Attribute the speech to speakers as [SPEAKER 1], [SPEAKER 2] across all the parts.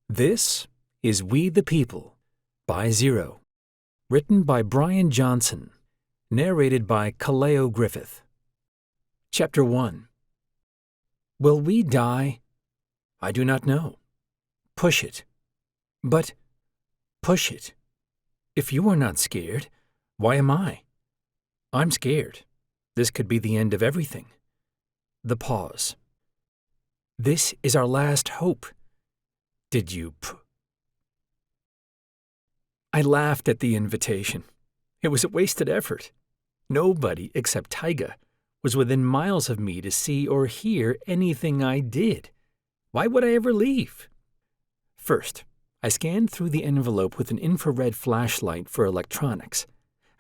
[SPEAKER 1] This is We the People by Zero, written by Brian Johnson, narrated by Kaleo Griffith. Chapter 1. Will we die? I do not know. Push it. But push it. If you are not scared, why am I? I'm scared. This could be the end of everything. The pause. This is our last hope. Did you I laughed at the invitation. It was a wasted effort. Nobody except Taiga was within miles of me to see or hear anything I did. Why would I ever leave? First, I scanned through the envelope with an infrared flashlight for electronics.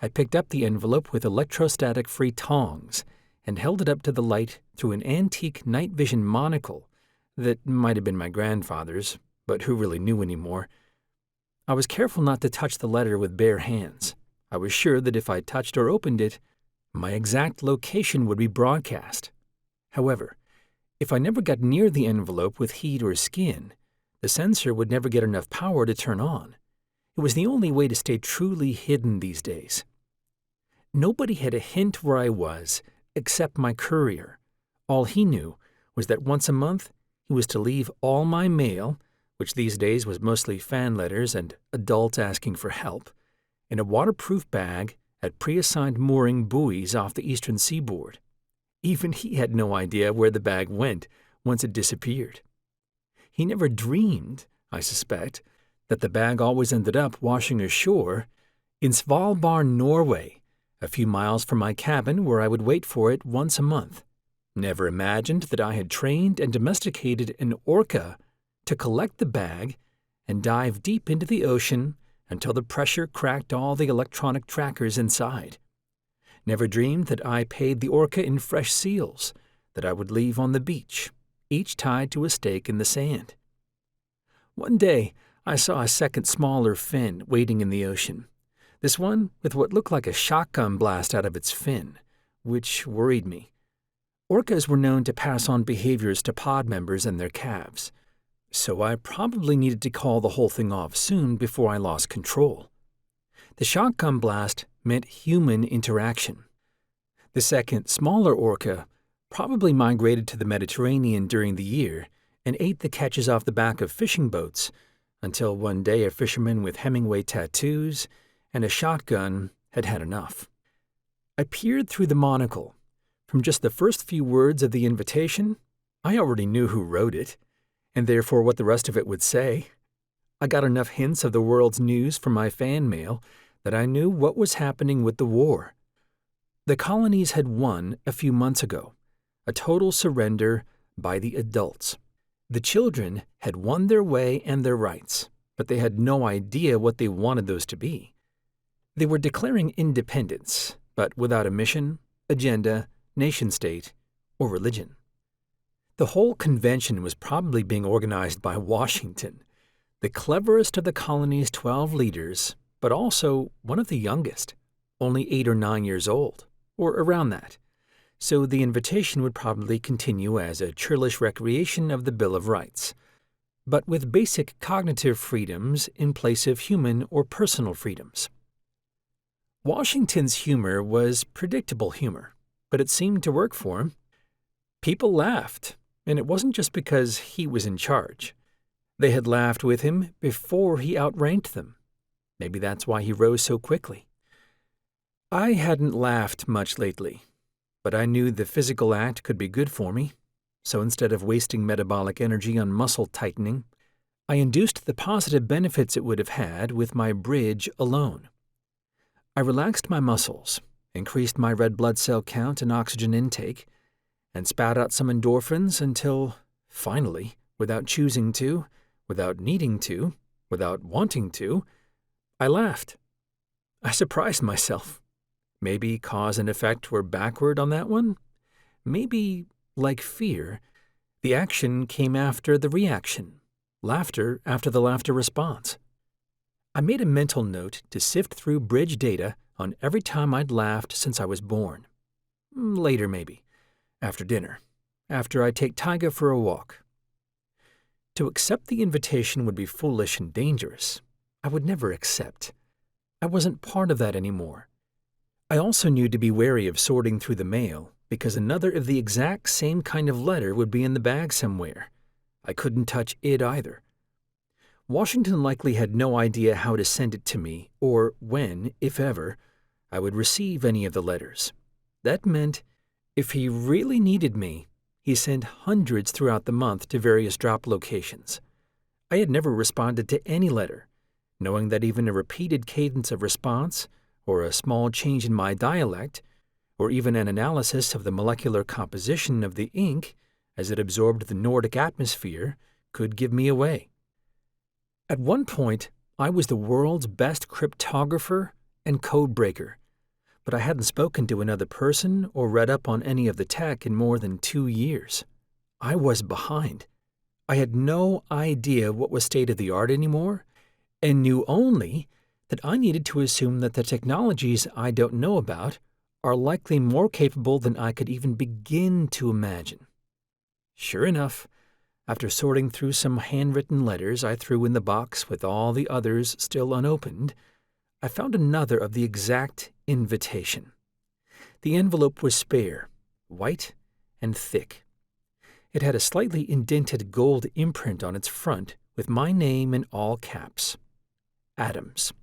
[SPEAKER 1] I picked up the envelope with electrostatic-free tongs and held it up to the light through an antique night vision monocle that might have been my grandfather's, but who really knew anymore? I was careful not to touch the letter with bare hands. I was sure that if I touched or opened it, my exact location would be broadcast. However, if I never got near the envelope with heat or skin, the sensor would never get enough power to turn on. It was the only way to stay truly hidden these days. Nobody had a hint where I was except my courier. All he knew was that once a month he was to leave all my mail, which these days was mostly fan letters and adults asking for help, in a waterproof bag at pre-assigned mooring buoys off the eastern seaboard. Even he had no idea where the bag went once it disappeared. He never dreamed, I suspect, that the bag always ended up washing ashore in Svalbard, Norway, a few miles from my cabin where I would wait for it once a month. Never imagined that I had trained and domesticated an orca to collect the bag and dive deep into the ocean until the pressure cracked all the electronic trackers inside. Never dreamed that I paid the orca in fresh seals that I would leave on the beach, each tied to a stake in the sand. One day, I saw a second smaller fin waiting in the ocean, this one with what looked like a shotgun blast out of its fin, which worried me. Orcas were known to pass on behaviors to pod members and their calves, so I probably needed to call the whole thing off soon before I lost control. The shotgun blast meant human interaction. The second, smaller orca probably migrated to the Mediterranean during the year and ate the catches off the back of fishing boats until one day a fisherman with Hemingway tattoos and a shotgun had had enough. I peered through the monocle. From just the first few words of the invitation, I already knew who wrote it, and therefore what the rest of it would say. I got enough hints of the world's news from my fan mail that I knew what was happening with the war. The colonies had won a few months ago, a total surrender by the adults. The children had won their way and their rights, but they had no idea what they wanted those to be. They were declaring independence, but without a mission, agenda, nation-state, or religion. The whole convention was probably being organized by Washington, the cleverest of the colony's 12 leaders, but also one of the youngest, only 8 or 9 years old, or around that. So the invitation would probably continue as a churlish recreation of the Bill of Rights, but with basic cognitive freedoms in place of human or personal freedoms. Washington's humor was predictable humor, but it seemed to work for him. People laughed, and it wasn't just because he was in charge. They had laughed with him before he outranked them. Maybe that's why he rose so quickly. I hadn't laughed much lately, but I knew the physical act could be good for me, so instead of wasting metabolic energy on muscle tightening, I induced the positive benefits it would have had with my bridge alone. I relaxed my muscles, increased my red blood cell count and oxygen intake, and spat out some endorphins until, finally, without choosing to, without needing to, without wanting to, I laughed. I surprised myself. Maybe cause and effect were backward on that one? Maybe, like fear, the action came after the reaction, laughter after the laughter response. I made a mental note to sift through bridge data on every time I'd laughed since I was born. Later, maybe. After dinner. After I take Taiga for a walk. To accept the invitation would be foolish and dangerous. I would never accept. I wasn't part of that anymore. I also knew to be wary of sorting through the mail, because another of the exact same kind of letter would be in the bag somewhere. I couldn't touch it either. Washington likely had no idea how to send it to me, or when, if ever, I would receive any of the letters. That meant, if he really needed me, he sent hundreds throughout the month to various drop locations. I had never responded to any letter, knowing that even a repeated cadence of response, or a small change in my dialect, or even an analysis of the molecular composition of the ink as it absorbed the Nordic atmosphere, could give me away. At one point, I was the world's best cryptographer and codebreaker, but I hadn't spoken to another person or read up on any of the tech in more than 2 years. I was behind. I had no idea what was state-of-the-art anymore, and knew only that I needed to assume that the technologies I don't know about are likely more capable than I could even begin to imagine. Sure enough, after sorting through some handwritten letters I threw in the box with all the others still unopened, I found another of the exact invitation. The envelope was spare, white, and thick. It had a slightly indented gold imprint on its front with my name in all caps. Adams.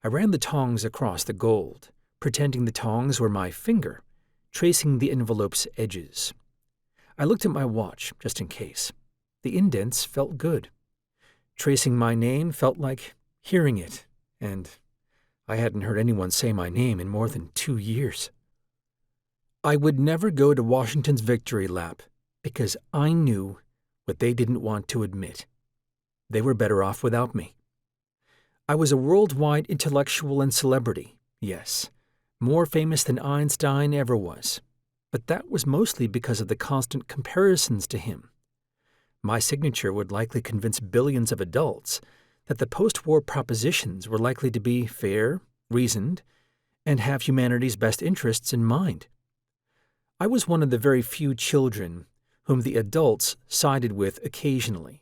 [SPEAKER 1] I ran the tongs across the gold, pretending the tongs were my finger, tracing the envelope's edges. I looked at my watch, just in case. The indents felt good. Tracing my name felt like hearing it, and I hadn't heard anyone say my name in more than 2 years. I would never go to Washington's victory lap, because I knew what they didn't want to admit. They were better off without me. I was a worldwide intellectual and celebrity, yes, more famous than Einstein ever was. But that was mostly because of the constant comparisons to him. My signature would likely convince billions of adults that the post-war propositions were likely to be fair, reasoned, and have humanity's best interests in mind. I was one of the very few children whom the adults sided with occasionally,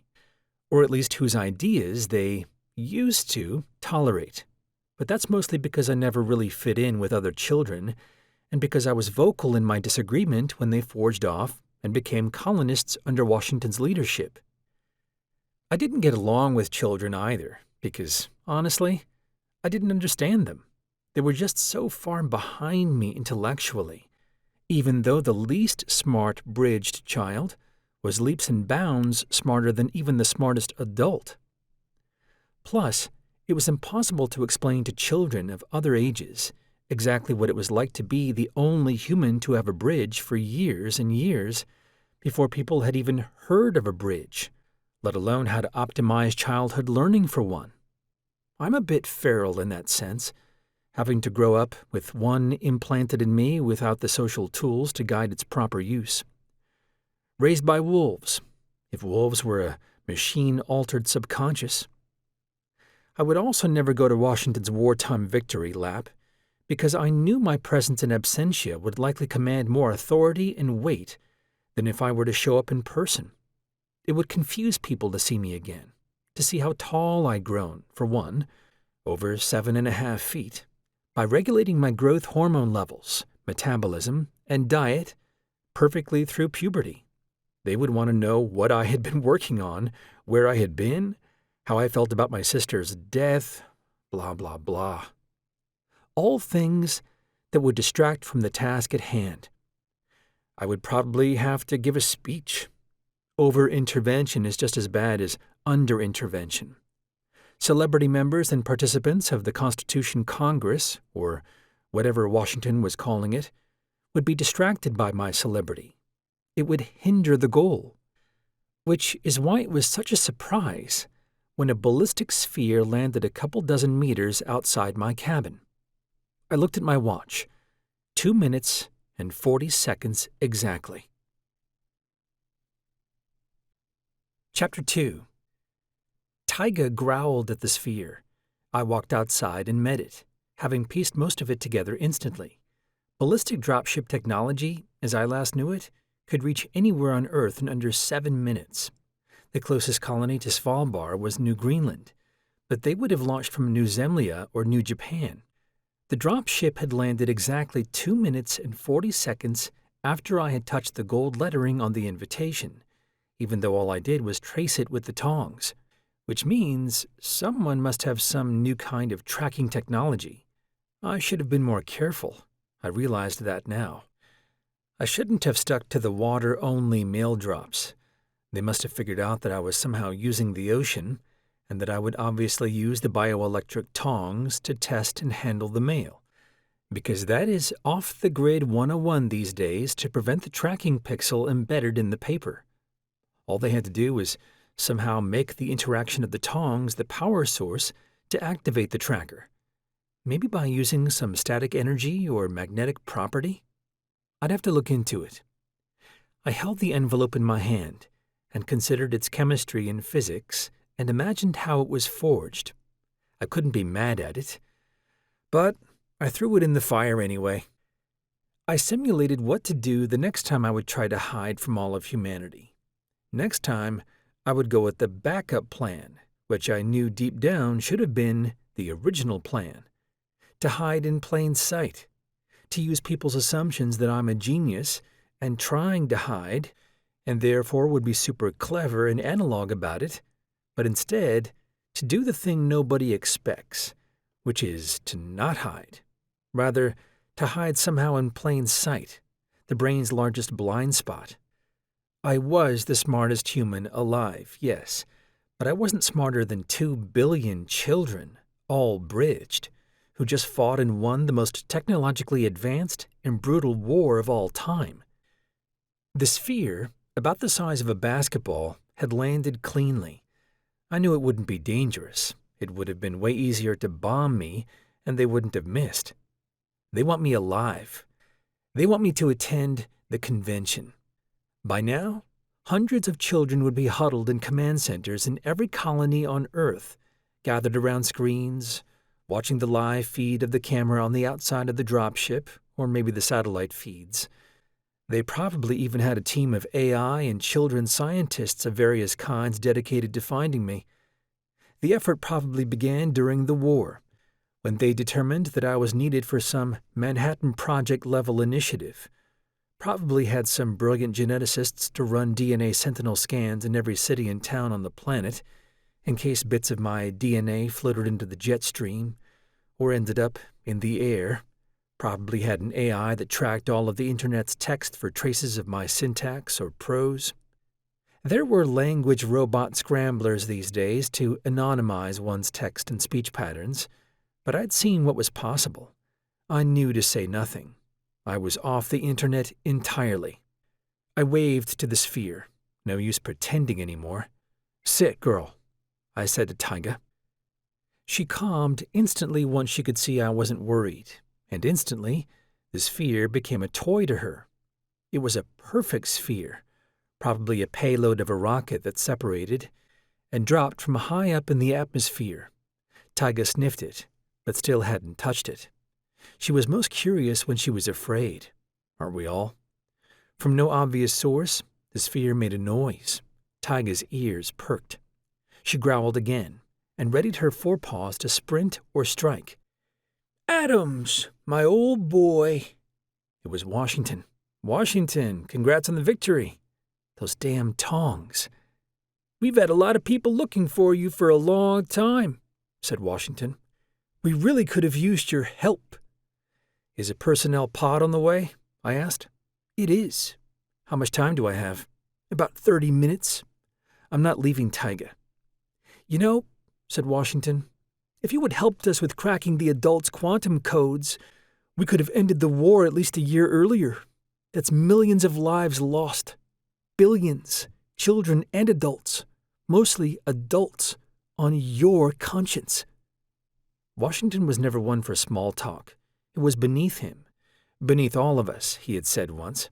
[SPEAKER 1] or at least whose ideas they used to tolerate. But that's mostly because I never really fit in with other children, and because I was vocal in my disagreement when they forged off and became colonists under Washington's leadership. I didn't get along with children either, because, honestly, I didn't understand them. They were just so far behind me intellectually, even though the least smart bridged child was leaps and bounds smarter than even the smartest adult. Plus, it was impossible to explain to children of other ages exactly what it was like to be the only human to have a bridge for years and years before people had even heard of a bridge, let alone how to optimize childhood learning for one. I'm a bit feral in that sense, having to grow up with one implanted in me without the social tools to guide its proper use. Raised by wolves, if wolves were a machine-altered subconscious. I would also never go to Washington's wartime victory lap, because I knew my presence in absentia would likely command more authority and weight than if I were to show up in person. It would confuse people to see me again, to see how tall I'd grown, for one, over 7.5 feet, by regulating my growth hormone levels, metabolism, and diet perfectly through puberty. They would want to know what I had been working on, where I had been, how I felt about my sister's death, blah, blah, blah. All things that would distract from the task at hand. I would probably have to give a speech. Over-intervention is just as bad as under-intervention. Celebrity members and participants of the Constitution Congress, or whatever Washington was calling it, would be distracted by my celebrity. It would hinder the goal, which is why it was such a surprise when a ballistic sphere landed a couple dozen meters outside my cabin. I looked at my watch. 2 minutes and 40 seconds exactly. Chapter 2. Taiga growled at the sphere. I walked outside and met it, having pieced most of it together instantly. Ballistic dropship technology, as I last knew it, could reach anywhere on Earth in under 7 minutes. The closest colony to Svalbard was New Greenland, but they would have launched from New Zemlia or New Japan. The drop ship had landed exactly 2 minutes and 40 seconds after I had touched the gold lettering on the invitation, even though all I did was trace it with the tongs, which means someone must have some new kind of tracking technology. I should have been more careful. I realized that now. I shouldn't have stuck to the water-only mail drops. They must have figured out that I was somehow using the ocean, and that I would obviously use the bioelectric tongs to test and handle the mail, because that is off-the-grid 101 these days to prevent the tracking pixel embedded in the paper. All they had to do was somehow make the interaction of the tongs the power source to activate the tracker, maybe by using some static energy or magnetic property. I'd have to look into it. I held the envelope in my hand and considered its chemistry and physics and imagined how it was forged. I couldn't be mad at it, but I threw it in the fire anyway. I simulated what to do the next time I would try to hide from all of humanity. Next time, I would go with the backup plan, which I knew deep down should have been the original plan. To hide in plain sight, to use people's assumptions that I'm a genius and trying to hide, and therefore would be super clever and analog about it, but instead to do the thing nobody expects, which is to not hide. Rather, to hide somehow in plain sight, the brain's largest blind spot. I was the smartest human alive, yes, but I wasn't smarter than 2 billion children, all bridged, who just fought and won the most technologically advanced and brutal war of all time. The sphere, about the size of a basketball, had landed cleanly. I knew it wouldn't be dangerous. It would have been way easier to bomb me, and they wouldn't have missed. They want me alive. They want me to attend the convention. By now, hundreds of children would be huddled in command centers in every colony on Earth, gathered around screens, watching the live feed of the camera on the outside of the dropship, or maybe the satellite feeds. They probably even had a team of AI and children scientists of various kinds dedicated to finding me. The effort probably began during the war, when they determined that I was needed for some Manhattan Project-level initiative. Probably had some brilliant geneticists to run DNA sentinel scans in every city and town on the planet, in case bits of my DNA floated into the jet stream, or ended up in the air. Probably had an AI that tracked all of the internet's text for traces of my syntax or prose. There were language robot scramblers these days to anonymize one's text and speech patterns, but I'd seen what was possible. I knew to say nothing. I was off the internet entirely. I waved to the sphere. No use pretending anymore. "Sit, girl," I said to Taiga. She calmed instantly once she could see I wasn't worried, and instantly the sphere became a toy to her. It was a perfect sphere, probably a payload of a rocket that separated and dropped from high up in the atmosphere. Taiga sniffed it, but still hadn't touched it. She was most curious when she was afraid. Aren't we all? From no obvious source, the sphere made a noise. Taiga's ears perked. She growled again and readied her forepaws to sprint or strike. "Adams, my old boy." It was Washington. "Washington, congrats on the victory." Those damn tongs. "We've had a lot of people looking for you for a long time," said Washington. "We really could have used your help." "Is a personnel pod on the way?" I asked. "It is." "How much time do I have?" "About 30 minutes. I'm not leaving Taiga." "You know," said Washington, "if you had helped us with cracking the adults' quantum codes, we could have ended the war at least a year earlier. That's millions of lives lost. Billions, children and adults, mostly adults, on your conscience." Washington was never one for small talk. It was beneath him. Beneath all of us, he had said once.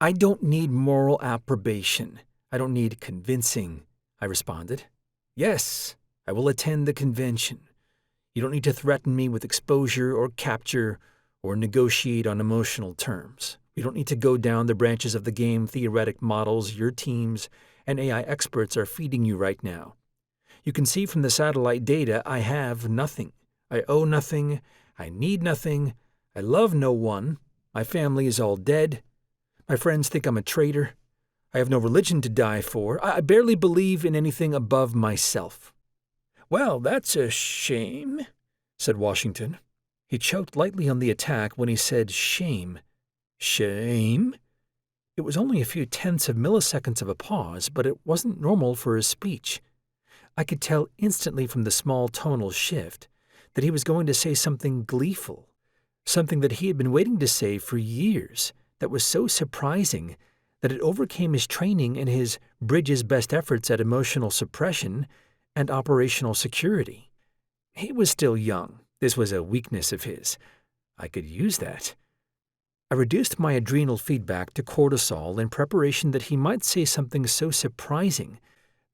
[SPEAKER 1] "I don't need moral approbation. I don't need convincing," I responded. "Yes, I will attend the convention. You don't need to threaten me with exposure or capture or negotiate on emotional terms. We don't need to go down the branches of the game theoretic models your teams and AI experts are feeding you right now. You can see from the satellite data I have nothing. I owe nothing. I need nothing. I love no one. My family is all dead. My friends think I'm a traitor. I have no religion to die for. I barely believe in anything above myself." "Well, that's a shame," said Washington. He choked lightly on the attack when he said shame. Shame? It was only a few tenths of milliseconds of a pause, but it wasn't normal for his speech. I could tell instantly from the small tonal shift that he was going to say something gleeful, something that he had been waiting to say for years, that was so surprising that it overcame his training and his Bridges' best efforts at emotional suppression and operational security. He was still young. This was a weakness of his. I could use that. I reduced my adrenal feedback to cortisol in preparation that he might say something so surprising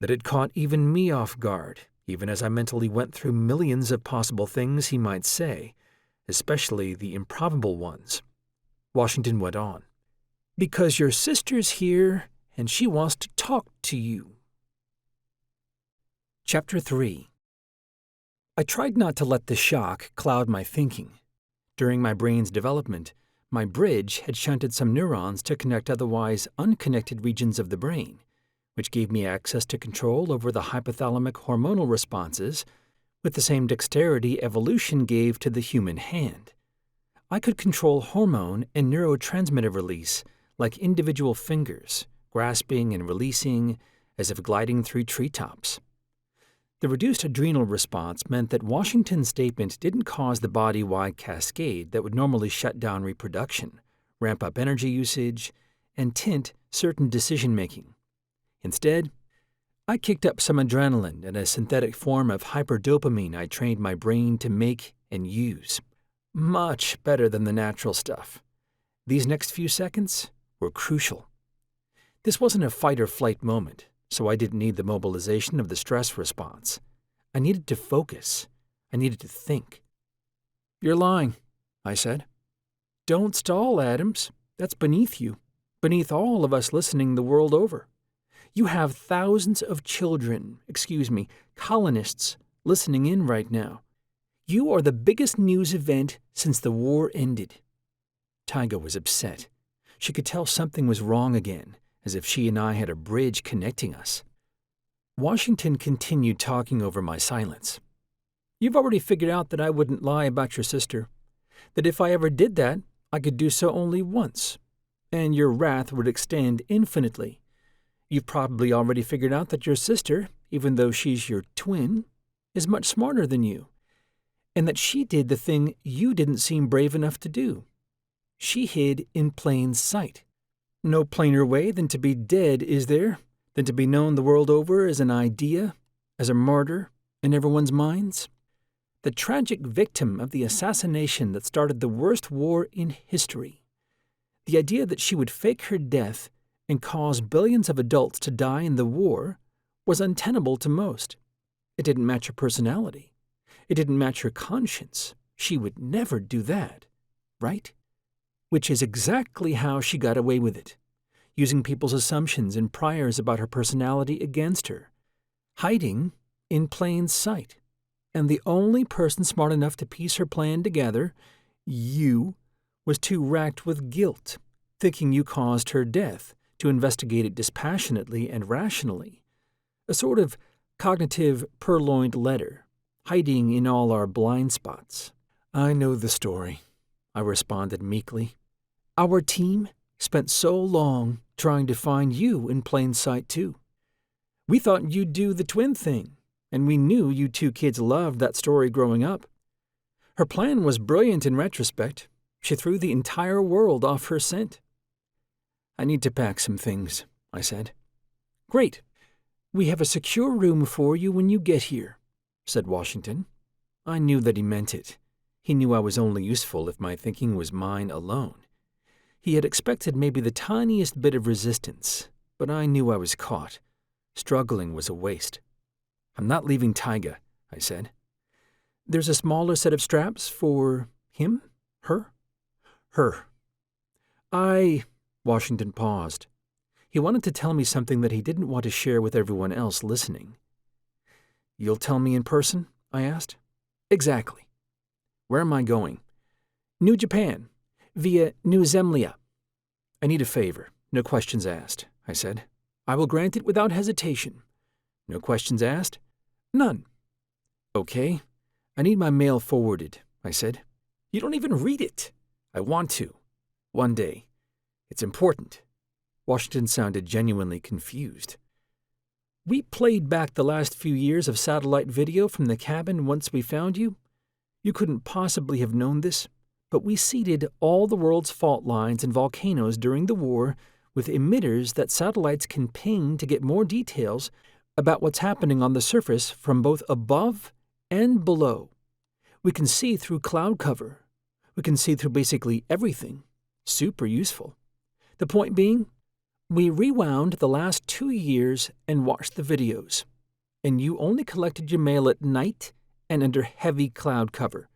[SPEAKER 1] that it caught even me off guard, even as I mentally went through millions of possible things he might say, especially the improbable ones. Washington went on. "Because your sister's here and she wants to talk to you." Chapter 3. I tried not to let the shock cloud my thinking. During my brain's development, my bridge had shunted some neurons to connect otherwise unconnected regions of the brain, which gave me access to control over the hypothalamic hormonal responses with the same dexterity evolution gave to the human hand. I could control hormone and neurotransmitter release like individual fingers, grasping and releasing as if gliding through treetops. The reduced adrenal response meant that Washington's statement didn't cause the body-wide cascade that would normally shut down reproduction, ramp up energy usage, and tint certain decision-making. Instead, I kicked up some adrenaline and a synthetic form of hyperdopamine I trained my brain to make and use. Much better than the natural stuff. These next few seconds were crucial. This wasn't a fight-or-flight moment, so I didn't need the mobilization of the stress response. I needed to focus. I needed to think. "You're lying," I said. "Don't stall, Adams. That's beneath you, beneath all of us listening the world over. You have thousands of colonists listening in right now. You are the biggest news event since the war ended." Tyga was upset. She could tell something was wrong again, as if she and I had a bridge connecting us. Washington continued talking over my silence. "You've already figured out that I wouldn't lie about your sister, that if I ever did that, I could do so only once, and your wrath would extend infinitely. You've probably already figured out that your sister, even though she's your twin, is much smarter than you, and that she did the thing you didn't seem brave enough to do. She hid in plain sight. No plainer way than to be dead, is there? Than to be known the world over as an idea, as a martyr, in everyone's minds? The tragic victim of the assassination that started the worst war in history. The idea that she would fake her death and cause billions of adults to die in the war was untenable to most. It didn't match her personality. It didn't match her conscience. She would never do that, right? Which is exactly how she got away with it, using people's assumptions and priors about her personality against her, hiding in plain sight. And the only person smart enough to piece her plan together, you, was too racked with guilt, thinking you caused her death, to investigate it dispassionately and rationally. A sort of cognitive purloined letter, hiding in all our blind spots. "I know the story," I responded meekly. "Our team spent so long trying to find you in plain sight, too. We thought you'd do the twin thing, and we knew you two kids loved that story growing up. Her plan was brilliant in retrospect. She threw the entire world off her scent." "I need to pack some things," I said. "Great. We have a secure room for you when you get here," said Washington. I knew that he meant it. He knew I was only useful if my thinking was mine alone. He had expected maybe the tiniest bit of resistance, but I knew I was caught. Struggling was a waste. "I'm not leaving Tyga," I said. "There's a smaller set of straps for him? Her?" "Her." Washington paused. He wanted to tell me something that he didn't want to share with everyone else listening. "You'll tell me in person?" I asked. "Exactly." "Where am I going?" "New Japan, via New Zemlia." "I need a favor, no questions asked," I said. "I will grant it without hesitation." "No questions asked?" "None." "Okay. I need my mail forwarded," I said. "You don't even read it." "I want to. One day. It's important." Washington sounded genuinely confused. "We played back the last few years of satellite video from the cabin once we found you. You couldn't possibly have known this, but we seeded all the world's fault lines and volcanoes during the war with emitters that satellites can ping to get more details about what's happening on the surface from both above and below. We can see through cloud cover. We can see through basically everything. Super useful. The point being, we rewound the last 2 years and watched the videos, and you only collected your mail at night and under heavy cloud cover.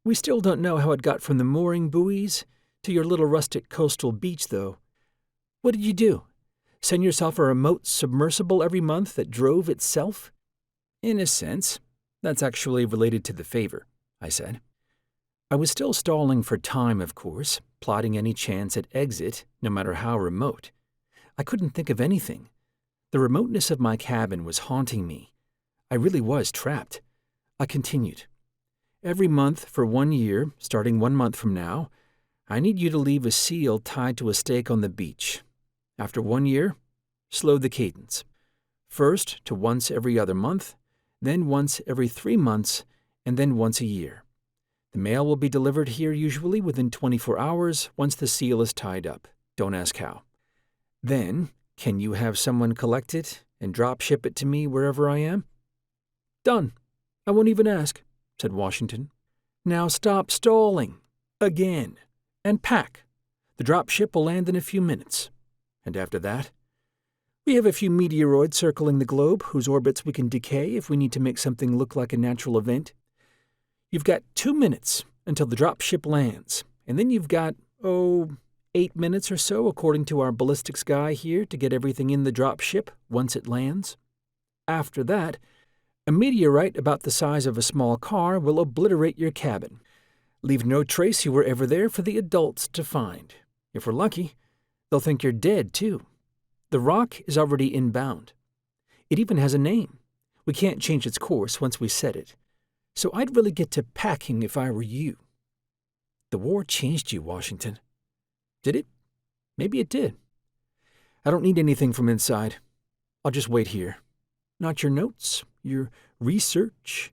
[SPEAKER 1] We still don't know how it got from the mooring buoys to your little rustic coastal beach, though. What did you do? Send yourself a remote submersible every month that drove itself?" "In a sense, that's actually related to the favor," I said. I was still stalling for time, of course, plotting any chance at exit, no matter how remote. I couldn't think of anything. The remoteness of my cabin was haunting me. I really was trapped. I continued. "Every month for 1 year, starting 1 month from now, I need you to leave a seal tied to a stake on the beach. After 1 year, slow the cadence. First to once every other month, then once every 3 months, and then once a year. The mail will be delivered here usually within 24 hours once the seal is tied up. Don't ask how. Then, can you have someone collect it and drop ship it to me wherever I am?" "Done. I won't even ask," said Washington. "Now stop stalling. Again. And pack. The drop ship will land in a few minutes. And after that, we have a few meteoroids circling the globe whose orbits we can decay if we need to make something look like a natural event. You've got 2 minutes until the drop ship lands, and then you've got, 8 minutes or so, according to our ballistics guy here, to get everything in the drop ship once it lands. After that, a meteorite about the size of a small car will obliterate your cabin. Leave no trace you were ever there for the adults to find. If we're lucky, they'll think you're dead, too. The rock is already inbound. It even has a name. We can't change its course once we set it. So I'd really get to packing if I were you." "The war changed you, Washington." "Did it? Maybe it did. I don't need anything from inside. I'll just wait here. Not your notes, your research.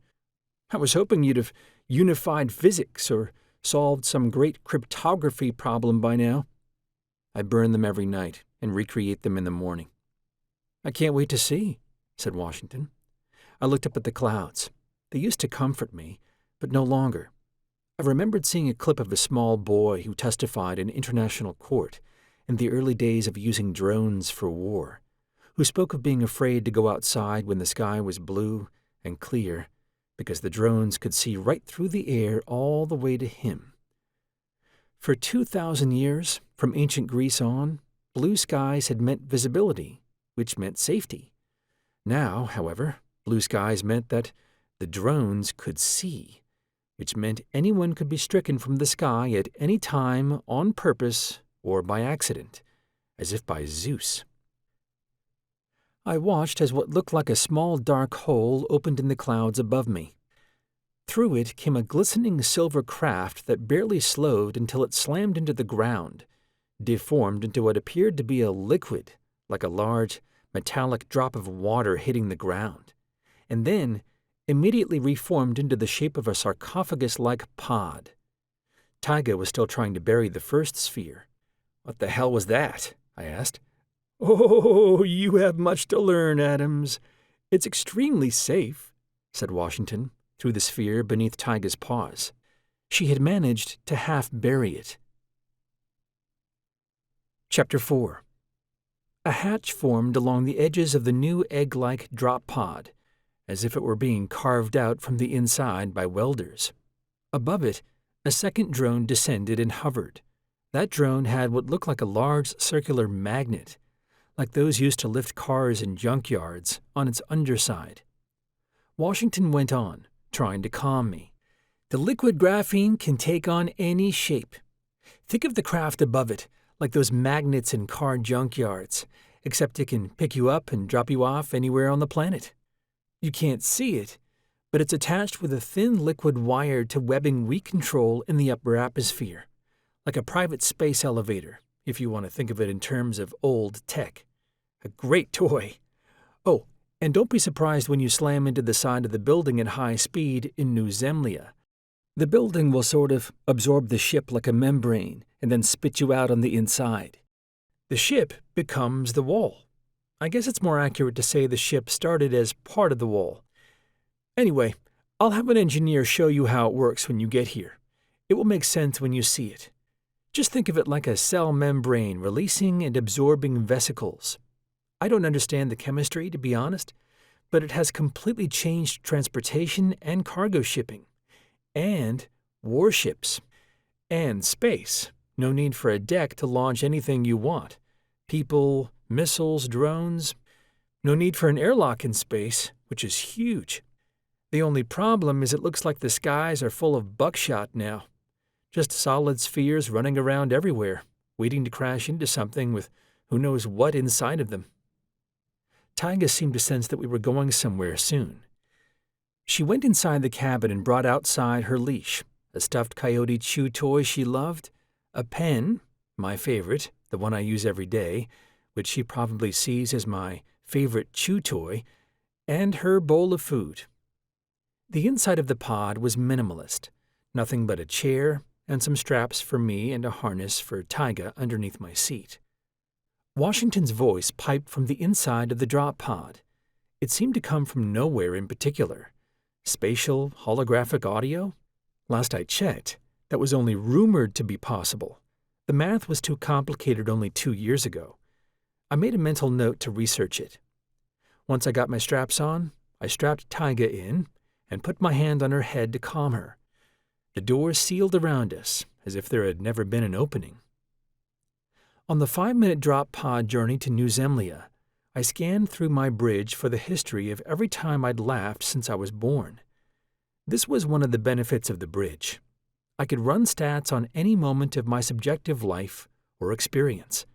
[SPEAKER 1] I was hoping you'd have unified physics or solved some great cryptography problem by now. I burn them every night and recreate them in the morning." "I can't wait to see," said Washington. I looked up at the clouds. They used to comfort me, but no longer. I remembered seeing a clip of a small boy who testified in international court in the early days of using drones for war, who spoke of being afraid to go outside when the sky was blue and clear because the drones could see right through the air all the way to him. For 2,000 years, from ancient Greece on, blue skies had meant visibility, which meant safety. Now, however, blue skies meant that the drones could see, which meant anyone could be stricken from the sky at any time on purpose or by accident, as if by Zeus. I watched as what looked like a small dark hole opened in the clouds above me. Through it came a glistening silver craft that barely slowed until it slammed into the ground, deformed into what appeared to be a liquid, like a large, metallic drop of water hitting the ground, and then immediately reformed into the shape of a sarcophagus-like pod. Taiga was still trying to bury the first sphere. "What the hell was that?" I asked. "Oh, you have much to learn, Adams. It's extremely safe," said Washington, through the sphere beneath Taiga's paws. She had managed to half bury it. Chapter 4. A hatch formed along the edges of the new egg-like drop pod, as if it were being carved out from the inside by welders. Above it, a second drone descended and hovered. That drone had what looked like a large circular magnet, like those used to lift cars in junkyards, on its underside. Washington went on, trying to calm me. The liquid graphene can take on any shape. Think of the craft above it, like those magnets in car junkyards, except it can pick you up and drop you off anywhere on the planet. You can't see it, but it's attached with a thin liquid wire to webbing we control in the upper atmosphere, like a private space elevator, if you want to think of it in terms of old tech. A great toy. Oh, and don't be surprised when you slam into the side of the building at high speed in New Zemlia. The building will sort of absorb the ship like a membrane and then spit you out on the inside. The ship becomes the wall. I guess it's more accurate to say the ship started as part of the wall. Anyway, I'll have an engineer show you how it works when you get here. It will make sense when you see it. Just think of it like a cell membrane releasing and absorbing vesicles. I don't understand the chemistry, to be honest, but it has completely changed transportation and cargo shipping. And warships. And space. No need for a deck to launch anything you want. People, missiles, drones. No need for an airlock in space, which is huge. The only problem is it looks like the skies are full of buckshot now. Just solid spheres running around everywhere, waiting to crash into something with who knows what inside of them. Taiga seemed to sense that we were going somewhere soon. She went inside the cabin and brought outside her leash, a stuffed coyote chew toy she loved, a pen, my favorite, the one I use every day, which she probably sees as my favorite chew toy, and her bowl of food. The inside of the pod was minimalist, nothing but a chair and some straps for me and a harness for Taiga underneath my seat. Washington's voice piped from the inside of the drop pod. It seemed to come from nowhere in particular. Spatial, holographic audio? Last I checked, that was only rumored to be possible. The math was too complicated only 2 years ago. I made a mental note to research it. Once I got my straps on, I strapped Taiga in and put my hand on her head to calm her. The door sealed around us, as if there had never been an opening. On the 5-minute drop pod journey to New Zemlia, I scanned through my bridge for the history of every time I'd laughed since I was born. This was one of the benefits of the bridge. I could run stats on any moment of my subjective life or experience.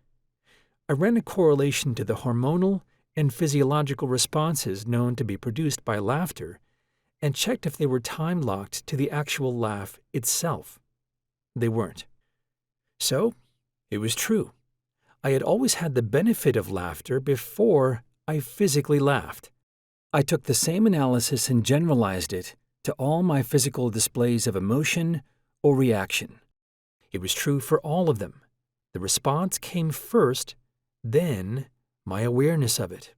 [SPEAKER 1] I ran a correlation to the hormonal and physiological responses known to be produced by laughter and checked if they were time-locked to the actual laugh itself. They weren't. So, it was true. I had always had the benefit of laughter before I physically laughed. I took the same analysis and generalized it to all my physical displays of emotion or reaction. It was true for all of them. The response came first, then my awareness of it.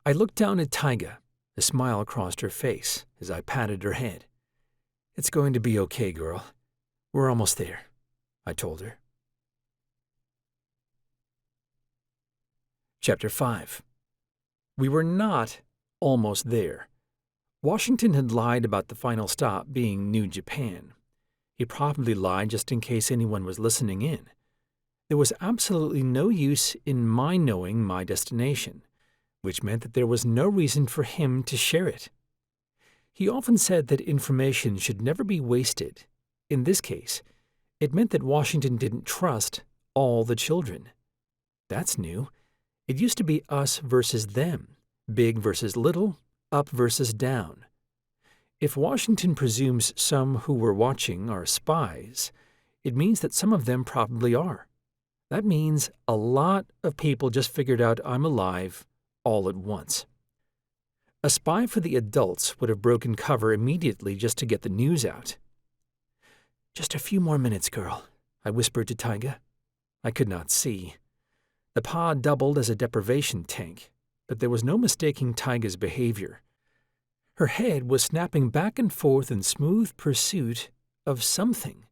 [SPEAKER 1] I looked down at Taiga. A smile crossed her face as I patted her head. "It's going to be okay, girl. We're almost there," I told her. Chapter 5. We were not almost there. Washington had lied about the final stop being New Japan. He probably lied just in case anyone was listening in. There was absolutely no use in my knowing my destination, which meant that there was no reason for him to share it. He often said that information should never be wasted. In this case, it meant that Washington didn't trust all the children. That's new. It used to be us versus them, big versus little, up versus down. If Washington presumes some who were watching are spies, it means that some of them probably are. That means a lot of people just figured out I'm alive all at once. A spy for the adults would have broken cover immediately just to get the news out. "Just a few more minutes, girl," I whispered to Taiga. I could not see. The pod doubled as a deprivation tank, but there was no mistaking Taiga's behavior. Her head was snapping back and forth in smooth pursuit of something,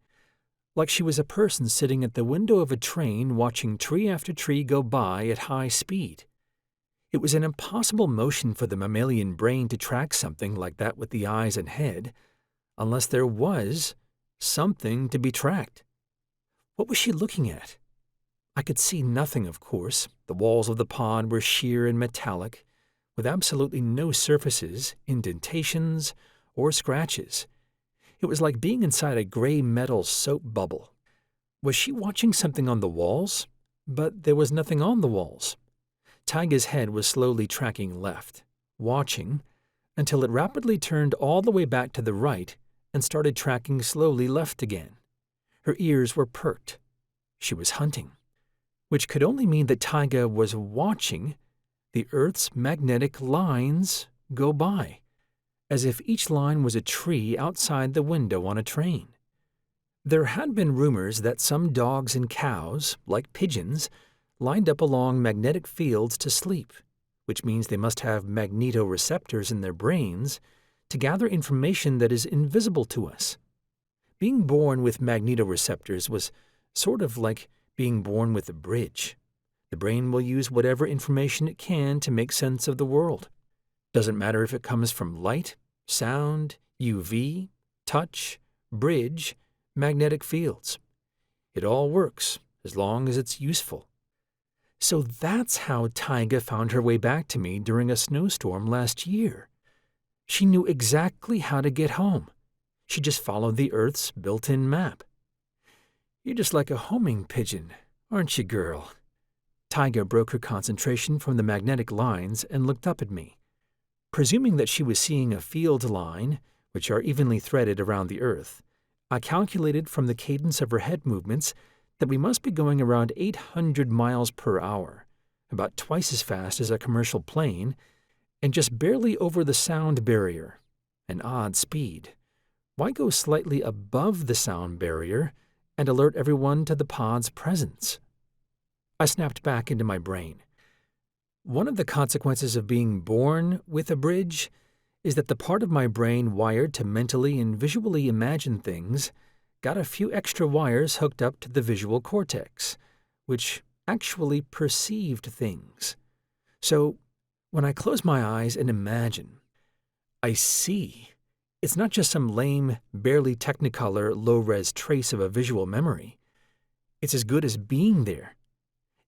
[SPEAKER 1] like she was a person sitting at the window of a train watching tree after tree go by at high speed. It was an impossible motion for the mammalian brain to track something like that with the eyes and head, unless there was something to be tracked. What was she looking at? I could see nothing, of course. The walls of the pod were sheer and metallic, with absolutely no surfaces, indentations, or scratches. It was like being inside a gray metal soap bubble. Was she watching something on the walls? But there was nothing on the walls. Taiga's head was slowly tracking left, watching, until it rapidly turned all the way back to the right and started tracking slowly left again. Her ears were perked. She was hunting, which could only mean that Taiga was watching the Earth's magnetic lines go by, as if each line was a tree outside the window on a train. There had been rumors that some dogs and cows, like pigeons, lined up along magnetic fields to sleep, which means they must have magnetoreceptors in their brains to gather information that is invisible to us. Being born with magnetoreceptors was sort of like being born with a bridge. The brain will use whatever information it can to make sense of the world. Doesn't matter if it comes from light, sound, UV, touch, bridge, magnetic fields. It all works as long as it's useful. So that's how Taiga found her way back to me during a snowstorm last year. She knew exactly how to get home. She just followed the Earth's built-in map. You're just like a homing pigeon, aren't you, girl? Taiga broke her concentration from the magnetic lines and looked up at me. Presuming that she was seeing a field line, which are evenly threaded around the Earth, I calculated from the cadence of her head movements that we must be going around 800 miles per hour, about twice as fast as a commercial plane, and just barely over the sound barrier. An odd speed. Why go slightly above the sound barrier and alert everyone to the pod's presence? I snapped back into my brain. One of the consequences of being born with a bridge is that the part of my brain wired to mentally and visually imagine things got a few extra wires hooked up to the visual cortex, which actually perceived things. So, when I close my eyes and imagine, I see. It's not just some lame, barely technicolor, low-res trace of a visual memory. It's as good as being there.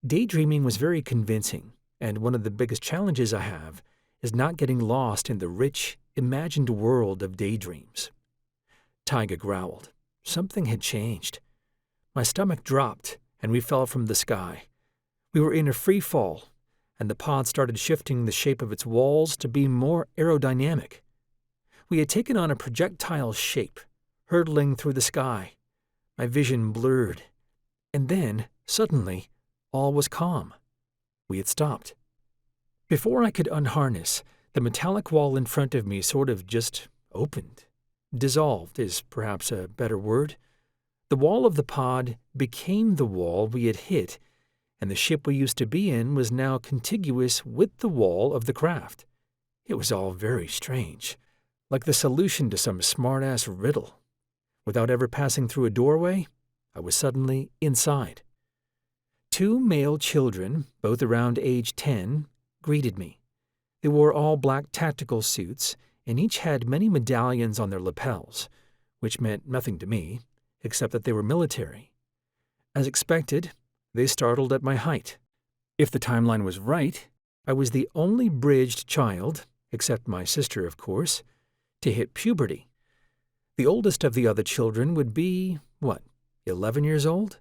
[SPEAKER 1] Daydreaming was very convincing, and one of the biggest challenges I have is not getting lost in the rich, imagined world of daydreams. Taiga growled. Something had changed. My stomach dropped, and we fell from the sky. We were in a free fall, and the pod started shifting the shape of its walls to be more aerodynamic. We had taken on a projectile shape, hurtling through the sky. My vision blurred, and then, suddenly, all was calm. We had stopped. Before I could unharness, the metallic wall in front of me sort of just opened. Dissolved is perhaps a better word. The wall of the pod became the wall we had hit, and the ship we used to be in was now contiguous with the wall of the craft. It was all very strange, like the solution to some smart-ass riddle. Without ever passing through a doorway, I was suddenly inside. 2 male children, both around age 10, greeted me. They wore all black tactical suits, and each had many medallions on their lapels, which meant nothing to me, except that they were military. As expected, they startled at my height. If the timeline was right, I was the only bridged child, except my sister, of course, to hit puberty. The oldest of the other children would be, 11 years old?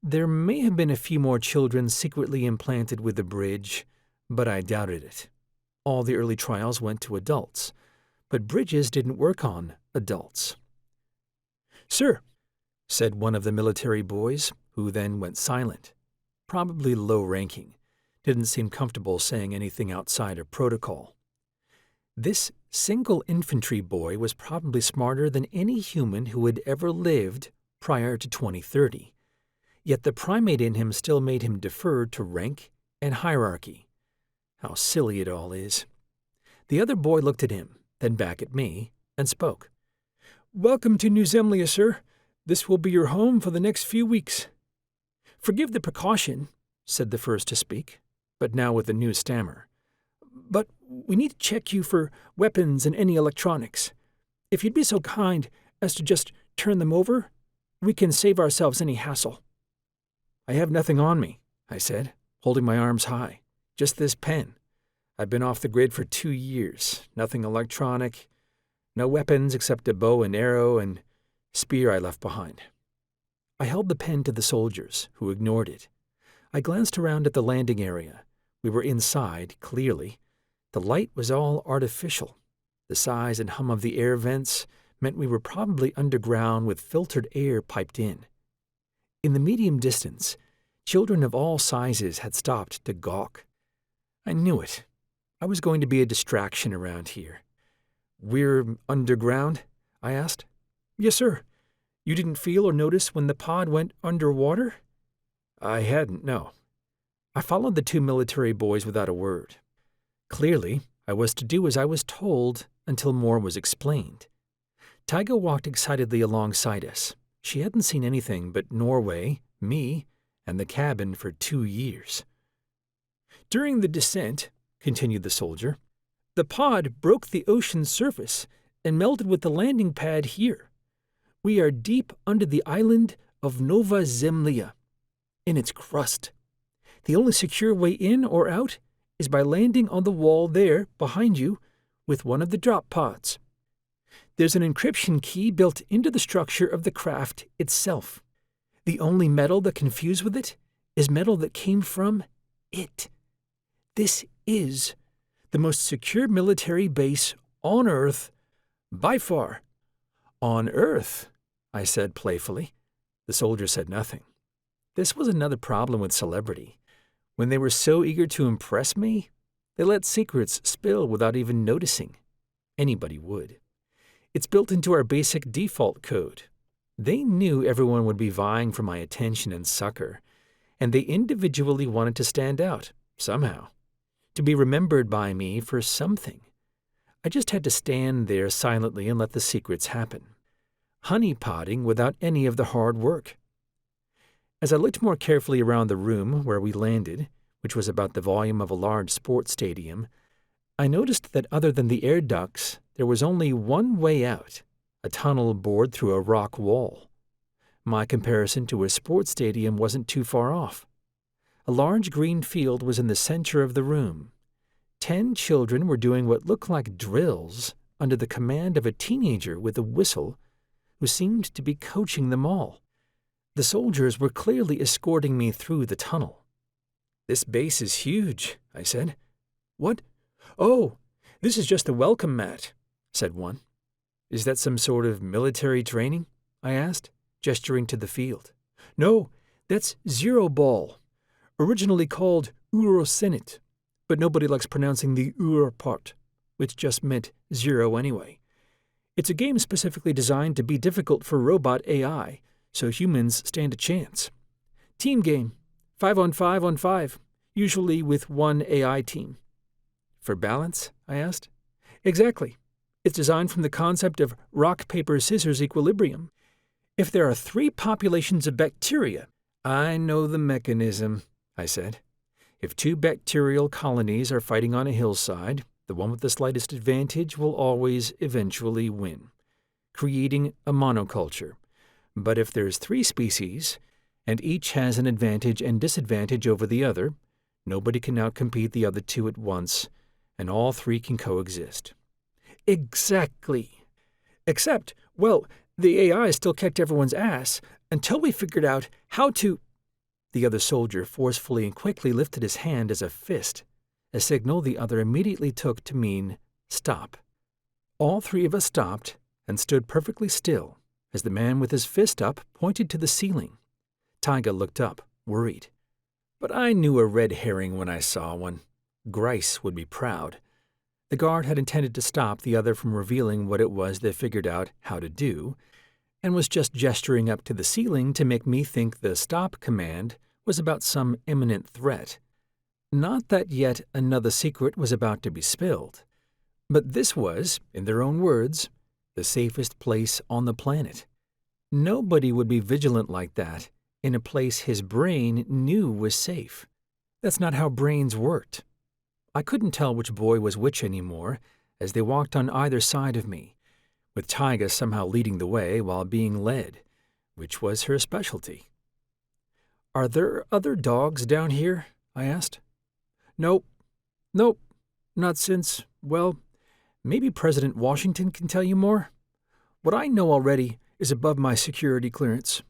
[SPEAKER 1] There may have been a few more children secretly implanted with the bridge, but I doubted it. All the early trials went to adults, but bridges didn't work on adults. "Sir," said one of the military boys, who then went silent. Probably low-ranking. Didn't seem comfortable saying anything outside of protocol. This single infantry boy was probably smarter than any human who had ever lived prior to 2030. Yet the primate in him still made him defer to rank and hierarchy. How silly it all is. The other boy looked at him, then back at me, and spoke. "Welcome to New Zemlia, sir. This will be your home for the next few weeks." "Forgive the precaution," said the first to speak, but now with a new stammer. "But we need to check you for weapons and any electronics. If you'd be so kind as to just turn them over, we can save ourselves any hassle." I have nothing on me, I said, holding my arms high. Just this pen. I've been off the grid for 2 years. Nothing electronic. No weapons except a bow and arrow and spear I left behind. I held the pen to the soldiers, who ignored it. I glanced around at the landing area. We were inside, clearly. The light was all artificial. The size and hum of the air vents meant we were probably underground with filtered air piped in. In the medium distance, children of all sizes had stopped to gawk. I knew it. I was going to be a distraction around here. "We're underground?" I asked. "Yes, sir. You didn't feel or notice when the pod went underwater?" I hadn't, no. I followed the 2 military boys without a word. Clearly, I was to do as I was told until more was explained. Taiga walked excitedly alongside us. She hadn't seen anything but Norway, me, and the cabin for 2 years. "During the descent," continued the soldier, "the pod broke the ocean's surface and melted with the landing pad here. We are deep under the island of Nova Zemlia, in its crust. The only secure way in or out is by landing on the wall there, behind you, with one of the drop pods. There's an encryption key built into the structure of the craft itself. The only metal that can fuse with it is metal that came from it. This is the most secure military base on Earth by far." "On Earth?" I said playfully. The soldier said nothing. This was another problem with celebrity. When they were so eager to impress me, they let secrets spill without even noticing. Anybody would. It's built into our basic default code. They knew everyone would be vying for my attention and succor, and they individually wanted to stand out, somehow, to be remembered by me for something. I just had to stand there silently and let the secrets happen. Honeypotting without any of the hard work. As I looked more carefully around the room where we landed, which was about the volume of a large sports stadium, I noticed that other than the air ducts, there was only one way out, a tunnel bored through a rock wall. My comparison to a sports stadium wasn't too far off. A large green field was in the center of the room. 10 children were doing what looked like drills under the command of a teenager with a whistle who seemed to be coaching them all. The soldiers were clearly escorting me through the tunnel. "This base is huge," I said. "What? Oh, this is just the welcome mat," said one. "Is that some sort of military training?" I asked, gesturing to the field. "No, that's Zero Ball, originally called Urosenit, but nobody likes pronouncing the Ur part, which just meant zero anyway. It's a game specifically designed to be difficult for robot AI, so humans stand a chance. Team game, 5 on 5 on 5, usually with one AI team." "For balance?" I asked. "Exactly. It's designed from the concept of rock, paper, scissors equilibrium. If there are 3 populations of bacteria—" "I know the mechanism," I said. "If 2 bacterial colonies are fighting on a hillside, the one with the slightest advantage will always eventually win, creating a monoculture. But if there's 3 species, and each has an advantage and disadvantage over the other, nobody can outcompete the other 2 at once, and all 3 can coexist." "Exactly. Except, well, the AI still kicked everyone's ass until we figured out how to—" The other soldier forcefully and quickly lifted his hand as a fist, a signal the other immediately took to mean stop. All 3 of us stopped and stood perfectly still as the man with his fist up pointed to the ceiling. Taiga looked up, worried. But I knew a red herring when I saw one. Grice would be proud. The guard had intended to stop the other from revealing what it was they figured out how to do, and was just gesturing up to the ceiling to make me think the stop command was about some imminent threat. Not that yet another secret was about to be spilled, but this was, in their own words, the safest place on the planet. Nobody would be vigilant like that in a place his brain knew was safe. That's not how brains worked. I couldn't tell which boy was which anymore as they walked on either side of me, with Taiga somehow leading the way while being led, which was her specialty. Are there other dogs down here? I asked. Nope, not since, well, maybe President Washington can tell you more. What I know already is above my security clearance.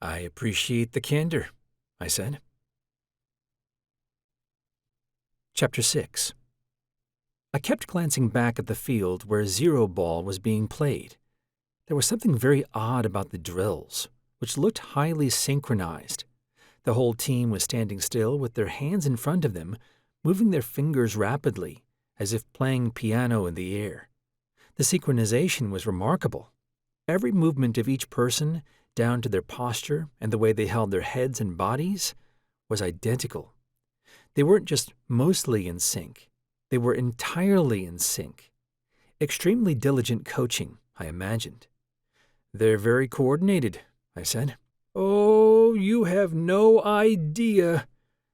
[SPEAKER 1] I appreciate the candor, I said. Chapter 6. I kept glancing back at the field where zero ball was being played. There was something very odd about the drills, which looked highly synchronized. The whole team was standing still with their hands in front of them, moving their fingers rapidly, as if playing piano in the air. The synchronization was remarkable. Every movement of each person, down to their posture and the way they held their heads and bodies, was identical. They weren't just mostly in sync. They were entirely in sync. Extremely diligent coaching, I imagined. They're very coordinated, I said. Oh, you have no idea,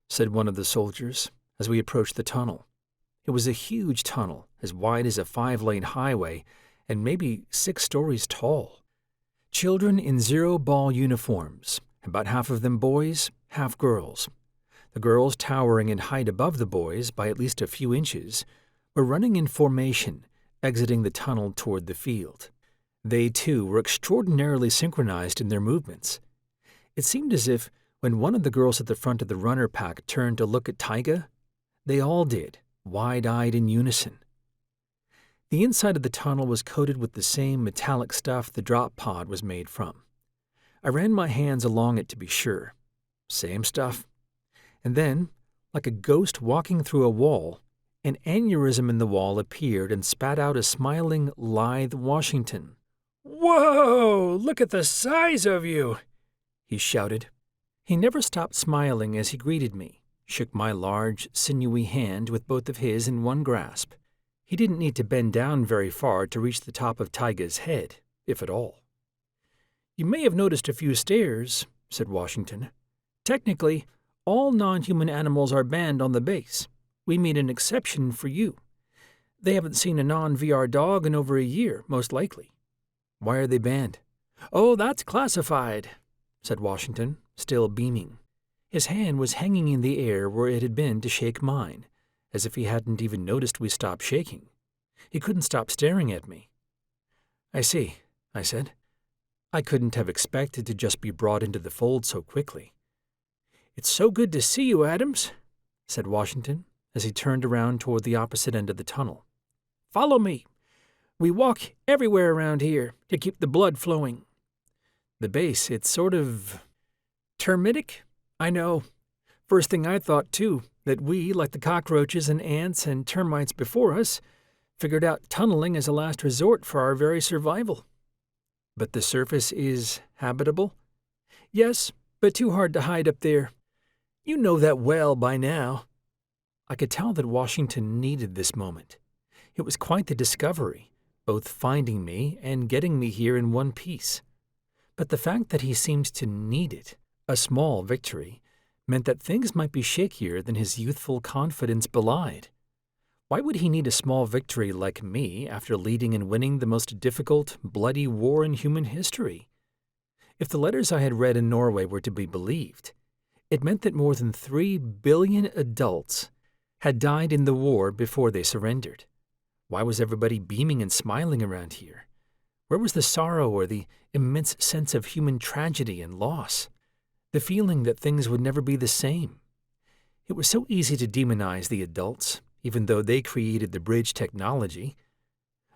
[SPEAKER 1] said one of the soldiers as we approached the tunnel. It was a huge tunnel, as wide as a 5-lane highway and maybe 6 stories tall. Children in zero-ball uniforms, about half of them boys, half girls. The girls, towering in height above the boys by at least a few inches, were running in formation, exiting the tunnel toward the field. They, too, were extraordinarily synchronized in their movements. It seemed as if, when one of the girls at the front of the runner pack turned to look at Taiga, they all did, wide-eyed in unison. The inside of the tunnel was coated with the same metallic stuff the drop pod was made from. I ran my hands along it to be sure. Same stuff. And then, like a ghost walking through a wall, an aneurysm in the wall appeared and spat out a smiling, lithe Washington. "Whoa! Look at the size of you!" he shouted. He never stopped smiling as he greeted me, shook my large, sinewy hand with both of his in one grasp. He didn't need to bend down very far to reach the top of Taiga's head, if at all. "You may have noticed a few stairs," said Washington. "Technically, all non-human animals are banned on the base. We made an exception for you. They haven't seen a non-VR dog in over a year, most likely." "Why are they banned?" "Oh, that's classified," said Washington, still beaming. His hand was hanging in the air where it had been to shake mine, as if he hadn't even noticed we stopped shaking. He couldn't stop staring at me. "I see," I said. I couldn't have expected to just be brought into the fold so quickly. "It's so good to see you, Adams," said Washington, as he turned around toward the opposite end of the tunnel. "Follow me. We walk everywhere around here to keep the blood flowing." The base, it's sort of termitic? I know. First thing I thought, too, that we, like the cockroaches and ants and termites before us, figured out tunneling as a last resort for our very survival. But the surface is habitable? Yes, but too hard to hide up there. You know that well by now. I could tell that Washington needed this moment. It was quite the discovery, both finding me and getting me here in one piece. But the fact that he seemed to need it, a small victory, meant that things might be shakier than his youthful confidence belied. Why would he need a small victory like me after leading and winning the most difficult, bloody war in human history? If the letters I had read in Norway were to be believed, it meant that more than 3 billion adults had died in the war before they surrendered. Why was everybody beaming and smiling around here? Where was the sorrow or the immense sense of human tragedy and loss? The feeling that things would never be the same? It was so easy to demonize the adults, even though they created the bridge technology.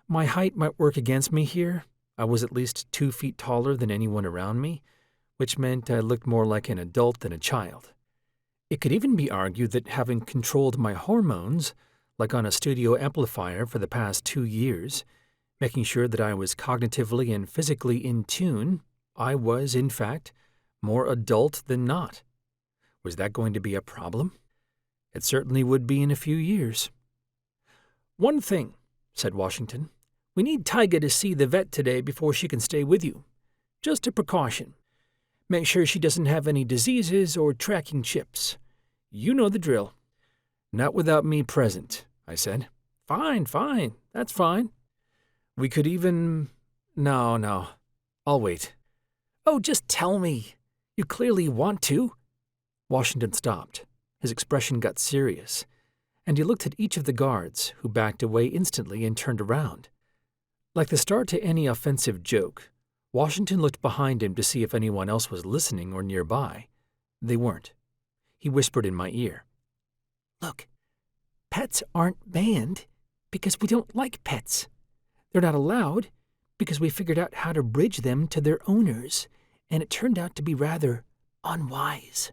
[SPEAKER 1] My height might work against me here. I was at least 2 feet taller than anyone around me, which meant I looked more like an adult than a child. It could even be argued that having controlled my hormones, like on a studio amplifier for the past 2 years, making sure that I was cognitively and physically in tune, I was, in fact, more adult than not. Was that going to be a problem? It certainly would be in a few years. "One thing," said Washington. "We need Taiga to see the vet today before she can stay with you. Just a precaution. Make sure she doesn't have any diseases or tracking chips. You know the drill." "Not without me present," I said. Fine, that's fine. We could even... No, I'll wait." "Oh, just tell me. You clearly want to," Washington stopped. His expression got serious, and he looked at each of the guards, who backed away instantly and turned around. Like the start to any offensive joke, Washington looked behind him to see if anyone else was listening or nearby. They weren't. He whispered in my ear, "Look, pets aren't banned because we don't like pets. They're not allowed because we figured out how to bridge them to their owners, and it turned out to be rather unwise.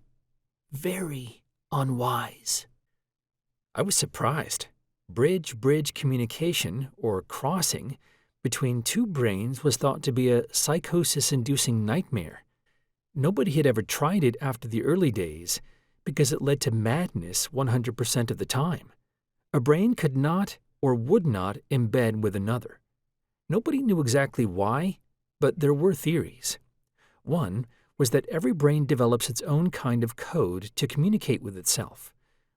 [SPEAKER 1] Very unwise." I was surprised. Bridge communication, or crossing, between two brains was thought to be a psychosis-inducing nightmare. Nobody had ever tried it after the early days because it led to madness 100% of the time. A brain could not or would not embed with another. Nobody knew exactly why, but there were theories. One was that every brain develops its own kind of code to communicate with itself,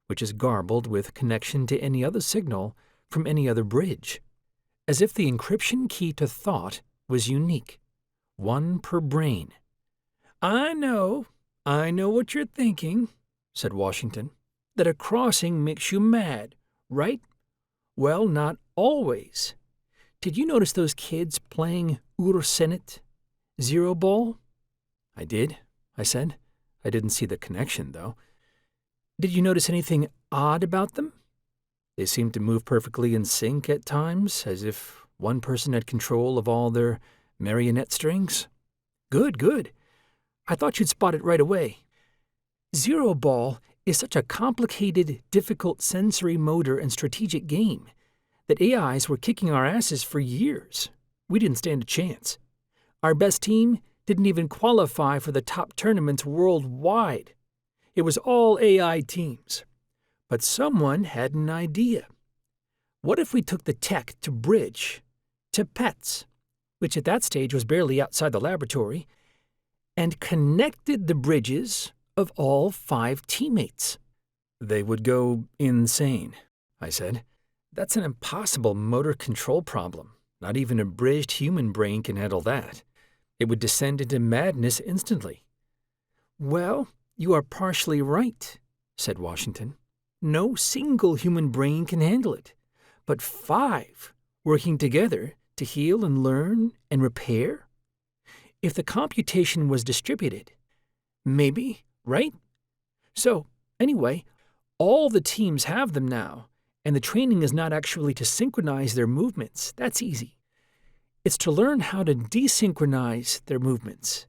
[SPEAKER 1] which is garbled with connection to any other signal from any other bridge, as if the encryption key to thought was unique, one per brain. I know what you're thinking," said Washington, "that a crossing makes you mad, right? Well, not always. Did you notice those kids playing Ursenet, Zero Ball?" "I did," I said. I didn't see the connection, though. "Did you notice anything odd about them? They seemed to move perfectly in sync at times, as if one person had control of all their marionette strings." Good. I thought you'd spot it right away. Zero Ball is such a complicated, difficult sensory motor and strategic game that AIs were kicking our asses for years. We didn't stand a chance. Our best team didn't even qualify for the top tournaments worldwide. It was all AI teams. But someone had an idea. What if we took the tech to bridge, to pets, which at that stage was barely outside the laboratory, and connected the bridges of all 5 teammates? "They would go insane," I said. "That's an impossible motor control problem. Not even a bridged human brain can handle that. It would descend into madness instantly." "Well, you are partially right," said Washington. "No single human brain can handle it, but 5 working together to heal and learn and repair? If the computation was distributed, maybe, right? So, anyway, all the teams have them now, and the training is not actually to synchronize their movements. That's easy. It's to learn how to desynchronize their movements.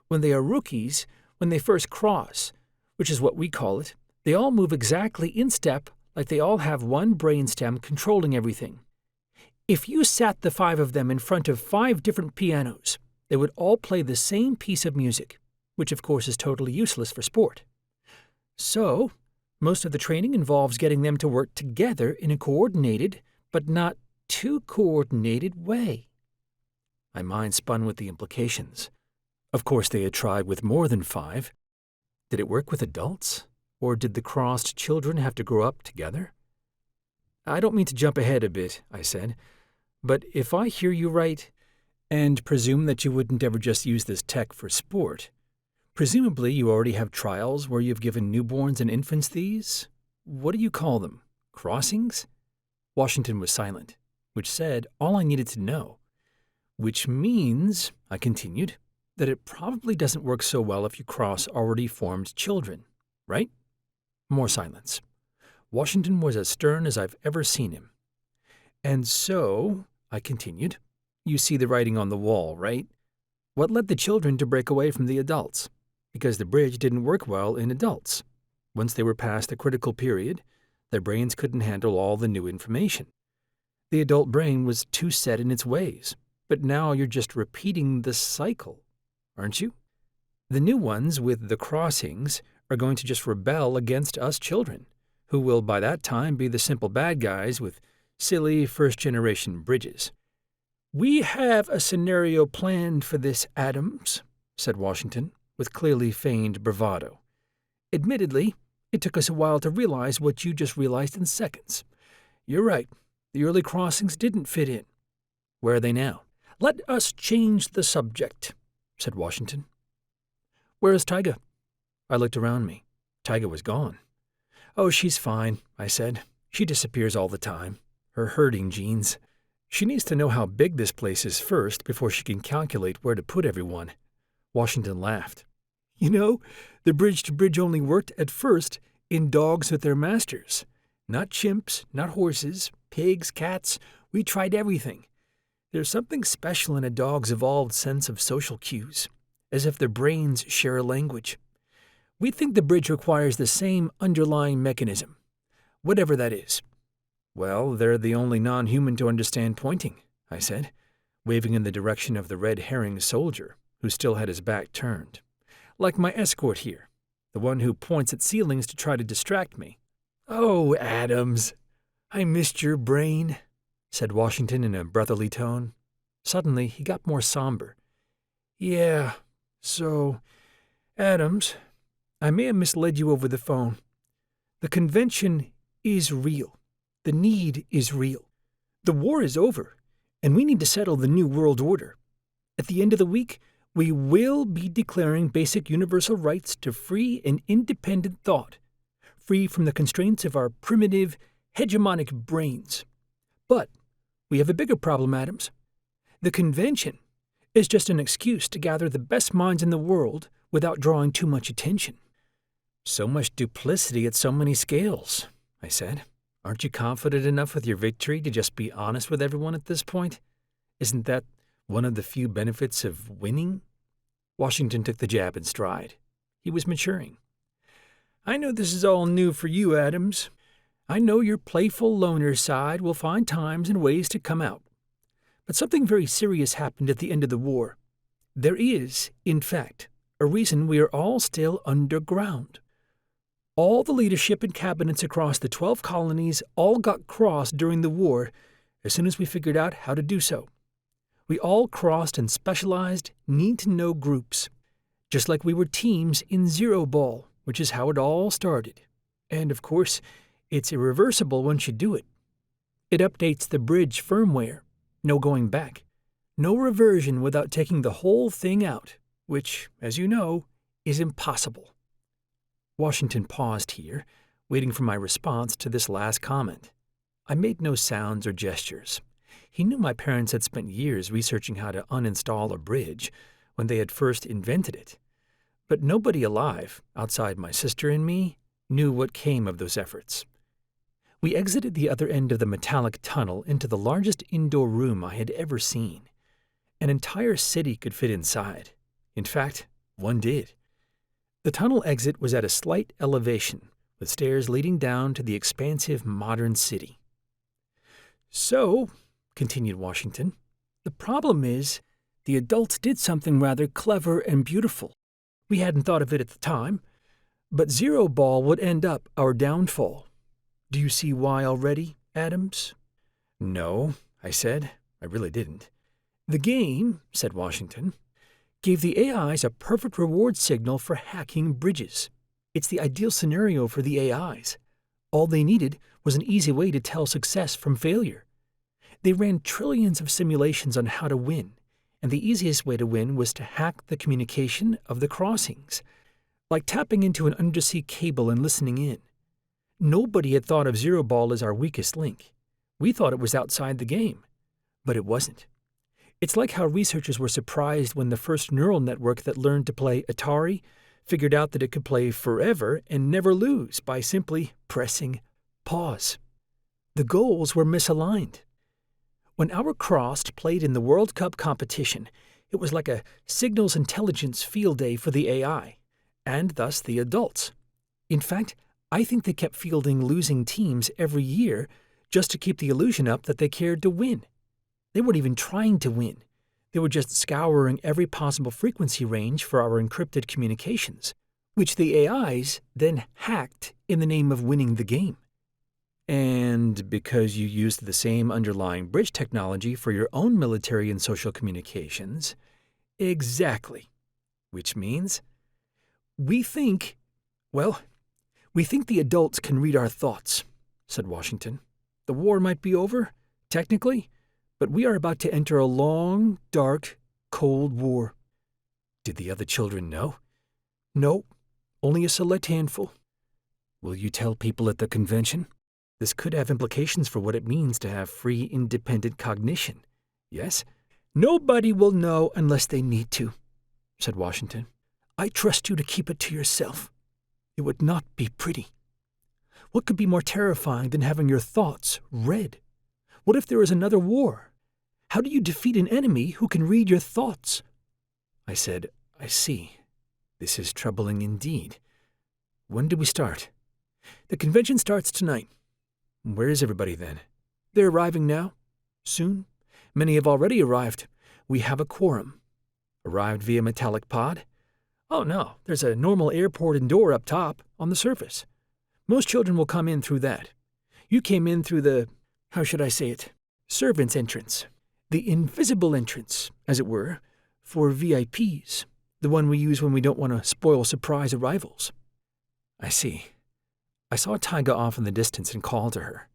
[SPEAKER 1] When they are rookies, when they first cross, which is what we call it, they all move exactly in step, like they all have one brainstem controlling everything. If you sat the 5 of them in front of 5 different pianos, they would all play the same piece of music, which of course is totally useless for sport. So, most of the training involves getting them to work together in a coordinated, but not too coordinated way." My mind spun with the implications. Of course they had tried with more than 5. Did it work with adults? Or did the crossed children have to grow up together? "I don't mean to jump ahead a bit," I said, "but if I hear you right, and presume that you wouldn't ever just use this tech for sport, presumably you already have trials where you've given newborns and infants these, what do you call them, crossings?" Washington was silent, which said all I needed to know. "Which means," I continued, "that it probably doesn't work so well if you cross already formed children, right?" More silence. Washington was as stern as I've ever seen him. "And so," I continued, "you see the writing on the wall, right? What led the children to break away from the adults? Because the bridge didn't work well in adults. Once they were past the critical period, their brains couldn't handle all the new information. The adult brain was too set in its ways, but now you're just repeating the cycle, aren't you? The new ones with the crossings are going to just rebel against us children, who will by that time be the simple bad guys with silly first-generation bridges." "We have a scenario planned for this, Adams," said Washington, with clearly feigned bravado. "Admittedly, it took us a while to realize what you just realized in seconds. You're right, the early crossings didn't fit in. Where are they now?" "Let us change the subject," said Washington. "Where is Tyga?" I looked around me. Tyga was gone. "Oh, she's fine," I said. "She disappears all the time. Her herding genes. She needs to know how big this place is first before she can calculate where to put everyone." Washington laughed. "You know, the bridge-to-bridge only worked at first in dogs with their masters. Not chimps, not horses, pigs, cats. We tried everything. There's something special in a dog's evolved sense of social cues, as if their brains share a language. We think the bridge requires the same underlying mechanism, whatever that is." "Well, they're the only non-human to understand pointing," I said, waving in the direction of the red herring soldier, who still had his back turned. "Like my escort here, the one who points at ceilings to try to distract me." "Oh, Adams, I missed your brain," said Washington in a brotherly tone. Suddenly, he got more somber. "Yeah, so, Adams, I may have misled you over the phone. The convention is real. The need is real. The war is over, and we need to settle the new world order. At the end of the week, we will be declaring basic universal rights to free and independent thought, free from the constraints of our primitive, hegemonic brains. But we have a bigger problem, Adams. The convention is just an excuse to gather the best minds in the world without drawing too much attention." "So much duplicity at so many scales," I said. "Aren't you confident enough with your victory to just be honest with everyone at this point? Isn't that one of the few benefits of winning?" Washington took the jab in stride. He was maturing. "I know this is all new for you, Adams. I know your playful loner side will find times and ways to come out. But something very serious happened at the end of the war. There is, in fact, a reason we are all still underground. All the leadership and cabinets across the 12 colonies all got crossed during the war as soon as we figured out how to do so. We all crossed in specialized, need-to-know groups, just like we were teams in Zero Ball, which is how it all started. And, of course, it's irreversible once you do it. It updates the bridge firmware. No going back. No reversion without taking the whole thing out, which, as you know, is impossible." Washington paused here, waiting for my response to this last comment. I made no sounds or gestures. He knew my parents had spent years researching how to uninstall a bridge when they had first invented it. But nobody alive, outside my sister and me, knew what came of those efforts. We exited the other end of the metallic tunnel into the largest indoor room I had ever seen. An entire city could fit inside. In fact, one did. The tunnel exit was at a slight elevation, with stairs leading down to the expansive modern city. "So," continued Washington, "the problem is, the adults did something rather clever and beautiful. We hadn't thought of it at the time, but Zero Ball would end up our downfall. Do you see why already, Adams?" "No," I said. I really didn't. "The game," said Washington, "gave the AIs a perfect reward signal for hacking bridges. It's the ideal scenario for the AIs. All they needed was an easy way to tell success from failure. They ran trillions of simulations on how to win, and the easiest way to win was to hack the communication of the crossings, like tapping into an undersea cable and listening in. Nobody had thought of Zero Ball as our weakest link. We thought it was outside the game, but it wasn't. It's like how researchers were surprised when the first neural network that learned to play Atari figured out that it could play forever and never lose by simply pressing pause. The goals were misaligned. When our Crossed played in the World Cup competition, it was like a signals intelligence field day for the AI, and thus the adults. In fact, I think they kept fielding losing teams every year just to keep the illusion up that they cared to win. They weren't even trying to win. They were just scouring every possible frequency range for our encrypted communications, which the AIs then hacked in the name of winning the game. And because you used the same underlying bridge technology for your own military and social communications. Exactly. Which means we think the adults can read our thoughts, said Washington. The war might be over, technically, but we are about to enter a long, dark, cold war. Did the other children know? No, only a select handful. Will you tell people at the convention? This could have implications for what it means to have free, independent cognition. Yes? Nobody will know unless they need to, said Washington. I trust you to keep it to yourself. It would not be pretty. What could be more terrifying than having your thoughts read? What if there is another war? How do you defeat an enemy who can read your thoughts? I said, I see. This is troubling indeed. When do we start? The convention starts tonight. Where is everybody then? They're arriving now. Soon. Many have already arrived. We have a quorum. Arrived via metallic pod? Oh no, there's a normal airport and door up top, on the surface. Most children will come in through that. You came in through the, how should I say it, servants' entrance. The invisible entrance, as it were, for VIPs. The one we use when we don't want to spoil surprise arrivals. I see. I saw Taiga off in the distance and called to her.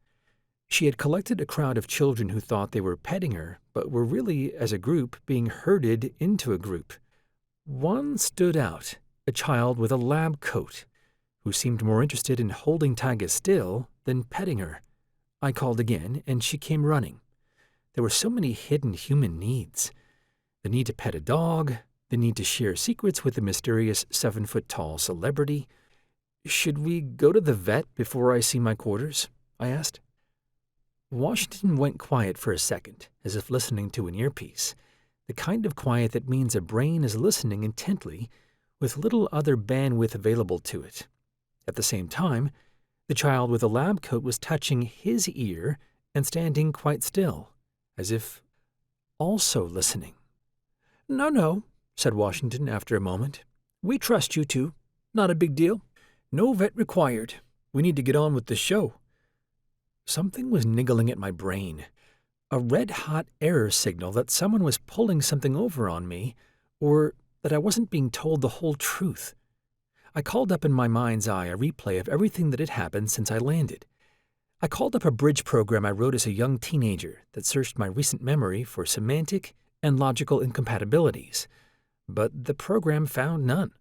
[SPEAKER 1] She had collected a crowd of children who thought they were petting her, but were really, as a group, being herded into a group. One stood out, a child with a lab coat, who seemed more interested in holding Taiga still than petting her. I called again, and she came running. There were so many hidden human needs. The need to pet a dog, the need to share secrets with a mysterious 7-foot-tall celebrity. Should we go to the vet before I see my quarters? I asked. Washington went quiet for a second, as if listening to an earpiece, the kind of quiet that means a brain is listening intently with little other bandwidth available to it. At the same time, the child with the lab coat was touching his ear and standing quite still, as if also listening. No, said Washington after a moment. We trust you two. Not a big deal. No vet required. We need to get on with the show. Something was niggling at my brain. A red-hot error signal that someone was pulling something over on me, or that I wasn't being told the whole truth. I called up in my mind's eye a replay of everything that had happened since I landed. I called up a bridge program I wrote as a young teenager that searched my recent memory for semantic and logical incompatibilities, but the program found none.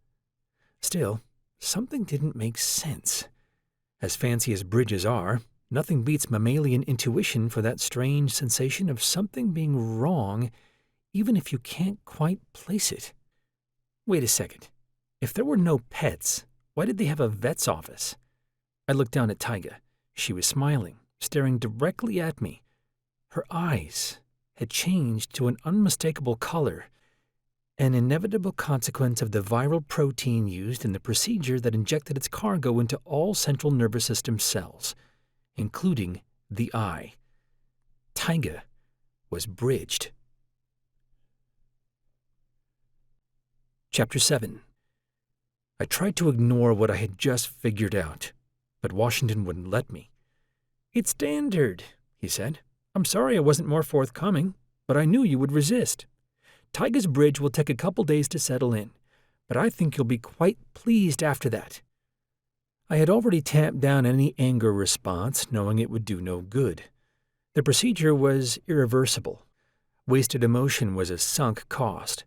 [SPEAKER 1] Still, something didn't make sense. As fancy as bridges are, nothing beats mammalian intuition for that strange sensation of something being wrong, even if you can't quite place it. Wait a second. If there were no pets, why did they have a vet's office? I looked down at Taiga. She was smiling, staring directly at me. Her eyes had changed to an unmistakable color, an inevitable consequence of the viral protein used in the procedure that injected its cargo into all central nervous system cells, including the eye. Taiga was bridged. Chapter 7. I tried to ignore what I had just figured out, but Washington wouldn't let me. It's standard, he said. I'm sorry I wasn't more forthcoming, but I knew you would resist. Taiga's bridge will take a couple days to settle in, but I think you'll be quite pleased after that. I had already tamped down any anger response, knowing it would do no good. The procedure was irreversible. Wasted emotion was a sunk cost.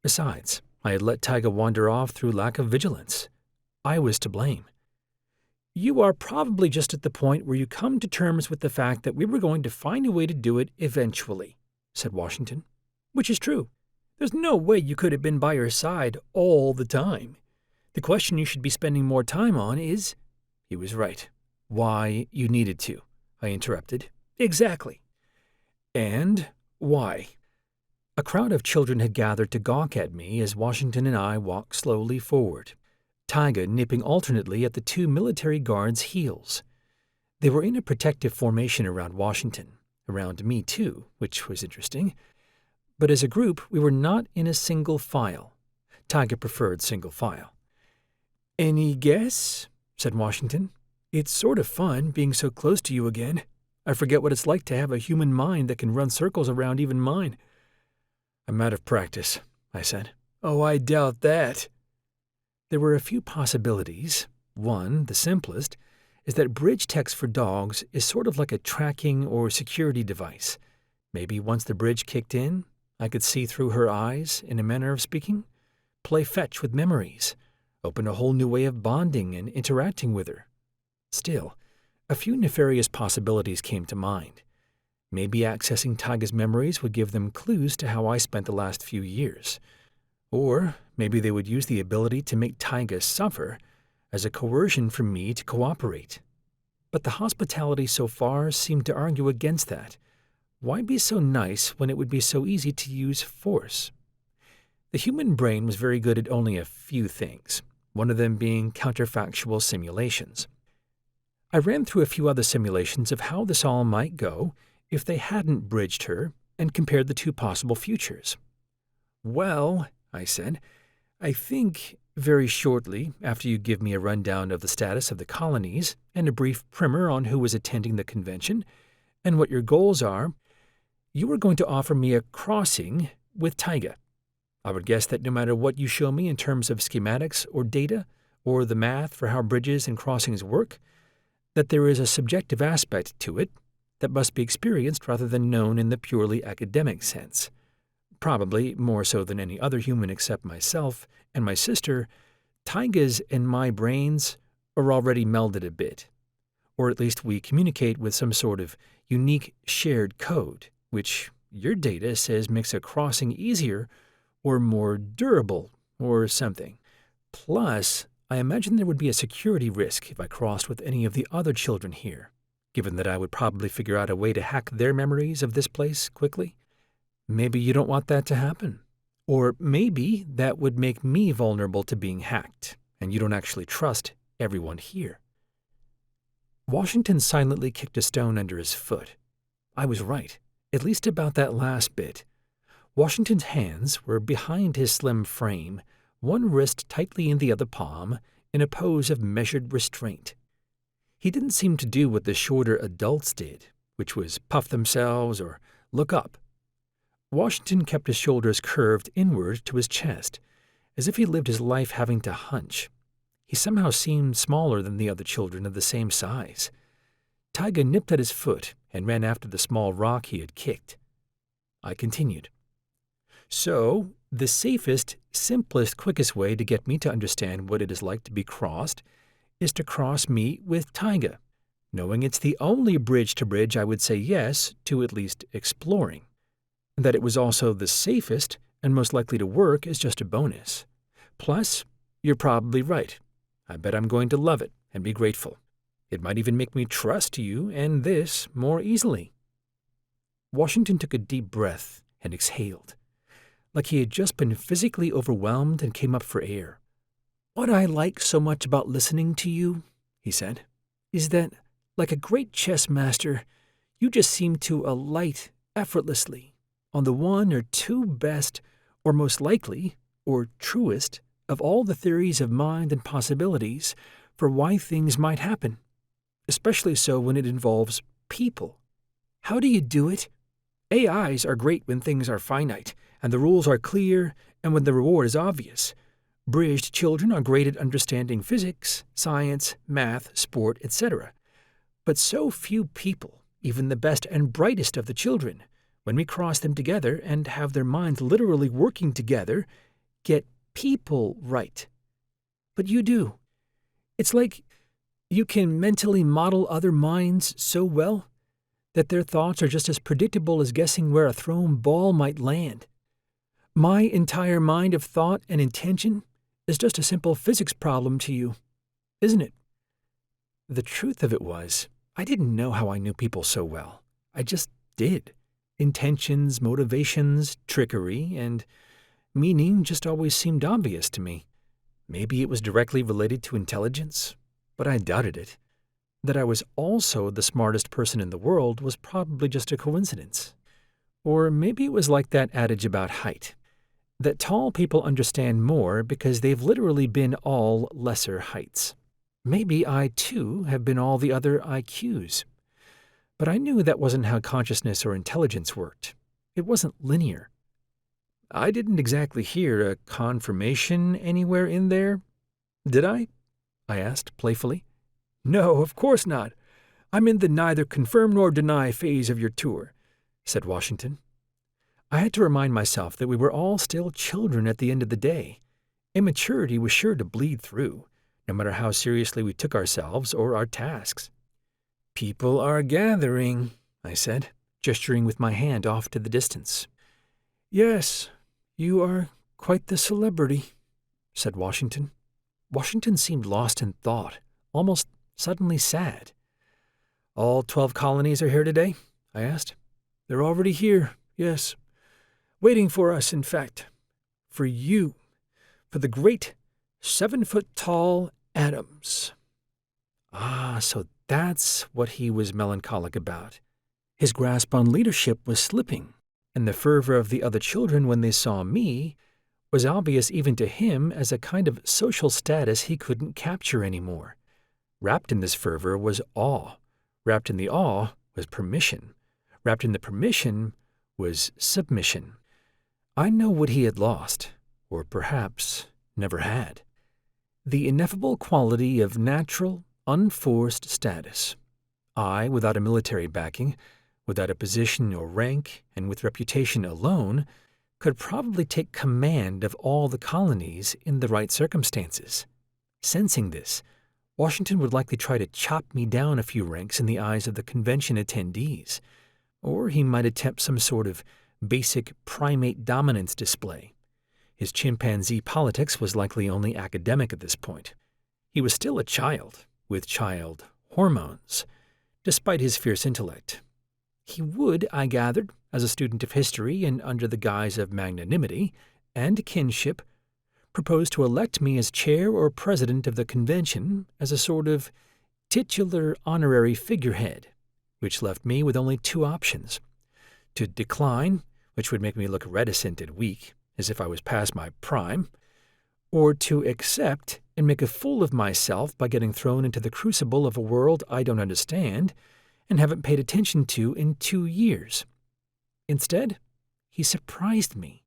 [SPEAKER 1] Besides, I had let Taiga wander off through lack of vigilance. I was to blame. You are probably just at the point where you come to terms with the fact that we were going to find a way to do it eventually, said Washington. Which is true. There's no way you could have been by her side all the time. The question you should be spending more time on is— He was right. Why you needed to, I interrupted. Exactly. And why? A crowd of children had gathered to gawk at me as Washington and I walked slowly forward, Taiga nipping alternately at the two military guards' heels. They were in a protective formation around Washington, around me too, which was interesting. But as a group, we were not in a single file. Taiga preferred single file. Any guess? Said Washington. It's sort of fun being so close to you again. I forget what it's like to have a human mind that can run circles around even mine. I'm out of practice, I said. Oh, I doubt that. There were a few possibilities. One, the simplest, is that bridge text for dogs is sort of like a tracking or security device. Maybe once the bridge kicked in, I could see through her eyes, in a manner of speaking, play fetch with memories, open a whole new way of bonding and interacting with her. Still, a few nefarious possibilities came to mind. Maybe accessing Taiga's memories would give them clues to how I spent the last few years. Or maybe they would use the ability to make Taiga suffer as a coercion for me to cooperate. But the hospitality so far seemed to argue against that. Why be so nice when it would be so easy to use force? The human brain was very good at only a few things, one of them being counterfactual simulations. I ran through a few other simulations of how this all might go if they hadn't bridged her and compared the two possible futures. "Well," I said, "I think very shortly after you give me a rundown of the status of the colonies and a brief primer on who is attending the convention and what your goals are, you are going to offer me a crossing with Taiga. I would guess that no matter what you show me in terms of schematics or data or the math for how bridges and crossings work, that there is a subjective aspect to it that must be experienced rather than known in the purely academic sense. Probably more so than any other human except myself and my sister, Taiga's and my brains are already melded a bit. Or at least we communicate with some sort of unique shared code, which your data says makes a crossing easier or more durable or something. Plus, I imagine there would be a security risk if I crossed with any of the other children here, given that I would probably figure out a way to hack their memories of this place quickly. Maybe you don't want that to happen. Or maybe that would make me vulnerable to being hacked, and you don't actually trust everyone here." Washington silently kicked a stone under his foot. I was right, at least about that last bit. Washington's hands were behind his slim frame, one wrist tightly in the other palm, in a pose of measured restraint. He didn't seem to do what the shorter adults did, which was puff themselves or look up. Washington kept his shoulders curved inward to his chest, as if he lived his life having to hunch. He somehow seemed smaller than the other children of the same size. Taiga nipped at his foot and ran after the small rock he had kicked. I continued. "So, the safest, simplest, quickest way to get me to understand what it is like to be crossed is to cross me with Taiga, knowing it's the only bridge to bridge I would say yes to at least exploring. That it was also the safest and most likely to work is just a bonus. Plus, you're probably right. I bet I'm going to love it and be grateful. It might even make me trust you and this more easily." Washington took a deep breath and exhaled, like he had just been physically overwhelmed and came up for air. "What I like so much about listening to you," he said, "is that, like a great chess master, you just seem to alight effortlessly on the one or two best, or most likely, or truest, of all the theories of mind and possibilities for why things might happen, especially so when it involves people. How do you do it? AIs are great when things are finite, and the rules are clear, and when the reward is obvious. Bridged children are great at understanding physics, science, math, sport, etc. But so few people, even the best and brightest of the children, when we cross them together and have their minds literally working together, get people right. But you do. It's like you can mentally model other minds so well that their thoughts are just as predictable as guessing where a thrown ball might land. My entire mind of thought and intention is just a simple physics problem to you, isn't it?" The truth of it was, I didn't know how I knew people so well. I just did. Intentions, motivations, trickery, and meaning just always seemed obvious to me. Maybe it was directly related to intelligence, but I doubted it. That I was also the smartest person in the world was probably just a coincidence. Or maybe it was like that adage about height, that tall people understand more because they've literally been all lesser heights. Maybe I, too, have been all the other IQs. But I knew that wasn't how consciousness or intelligence worked. It wasn't linear. I didn't exactly hear a confirmation anywhere in there, did I? I asked playfully. "No, of course not. I'm in the neither confirm nor deny phase of your tour," said Washington. I had to remind myself that we were all still children at the end of the day. Immaturity was sure to bleed through, no matter how seriously we took ourselves or our tasks. "People are gathering," I said, gesturing with my hand off to the distance. "Yes, you are quite the celebrity," said Washington. Washington seemed lost in thought, almost suddenly sad. "All 12 colonies are here today?" I asked. "They're already here, yes. Waiting for us, in fact. For you. For the great 7-foot-tall Adams." Ah, so that's what he was melancholic about. His grasp on leadership was slipping, and the fervor of the other children when they saw me was obvious even to him as a kind of social status he couldn't capture anymore. Wrapped in this fervor was awe. Wrapped in the awe was permission. Wrapped in the permission was submission. I know what he had lost, or perhaps never had. The ineffable quality of natural, unforced status. I, without a military backing, without a position or rank, and with reputation alone, could probably take command of all the colonies in the right circumstances. Sensing this, Washington would likely try to chop me down a few ranks in the eyes of the convention attendees, or he might attempt some sort of basic primate dominance display. His chimpanzee politics was likely only academic at this point. He was still a child, with child hormones, despite his fierce intellect. He would, I gathered, as a student of history and under the guise of magnanimity and kinship, propose to elect me as chair or president of the convention as a sort of titular honorary figurehead, which left me with only 2 options: to decline, which would make me look reticent and weak, as if I was past my prime, or to accept and make a fool of myself by getting thrown into the crucible of a world I don't understand and haven't paid attention to in 2 years. Instead, he surprised me.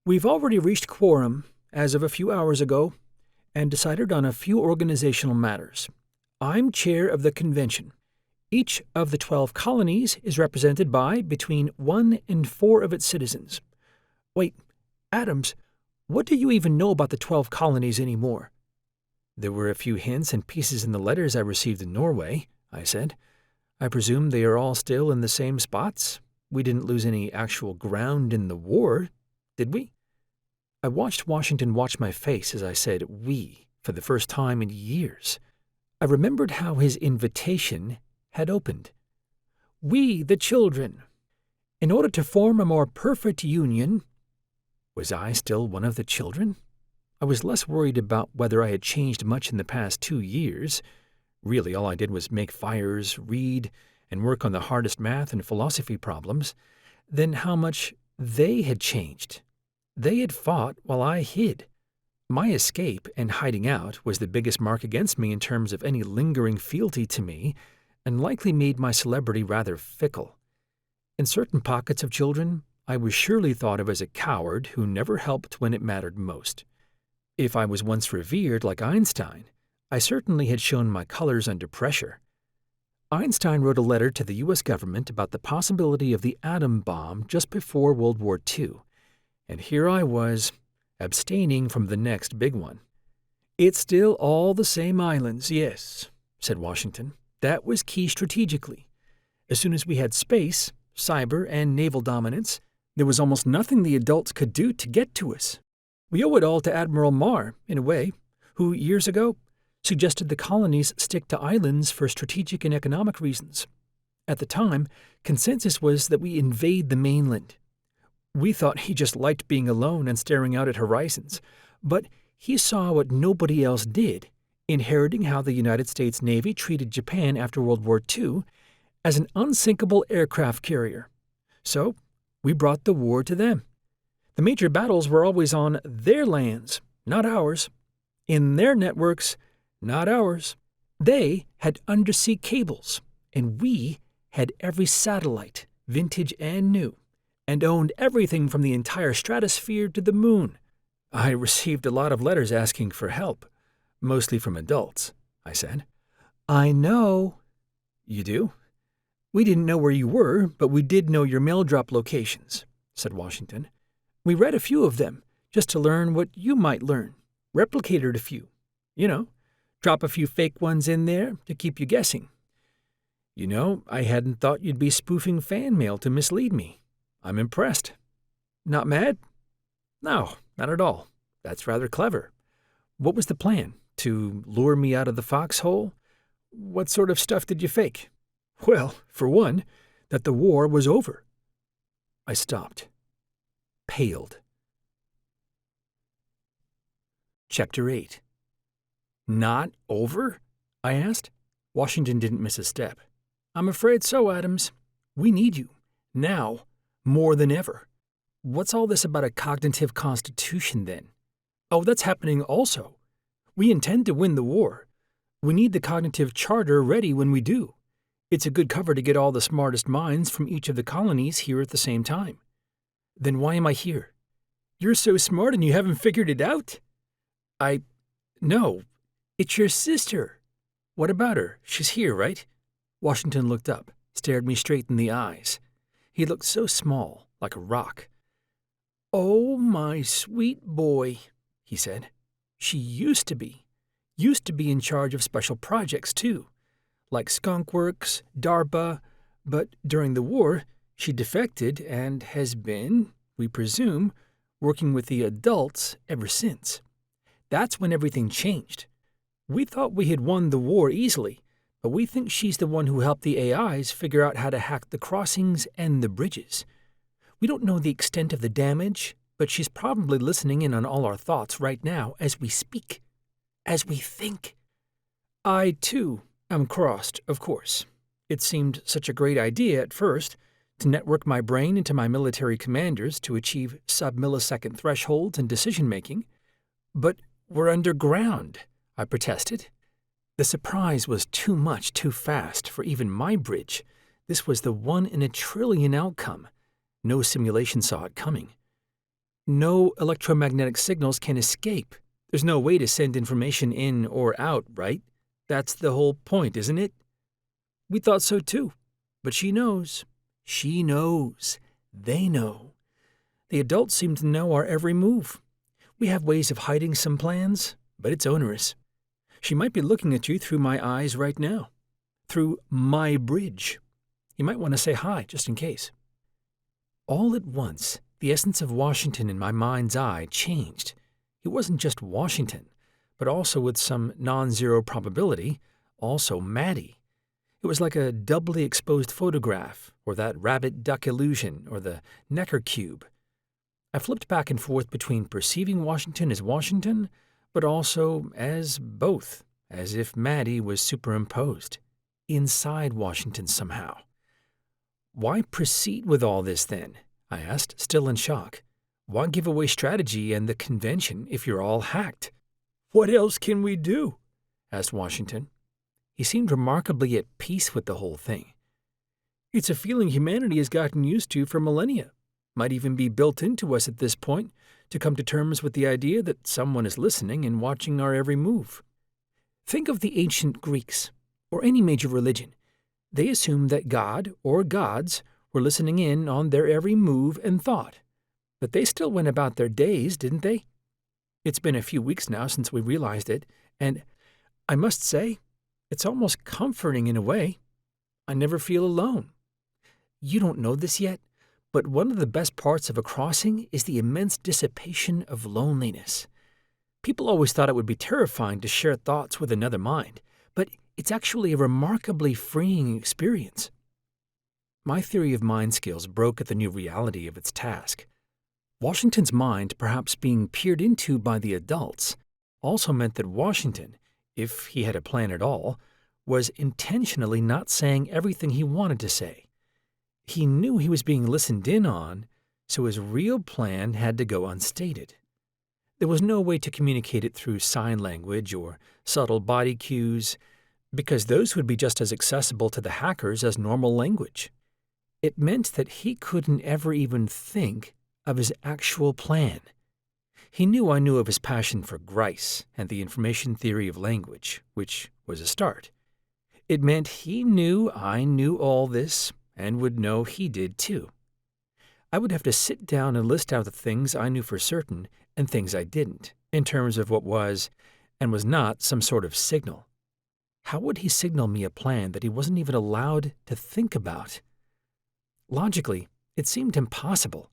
[SPEAKER 1] "We've already reached quorum, as of a few hours ago, and decided on a few organizational matters. I'm chair of the convention. Each of the 12 colonies is represented by between 1 and 4 of its citizens. Wait, Adams, what do you even know about the 12 colonies anymore?" "There were a few hints and pieces in the letters I received in Norway," I said. "I presume they are all still in the same spots? We didn't lose any actual ground in the war, did we?" I watched Washington watch my face as I said "we" for the first time in years. I remembered how his invitation had opened. "We, the children. In order to form a more perfect union—" Was I still one of the children? I was less worried about whether I had changed much in the past 2 years. Really, all I did was make fires, read, and work on the hardest math and philosophy problems, than how much they had changed. They had fought while I hid. My escape and hiding out was the biggest mark against me in terms of any lingering fealty to me, and likely made my celebrity rather fickle. In certain pockets of children, I was surely thought of as a coward who never helped when it mattered most. If I was once revered like Einstein, I certainly had shown my colors under pressure. Einstein wrote a letter to the U.S. government about the possibility of the atom bomb just before World War II, and here I was, abstaining from the next big one. "It's still all the same islands, yes," said Washington. "That was key strategically. As soon as we had space, cyber, and naval dominance, there was almost nothing the adults could do to get to us. We owe it all to Admiral Marr, in a way, who, years ago, suggested the colonies stick to islands for strategic and economic reasons. At the time, consensus was that we invade the mainland. We thought he just liked being alone and staring out at horizons, but he saw what nobody else did, inheriting how the United States Navy treated Japan after World War II as an unsinkable aircraft carrier. So we brought the war to them. The major battles were always on their lands, not ours. In their networks, not ours. They had undersea cables, and we had every satellite, vintage and new, and owned everything from the entire stratosphere to the moon. I received a lot of letters asking for help, mostly from adults," I said. "I know." "You do?" "We didn't know where you were, but we did know your mail drop locations," said Washington. "We read a few of them, just to learn what you might learn. Replicated a few. You know, Drop a few fake ones in there to keep you guessing. You know, I hadn't thought you'd be spoofing fan mail to mislead me. I'm impressed. Not mad? No, not at all. That's rather clever. What was the plan? To lure me out of the foxhole? What sort of stuff did you fake? Well, for one, that the war was over. I stopped. Paled. Chapter 8. Not over? I asked. Washington didn't miss a step. I'm afraid so, Adams. We need you. Now. More than ever. What's all this about a cognitive constitution, then? Oh, that's happening also. We intend to win the war. We need the cognitive charter ready when we do. It's a good cover to get all the smartest minds from each of the colonies here at the same time. Then why am I here? You're so smart and you haven't figured it out? No. It's your sister. What about her? She's here, right? Washington looked up, stared me straight in the eyes. He looked so small, like a rock. Oh, my sweet boy, he said. She used to be in charge of special projects, too, like Skunk Works, DARPA, but during the war, she defected and has been, we presume, working with the adults ever since. That's when everything changed. We thought we had won the war easily, but we think she's the one who helped the AIs figure out how to hack the crossings and the bridges. We don't know the extent of the damage, but she's probably listening in on all our thoughts right now as we speak, as we think. I, too, am crossed, of course. It seemed such a great idea at first to network my brain into my military commanders to achieve sub-millisecond thresholds in decision-making. But we're underground, I protested. The surprise was too much too fast for even my bridge. This was the 1 in a trillion outcome. No simulation saw it coming. No electromagnetic signals can escape. There's no way to send information in or out, right? That's the whole point, isn't it? We thought so too. But she knows. She knows. They know. The adults seem to know our every move. We have ways of hiding some plans, but it's onerous. She might be looking at you through my eyes right now. Through my bridge. You might want to say hi, just in case. All at once, the essence of Washington in my mind's eye changed. It wasn't just Washington, but also with some non-zero probability, also Maddie. It was like a doubly exposed photograph, or that rabbit-duck illusion, or the Necker cube. I flipped back and forth between perceiving Washington as Washington, but also as both, as if Maddie was superimposed, inside Washington somehow. Why proceed with all this then? I asked, still in shock. Why give away strategy and the convention if you're all hacked? What else can we do? Asked Washington. He seemed remarkably at peace with the whole thing. It's a feeling humanity has gotten used to for millennia. Might even be built into us at this point, to come to terms with the idea that someone is listening and watching our every move. Think of the ancient Greeks, or any major religion. They assumed that God or gods were listening in on their every move and thought. But they still went about their days, didn't they? It's been a few weeks now since we realized it, and I must say, it's almost comforting in a way. I never feel alone. You don't know this yet, but one of the best parts of a crossing is the immense dissipation of loneliness. People always thought it would be terrifying to share thoughts with another mind, but it's actually a remarkably freeing experience. My theory of mind skills broke at the new reality of its task. Washington's mind perhaps being peered into by the adults also meant that Washington, if he had a plan at all, was intentionally not saying everything he wanted to say. He knew he was being listened in on, so his real plan had to go unstated. There was no way to communicate it through sign language or subtle body cues, because those would be just as accessible to the hackers as normal language. It meant that he couldn't ever even think of his actual plan. He knew I knew of his passion for Grice and the information theory of language, which was a start. It meant he knew I knew all this and would know he did too. I would have to sit down and list out the things I knew for certain and things I didn't, in terms of what was, and was not some sort of signal. How would he signal me a plan that he wasn't even allowed to think about? Logically, it seemed impossible.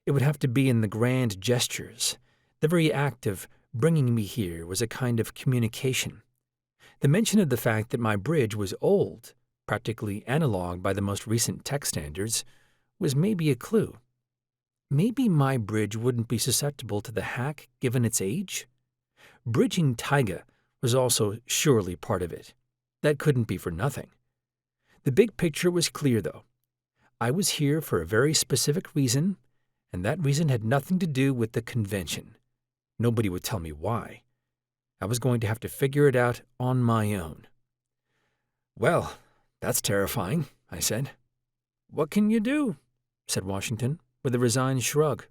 [SPEAKER 1] It would have to be in the grand gestures. The very act of bringing me here was a kind of communication. The mention of the fact that my bridge was old, practically analog by the most recent tech standards, was maybe a clue. Maybe my bridge wouldn't be susceptible to the hack given its age? Bridging Taiga was also surely part of it. That couldn't be for nothing. The big picture was clear, though. I was here for a very specific reason, and that reason had nothing to do with the convention. Nobody would tell me why. I was going to have to figure it out on my own. "Well, that's terrifying," I said. "What can you do?" said Washington, with a resigned shrug.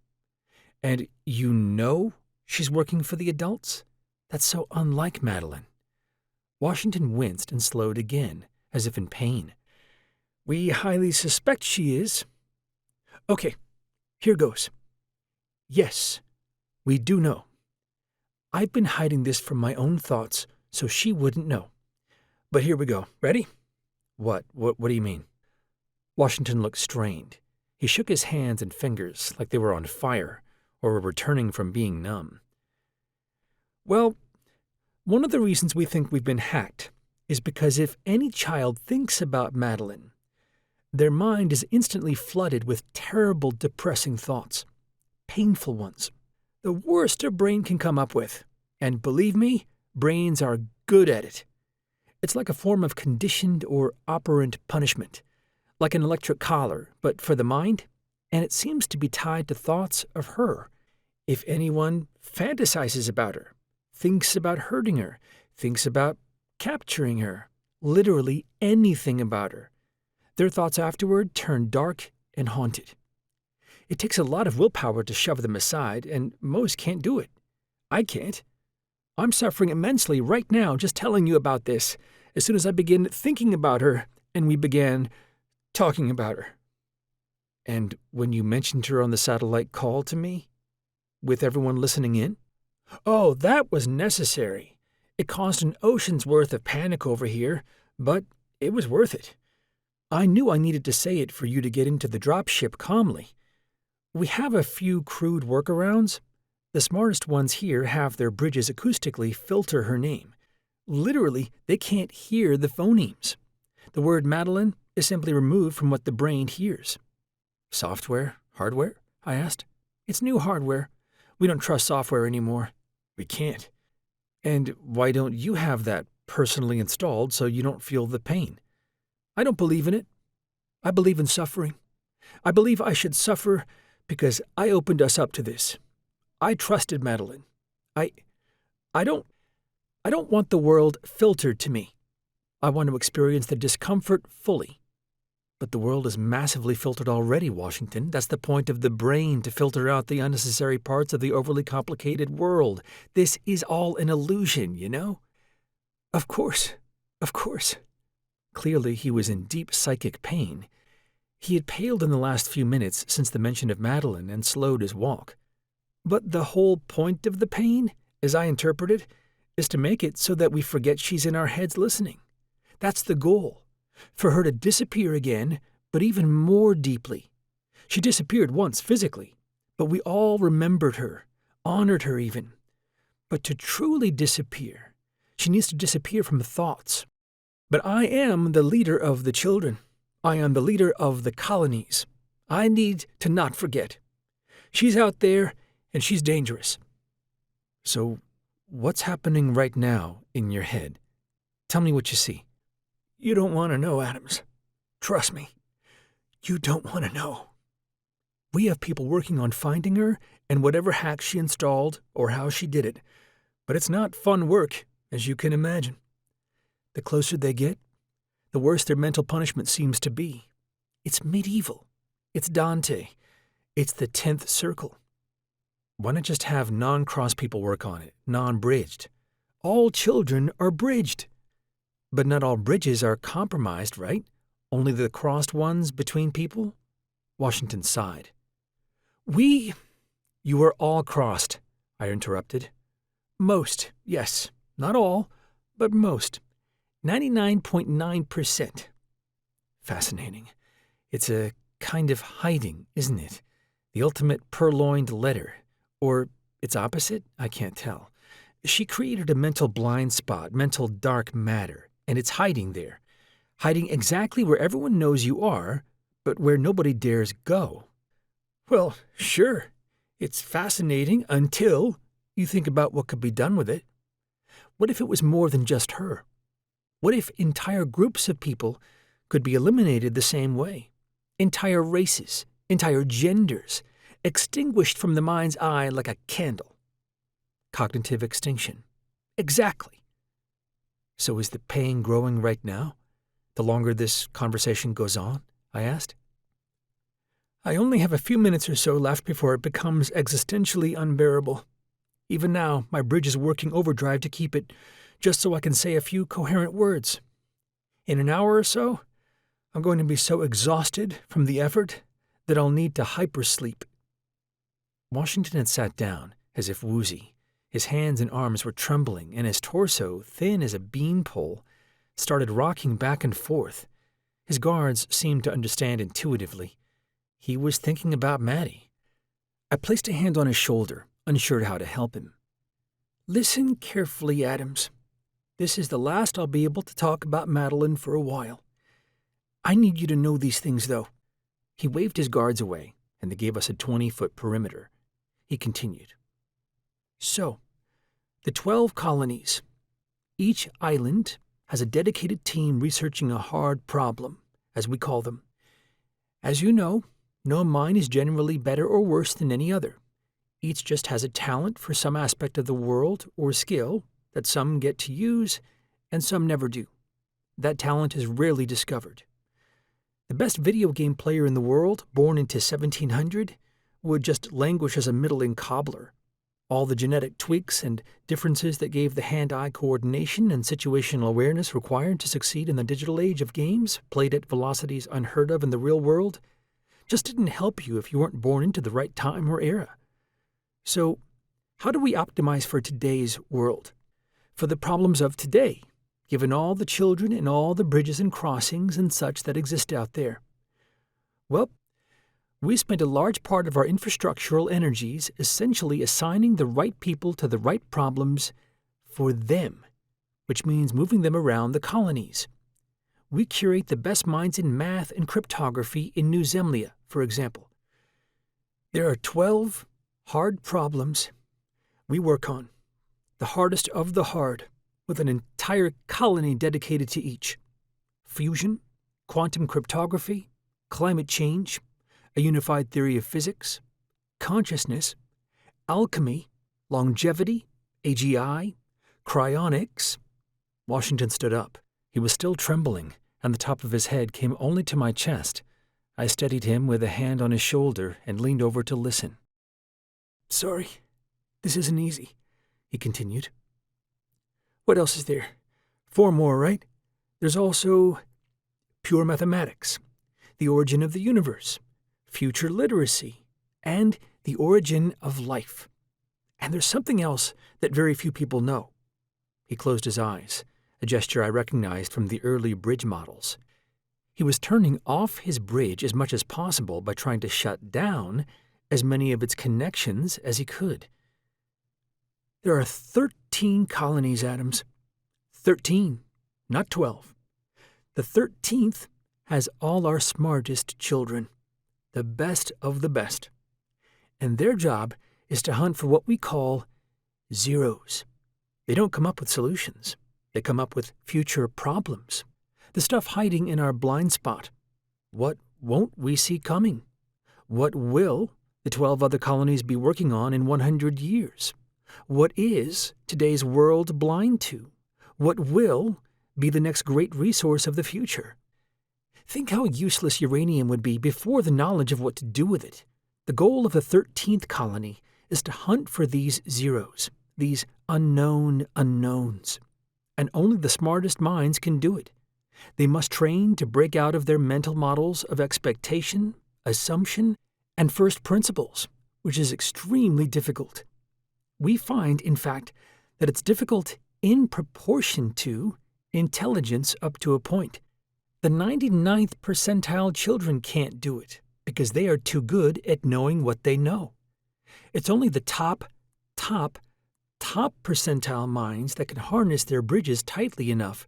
[SPEAKER 1] "And you know she's working for the adults? That's so unlike Meline." Washington winced and slowed again, as if in pain. "We highly suspect she is." "Okay, here goes. Yes, we do know. I've been hiding this from my own thoughts so she wouldn't know. But here we go. Ready?" What do you mean?" Washington looked strained. He shook his hands and fingers like they were on fire or were returning from being numb. "Well, one of the reasons we think we've been hacked is because if any child thinks about Meline, their mind is instantly flooded with terrible, depressing thoughts. Painful ones. The worst a brain can come up with. And believe me, brains are good at it. It's like a form of conditioned or operant punishment, like an electric collar, but for the mind, and it seems to be tied to thoughts of her. If anyone fantasizes about her, thinks about hurting her, thinks about capturing her, literally anything about her, their thoughts afterward turn dark and haunted. It takes a lot of willpower to shove them aside, and most can't do it. I can't. I'm suffering immensely right now just telling you about this, as soon as I begin thinking about her and we began talking about her." "And when you mentioned her on the satellite call to me, with everyone listening in?" "Oh, that was necessary. It caused an ocean's worth of panic over here, but it was worth it. I knew I needed to say it for you to get into the dropship calmly. We have a few crude workarounds. The smartest ones here have their bridges acoustically filter her name. Literally, they can't hear the phonemes. The word Meline is simply removed from what the brain hears." "Software? Hardware?" I asked. "It's new hardware. We don't trust software anymore. We can't." "And why don't you have that personally installed so you don't feel the pain?" "I don't believe in it. I believe in suffering. I believe I should suffer because I opened us up to this. I trusted Meline. I don't want the world filtered to me. I want to experience the discomfort fully. But the world is massively filtered already, Washington. That's the point of the brain, to filter out the unnecessary parts of the overly complicated world. This is all an illusion, you know?" Of course. Clearly he was in deep psychic pain. He had paled in the last few minutes since the mention of Meline and slowed his walk. "But the whole point of the pain, as I interpret it, is to make it so that we forget she's in our heads listening. That's the goal. For her to disappear again, but even more deeply. She disappeared once physically, but we all remembered her, honored her even. But to truly disappear, she needs to disappear from thoughts. But I am the leader of the children. I am the leader of the colonies. I need to not forget. She's out there, and she's dangerous." "So, what's happening right now in your head? Tell me what you see." "You don't want to know, Adams. Trust me. You don't want to know. We have people working on finding her and whatever hack she installed or how she did it. But it's not fun work, as you can imagine. The closer they get, the worse their mental punishment seems to be. It's medieval. It's Dante. It's the 10th circle. Why not just have non-cross people work on it, non-bridged? All children are bridged. But not all bridges are compromised, right? Only the crossed ones between people?" Washington sighed. "You are all crossed," I interrupted. "Most, yes. Not all, but most. 99.9%. Fascinating. It's a kind of hiding, isn't it? The ultimate purloined letter. Or its opposite? I can't tell. She created a mental blind spot, mental dark matter, and it's hiding there. Hiding exactly where everyone knows you are, but where nobody dares go. Well, sure. It's fascinating until you think about what could be done with it. What if it was more than just her? What if entire groups of people could be eliminated the same way? Entire races, entire genders, extinguished from the mind's eye like a candle. Cognitive extinction. Exactly. So is the pain growing right now, the longer this conversation goes on? I asked. I only have a few minutes or so left before it becomes existentially unbearable. Even now, my bridge is working overdrive to keep it, just so I can say a few coherent words. In an hour or so, I'm going to be so exhausted from the effort that I'll need to hypersleep. Washington had sat down, as if woozy. His hands and arms were trembling, and his torso, thin as a beanpole, started rocking back and forth. His guards seemed to understand intuitively. He was thinking about Maddie. I placed a hand on his shoulder, unsure how to help him. Listen carefully, Adams. This is the last I'll be able to talk about Meline for a while. I need you to know these things, though. He waved his guards away, and they gave us a 20-foot perimeter. He continued. So, the 12 colonies. Each island has a dedicated team researching a hard problem, as we call them. As you know, no mine is generally better or worse than any other. Each just has a talent for some aspect of the world or skill that some get to use and some never do. That talent is rarely discovered. The best video game player in the world, born into 1700, would just languish as a middling cobbler. All the genetic tweaks and differences that gave the hand-eye coordination and situational awareness required to succeed in the digital age of games, played at velocities unheard of in the real world, just didn't help you if you weren't born into the right time or era. So, how do we optimize for today's world? For the problems of today, given all the children and all the bridges and crossings and such that exist out there? Well, we spent a large part of our infrastructural energies essentially assigning the right people to the right problems for them, which means moving them around the colonies. We curate the best minds in math and cryptography in New Zemlia, for example. There are 12 hard problems we work on, the hardest of the hard, with an entire colony dedicated to each. Fusion, quantum cryptography, climate change, a unified theory of physics, consciousness, alchemy, longevity, AGI, cryonics. Washington stood up. He was still trembling, and the top of his head came only to my chest. I steadied him with a hand on his shoulder and leaned over to listen. Sorry, this isn't easy, he continued. What else is there? 4 more, right? There's also pure mathematics, the origin of the universe, future literacy, and the origin of life. And there's something else that very few people know. He closed his eyes, a gesture I recognized from the early bridge models. He was turning off his bridge as much as possible by trying to shut down as many of its connections as he could. There are 13 colonies, Adams. 13, not 12. The 13th has all our smartest children, the best of the best. And their job is to hunt for what we call zeros. They don't come up with solutions. They come up with future problems. The stuff hiding in our blind spot. What won't we see coming? What will the 12 other colonies be working on in 100 years? What is today's world blind to? What will be the next great resource of the future? Think how useless uranium would be before the knowledge of what to do with it. The goal of the 13th colony is to hunt for these zeros, these unknown unknowns. And only the smartest minds can do it. They must train to break out of their mental models of expectation, assumption, and first principles, which is extremely difficult. We find, in fact, that it's difficult in proportion to intelligence up to a point. The 99th percentile children can't do it because they are too good at knowing what they know. It's only the top percentile minds that can harness their bridges tightly enough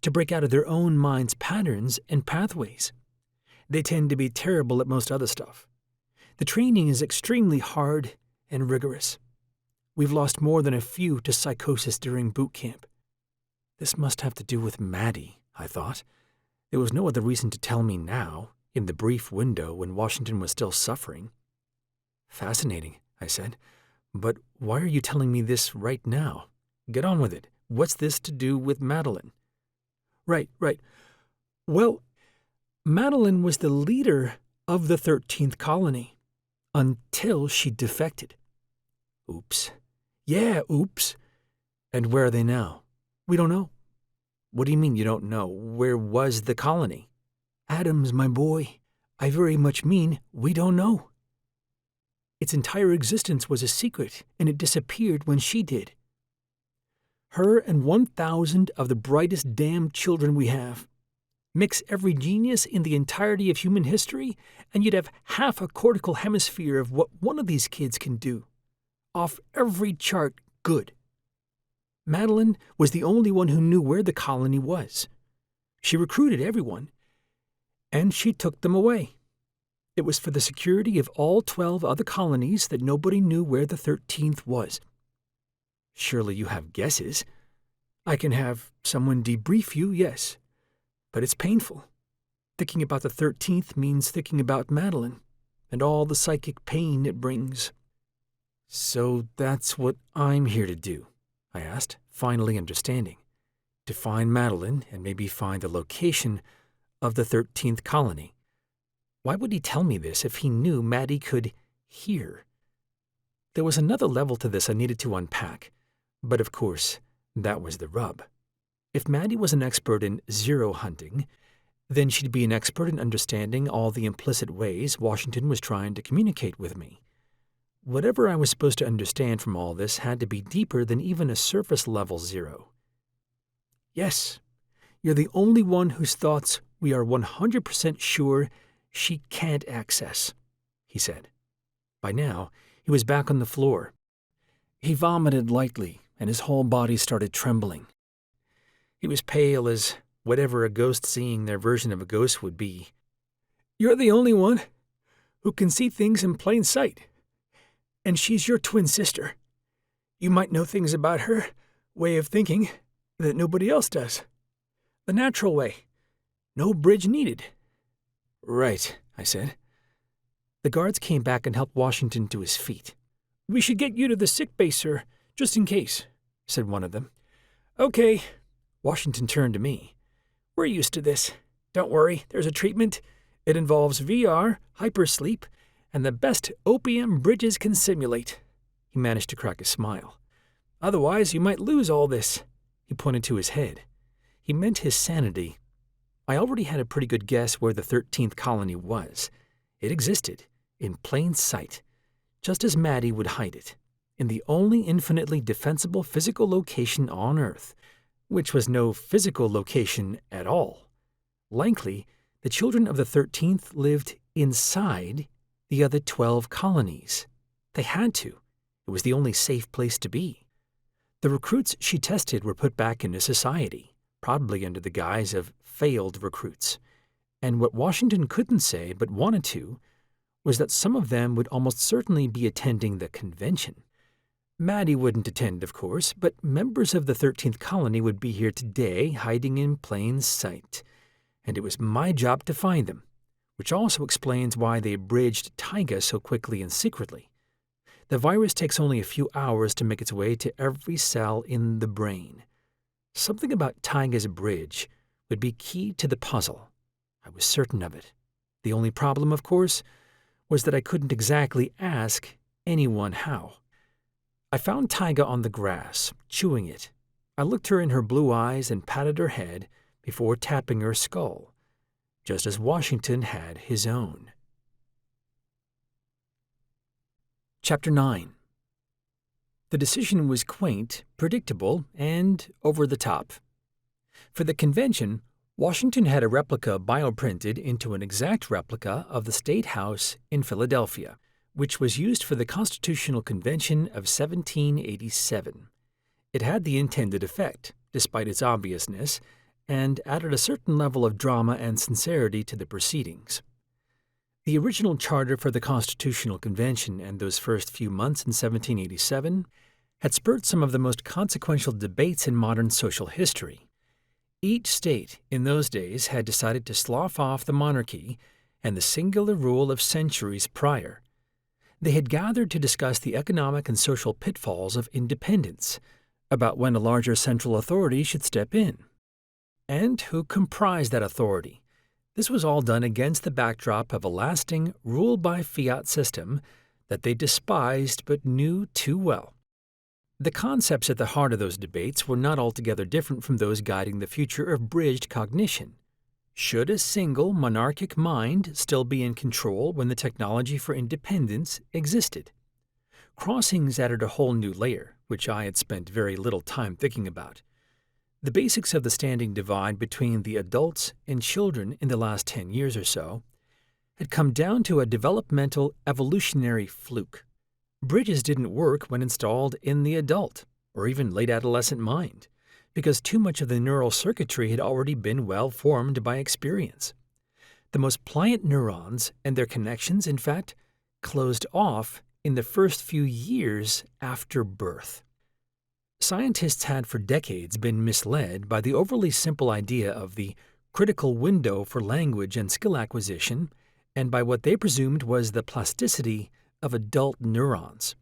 [SPEAKER 1] to break out of their own mind's patterns and pathways. They tend to be terrible at most other stuff. The training is extremely hard and rigorous. We've lost more than a few to psychosis during boot camp. This must have to do with Maddie, I thought. There was no other reason to tell me now, in the brief window when Washington was still suffering. Fascinating, I said. But why are you telling me this right now? Get on with it. What's this to do with Meline? Right. Well, Meline was the leader of the 13th colony until she defected. Oops. Yeah, oops. And where are they now? We don't know. What do you mean you don't know? Where was the colony? Adams, my boy, I very much mean we don't know. Its entire existence was a secret, and it disappeared when she did. Her and 1,000 of the brightest damn children we have. Mix every genius in the entirety of human history, and you'd have half a cortical hemisphere of what one of these kids can do. Off every chart good. Meline was the only one who knew where the colony was. She recruited everyone, and she took them away. It was for the security of all 12 other colonies that nobody knew where the 13th was. Surely you have guesses. I can have someone debrief you, yes, but it's painful. Thinking about the 13th means thinking about Meline and all the psychic pain it brings. So that's what I'm here to do, I asked, finally understanding. To find Meline and maybe find the location of the 13th colony. Why would he tell me this if he knew Maddie could hear? There was another level to this I needed to unpack, but of course, that was the rub. If Maddie was an expert in zero hunting, then she'd be an expert in understanding all the implicit ways Washington was trying to communicate with me. Whatever I was supposed to understand from all this had to be deeper than even a surface-level zero. Yes, you're the only one whose thoughts we are 100% sure she can't access, he said. By now, he was back on the floor. He vomited lightly, and his whole body started trembling. He was pale as whatever a ghost seeing their version of a ghost would be. You're the only one who can see things in plain sight. And she's your twin sister. You might know things about her way of thinking that nobody else does. The natural way. No bridge needed. Right, I said. The guards came back and helped Washington to his feet. We should get you to the sick bay, sir, just in case, said one of them. Okay. Washington turned to me. We're used to this. Don't worry, there's a treatment. It involves VR, hypersleep, and the best opium bridges can simulate. He managed to crack a smile. Otherwise, you might lose all this. He pointed to his head. He meant his sanity. I already had a pretty good guess where the 13th colony was. It existed, in plain sight, just as Maddie would hide it, in the only infinitely defensible physical location on Earth, which was no physical location at all. Likely, the children of the 13th lived inside the other 12 colonies. They had to. It was the only safe place to be. The recruits she tested were put back into society, probably under the guise of failed recruits. And what Washington couldn't say but wanted to was that some of them would almost certainly be attending the convention. Maddie wouldn't attend, of course, but members of the 13th colony would be here today, hiding in plain sight. And it was my job to find them, which also explains why they bridged Taiga so quickly and secretly. The virus takes only a few hours to make its way to every cell in the brain. Something about Taiga's bridge would be key to the puzzle. I was certain of it. The only problem, of course, was that I couldn't exactly ask anyone how. I found Taiga on the grass, chewing it. I looked her in her blue eyes and patted her head before tapping her skull, just as Washington had his own. Chapter 9. The decision was quaint, predictable, and over the top. For the convention, Washington had a replica bioprinted into an exact replica of the State House in Philadelphia, which was used for the Constitutional Convention of 1787. It had the intended effect, despite its obviousness, and added a certain level of drama and sincerity to the proceedings. The original charter for the Constitutional Convention and those first few months in 1787 had spurred some of the most consequential debates in modern social history. Each state in those days had decided to slough off the monarchy and the singular rule of centuries prior. They had gathered to discuss the economic and social pitfalls of independence, about when a larger central authority should step in, and who comprised that authority. This was all done against the backdrop of a lasting rule-by-fiat system that they despised but knew too well. The concepts at the heart of those debates were not altogether different from those guiding the future of bridged cognition. Should a single monarchic mind still be in control when the technology for independence existed? Crossings added a whole new layer, which I had spent very little time thinking about. The basics of the standing divide between the adults and children in the last 10 years or so had come down to a developmental evolutionary fluke. Bridges didn't work when installed in the adult, or even late adolescent mind, because too much of the neural circuitry had already been well formed by experience. The most pliant neurons and their connections, in fact, closed off in the first few years after birth. Scientists had for decades been misled by the overly simple idea of the critical window for language and skill acquisition, and by what they presumed was the plasticity of adult neurons.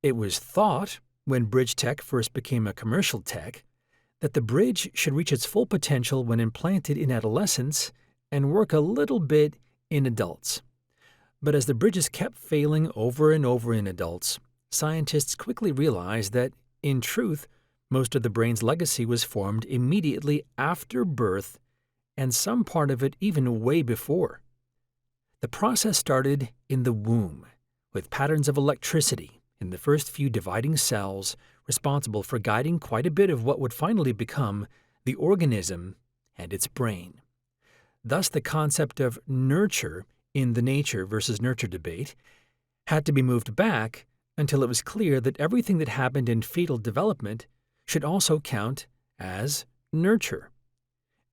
[SPEAKER 1] It was thought, when bridge tech first became a commercial tech, that the bridge should reach its full potential when implanted in adolescents and work a little bit in adults. But as the bridges kept failing over and over in adults, scientists quickly realized that, in truth, most of the brain's legacy was formed immediately after birth, and some part of it even way before. The process started in the womb, with patterns of electricity in the first few dividing cells responsible for guiding quite a bit of what would finally become the organism and its brain. Thus, the concept of nurture in the nature versus nurture debate had to be moved back until it was clear that everything that happened in fetal development should also count as nurture.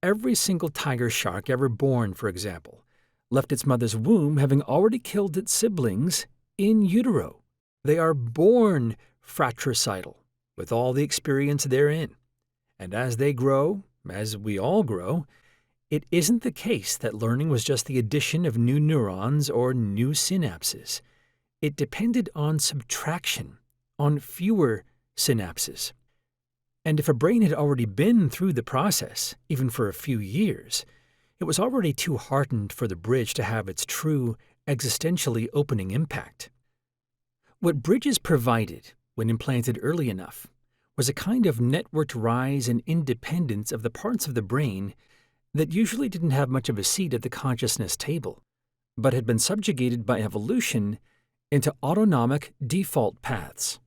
[SPEAKER 1] Every single tiger shark ever born, for example, left its mother's womb having already killed its siblings in utero. They are born fratricidal, with all the experience therein. And as they grow, as we all grow, it isn't the case that learning was just the addition of new neurons or new synapses. It depended on subtraction, on fewer synapses. And if a brain had already been through the process, even for a few years, it was already too hardened for the bridge to have its true, existentially opening impact. What bridges provided, when implanted early enough, was a kind of networked rise and independence of the parts of the brain that usually didn't have much of a seat at the consciousness table, but had been subjugated by evolution into autonomic default paths.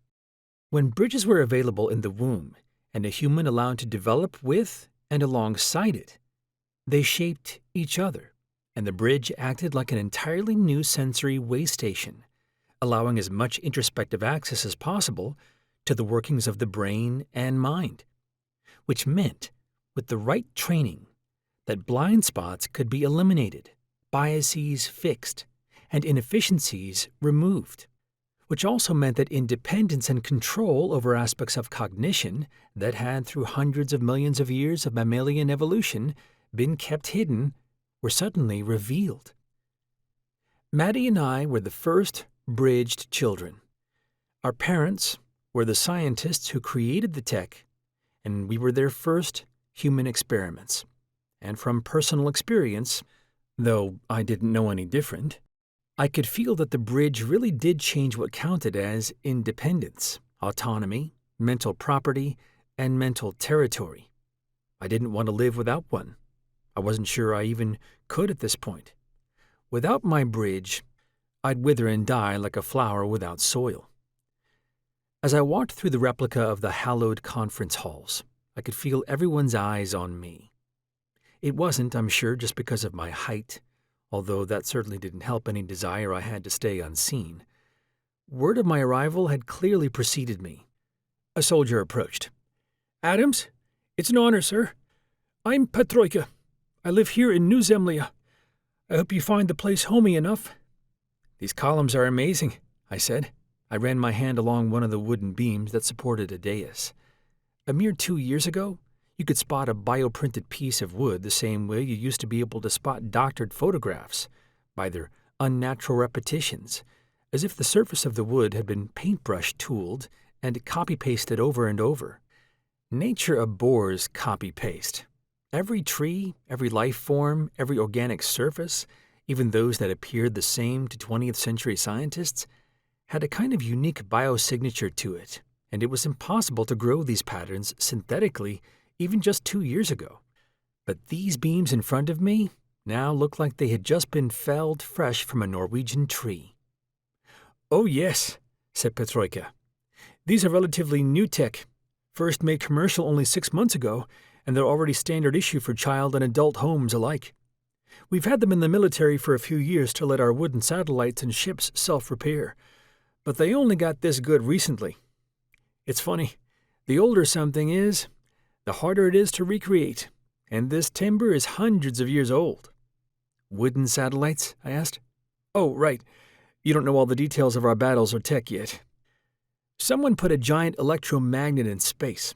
[SPEAKER 1] When bridges were available in the womb and a human allowed to develop with and alongside it, they shaped each other, and the bridge acted like an entirely new sensory way station, allowing as much introspective access as possible to the workings of the brain and mind, which meant, with the right training, that blind spots could be eliminated, biases fixed, and inefficiencies removed, which also meant that independence and control over aspects of cognition that had, through hundreds of millions of years of mammalian evolution, been kept hidden were suddenly revealed. Maddie and I were the first bridged children. Our parents were the scientists who created the tech, and we were their first human experiments. And from personal experience, though I didn't know any different, I could feel that the bridge really did change what counted as independence, autonomy, mental property, and mental territory. I didn't want to live without one. I wasn't sure I even could at this point. Without my bridge, I'd wither and die like a flower without soil. As I walked through the replica of the hallowed conference halls, I could feel everyone's eyes on me. It wasn't, I'm sure, just because of my height, although that certainly didn't help any desire I had to stay unseen. Word of my arrival had clearly preceded me. A soldier approached. "Adams, it's an honor, sir. I'm Petroika. I live here in New Zemlia. I hope you find the place homey enough." "These columns are amazing," I said. I ran my hand along one of the wooden beams that supported a dais. A mere 2 years ago, you could spot a bioprinted piece of wood the same way you used to be able to spot doctored photographs, by their unnatural repetitions, as if the surface of the wood had been paintbrush tooled and copy-pasted over and over. Nature abhors copy-paste. Every tree, every life form, every organic surface, even those that appeared the same to 20th century scientists, had a kind of unique biosignature to it, and it was impossible to grow these patterns synthetically even just 2 years ago. But these beams in front of me now looked like they had just been felled fresh from a Norwegian tree. "Oh yes," said Petroika. "These are relatively new tech, first made commercial only 6 months ago, and they're already standard issue for child and adult homes alike. We've had them in the military for a few years to let our wooden satellites and ships self-repair, but they only got this good recently. It's funny, the older something is, the harder it is to recreate, and this timber is hundreds of years old." "Wooden satellites?" I asked. "Oh, right. You don't know all the details of our battles or tech yet. Someone put a giant electromagnet in space.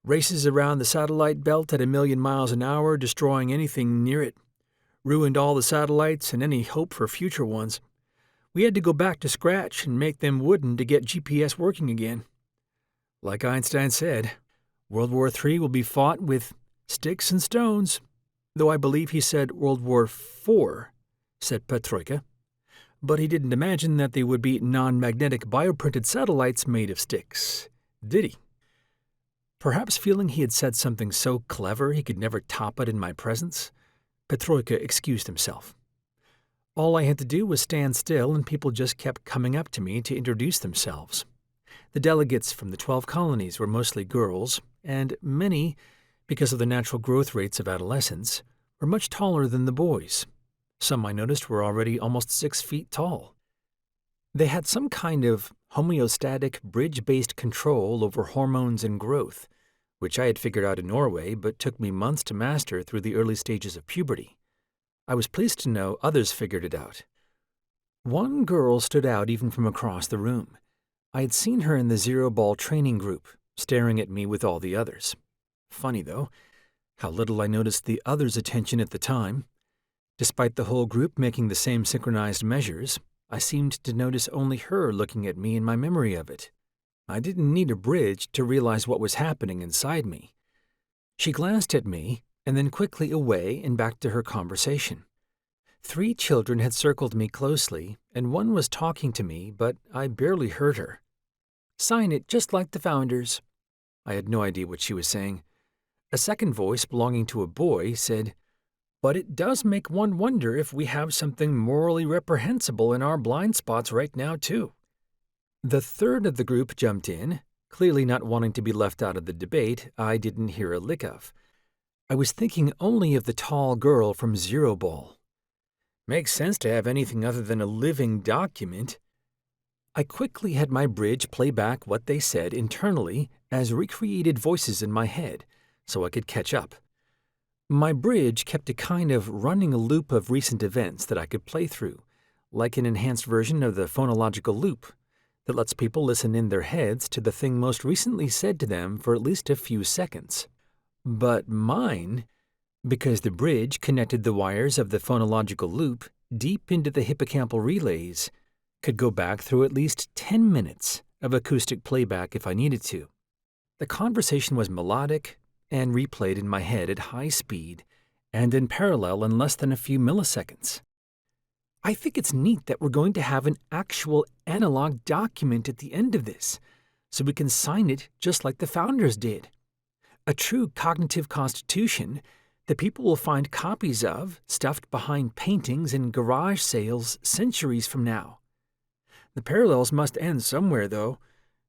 [SPEAKER 1] Races around the satellite belt at 1,000,000 miles an hour, destroying anything near it. Ruined all the satellites and any hope for future ones. We had to go back to scratch and make them wooden to get GPS working again. Like Einstein said, World War III will be fought with sticks and stones, though I believe he said World War IV," said Petroika. "But he didn't imagine that they would be non-magnetic bioprinted satellites made of sticks, did he?" Perhaps feeling he had said something so clever he could never top it in my presence, Petroika excused himself. All I had to do was stand still, and people just kept coming up to me to introduce themselves. The delegates from the 12 colonies were mostly girls, and many, because of the natural growth rates of adolescents, were much taller than the boys. Some I noticed were already almost 6 feet tall. They had some kind of homeostatic, bridge-based control over hormones and growth, which I had figured out in Norway but took me months to master through the early stages of puberty. I was pleased to know others figured it out. One girl stood out even from across the room. I had seen her in the zero-ball training group, staring at me with all the others. Funny, though, how little I noticed the others' attention at the time. Despite the whole group making the same synchronized measures, I seemed to notice only her looking at me in my memory of it. I didn't need a bridge to realize what was happening inside me. She glanced at me, and then quickly away and back to her conversation. 3 children had circled me closely, and one was talking to me, but I barely heard her. "Sign it just like the founders." I had no idea what she was saying. A second voice, belonging to a boy, said, "But it does make one wonder if we have something morally reprehensible in our blind spots right now, too." The third of the group jumped in, clearly not wanting to be left out of the debate I didn't hear a lick of. I was thinking only of the tall girl from Zero Ball. Makes sense to have anything other than a living document. I quickly had my bridge play back what they said internally as recreated voices in my head, so I could catch up. My bridge kept a kind of running loop of recent events that I could play through, like an enhanced version of the phonological loop that lets people listen in their heads to the thing most recently said to them for at least a few seconds. But mine, because the bridge connected the wires of the phonological loop deep into the hippocampal relays, could go back through at least 10 minutes of acoustic playback if I needed to. The conversation was melodic and replayed in my head at high speed and in parallel in less than a few milliseconds. I think it's neat that we're going to have an actual analog document at the end of this, so we can sign it just like the founders did. A true cognitive constitution that people will find copies of stuffed behind paintings in garage sales centuries from now. The parallels must end somewhere, though.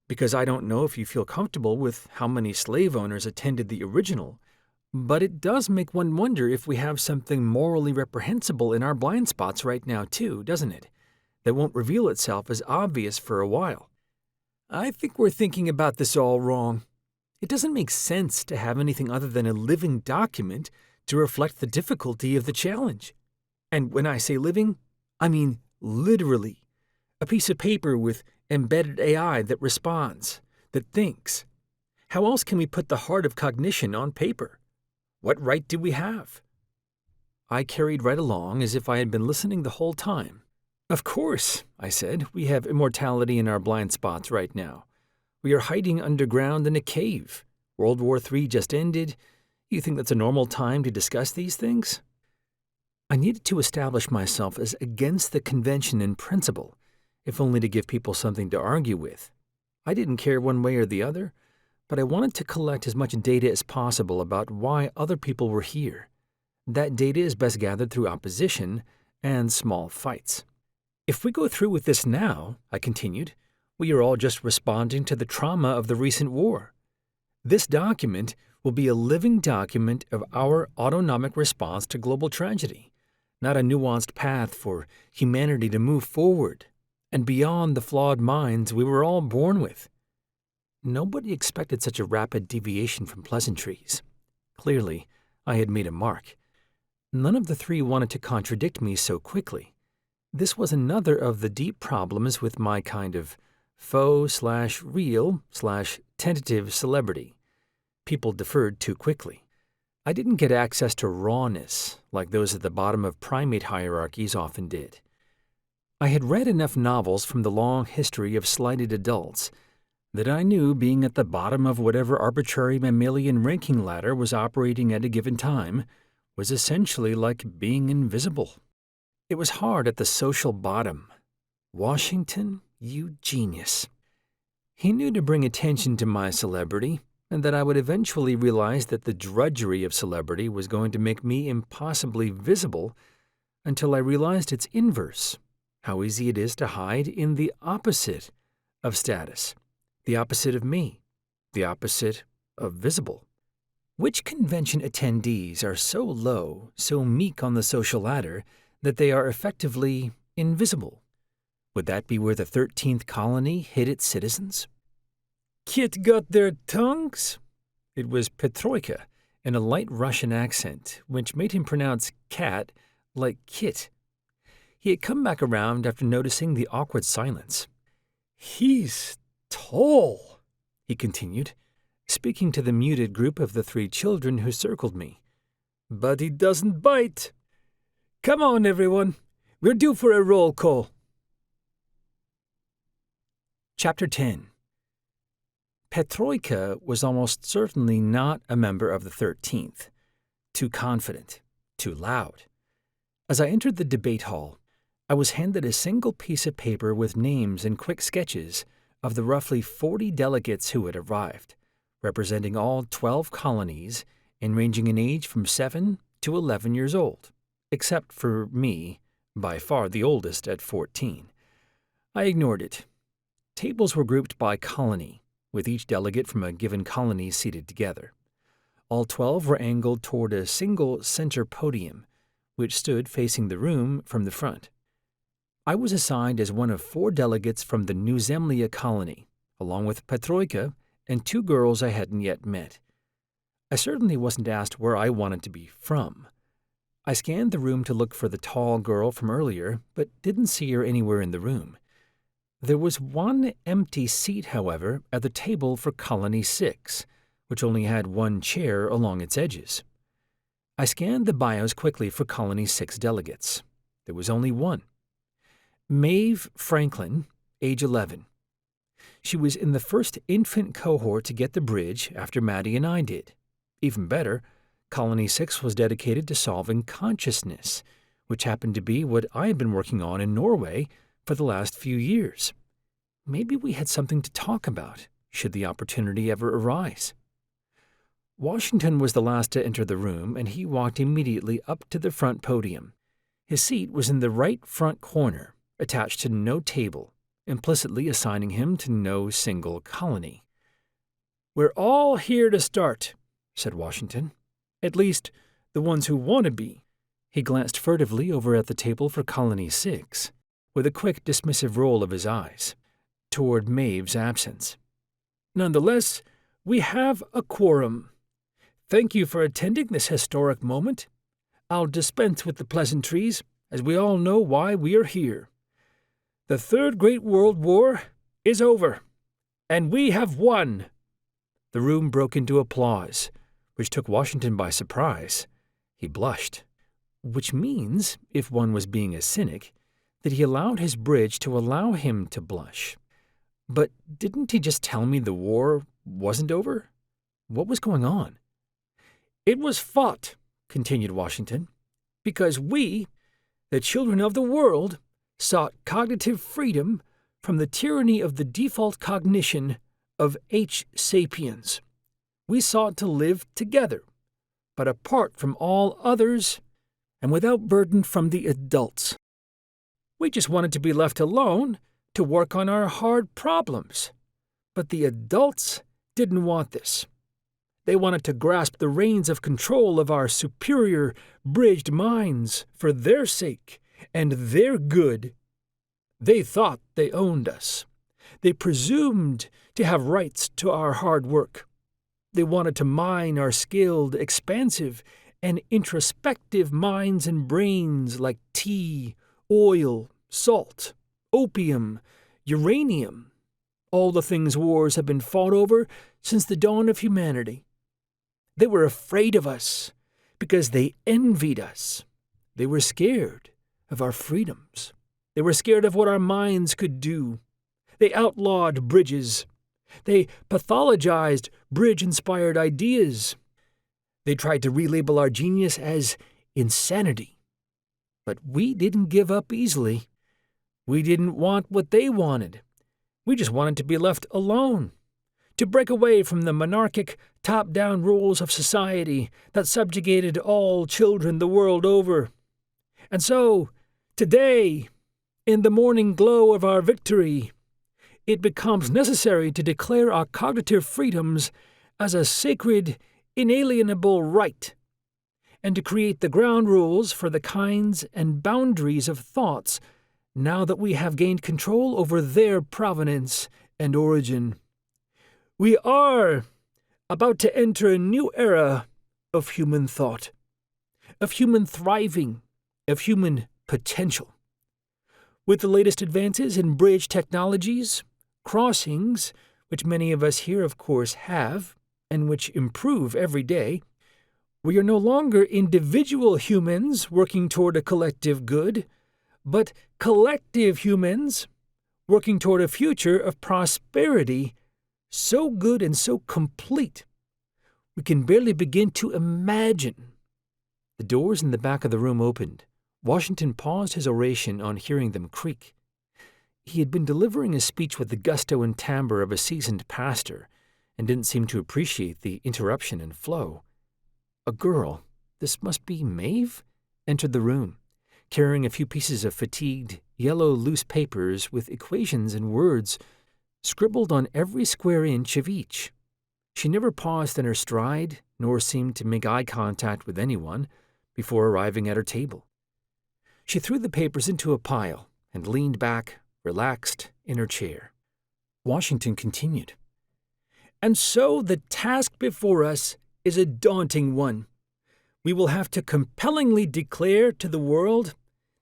[SPEAKER 1] because I don't know if you feel comfortable with how many slave owners attended the original, but it does make one wonder if we have something morally reprehensible in our blind spots right now too, doesn't it? That won't reveal itself as obvious for a while. I think we're thinking about this all wrong. It doesn't make sense to have anything other than a living document to reflect the difficulty of the challenge. And when I say living, I mean literally. A piece of paper with embedded AI that responds, that thinks. How else can we put the heart of cognition on paper? What right do we have? I carried right along as if I had been listening the whole time. Of course, I said, we have immortality in our blind spots right now. We are hiding underground in a cave. World War III just ended. You think that's a normal time to discuss these things? I needed to establish myself as against the convention in principle, if only to give people something to argue with. I didn't care one way or the other, but I wanted to collect as much data as possible about why other people were here. That data is best gathered through opposition and small fights. If we go through with this now, I continued, we are all just responding to the trauma of the recent war. This document will be a living document of our autonomic response to global tragedy, not a nuanced path for humanity to move forward and beyond the flawed minds we were all born with. Nobody expected such a rapid deviation from pleasantries. Clearly, I had made a mark. None of the three wanted to contradict me so quickly. This was another of the deep problems with my kind of faux/real/tentative celebrity. People deferred too quickly. I didn't get access to rawness like those at the bottom of primate hierarchies often did. I had read enough novels from the long history of slighted adults that I knew being at the bottom of whatever arbitrary mammalian ranking ladder was operating at a given time was essentially like being invisible. It was hard at the social bottom. Washington, you genius. He knew to bring attention to my celebrity, and that I would eventually realize that the drudgery of celebrity was going to make me impossibly visible until I realized its inverse, how easy it is to hide in the opposite of status, the opposite of me, the opposite of visible. Which convention attendees are so low, so meek on the social ladder, that they are effectively invisible? Would that be where the 13th colony hid its citizens? Kit got their tongues? It was Petroika, in a light Russian accent, which made him pronounce cat like kit. He had come back around after noticing the awkward silence. He's tall, he continued, speaking to the muted group of the three children who circled me. But he doesn't bite. Come on, everyone. We're due for a roll call. Chapter 10. Petroika was almost certainly not a member of the 13th. Too confident, too loud. As I entered the debate hall, I was handed a single piece of paper with names and quick sketches of the roughly 40 delegates who had arrived, representing all 12 colonies and ranging in age from 7 to 11 years old, except for me, by far the oldest at 14. I ignored it. Tables were grouped by colony, with each delegate from a given colony seated together. All 12 were angled toward a single center podium, which stood facing the room from the front. I was assigned as one of 4 delegates from the New Zemlia colony, along with Petroika and 2 girls I hadn't yet met. I certainly wasn't asked where I wanted to be from. I scanned the room to look for the tall girl from earlier, but didn't see her anywhere in the room. There was one empty seat, however, at the table for Colony 6, which only had 1 chair along its edges. I scanned the bios quickly for Colony 6 delegates. There was only one. Mave Franklin, age 11. She was in the first infant cohort to get the bridge after Maddie and I did. Even better, Colony 6 was dedicated to solving consciousness, which happened to be what I had been working on in Norway for the last few years. Maybe we had something to talk about, should the opportunity ever arise. Washington was the last to enter the room, and he walked immediately up to the front podium. His seat was in the right front corner, attached to no table, implicitly assigning him to no single colony. "We're all here to start," said Washington. "At least, the ones who want to be." He glanced furtively over at the table for Colony 6, with a quick dismissive roll of his eyes, toward Mave's absence. "Nonetheless, we have a quorum. Thank you for attending this historic moment. I'll dispense with the pleasantries, as we all know why we are here. The Third Great World War is over, and we have won." The room broke into applause, which took Washington by surprise. He blushed, which means, if one was being a cynic, that he allowed his bridge to allow him to blush. But didn't he just tell me the war wasn't over? What was going on? "It was fought," continued Washington, "because we, the children of the world, sought cognitive freedom from the tyranny of the default cognition of H. sapiens. We sought to live together, but apart from all others and without burden from the adults. We just wanted to be left alone to work on our hard problems. But the adults didn't want this. They wanted to grasp the reins of control of our superior, bridged minds for their sake and their good. They thought they owned us. They presumed to have rights to our hard work. They wanted to mine our skilled, expansive, and introspective minds and brains like tea, oil, salt, opium, uranium, all the things wars have been fought over since the dawn of humanity. They were afraid of us because they envied us. They were scared of our freedoms. They were scared of what our minds could do. They outlawed bridges. They pathologized bridge-inspired ideas. They tried to relabel our genius as insanity. But we didn't give up easily. We didn't want what they wanted. We just wanted to be left alone, to break away from the monarchic, top-down rules of society that subjugated all children the world over. And so, today, in the morning glow of our victory, it becomes necessary to declare our cognitive freedoms as a sacred, inalienable right, and to create the ground rules for the kinds and boundaries of thoughts now that we have gained control over their provenance and origin. We are about to enter a new era of human thought, of human thriving, of human potential. With the latest advances in bridge technologies, crossings, which many of us here, of course, have, and which improve every day, we are no longer individual humans working toward a collective good, but collective humans working toward a future of prosperity so good and so complete we can barely begin to imagine. The doors in the back of the room opened. Washington paused his oration on hearing them creak. He had been delivering a speech with the gusto and timbre of a seasoned pastor, and didn't seem to appreciate the interruption and flow. A girl, this must be Mave, entered the room, carrying a few pieces of fatigued, yellow loose papers with equations and words scribbled on every square inch of each. She never paused in her stride, nor seemed to make eye contact with anyone before arriving at her table. She threw the papers into a pile and leaned back, relaxed, in her chair. Washington continued. And so the task before us is a daunting one. We will have to compellingly declare to the world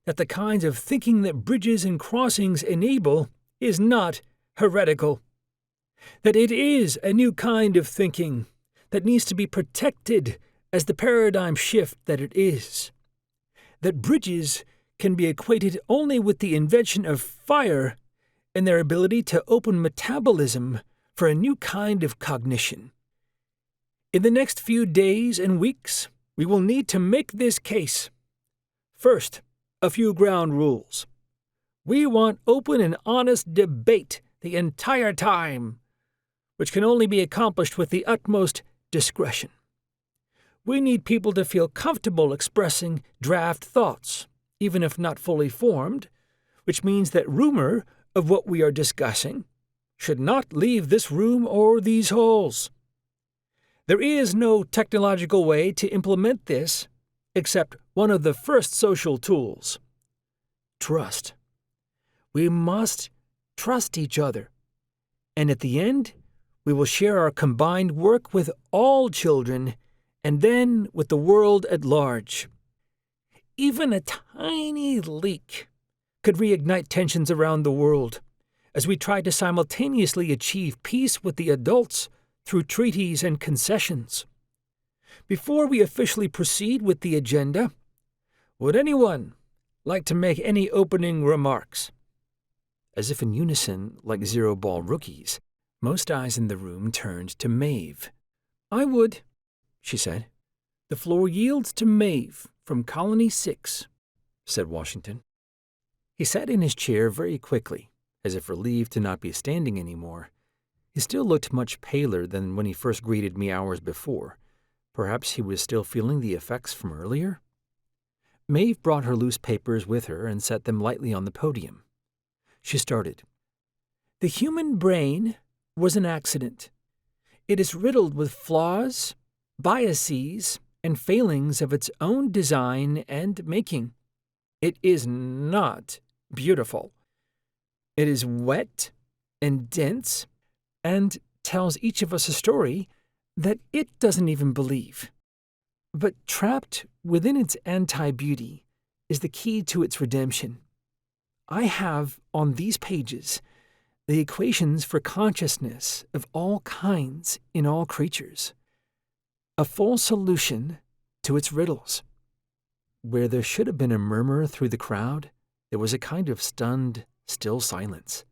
[SPEAKER 1] that the kinds of thinking that bridges and crossings enable is not heretical. That it is a new kind of thinking that needs to be protected as the paradigm shift that it is. That bridges can be equated only with the invention of fire and their ability to open metabolism for a new kind of cognition. In the next few days and weeks, we will need to make this case. First, a few ground rules. We want open and honest debate the entire time, which can only be accomplished with the utmost discretion. We need people to feel comfortable expressing draft thoughts, even if not fully formed, which means that rumor of what we are discussing should not leave this room or these halls. There is no technological way to implement this except one of the first social tools: trust. We must trust each other, and at the end, we will share our combined work with all children and then with the world at large. Even a tiny leak could reignite tensions around the world as we try to simultaneously achieve peace with the adults through treaties and concessions. Before we officially proceed with the agenda, would anyone like to make any opening remarks? As if in unison, like zero-ball rookies, most eyes in the room turned to Mave. "I would," she said. "The floor yields to Mave from Colony 6, said Washington. He sat in his chair very quickly, as if relieved to not be standing anymore. He still looked much paler than when he first greeted me hours before. Perhaps he was still feeling the effects from earlier? Mave brought her loose papers with her and set them lightly on the podium. She started. "The human brain was an accident. It is riddled with flaws, biases, and failings of its own design and making. It is not beautiful. It is wet and dense and tells each of us a story that it doesn't even believe. But trapped within its anti-beauty is the key to its redemption. I have, on these pages, the equations for consciousness of all kinds in all creatures. A full solution to its riddles." Where there should have been a murmur through the crowd, there was a kind of stunned, still silence.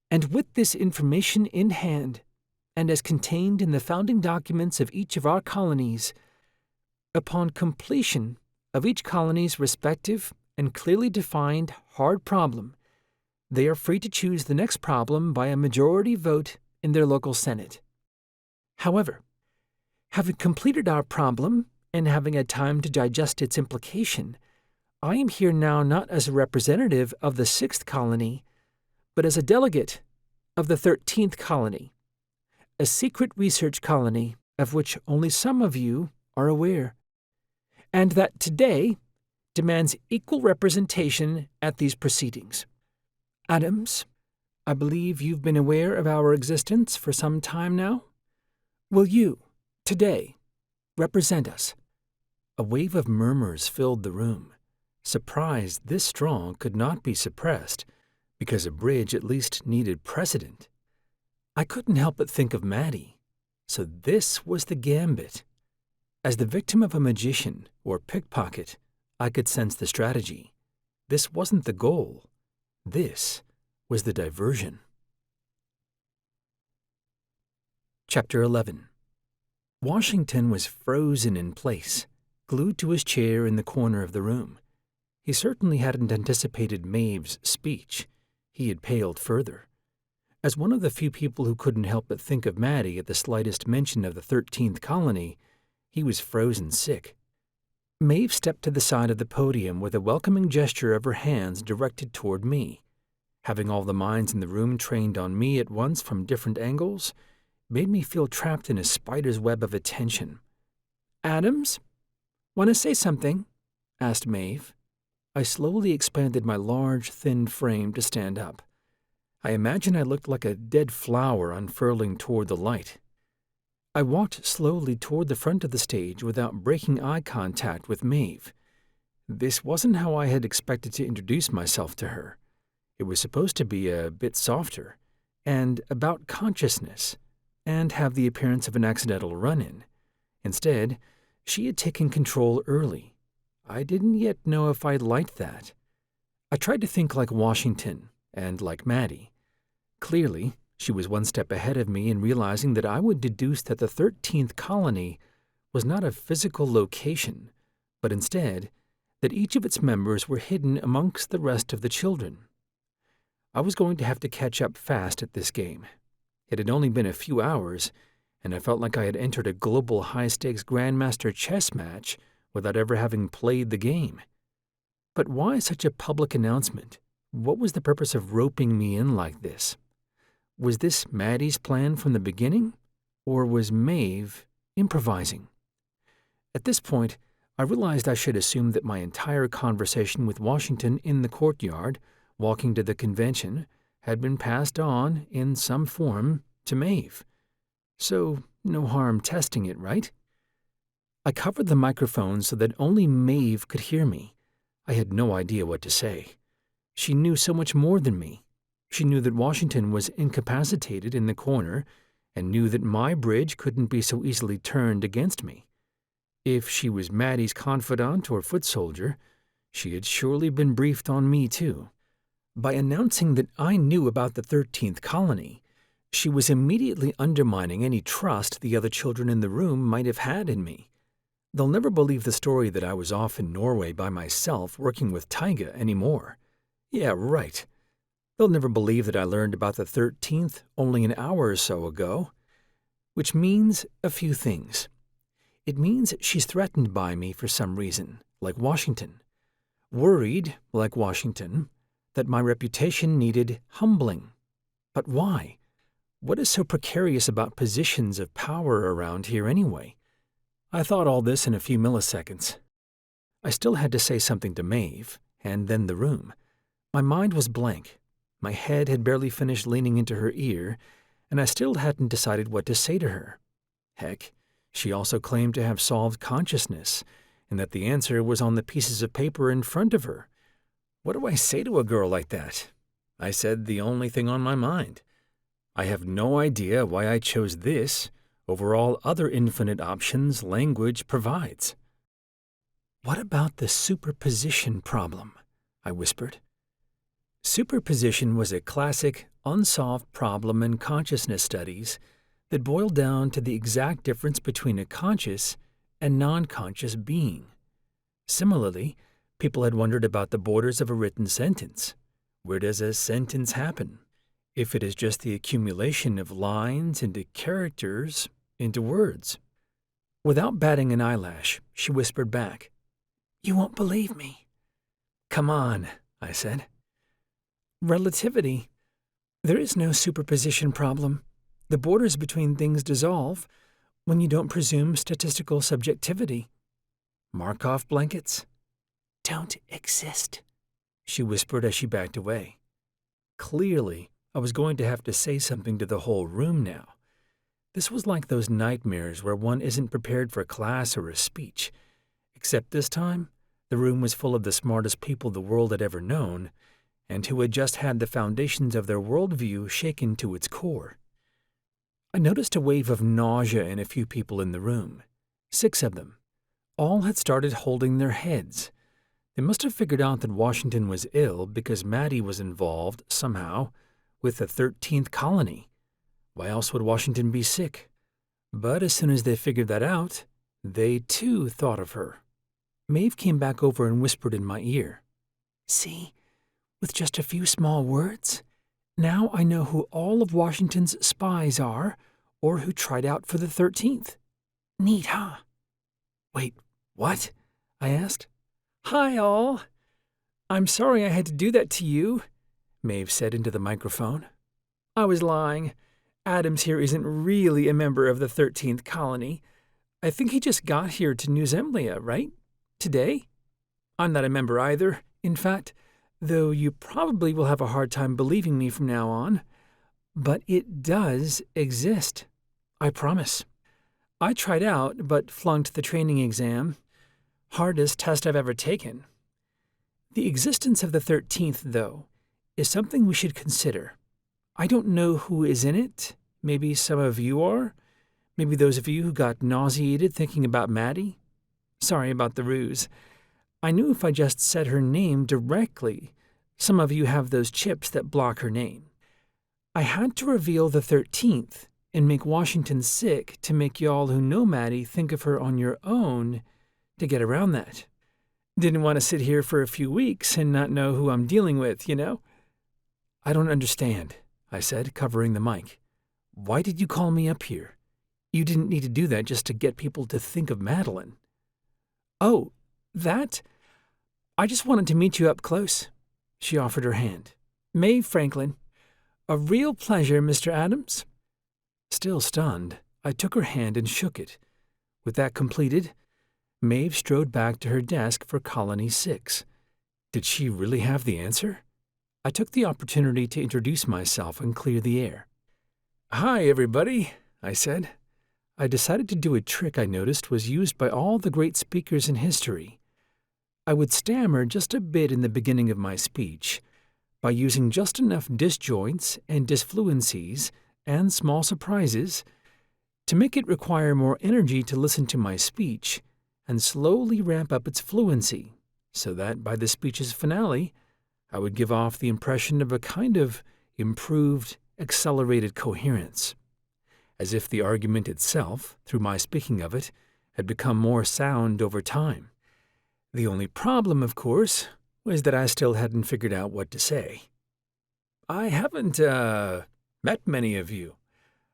[SPEAKER 1] "And with this information in hand, and as contained in the founding documents of each of our colonies, upon completion of each colony's respective and clearly defined hard problem, they are free to choose the next problem by a majority vote in their local senate. However, having completed our problem and having had time to digest its implication, I am here now not as a representative of the 6th colony, but as a delegate of the 13th colony, a secret research colony of which only some of you are aware, and that today demands equal representation at these proceedings. Adams, I believe you've been aware of our existence for some time now. Will you, today, represent us?" A wave of murmurs filled the room. Surprise this strong could not be suppressed, because a bridge at least needed precedent. I couldn't help but think of Maddie. So this was the gambit. As the victim of a magician or pickpocket, I could sense the strategy. This wasn't the goal. This was the diversion. Chapter 11. Washington was frozen in place, glued to his chair in the corner of the room. He certainly hadn't anticipated Mave's speech. He had paled further. As one of the few people who couldn't help but think of Maddie at the slightest mention of the 13th colony, he was frozen sick. Mave stepped to the side of the podium with a welcoming gesture of her hands directed toward me. Having all the minds in the room trained on me at once from different angles made me feel trapped in a spider's web of attention. "Adams, want to say something?" asked Mave. I slowly expanded my large, thin frame to stand up. I imagine I looked like a dead flower unfurling toward the light. I walked slowly toward the front of the stage without breaking eye contact with Mave. This wasn't how I had expected to introduce myself to her. It was supposed to be a bit softer, and about consciousness, and have the appearance of an accidental run-in. Instead, she had taken control early. I didn't yet know if I liked that. I tried to think like Washington, and like Maddie. Clearly, she was one step ahead of me in realizing that I would deduce that the 13th colony was not a physical location, but instead that each of its members were hidden amongst the rest of the children. I was going to have to catch up fast at this game. It had only been a few hours, and I felt like I had entered a global high-stakes grandmaster chess match without ever having played the game. But why such a public announcement? What was the purpose of roping me in like this? Was this Maddie's plan from the beginning, or was Mave improvising? At this point, I realized I should assume that my entire conversation with Washington in the courtyard, walking to the convention, had been passed on, in some form, to Mave. So, no harm testing it, right? I covered the microphone so that only Mave could hear me. I had no idea what to say. She knew so much more than me. She knew that Washington was incapacitated in the corner, and knew that my bridge couldn't be so easily turned against me. If she was Maddie's confidant or foot soldier, she had surely been briefed on me too. By announcing that I knew about the 13th colony, she was immediately undermining any trust the other children in the room might have had in me. They'll never believe the story that I was off in Norway by myself working with Taiga anymore. Yeah, right. They'll never believe that I learned about the 13th only an hour or so ago. Which means a few things. It means she's threatened by me for some reason, like Washington. Worried, like Washington, that my reputation needed humbling. But why? What is so precarious about positions of power around here anyway? I thought all this in a few milliseconds. I still had to say something to Mave, and then the room. My mind was blank. My head had barely finished leaning into her ear, and I still hadn't decided what to say to her. Heck, she also claimed to have solved consciousness, and that the answer was on the pieces of paper in front of her. What do I say to a girl like that? I said the only thing on my mind. I have no idea why I chose this over all other infinite options language provides. What about the superposition problem? I whispered. Superposition was a classic, unsolved problem in consciousness studies that boiled down to the exact difference between a conscious and non-conscious being. Similarly, people had wondered about the borders of a written sentence. Where does a sentence happen? If it is just the accumulation of lines into characters into words. Without batting an eyelash, she whispered back, "You won't believe me." "Come on," I said. Relativity. There is no superposition problem. The borders between things dissolve when you don't presume statistical subjectivity. Markov blankets don't exist, she whispered as she backed away. Clearly, I was going to have to say something to the whole room now. This was like those nightmares where one isn't prepared for class or a speech. Except this time, the room was full of the smartest people the world had ever known, and who had just had the foundations of their worldview shaken to its core. I noticed a wave of nausea in a few people in the room. 6 of them. All had started holding their heads. They must have figured out that Washington was ill because Maddie was involved, somehow, with the 13th colony. Why else would Washington be sick? But as soon as they figured that out, they too thought of her. Mave came back over and whispered in my ear, "See? With just a few small words, now I know who all of Washington's spies are, or who tried out for the 13th. Neat, huh?" "Wait, what?" I asked. "Hi, all. I'm sorry I had to do that to you," Mave said into the microphone. "I was lying. Adams here isn't really a member of the 13th colony. I think he just got here to New Zemlia, right? Today? I'm not a member either, in fact, though you probably will have a hard time believing me from now on. But it does exist. I promise. I tried out, but flunked the training exam. Hardest test I've ever taken. The existence of the 13th, though, is something we should consider. I don't know who is in it. Maybe some of you are. Maybe those of you who got nauseated thinking about Maddie. Sorry about the ruse. I knew if I just said her name directly, some of you have those chips that block her name. I had to reveal the 13th and make Washington sick to make y'all who know Maddie think of her on your own to get around that. Didn't want to sit here for a few weeks and not know who I'm dealing with, you know? "I don't understand," I said, covering the mic. "Why did you call me up here? You didn't need to do that just to get people to think of Madeline." "Oh, that? I just wanted to meet you up close. She offered her hand. "Mave Franklin." "A real pleasure, Mr. Adams." Still stunned, I took her hand and shook it. With that completed, Mave strode back to her desk for Colony 6. Did she really have the answer? I took the opportunity to introduce myself and clear the air. "Hi, everybody," I said. I decided to do a trick I noticed was used by all the great speakers in history. I would stammer just a bit in the beginning of my speech, by using just enough disjoints and disfluencies and small surprises to make it require more energy to listen to my speech and slowly ramp up its fluency, so that by the speech's finale, I would give off the impression of a kind of improved, accelerated coherence, as if the argument itself, through my speaking of it, had become more sound over time. The only problem, of course, was that I still hadn't figured out what to say. "I haven't, met many of you.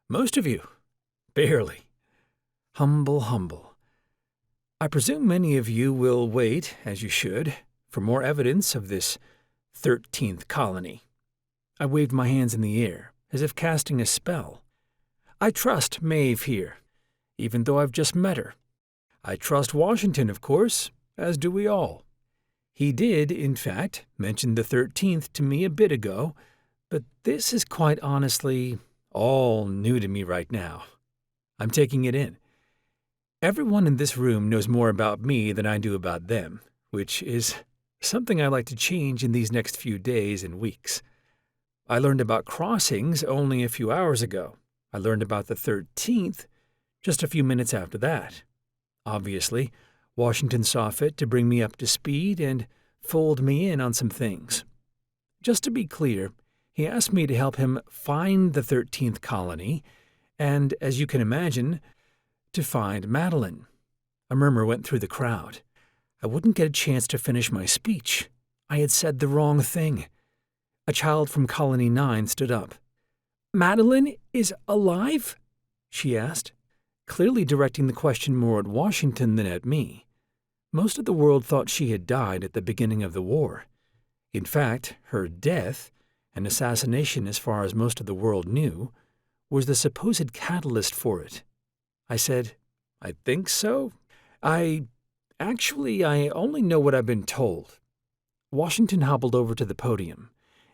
[SPEAKER 1] Most of you. Barely. Humble. I presume many of you will wait, as you should, for more evidence of this 13th colony." I waved my hands in the air, as if casting a spell. "I trust Mave here, even though I've just met her. I trust Washington, of course, as do we all. He did, in fact, mention the 13th to me a bit ago, but this is quite honestly all new to me right now. I'm taking it in. Everyone in this room knows more about me than I do about them, which is something I like to change in these next few days and weeks. I learned about crossings only a few hours ago. I learned about the 13th just a few minutes after that. Obviously, Washington saw fit to bring me up to speed and fold me in on some things. Just to be clear, he asked me to help him find the 13th colony and, as you can imagine, to find Meline. A murmur went through the crowd. I wouldn't get a chance to finish my speech. I had said the wrong thing. A child from Colony 9 stood up. "Meline is alive?" she asked, clearly directing the question more at Washington than at me. Most of the world thought she had died at the beginning of the war. In fact, her death, an assassination as far as most of the world knew, was the supposed catalyst for it. I said, "I think so. I only know what I've been told." Washington hobbled over to the podium,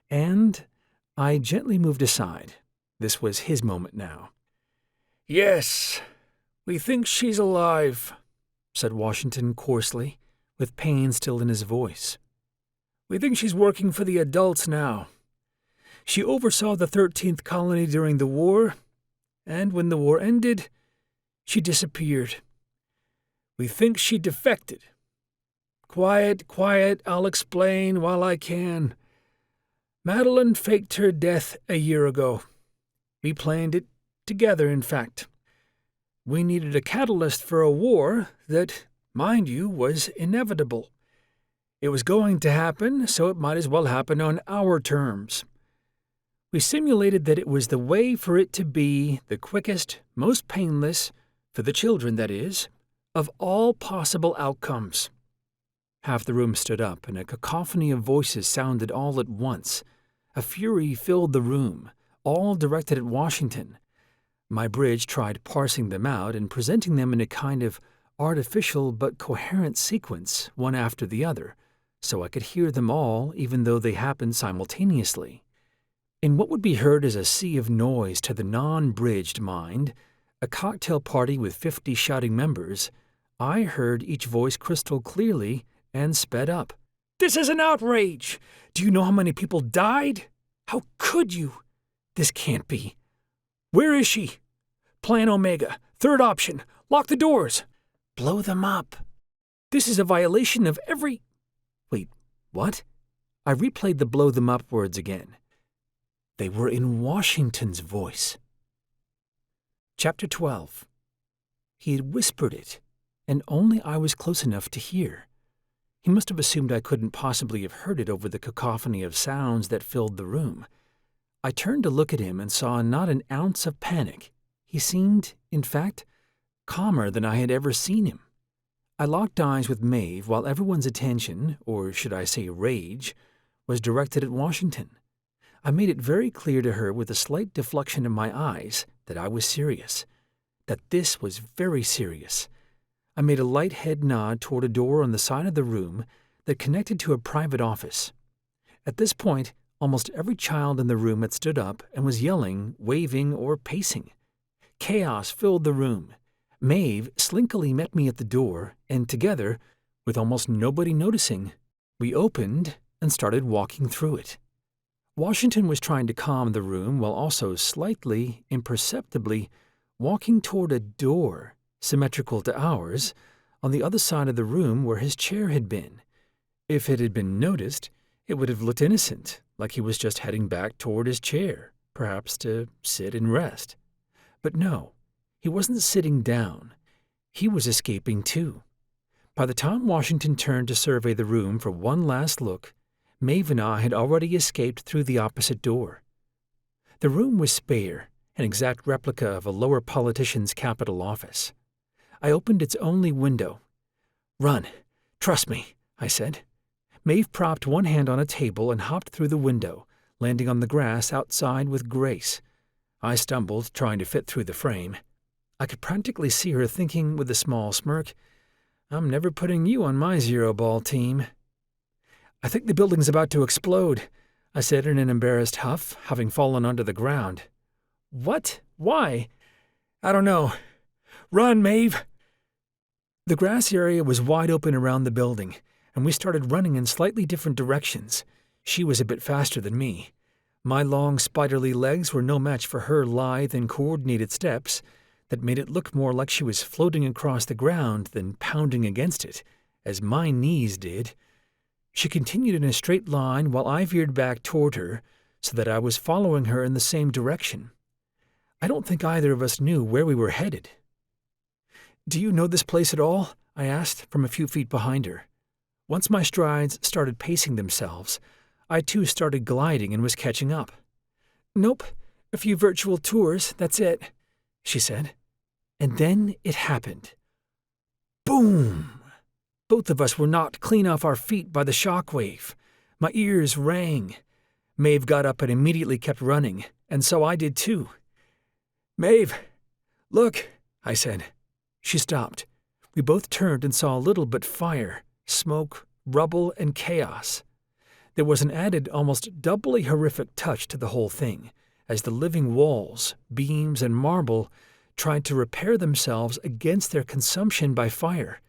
[SPEAKER 1] and I gently moved aside. This was his moment now. "Yes, we think she's alive," said Washington coarsely, with pain still in his voice. "We think she's working for the adults now. She oversaw the 13th colony during the war, and when the war ended, she disappeared. We think she defected. Quiet, I'll explain while I can. Meline faked her death a year ago. We planned it together, in fact. We needed a catalyst for a war that, mind you, was inevitable. It was going to happen, so it might as well happen on our terms. We simulated that it was the way for it to be the quickest, most painless, for the children, that is, of all possible outcomes." Half the room stood up, and a cacophony of voices sounded all at once. A fury filled the room, all directed at Washington. My bridge tried parsing them out and presenting them in a kind of artificial but coherent sequence, one after the other, so I could hear them all even though they happened simultaneously. In what would be heard as a sea of noise to the non-bridged mind, a cocktail party with 50 shouting members, I heard each voice crystal clearly and sped up. "This is an outrage! Do you know how many people died? How could you? This can't be. Where is she? Plan Omega. Third option. Lock the doors. Blow them up. This is a violation of every—" Wait, what? I replayed the blow them up words again. They were in Washington's voice. Chapter 12. He had whispered it, and only I was close enough to hear. He must have assumed I couldn't possibly have heard it over the cacophony of sounds that filled the room. I turned to look at him and saw not an ounce of panic. He seemed, in fact, calmer than I had ever seen him. I locked eyes with Mave while everyone's attention, or should I say rage, was directed at Washington. I made it very clear to her with a slight deflection of my eyes that I was serious, that this was very serious. I made a light head nod toward a door on the side of the room that connected to a private office. At this point, almost every child in the room had stood up and was yelling, waving, or pacing. Chaos filled the room. Mave slinkily met me at the door, and together, with almost nobody noticing, we opened and started walking through it. Washington was trying to calm the room while also slightly, imperceptibly, walking toward a door, symmetrical to ours, on the other side of the room where his chair had been. If it had been noticed, it would have looked innocent, like he was just heading back toward his chair, perhaps to sit and rest. But no, he wasn't sitting down. He was escaping too. By the time Washington turned to survey the room for one last look, Mave and I had already escaped through the opposite door. The room was spare, an exact replica of a lower politician's Capitol office. I opened its only window. "Run. Trust me," I said. Mave propped one hand on a table and hopped through the window, landing on the grass outside with grace. I stumbled, trying to fit through the frame. I could practically see her thinking with a small smirk, "I'm never putting you on my zero-ball team." "I think the building's about to explode," I said in an embarrassed huff, having fallen onto the ground. "What? Why?" "I don't know. Run, Mave!" The grass area was wide open around the building, and we started running in slightly different directions. She was a bit faster than me. My long, spiderly legs were no match for her lithe and coordinated steps that made it look more like she was floating across the ground than pounding against it, as my knees did. She continued in a straight line while I veered back toward her, so that I was following her in the same direction. I don't think either of us knew where we were headed. "Do you know this place at all?" I asked from a few feet behind her. Once my strides started pacing themselves, I too started gliding and was catching up. "Nope, a few virtual tours, that's it," she said. And then it happened. Boom! Both of us were knocked clean off our feet by the shock wave. My ears rang. Mave got up and immediately kept running, and so I did too. "Mave, look," I said. She stopped. We both turned and saw little but fire, smoke, rubble, and chaos. There was an added, almost doubly horrific touch to the whole thing, as the living walls, beams, and marble tried to repair themselves against their consumption by fire.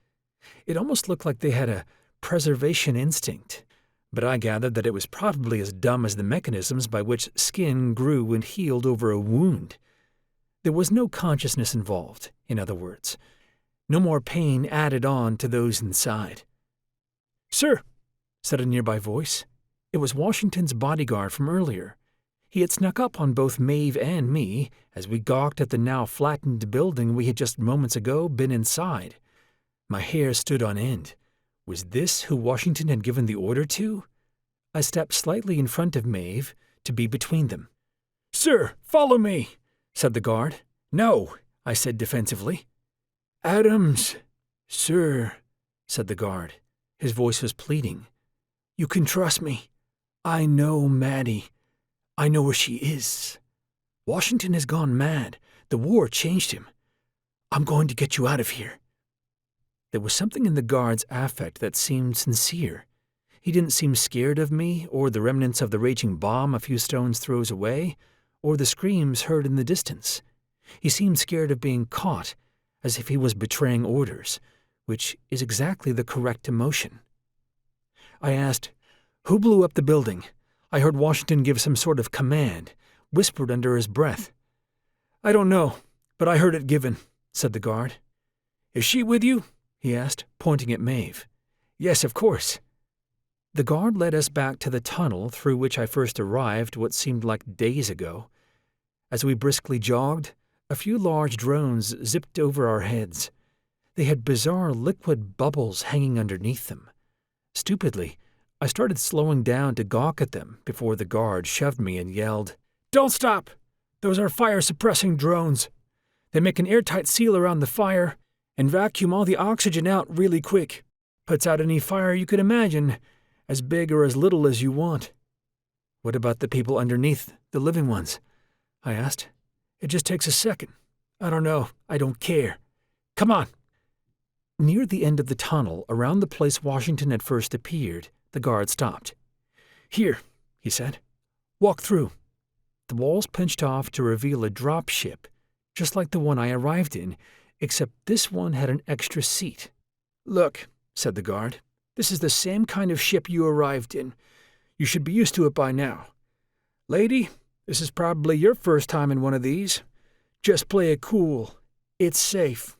[SPEAKER 1] It almost looked like they had a preservation instinct, but I gathered that it was probably as dumb as the mechanisms by which skin grew and healed over a wound. There was no consciousness involved, in other words. No more pain added on to those inside. "Sir," said a nearby voice. It was Washington's bodyguard from earlier. He had snuck up on both Mave and me as we gawked at the now flattened building we had just moments ago been inside. My hair stood on end. Was this who Washington had given the order to? I stepped slightly in front of Mave to be between them. "Sir, follow me," said the guard. "No," I said defensively. "Adams, sir," said the guard. His voice was pleading. "You can trust me. I know Maddie. I know where she is. Washington has gone mad. The war changed him. I'm going to get you out of here." There was something in the guard's affect that seemed sincere. He didn't seem scared of me or the remnants of the raging bomb a few stones throws away, or the screams heard in the distance. He seemed scared of being caught, as if he was betraying orders, which is exactly the correct emotion. I asked, "Who blew up the building? I heard Washington give some sort of command, whispered under his breath." "I don't know, but I heard it given," said the guard. "Is she with you?" he asked, pointing at Mave. "Yes, of course." The guard led us back to the tunnel through which I first arrived what seemed like days ago. As we briskly jogged, a few large drones zipped over our heads. They had bizarre liquid bubbles hanging underneath them. Stupidly, I started slowing down to gawk at them before the guard shoved me and yelled, "Don't stop! Those are fire-suppressing drones. They make an airtight seal around the fire and vacuum all the oxygen out really quick. Puts out any fire you could imagine, As big or as little as you want." "What about the people underneath, the living ones?" I asked. "It just takes a second. I don't know. I don't care. Come on." Near the end of the tunnel, around the place Washington had first appeared, the guard stopped. "Here," he said. "Walk through." The walls pinched off to reveal a drop ship, just like the one I arrived in, except this one had an extra seat. "Look," said the guard, "this is the same kind of ship you arrived in. You should be used to it by now. Lady, this is probably your first time in one of these. Just play it cool. It's safe.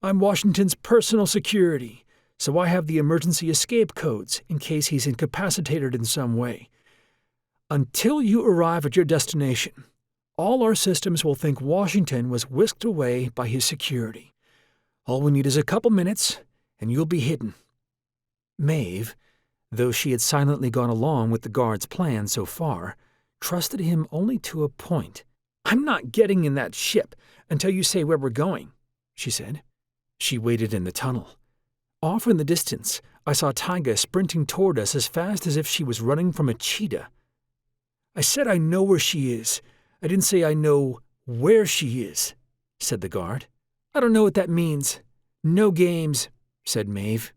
[SPEAKER 1] I'm Washington's personal security, so I have the emergency escape codes in case he's incapacitated in some way. Until you arrive at your destination, all our systems will think Washington was whisked away by his security. All we need is a couple minutes, and you'll be hidden." Mave, though she had silently gone along with the guard's plan so far, trusted him only to a point. "I'm not getting in that ship until you say where we're going," she said. She waited in the tunnel. Off in the distance, I saw Taiga sprinting toward us as fast as if she was running from a cheetah. "I said I know where she is. I didn't say I know where she is," said the guard. "I don't know what that means." "No games," said Mave.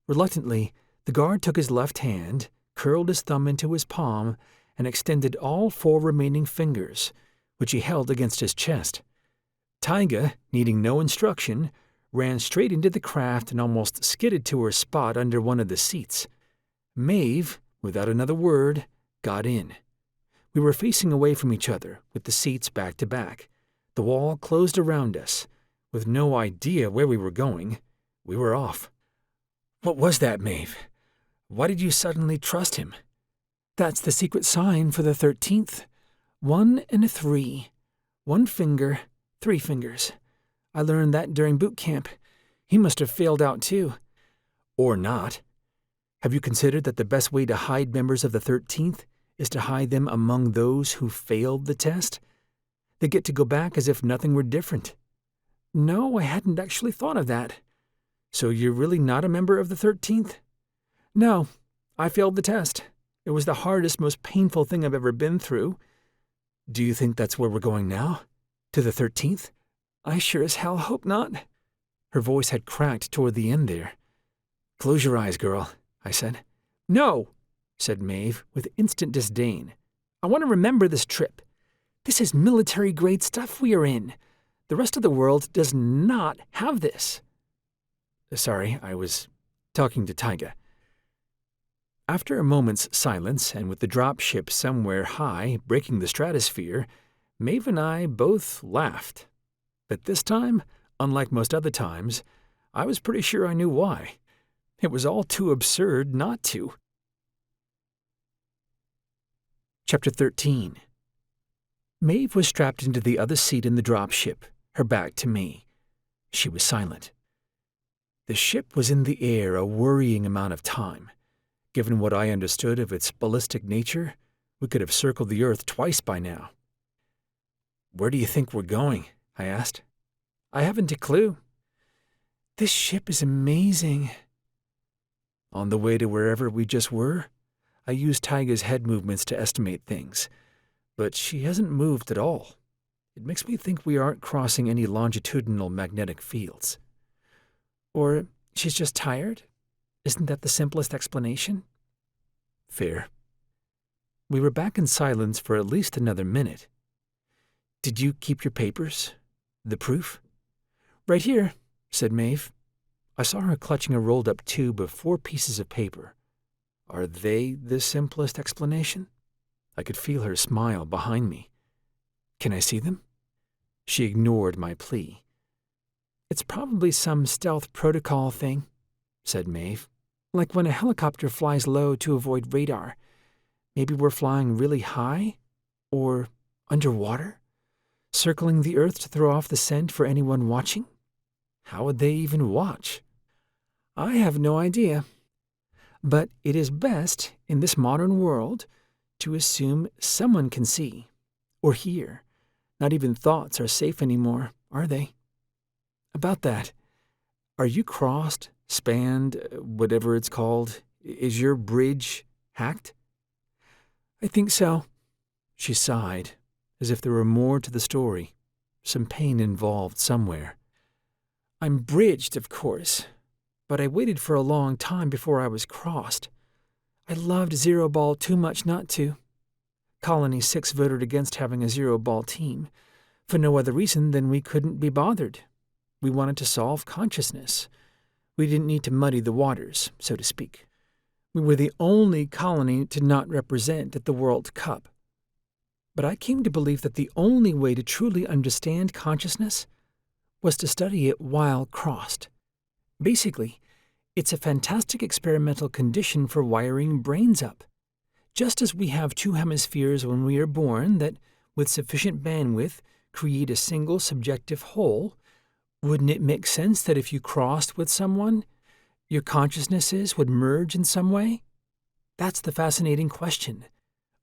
[SPEAKER 1] Reluctantly, the guard took his left hand, curled his thumb into his palm, and extended all 4 remaining fingers, which he held against his chest. Taiga, needing no instruction, ran straight into the craft and almost skidded to her spot under one of the seats. Mave, without another word, got in. We were facing away from each other, with the seats back to back. The wall closed around us. With no idea where we were going, we were off. "What was that, Mave? Why did you suddenly trust him?" "That's the secret sign for the 13th. 1 and a 3. 1 finger, 3 fingers. I learned that during boot camp. He must have failed out too." "Or not. Have you considered that the best way to hide members of the 13th is to hide them among those who failed the test? They get to go back as if nothing were different." "No, I hadn't actually thought of that." "So you're really not a member of the 13th? "No, I failed the test. It was the hardest, most painful thing I've ever been through." "Do you think that's where we're going now? To the 13th? "I sure as hell hope not." Her voice had cracked toward the end there. "Close your eyes, girl," I said. "No," said Mave with instant disdain. "I want to remember this trip. This is military-grade stuff we are in. The rest of the world does not have this." "Sorry, I was talking to Taiga." After a moment's silence, and with the drop ship somewhere high breaking the stratosphere, Mave and I both laughed. But this time, unlike most other times, I was pretty sure I knew why. It was all too absurd not to. Chapter 13. Mave was strapped into the other seat in the drop ship, her back to me. She was silent. The ship was in the air a worrying amount of time. Given what I understood of its ballistic nature, we could have circled the Earth twice by now. "Where do you think we're going?" I asked. "I haven't a clue." "This ship is amazing." "On the way to wherever we just were?" I used Taiga's head movements to estimate things, but she hasn't moved at all. It makes me think we aren't crossing any longitudinal magnetic fields. "Or she's just tired? Isn't that the simplest explanation?" "Fair." We were back in silence for at least another minute. "Did you keep your papers? The proof?" "Right here," said Mave. I saw her clutching a rolled-up tube of 4 pieces of paper. Are they the simplest explanation? I could feel her smile behind me. "Can I see them?" She ignored my plea. "It's probably some stealth protocol thing," said Mave. "Like when a helicopter flies low to avoid radar. Maybe we're flying really high? Or underwater? Circling the Earth to throw off the scent for anyone watching?" "How would they even watch?" "I have no idea. But it is best, in this modern world, to assume someone can see or hear. Not even thoughts are safe anymore, are they? About that, are you crossed, spanned, whatever it's called, Is your bridge hacked?" "I think so." She sighed, as if there were more to the story, some pain involved somewhere. "I'm bridged, of course, but I waited for a long time before I was crossed. I loved Zero Ball too much not to. Colony 6 voted against having a Zero Ball team, for no other reason than we couldn't be bothered. We wanted to solve consciousness. We didn't need to muddy the waters, so to speak. We were the only colony to not represent at the World Cup. But I came to believe that the only way to truly understand consciousness was to study it while crossed. Basically, it's a fantastic experimental condition for wiring brains up. Just as we have two hemispheres when we are born that, with sufficient bandwidth, create a single subjective whole, wouldn't it make sense that if you crossed with someone, your consciousnesses would merge in some way? That's the fascinating question.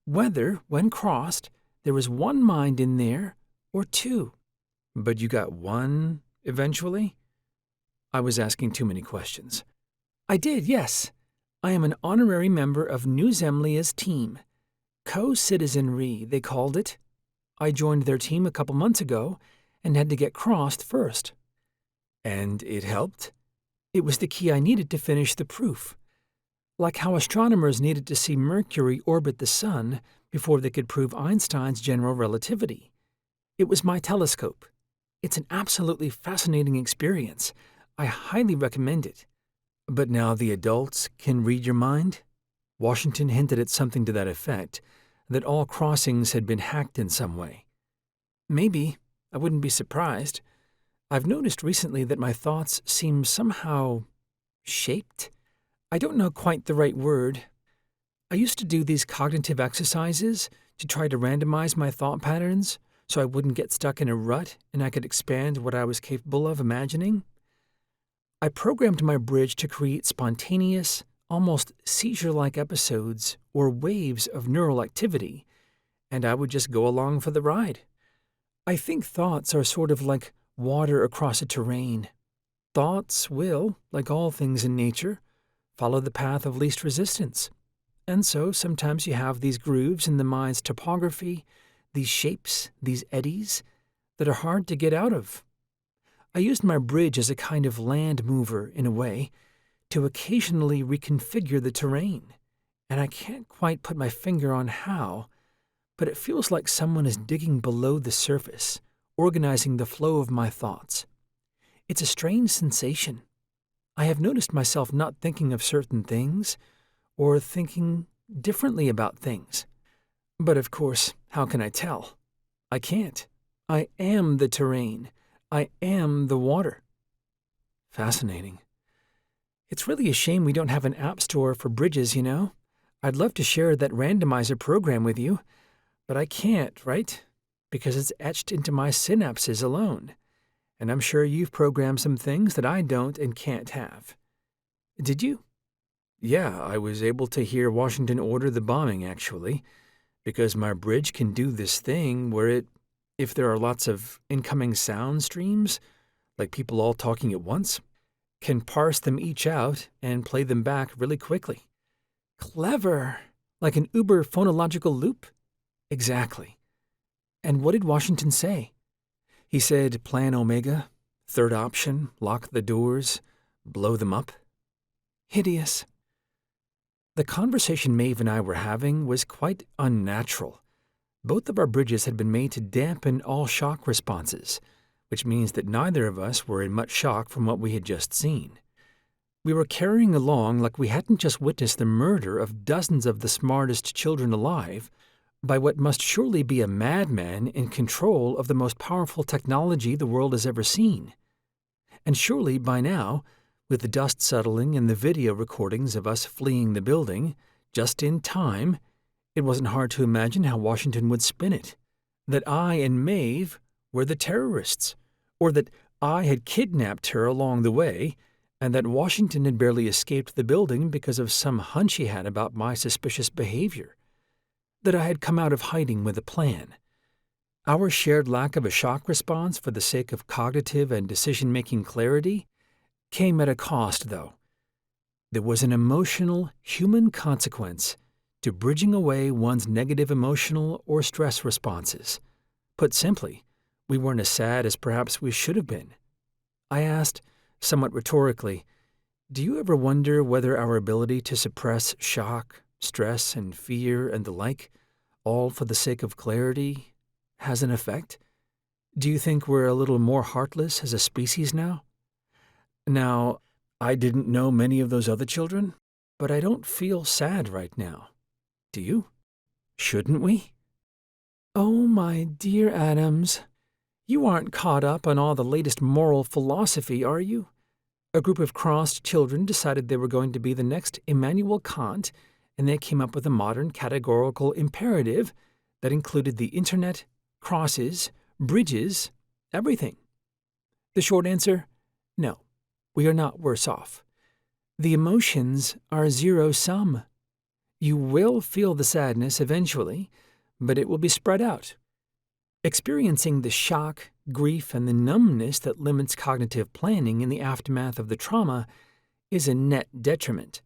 [SPEAKER 1] Whether, when crossed, there was one mind in there or two. But you got one eventually? I was asking too many questions. I did, yes. I am an honorary member of New Zemlia's team. Co-citizenry, they called it. I joined their team a couple months ago and had to get crossed first. And it helped? It was the key I needed to finish the proof. Like how astronomers needed to see Mercury orbit the Sun before they could prove Einstein's general relativity. It was my telescope. It's an absolutely fascinating experience. I highly recommend it. But now the adults can read your mind? Washington hinted at something to that effect, that all crossings had been hacked in some way. Maybe. I wouldn't be surprised. I've noticed recently that my thoughts seem somehow shaped. I don't know quite the right word. I used to do these cognitive exercises to try to randomize my thought patterns so I wouldn't get stuck in a rut and I could expand what I was capable of imagining. I programmed my bridge to create spontaneous, almost seizure-like episodes or waves of neural activity, and I would just go along for the ride. I think thoughts are sort of like water across a terrain. Thoughts will, like all things in nature, follow the path of least resistance. And so sometimes you have these grooves in the mind's topography, these shapes, these eddies, that are hard to get out of. I used my bridge as a kind of land mover, in a way, to occasionally reconfigure the terrain, and I can't quite put my finger on how, but it feels like someone is digging below the surface, organizing the flow of my thoughts. It's a strange sensation. I have noticed myself not thinking of certain things, or thinking differently about things. But of course, how can I tell? I can't. I am the terrain. I am the water. Fascinating. It's really a shame we don't have an app store for bridges, you know? I'd love to share that randomizer program with you, but I can't, right? Because it's etched into my synapses alone. And I'm sure you've programmed some things that I don't and can't have. Did you? Yeah, I was able to hear Washington order the bombing, actually, because my bridge can do this thing where if there are lots of incoming sound streams, like people all talking at once, can parse them each out and play them back really quickly. Clever! Like an Uber phonological loop? Exactly. And what did Washington say? He said, Plan Omega, third option, lock the doors, blow them up. Hideous. The conversation Mave and I were having was quite unnatural. Both of our bridges had been made to dampen all shock responses, which means that neither of us were in much shock from what we had just seen. We were carrying along like we hadn't just witnessed the murder of dozens of the smartest children alive by what must surely be a madman in control of the most powerful technology the world has ever seen. And surely by now, with the dust settling and the video recordings of us fleeing the building, just in time, it wasn't hard to imagine how Washington would spin it. That I and Mave were the terrorists, or that I had kidnapped her along the way, and that Washington had barely escaped the building because of some hunch he had about my suspicious behavior. That I had come out of hiding with a plan. Our shared lack of a shock response for the sake of cognitive and decision-making clarity came at a cost, though. There was an emotional, human consequence to bridging away one's negative emotional or stress responses. Put simply, we weren't as sad as perhaps we should have been. I asked, somewhat rhetorically, do you ever wonder whether our ability to suppress shock, stress, and fear and the like, all for the sake of clarity, has an effect? Do you think we're a little more heartless as a species now? Now, I didn't know many of those other children, but I don't feel sad right now. Do you? Shouldn't we? Oh, my dear Adams, you aren't caught up on all the latest moral philosophy, are you? A group of crossed children decided they were going to be the next Immanuel Kant, and they came up with a modern categorical imperative that included the internet, crosses, bridges, everything. The short answer? No, we are not worse off. The emotions are zero-sum. You will feel the sadness eventually, but it will be spread out. Experiencing the shock, grief, and the numbness that limits cognitive planning in the aftermath of the trauma is a net detriment.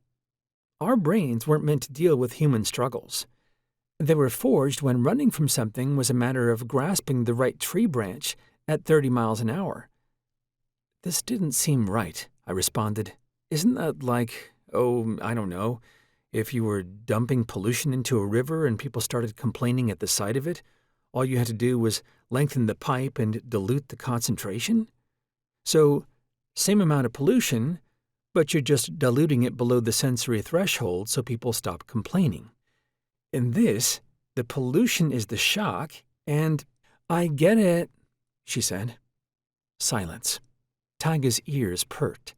[SPEAKER 1] Our brains weren't meant to deal with human struggles. They were forged when running from something was a matter of grasping the right tree branch at 30 miles an hour. This didn't seem right, I responded. Isn't that like, I don't know, if you were dumping pollution into a river and people started complaining at the sight of it? All you had to do was lengthen the pipe and dilute the concentration? So, same amount of pollution, but you're just diluting it below the sensory threshold so people stop complaining. In this, the pollution is the shock, and I get it, she said. Silence. Taiga's ears perked.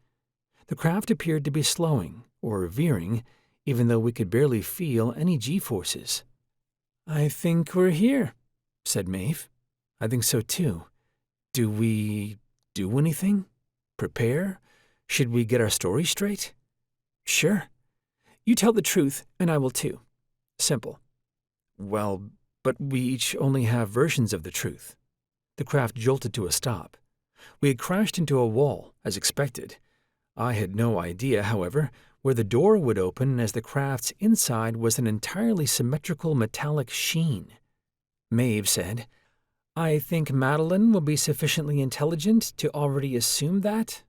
[SPEAKER 1] The craft appeared to be slowing, or veering, even though we could barely feel any G-forces. I think we're here, said Mave. I think so too. Do we do anything? Prepare? Should we get our story straight? Sure. You tell the truth, and I will too. Simple. Well, but we each only have versions of the truth. The craft jolted to a stop. We had crashed into a wall, as expected. I had no idea, however, where the door would open, as the craft's inside was an entirely symmetrical metallic sheen. Mave said, I think Meline will be sufficiently intelligent to already assume that,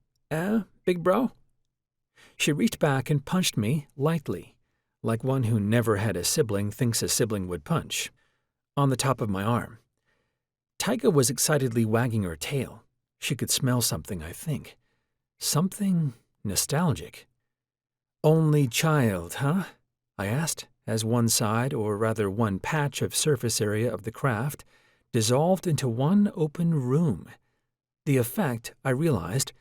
[SPEAKER 1] big bro? She reached back and punched me lightly, like one who never had a sibling thinks a sibling would punch, on the top of my arm. Taiga was excitedly wagging her tail. She could smell something, I think. Something nostalgic. Only child, huh? I asked, as one side, or rather one patch of surface area of the craft, dissolved into one open room. The effect, I realized,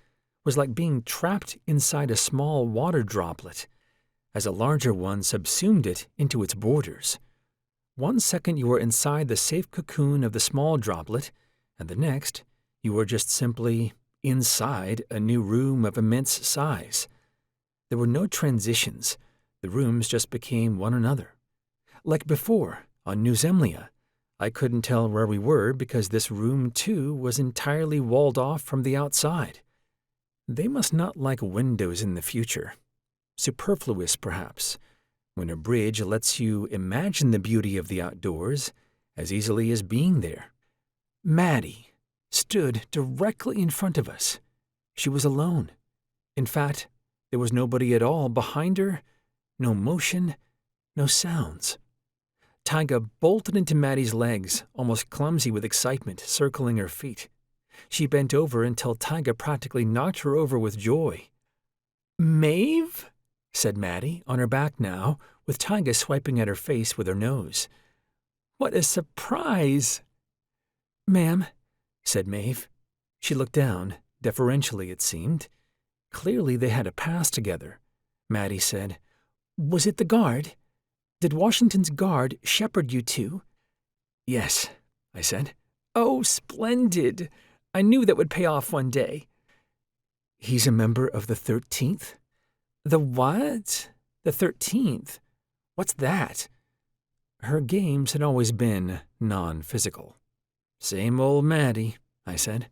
[SPEAKER 1] was like being trapped inside a small water droplet, as a larger one subsumed it into its borders. 1 second you were inside the safe cocoon of the small droplet, and the next you were just simply inside a new room of immense size. There were no transitions. The rooms just became one another. Like before, on New Zemlia, I couldn't tell where we were because this room, too, was entirely walled off from the outside. They must not like windows in the future. Superfluous, perhaps, when a bridge lets you imagine the beauty of the outdoors as easily as being there. Maddie stood directly in front of us. She was alone. In fact, there was nobody at all behind her, no motion, no sounds. Taiga bolted into Maddie's legs, almost clumsy with excitement, circling her feet. She bent over until Taiga practically knocked her over with joy. Mave? Said Maddie, on her back now, with Taiga swiping at her face with her nose. What a surprise! Ma'am, said Mave. She looked down, deferentially it seemed. Clearly they had a past together. Maddie said, Was it the guard? Did Washington's guard shepherd you two? Yes, I said. Oh, splendid! I knew that would pay off one day. He's a member of the 13th? The what? The 13th? What's that? Her games had always been non-physical. Same old Maddie, I said.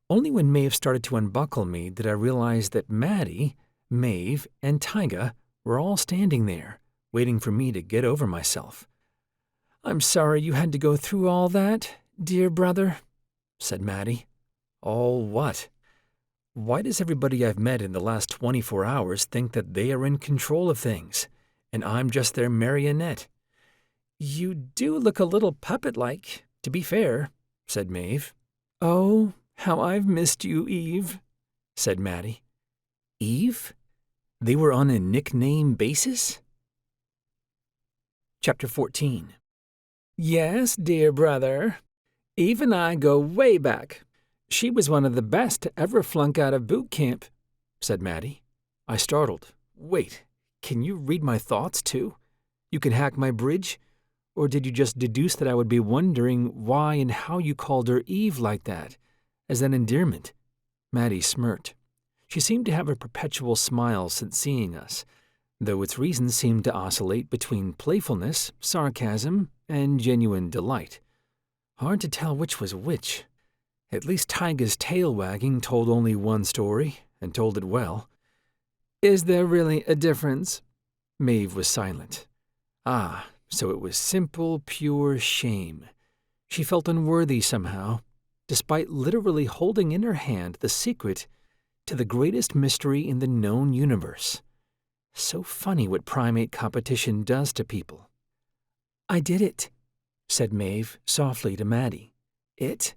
[SPEAKER 1] Only when Mave started to unbuckle me did I realize that Maddie Mave, and Taiga were all standing there, waiting for me to get over myself. "I'm sorry you had to go through all that, dear brother," said Maddie. "All what? Why does everybody I've met in the last 24 hours think that they are in control of things, and I'm just their marionette?" "You do look a little puppet-like, to be fair," said Mave. "Oh, how I've missed you, Eve," said Maddie. Eve? They were on a nickname basis? Chapter 14. "Yes, dear brother. Eve and I go way back. She was one of the best to ever flunk out of boot camp," said Maddie. I startled. "Wait, can you read my thoughts, too? You can hack my bridge? Or did you just deduce that I would be wondering why and how you called her Eve like that, as an endearment?" Maddie smirked. She seemed to have a perpetual smile since seeing us, though its reasons seemed to oscillate between playfulness, sarcasm, and genuine delight. Hard to tell which was which. At least Taiga's tail wagging told only one story, and told it well. "Is there really a difference?" Mave was silent. Ah, so it was simple, pure shame. She felt unworthy somehow, despite literally holding in her hand the secret to the greatest mystery in the known universe. So funny what primate competition does to people. "I did it," said Mave softly to Maddie. "It?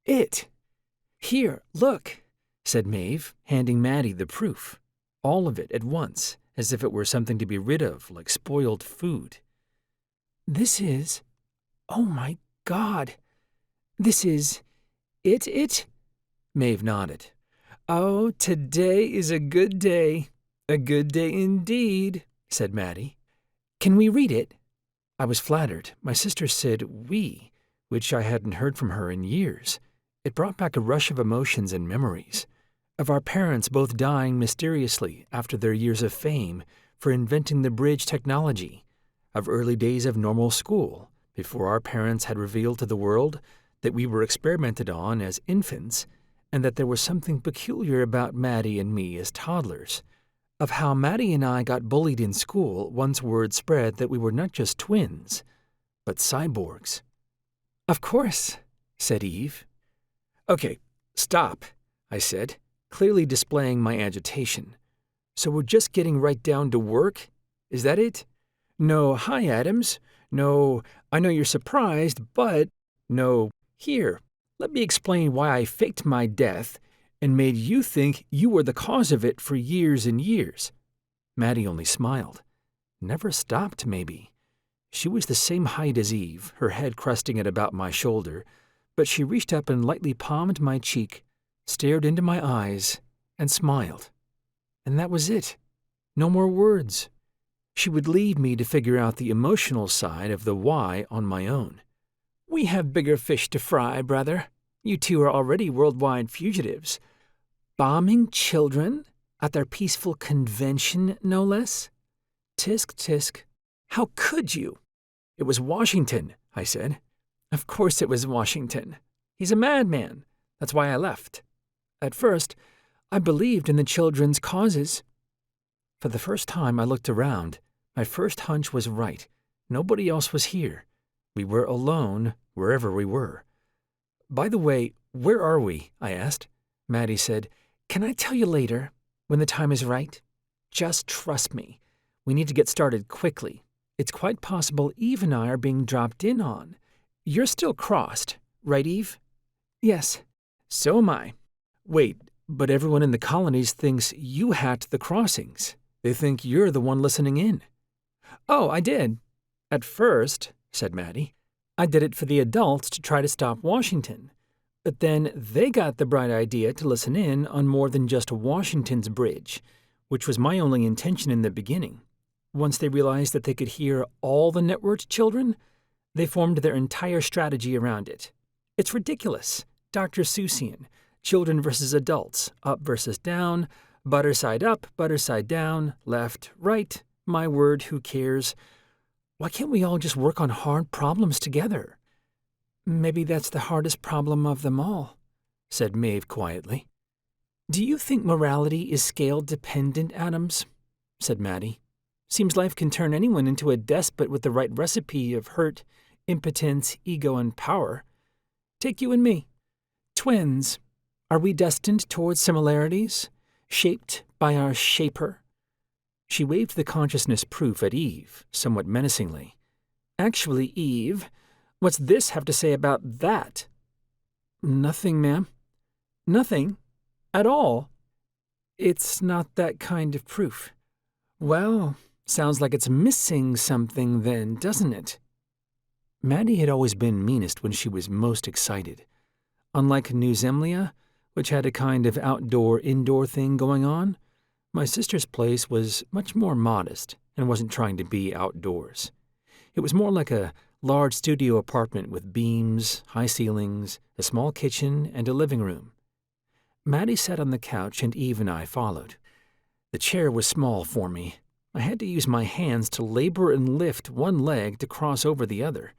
[SPEAKER 1] It! Here, look," said Mave, handing Maddie the proof. All of it at once, as if it were something to be rid of, like spoiled food. "This is... oh my God! This is... it? Mave nodded. "Oh, today is a good day. A good day indeed," said Maddie. "Can we read it?" I was flattered. My sister said "we," which I hadn't heard from her in years. It brought back a rush of emotions and memories. Of our parents both dying mysteriously after their years of fame for inventing the bridge technology. Of early days of normal school, before our parents had revealed to the world that we were experimented on as infants, and that there was something peculiar about Maddie and me as toddlers. Of how Maddie and I got bullied in school once word spread that we were not just twins, but cyborgs. "Of course," said Eve. "Okay, stop," I said, clearly displaying my agitation. "So we're just getting right down to work? Is that it? No, hi, Adams. No, I know you're surprised, but... No, here, let me explain why I faked my death and made you think you were the cause of it for years and years." Maddie only smiled. Never stopped, maybe. She was the same height as Eve, her head crusting at about my shoulder, but she reached up and lightly palmed my cheek, stared into my eyes, and smiled. And that was it. No more words. She would leave me to figure out the emotional side of the why on my own. "We have bigger fish to fry, brother. You two are already worldwide fugitives. Bombing children at their peaceful convention, no less? Tisk, tisk. How could you?" "It was Washington," I said. "Of course it was Washington. He's a madman. That's why I left. At first, I believed in the children's causes." For the first time I looked around. My first hunch was right. Nobody else was here. We were alone, wherever we were. "By the way, where are we?" I asked. Maddie said, "Can I tell you later, when the time is right? Just trust me. We need to get started quickly. It's quite possible Eve and I are being dropped in on. You're still crossed, right, Eve?" "Yes, so am I." "Wait, but everyone in the colonies thinks you hacked the crossings. They think you're the one listening in." "Oh, I did. At first," said Maddie. "I did it for the adults to try to stop Washington. But then they got the bright idea to listen in on more than just Washington's bridge, which was my only intention in the beginning. Once they realized that they could hear all the networked children, they formed their entire strategy around it. It's ridiculous. Dr. Seussian. Children versus adults. Up versus down. Butter side up, butter side down. Left, right. My word, who cares? Why can't we all just work on hard problems together?" "Maybe that's the hardest problem of them all," said Mave quietly. Do you think morality is scale-dependent, Adams? Said Maddie. Seems life can turn anyone into a despot with the right recipe of hurt, impotence, ego, and power. Take you and me. Twins. Are we destined towards similarities, shaped by our shaper? She waved the consciousness proof at Eve, somewhat menacingly. Actually, Eve, what's this have to say about that? Nothing, ma'am. Nothing? At all? It's not that kind of proof. Well, sounds like it's missing something then, doesn't it? Maddie had always been meanest when she was most excited. Unlike New Zemlia, which had a kind of outdoor-indoor thing going on, my sister's place was much more modest and wasn't trying to be outdoors. It was more like a large studio apartment with beams, high ceilings, a small kitchen, and a living room. Maddie sat on the couch and Eve and I followed. The chair was small for me. I had to use my hands to labor and lift one leg to cross over the other.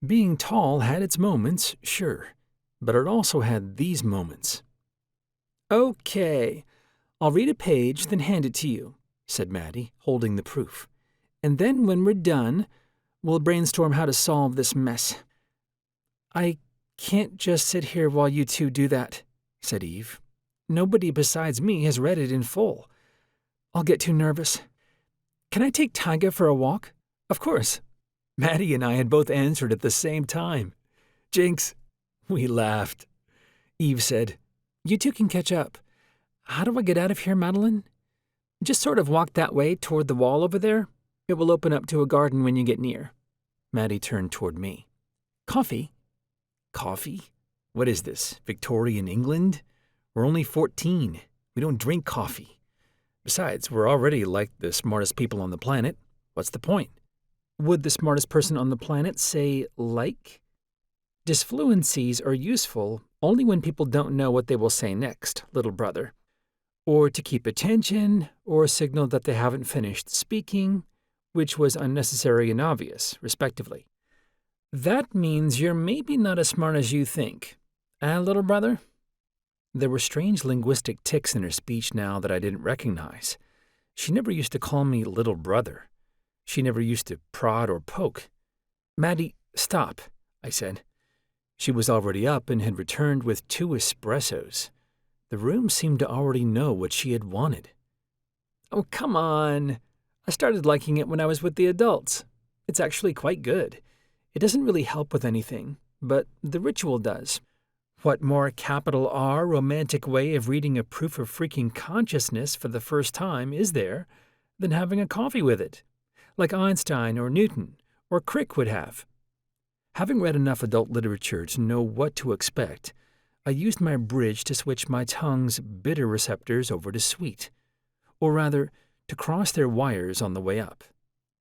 [SPEAKER 1] Being tall had its moments, sure, but it also had these moments. Okay, I'll read a page, then hand it to you, said Maddie, holding the proof. And then when we're done, we'll brainstorm how to solve this mess. I can't just sit here while you two do that, said Eve. Nobody besides me has read it in full. I'll get too nervous. Can I take Tyga for a walk? Of course. Maddie and I had both answered at the same time. Jinx. We laughed. Eve said, You two can catch up. How do I get out of here, Meline? Just sort of walk that way toward the wall over there. It will open up to a garden when you get near. Maddie turned toward me. Coffee? Coffee? What is this, Victorian England? We're only 14. We don't drink coffee. Besides, we're already like the smartest people on the planet. What's the point? Would the smartest person on the planet say like? Disfluencies are useful only when people don't know what they will say next, little brother. Or to keep attention, or signal that they haven't finished speaking, which was unnecessary and obvious, respectively. That means you're maybe not as smart as you think. Little brother? There were strange linguistic tics in her speech now that I didn't recognize. She never used to call me little brother. She never used to prod or poke. Maddie, stop, I said. She was already up and had returned with 2 espressos. The room seemed to already know what she had wanted. Oh, come on. I started liking it when I was with the adults. It's actually quite good. It doesn't really help with anything, but the ritual does. What more capital R romantic way of reading a proof of freaking consciousness for the first time is there than having a coffee with it, like Einstein or Newton or Crick would have? Having read enough adult literature to know what to expect, I used my bridge to switch my tongue's bitter receptors over to sweet, or rather, to cross their wires on the way up.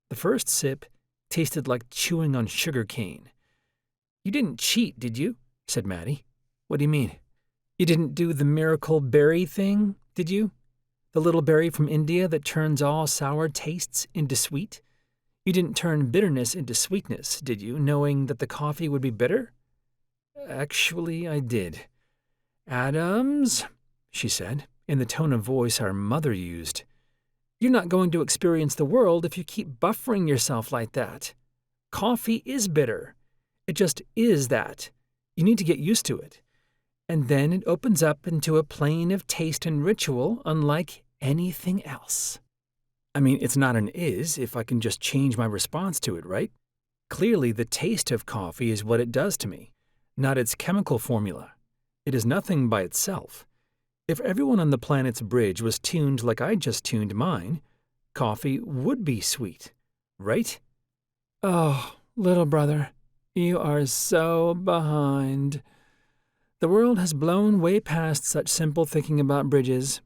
[SPEAKER 1] The first sip tasted like chewing on sugar cane. You didn't cheat, did you? Said Maddie. What do you mean? You didn't do the miracle berry thing, did you? The little berry from India that turns all sour tastes into sweet? You didn't turn bitterness into sweetness, did you, knowing that the coffee would be bitter? Actually, I did. Adams, she said, in the tone of voice our mother used, you're not going to experience the world if you keep buffering yourself like that. Coffee is bitter. It just is that. You need to get used to it. And then it opens up into a plane of taste and ritual unlike anything else. I mean, it's not an is if I can just change my response to it, right? Clearly, the taste of coffee is what it does to me, not its chemical formula. It is nothing by itself. If everyone on the planet's bridge was tuned like I just tuned mine, coffee would be sweet, right? Oh, little brother, you are so behind. The world has blown way past such simple thinking about bridges.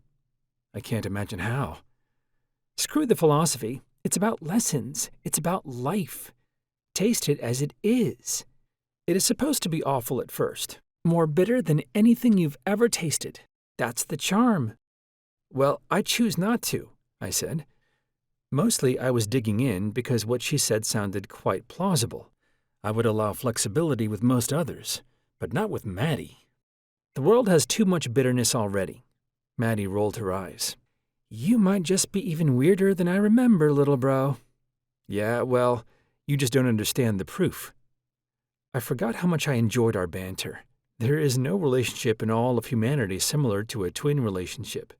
[SPEAKER 1] I can't imagine how. Screw the philosophy. It's about lessons. It's about life. Taste it as it is. It is supposed to be awful at first, more bitter than anything you've ever tasted. That's the charm. Well, I choose not to, I said. Mostly I was digging in because what she said sounded quite plausible. I would allow flexibility with most others, but not with Maddie. The world has too much bitterness already. Maddie rolled her eyes. You might just be even weirder than I remember, little bro. Yeah, well, you just don't understand the proof. I forgot how much I enjoyed our banter. There is no relationship in all of humanity similar to a twin relationship.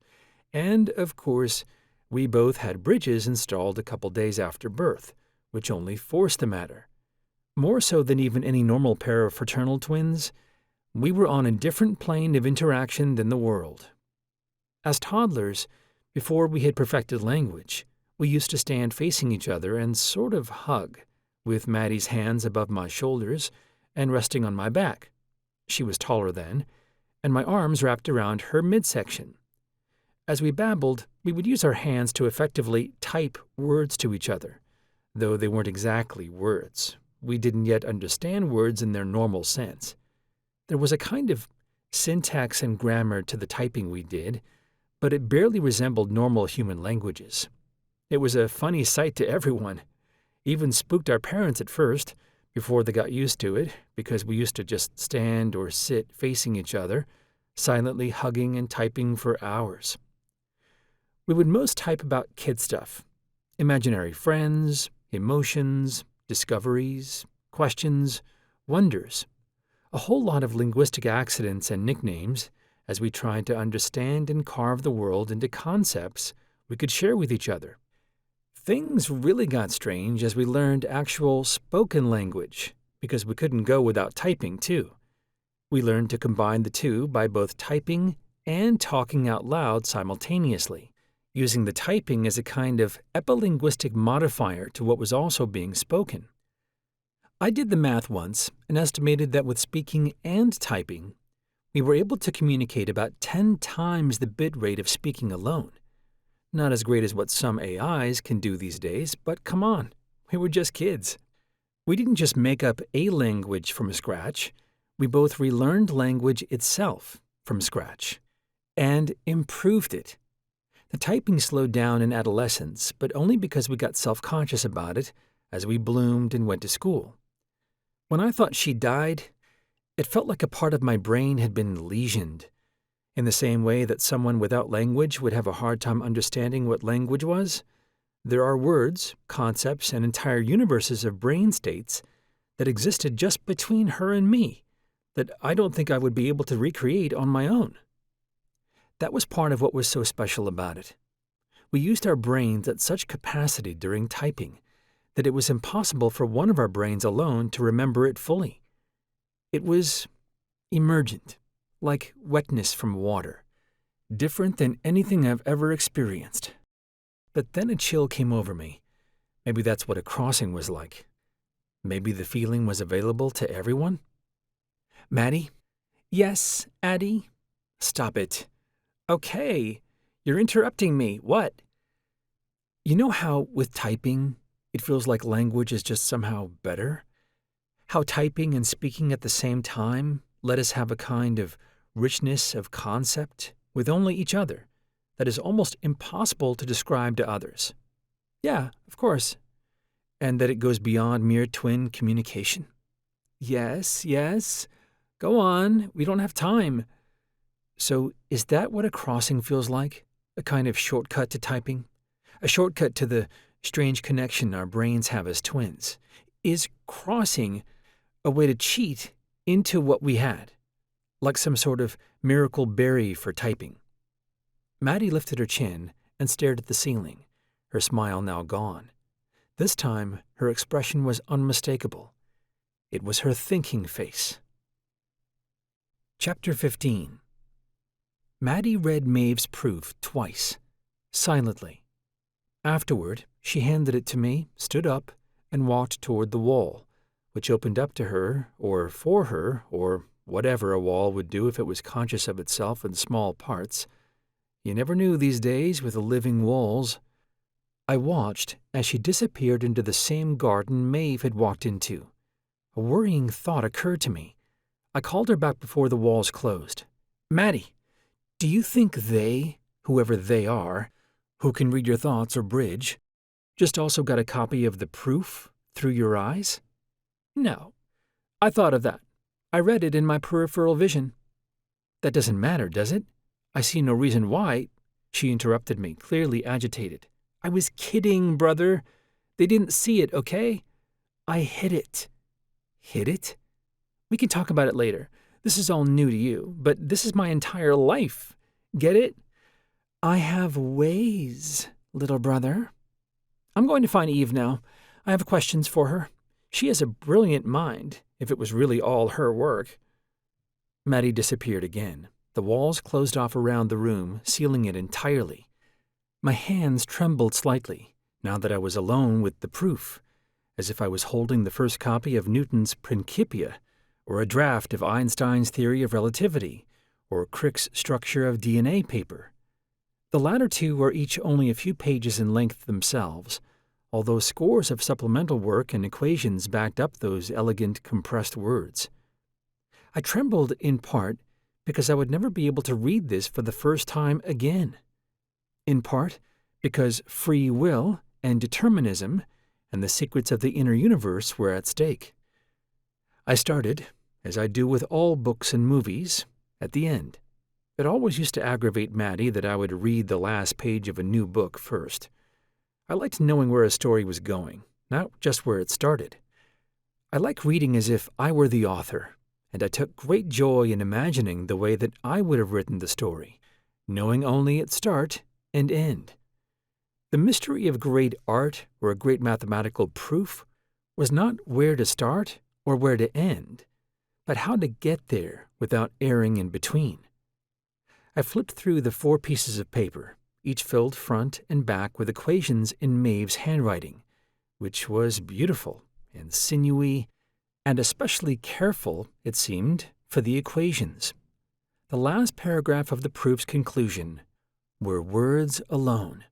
[SPEAKER 1] And, of course, we both had bridges installed a couple days after birth, which only forced the matter. More so than even any normal pair of fraternal twins, we were on a different plane of interaction than the world. As toddlers, before we had perfected language, we used to stand facing each other and sort of hug, with Maddie's hands above my shoulders and resting on my back. She was taller then, and my arms wrapped around her midsection. As we babbled, we would use our hands to effectively type words to each other, though they weren't exactly words. We didn't yet understand words in their normal sense. There was a kind of syntax and grammar to the typing we did, but it barely resembled normal human languages. It was a funny sight to everyone. Even spooked our parents at first, before they got used to it, because we used to just stand or sit facing each other, silently hugging and typing for hours. We would most type about kid stuff, imaginary friends, emotions, discoveries, questions, wonders, a whole lot of linguistic accidents and nicknames as we tried to understand and carve the world into concepts we could share with each other. Things really got strange as we learned actual spoken language, because we couldn't go without typing, too. We learned to combine the two by both typing and talking out loud simultaneously, using the typing as a kind of epilinguistic modifier to what was also being spoken. I did the math once and estimated that with speaking and typing, we were able to communicate about 10 times the bit rate of speaking alone. Not as great as what some AIs can do these days, but come on, we were just kids. We didn't just make up a language from scratch, we both relearned language itself from scratch and improved it. The typing slowed down in adolescence, but only because we got self-conscious about it as we bloomed and went to school. When I thought she died, it felt like a part of my brain had been lesioned. In the same way that someone without language would have a hard time understanding what language was, there are words, concepts, and entire universes of brain states that existed just between her and me that I don't think I would be able to recreate on my own. That was part of what was so special about it. We used our brains at such capacity during typing that it was impossible for one of our brains alone to remember it fully. It was emergent, like wetness from water, different than anything I've ever experienced. But then a chill came over me. Maybe that's what a crossing was like. Maybe the feeling was available to everyone? Maddie? Yes, Addie? Stop it. Okay, you're interrupting me. What? You know how, with typing, it feels like language is just somehow better? How typing and speaking at the same time let us have a kind of richness of concept with only each other that is almost impossible to describe to others. Yeah, of course. And that it goes beyond mere twin communication. Yes. Go on, we don't have time. So is that what a crossing feels like? A kind of shortcut to typing? A shortcut to the strange connection our brains have as twins? Is crossing a way to cheat into what we had, like some sort of miracle berry for typing? Maddie lifted her chin and stared at the ceiling, her smile now gone. This time, her expression was unmistakable. It was her thinking face. Chapter 15. Maddie read Mave's proof twice, silently. Afterward, she handed it to me, stood up, and walked toward the wall, which opened up to her, or for her, or whatever a wall would do if it was conscious of itself in small parts. You never knew these days with the living walls. I watched as she disappeared into the same garden Mave had walked into. A worrying thought occurred to me. I called her back before the walls closed. Maddie, do you think they, whoever they are, who can read your thoughts or bridge, just also got a copy of the proof through your eyes? No. I thought of that. I read it in my peripheral vision. That doesn't matter, does it? I see no reason why, she interrupted me, clearly agitated. I was kidding, brother. They didn't see it, okay? I hid it. Hid it? We can talk about it later. This is all new to you, but this is my entire life. Get it? I have ways, little brother. I'm going to find Eve now. I have questions for her. She has a brilliant mind, if it was really all her work. Maddie disappeared again. The walls closed off around the room, sealing it entirely. My hands trembled slightly, now that I was alone with the proof, as if I was holding the first copy of Newton's Principia, or a draft of Einstein's theory of relativity, or Crick's structure of DNA paper. The latter two are each only a few pages in length themselves, although scores of supplemental work and equations backed up those elegant, compressed words. I trembled in part because I would never be able to read this for the first time again. In part because free will and determinism and the secrets of the inner universe were at stake. I started, as I do with all books and movies, at the end. It always used to aggravate Maddie that I would read the last page of a new book first. I liked knowing where a story was going, not just where it started. I like reading as if I were the author, and I took great joy in imagining the way that I would have written the story, knowing only its start and end. The mystery of great art or a great mathematical proof was not where to start or where to end, but how to get there without erring in between. I flipped through the 4 pieces of paper, each filled front and back with equations in Mave's handwriting, which was beautiful and sinewy, and especially careful, it seemed, for the equations. The last paragraph of the proof's conclusion were words alone.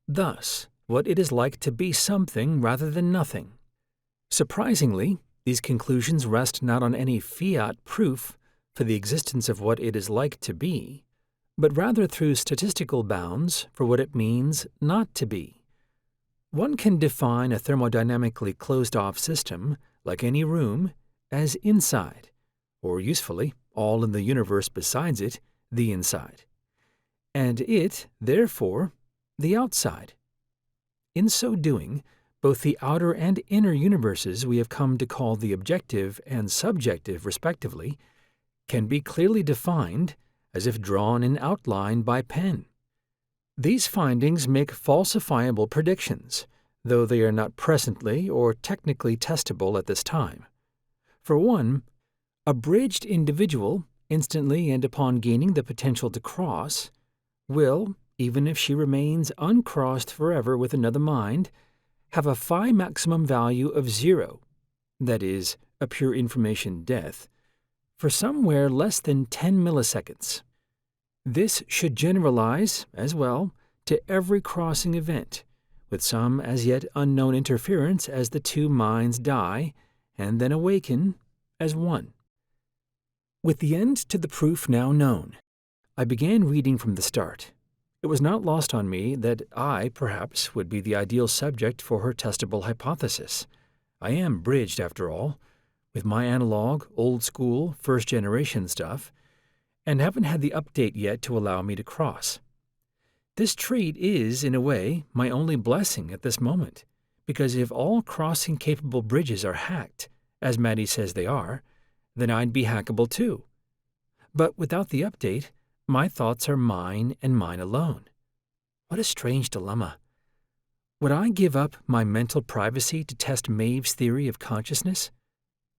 [SPEAKER 1] Thus, what it is like to be something rather than nothing. Surprisingly, these conclusions rest not on any fiat proof for the existence of what it is like to be, but rather through statistical bounds for what it means not to be. One can define a thermodynamically closed-off system, like any room, as inside, or usefully, all in the universe besides it, the inside, and it, therefore, the outside. In so doing, both the outer and inner universes we have come to call the objective and subjective, respectively, can be clearly defined as if drawn in outline by pen. These findings make falsifiable predictions, though they are not presently or technically testable at this time. For one, a bridged individual, instantly and upon gaining the potential to cross, will, even if she remains uncrossed forever with another mind, have a phi maximum value of 0, that is, a pure information death, for somewhere less than 10 milliseconds. This should generalize, as well, to every crossing event, with some as yet unknown interference as the 2 minds die and then awaken as one. With the end to the proof now known, I began reading from the start. It was not lost on me that I, perhaps, would be the ideal subject for her testable hypothesis. I am bridged, after all, with my analog, old-school, first-generation stuff, and haven't had the update yet to allow me to cross. This trait is, in a way, my only blessing at this moment, because if all crossing-capable bridges are hacked, as Maddie says they are, then I'd be hackable too. But without the update, my thoughts are mine and mine alone. What a strange dilemma. Would I give up my mental privacy to test Mave's theory of consciousness?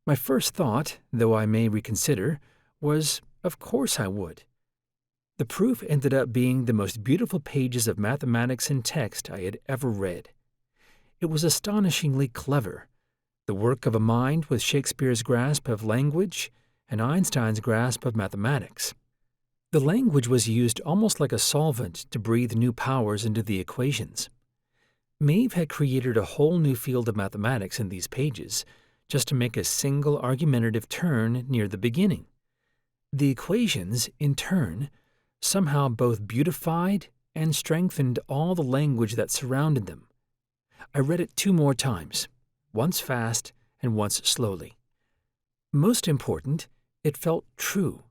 [SPEAKER 1] My first thought, though I may reconsider, was, of course I would. The proof ended up being the most beautiful pages of mathematics and text I had ever read. It was astonishingly clever, the work of a mind with Shakespeare's grasp of language and Einstein's grasp of mathematics. The language was used almost like a solvent to breathe new powers into the equations. Mave had created a whole new field of mathematics in these pages, just to make a single argumentative turn near the beginning. The equations, in turn, somehow both beautified and strengthened all the language that surrounded them. I read it 2 more times, once fast and once slowly. Most important, it felt true.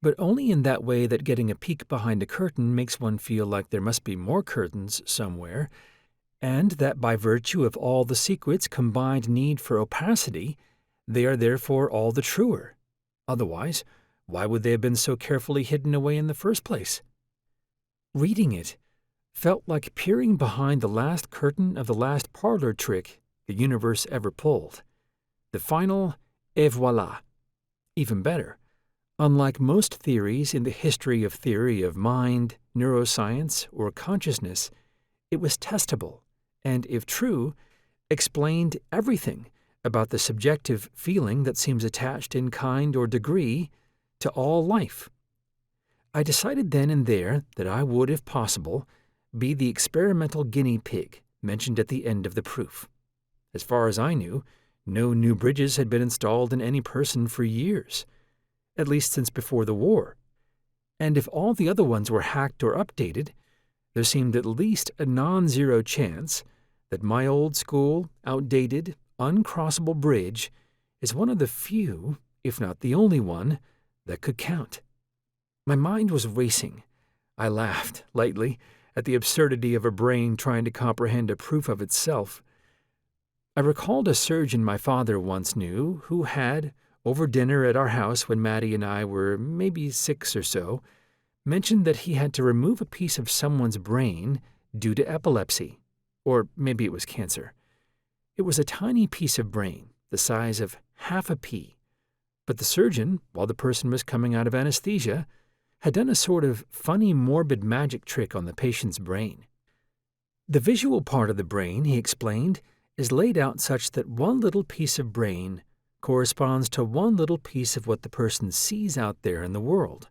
[SPEAKER 1] but only in that way that getting a peek behind a curtain makes one feel like there must be more curtains somewhere, and that by virtue of all the secret's combined need for opacity, they are therefore all the truer. Otherwise, why would they have been so carefully hidden away in the first place? Reading it felt like peering behind the last curtain of the last parlor trick the universe ever pulled. The final et voilà. Even better, unlike most theories in the history of mind, neuroscience, or consciousness, it was testable, and if true, explained everything about the subjective feeling that seems attached in kind or degree to all life. I decided then and there that I would, if possible, be the experimental guinea pig mentioned at the end of the proof. As far as I knew, no new bridges had been installed in any person for years, at least since before the war. And if all the other ones were hacked or updated, there seemed at least a non-zero chance that my old school, outdated, uncrossable bridge is one of the few, if not the only one, that could count. My mind was racing. I laughed, lightly, at the absurdity of a brain trying to comprehend a proof of itself. I recalled a surgeon my father once knew who had, over dinner at our house when Maddie and I were maybe 6 or so, mentioned that he had to remove a piece of someone's brain due to epilepsy, or maybe it was cancer. It was a tiny piece of brain, the size of half a pea, but the surgeon, while the person was coming out of anesthesia, had done a sort of funny morbid magic trick on the patient's brain. The visual part of the brain, he explained, is laid out such that one little piece of brain corresponds to one little piece of what the person sees out there in the world.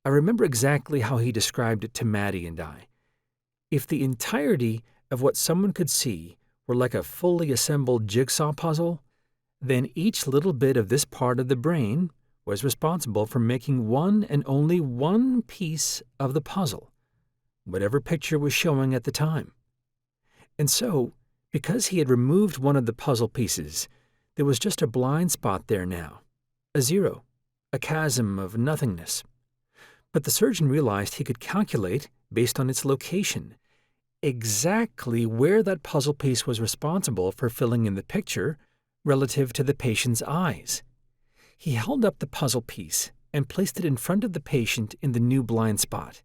[SPEAKER 1] I remember exactly how he described it to Maddie and I. If the entirety of what someone could see were like a fully assembled jigsaw puzzle, then each little bit of this part of the brain was responsible for making one and only one piece of the puzzle, whatever picture was showing at the time. And so, because he had removed one of the puzzle pieces, there was just a blind spot there now, a zero, a chasm of nothingness. But the surgeon realized he could calculate, based on its location, exactly where that puzzle piece was responsible for filling in the picture relative to the patient's eyes. He held up the puzzle piece and placed it in front of the patient in the new blind spot,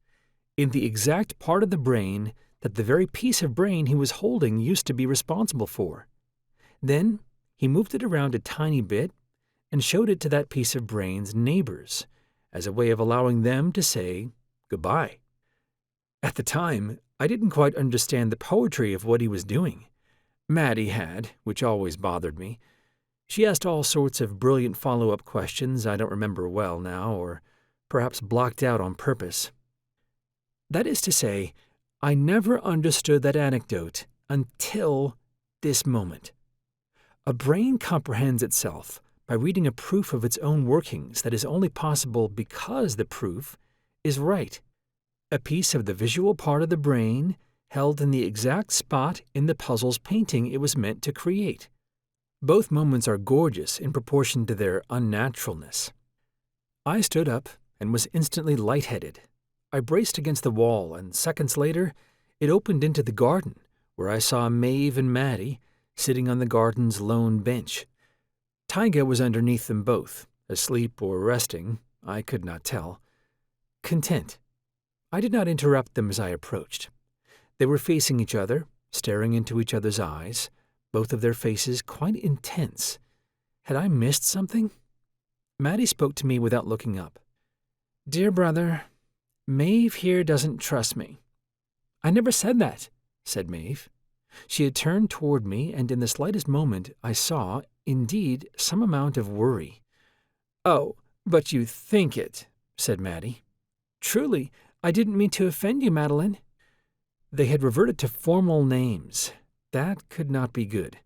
[SPEAKER 1] in the exact part of the brain that the very piece of brain he was holding used to be responsible for. Then he moved it around a tiny bit and showed it to that piece of brain's neighbors as a way of allowing them to say goodbye. At the time, I didn't quite understand the poetry of what he was doing. Maddie had, which always bothered me. She asked all sorts of brilliant follow-up questions I don't remember well now, or perhaps blocked out on purpose. That is to say, I never understood that anecdote until this moment. A brain comprehends itself by reading a proof of its own workings that is only possible because the proof is right. A piece of the visual part of the brain held in the exact spot in the puzzle's painting it was meant to create. Both moments are gorgeous in proportion to their unnaturalness. I stood up and was instantly lightheaded. I braced against the wall, and seconds later, it opened into the garden, where I saw Mave and Maddie sitting on the garden's lone bench. Tyga was underneath them both, asleep or resting, I could not tell. Content. I did not interrupt them as I approached. They were facing each other, staring into each other's eyes, both of their faces quite intense. Had I missed something? Maddie spoke to me without looking up. "Dear brother, Mave here doesn't trust me." "I never said that," said Mave. She had turned toward me, and in the slightest moment I saw, indeed, some amount of worry. "Oh, but you think it," said Maddie. "Truly, I didn't mean to offend you, Meline." They had reverted to formal names. That could not be good.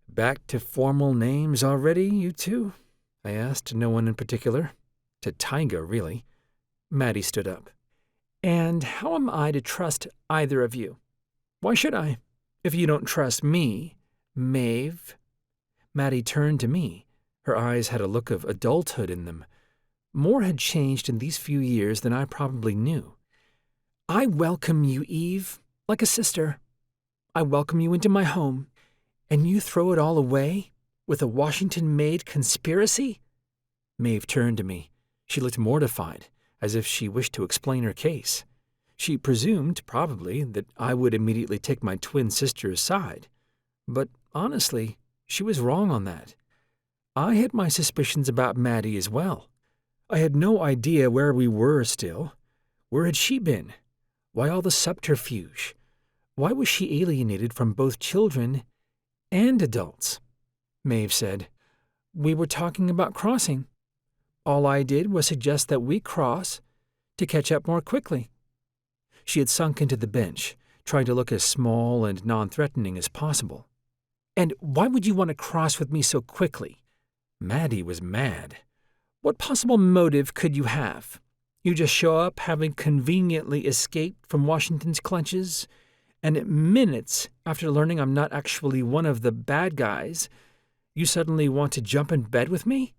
[SPEAKER 1] "Back to formal names already, you two?" I asked no one in particular. To Tyga, really. Maddie stood up. "And how am I to trust either of you? Why should I, if you don't trust me, Mave?" Maddie turned to me. Her eyes had a look of adulthood in them. More had changed in these few years than I probably knew. I welcome you, Eve, like a sister. I welcome you into my home, and you throw it all away with a Washington-made conspiracy? Mave turned to me. She looked mortified, as if she wished to explain her case. She presumed, probably, that I would immediately take my twin sister's side. But honestly, she was wrong on that. I had my suspicions about Maddie as well. I had no idea where we were still. Where had she been? Why all the subterfuge? Why was she alienated from both children and adults? Mave said, "We were talking about crossing. All I did was suggest that we cross to catch up more quickly." She had sunk into the bench, trying to look as small and non-threatening as possible. "And why would you want to cross with me so quickly?" Maddie was mad. "What possible motive could you have? You just show up having conveniently escaped from Washington's clutches, and minutes after learning I'm not actually one of the bad guys, you suddenly want to jump in bed with me?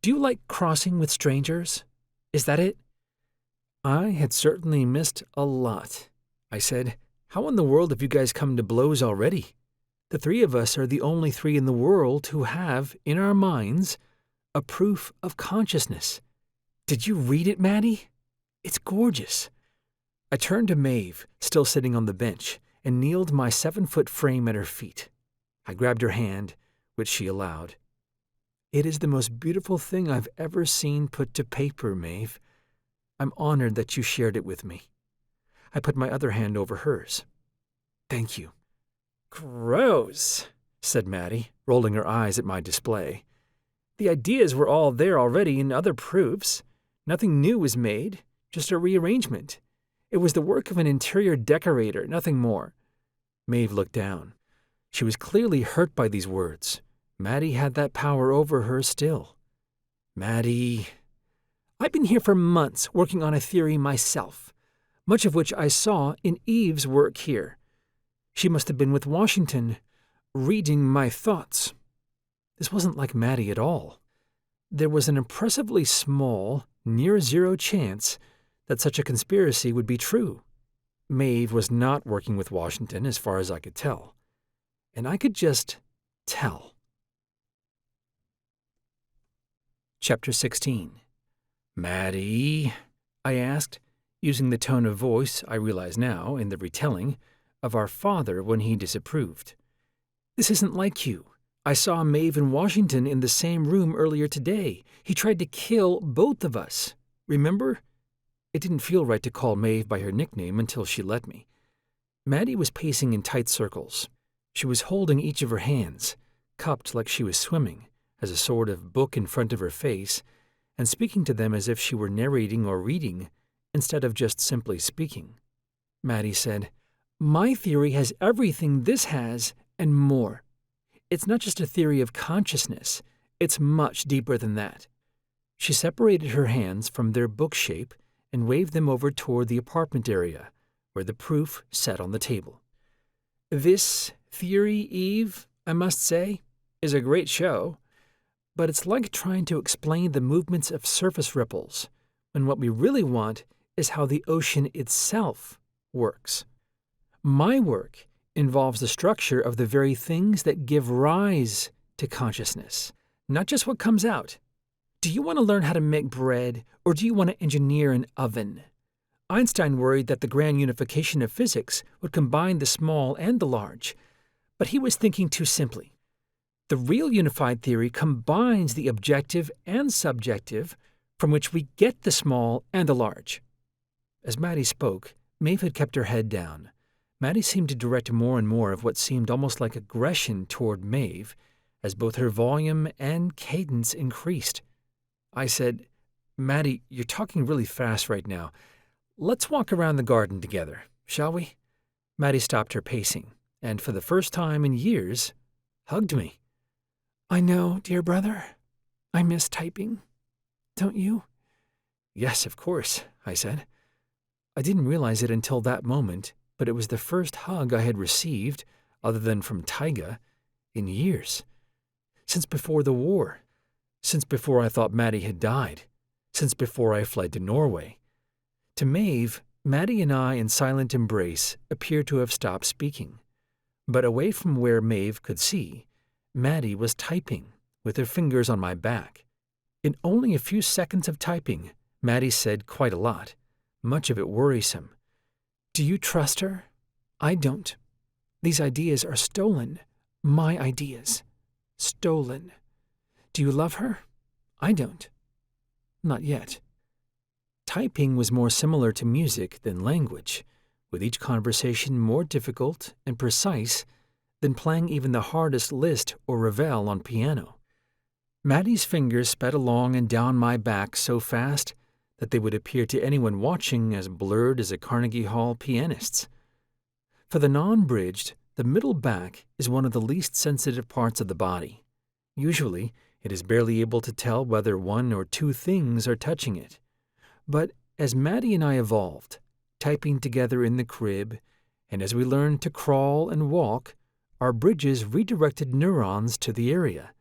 [SPEAKER 1] Do you like crossing with strangers? Is that it?" I had certainly missed a lot. I said, "How in the world have you guys come to blows already? The three of us are the only three in the world who have, in our minds, a proof of consciousness. Did you read it, Maddie? It's gorgeous." I turned to Mave, still sitting on the bench, and kneeled my 7-foot frame at her feet. I grabbed her hand, which she allowed. "It is the most beautiful thing I've ever seen put to paper, Mave. I'm honored that you shared it with me." I put my other hand over hers. "Thank you." "Gross," said Maddie, rolling her eyes at my display. "The ideas were all there already in other proofs. Nothing new was made, just a rearrangement. It was the work of an interior decorator, nothing more." Mave looked down. She was clearly hurt by these words. Maddie had that power over her still. "Maddie, I've been here for months working on a theory myself, much of which I saw in Eve's work here. She must have been with Washington, reading my thoughts." This wasn't like Maddie at all. There was an impressively small, near-zero chance that such a conspiracy would be true. Mave was not working with Washington as far as I could tell. And I could just tell. Chapter 16. "Maddie," I asked, using the tone of voice, I realize now, in the retelling, of our father when he disapproved. "This isn't like you. I saw Mave and Washington in the same room earlier today. He tried to kill both of us. Remember?" It didn't feel right to call Mave by her nickname until she let me. Maddie was pacing in tight circles. She was holding each of her hands, cupped like she was swimming, as a sort of book in front of her face, and speaking to them as if she were narrating or reading, instead of just simply speaking. Maddie said, "My theory has everything this has, and more. It's not just a theory of consciousness, it's much deeper than that." She separated her hands from their book shape and waved them over toward the apartment area, where the proof sat on the table. "This theory, Eve, I must say, is a great show, but it's like trying to explain the movements of surface ripples, when what we really want is how the ocean itself works. My work involves the structure of the very things that give rise to consciousness, not just what comes out. Do you want to learn how to make bread, or do you want to engineer an oven? Einstein worried that the grand unification of physics would combine the small and the large, but he was thinking too simply. The real unified theory combines the objective and subjective from which we get the small and the large." As Maddie spoke, Mave had kept her head down. Maddie seemed to direct more and more of what seemed almost like aggression toward Mave, as both her volume and cadence increased. I said, "Maddie, you're talking really fast right now. Let's walk around the garden together, shall we?" Maddie stopped her pacing, and for the first time in years, hugged me. "I know, dear brother. I miss typing. Don't you?" "Yes, of course," I said. I didn't realize it until that moment, but it was the first hug I had received, other than from Taiga, in years. Since before the war. Since before I thought Maddie had died. since before I fled to Norway. To Mave, Maddie and I in silent embrace appear to have stopped speaking. But away from where Mave could see, Maddie was typing, with her fingers on my back. In only a few seconds of typing, Maddie said quite a lot, much of it worrisome. "Do you trust her? I don't. These ideas are stolen. My ideas. Stolen. Do you love her? I don't. Not yet." Typing was more similar to music than language, with each conversation more difficult and precise than playing even the hardest Liszt or Ravel on piano. Maddie's fingers sped along and down my back so fast that they would appear to anyone watching as blurred as a Carnegie Hall pianist's. For the non-bridged, the middle back is one of the least sensitive parts of the body. Usually, it is barely able to tell whether one or two things are touching it. But as Maddie and I evolved, typing together in the crib, and as we learned to crawl and walk, our bridges redirected neurons to the area.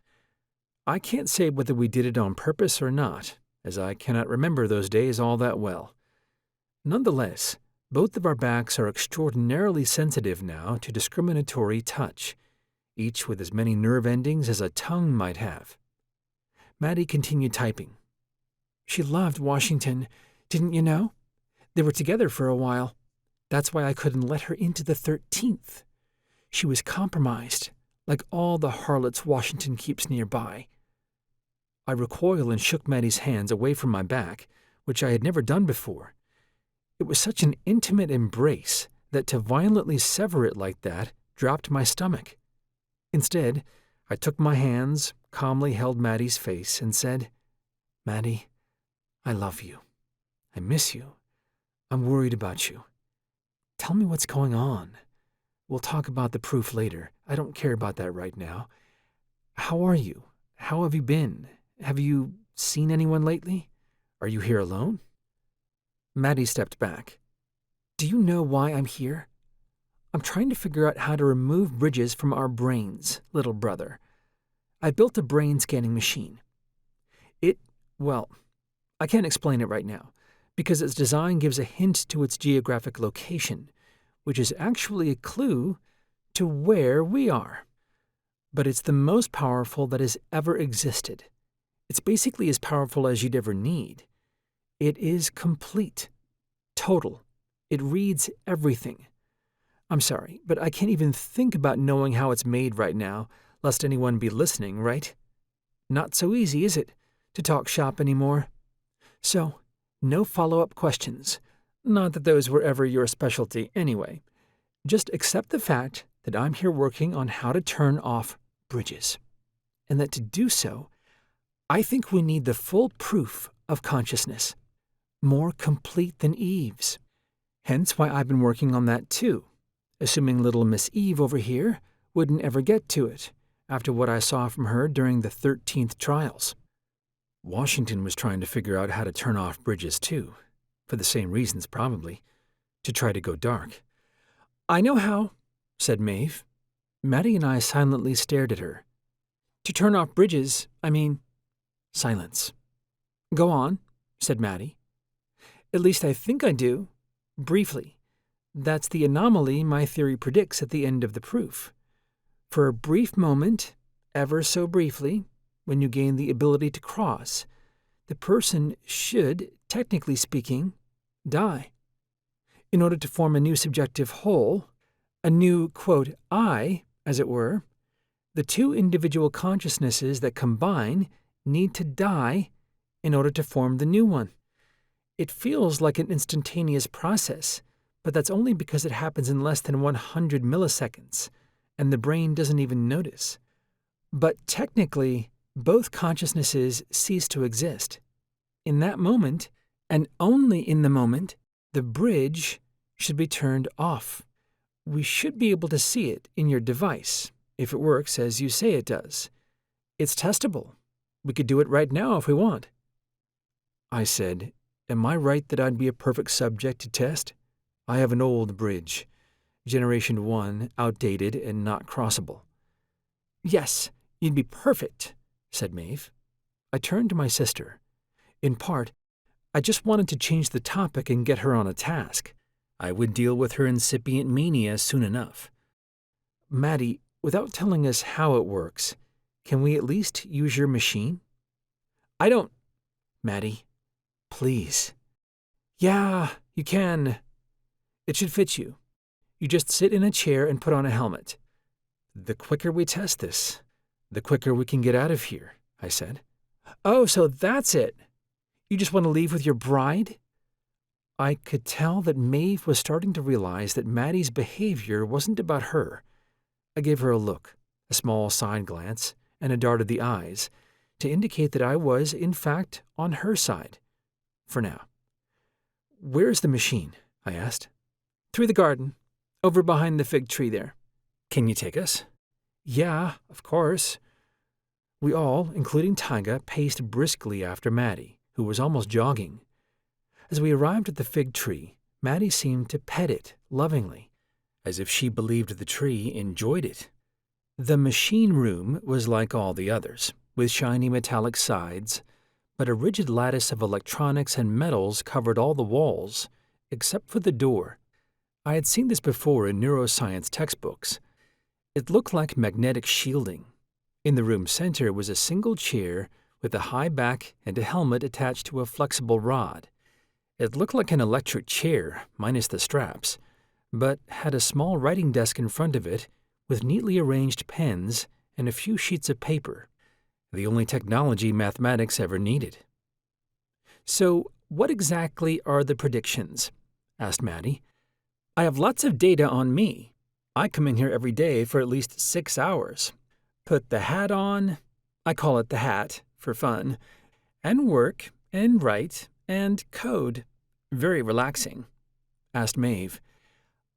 [SPEAKER 1] I can't say whether we did it on purpose or not, as I cannot remember those days all that well. Nonetheless, both of our backs are extraordinarily sensitive now to discriminatory touch, each with as many nerve endings as a tongue might have. Maddie continued typing. "She loved Washington, didn't you know? They were together for a while. That's why I couldn't let her into the 13th. She was compromised, like all the harlots Washington keeps nearby." I recoiled and shook Maddie's hands away from my back, which I had never done before. It was such an intimate embrace that to violently sever it like that dropped my stomach. Instead, I took my hands, calmly held Maddie's face, and said, "Maddie, I love you. I miss you. I'm worried about you. Tell me what's going on. We'll talk about the proof later. I don't care about that right now. How are you? How have you been? Have you seen anyone lately? Are you here alone?" Maddie stepped back. "Do you know why I'm here? I'm trying to figure out how to remove bridges from our brains, little brother. I built a brain scanning machine. Well, I can't explain it right now, because its design gives a hint to its geographic location, which is actually a clue to where we are. But it's the most powerful that has ever existed. It's basically as powerful as you'd ever need. It is complete, total. It reads everything. I'm sorry, but I can't even think about knowing how it's made right now, lest anyone be listening, right? Not so easy, is it, to talk shop anymore? So, no follow-up questions. Not that those were ever your specialty anyway. Just accept the fact that I'm here working on how to turn off bridges, and that to do so, I think we need the full proof of consciousness, more complete than Eve's. Hence why I've been working on that too, assuming little Miss Eve over here wouldn't ever get to it, after what I saw from her during the 13th trials. Washington was trying to figure out how to turn off bridges too, for the same reasons probably, to try to go dark. "I know how," said Mave. Maddie and I silently stared at her. "To turn off bridges, I mean..." Silence. "Go on," said Maddie. "At least I think I do. Briefly. That's the anomaly my theory predicts at the end of the proof. For a brief moment, ever so briefly, when you gain the ability to cross, the person should, technically speaking, die. In order to form a new subjective whole, a new, quote, I, as it were, the two individual consciousnesses that combine need to die in order to form the new one. It feels like an instantaneous process, but that's only because it happens in less than 100 milliseconds, and the brain doesn't even notice. But technically, both consciousnesses cease to exist. In that moment, and only in the moment, the bridge should be turned off. We should be able to see it in your device, if it works as you say it does. It's testable. We could do it right now if we want." I said, "Am I right that I'd be a perfect subject to test? I have an old bridge, Generation 1, outdated and not crossable." "Yes, you'd be perfect," said Mave. I turned to my sister. In part, I just wanted to change the topic and get her on a task. I would deal with her incipient mania soon enough. Maddie, without telling us how it works, can we at least use your machine? I don't... Maddie, please. Yeah, you can. It should fit you. You just sit in a chair and put on a helmet. The quicker we test this, the quicker we can get out of here, I said. Oh, so that's it. You just want to leave with your bride? I could tell that Mave was starting to realize that Maddie's behavior wasn't about her. I gave her a look, a small side glance, and a dart of the eyes, to indicate that I was, in fact, on her side. For now. Where's the machine? I asked. Through the garden, over behind the fig tree there. Can you take us? Yeah, of course. We all, including Taiga, paced briskly after Maddie, who was almost jogging. As we arrived at the fig tree, Maddie seemed to pet it lovingly, as if she believed the tree enjoyed it. The machine room was like all the others, with shiny metallic sides, but a rigid lattice of electronics and metals covered all the walls, except for the door. I had seen this before in neuroscience textbooks. It looked like magnetic shielding. In the room's center was a single chair with a high back and a helmet attached to a flexible rod. It looked like an electric chair, minus the straps, but had a small writing desk in front of it with neatly arranged pens and a few sheets of paper, the only technology mathematics ever needed. So, what exactly are the predictions? Asked Maddie. I have lots of data on me. I come in here every day for at least 6 hours. Put the hat on, I call it the hat, for fun, and work, and write, and code. Very relaxing. Asked Mave.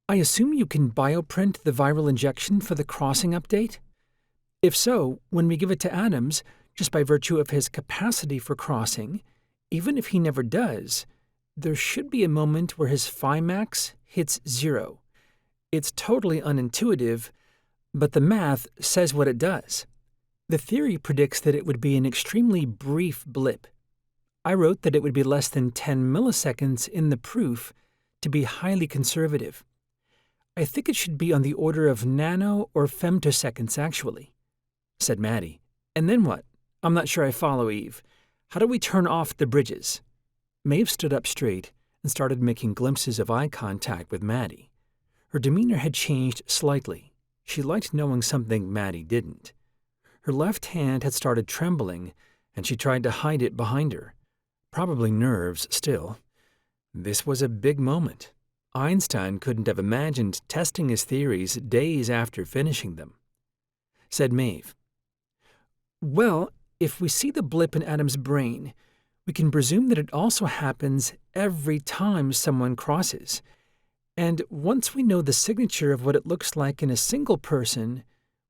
[SPEAKER 1] I assume you can bioprint the viral injection for the crossing update? If so, when we give it to Adams, just by virtue of his capacity for crossing, even if he never does, there should be a moment where his phi max hits 0. It's totally unintuitive, but the math says what it does. The theory predicts that it would be an extremely brief blip. I wrote that it would be less than 10 milliseconds in the proof to be highly conservative. I think it should be on the order of nano or femtoseconds, actually, said Maddie. And then what? I'm not sure I follow, Eve. How do we turn off the bridges? Mave stood up straight and started making glimpses of eye contact with Maddie. Her demeanor had changed slightly. She liked knowing something Maddie didn't. Her left hand had started trembling, and she tried to hide it behind her. Probably nerves still. This was a big moment. Einstein couldn't have imagined testing his theories days after finishing them. Said Mave. Well, if we see the blip in Adam's brain, we can presume that it also happens every time someone crosses. And once we know the signature of what it looks like in a single person,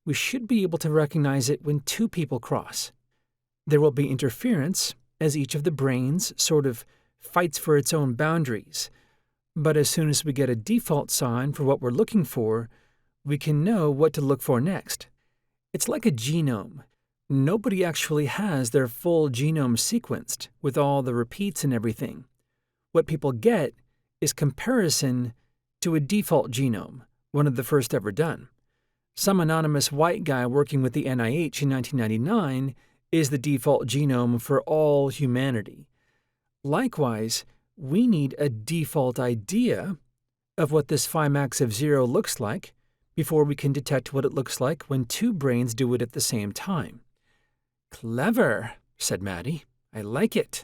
[SPEAKER 1] we should be able to recognize it when 2 people cross. There will be interference, as each of the brains sort of fights for its own boundaries. But as soon as we get a default sign for what we're looking for, we can know what to look for next. It's like a genome. Nobody actually has their full genome sequenced with all the repeats and everything. What people get is comparison to a default genome, one of the first ever done. Some anonymous white guy working with the NIH in 1999 is the default genome for all humanity. Likewise, we need a default idea of what this phi max of 0 looks like before we can detect what it looks like when 2 brains do it at the same time. Clever, said Maddie. I like it.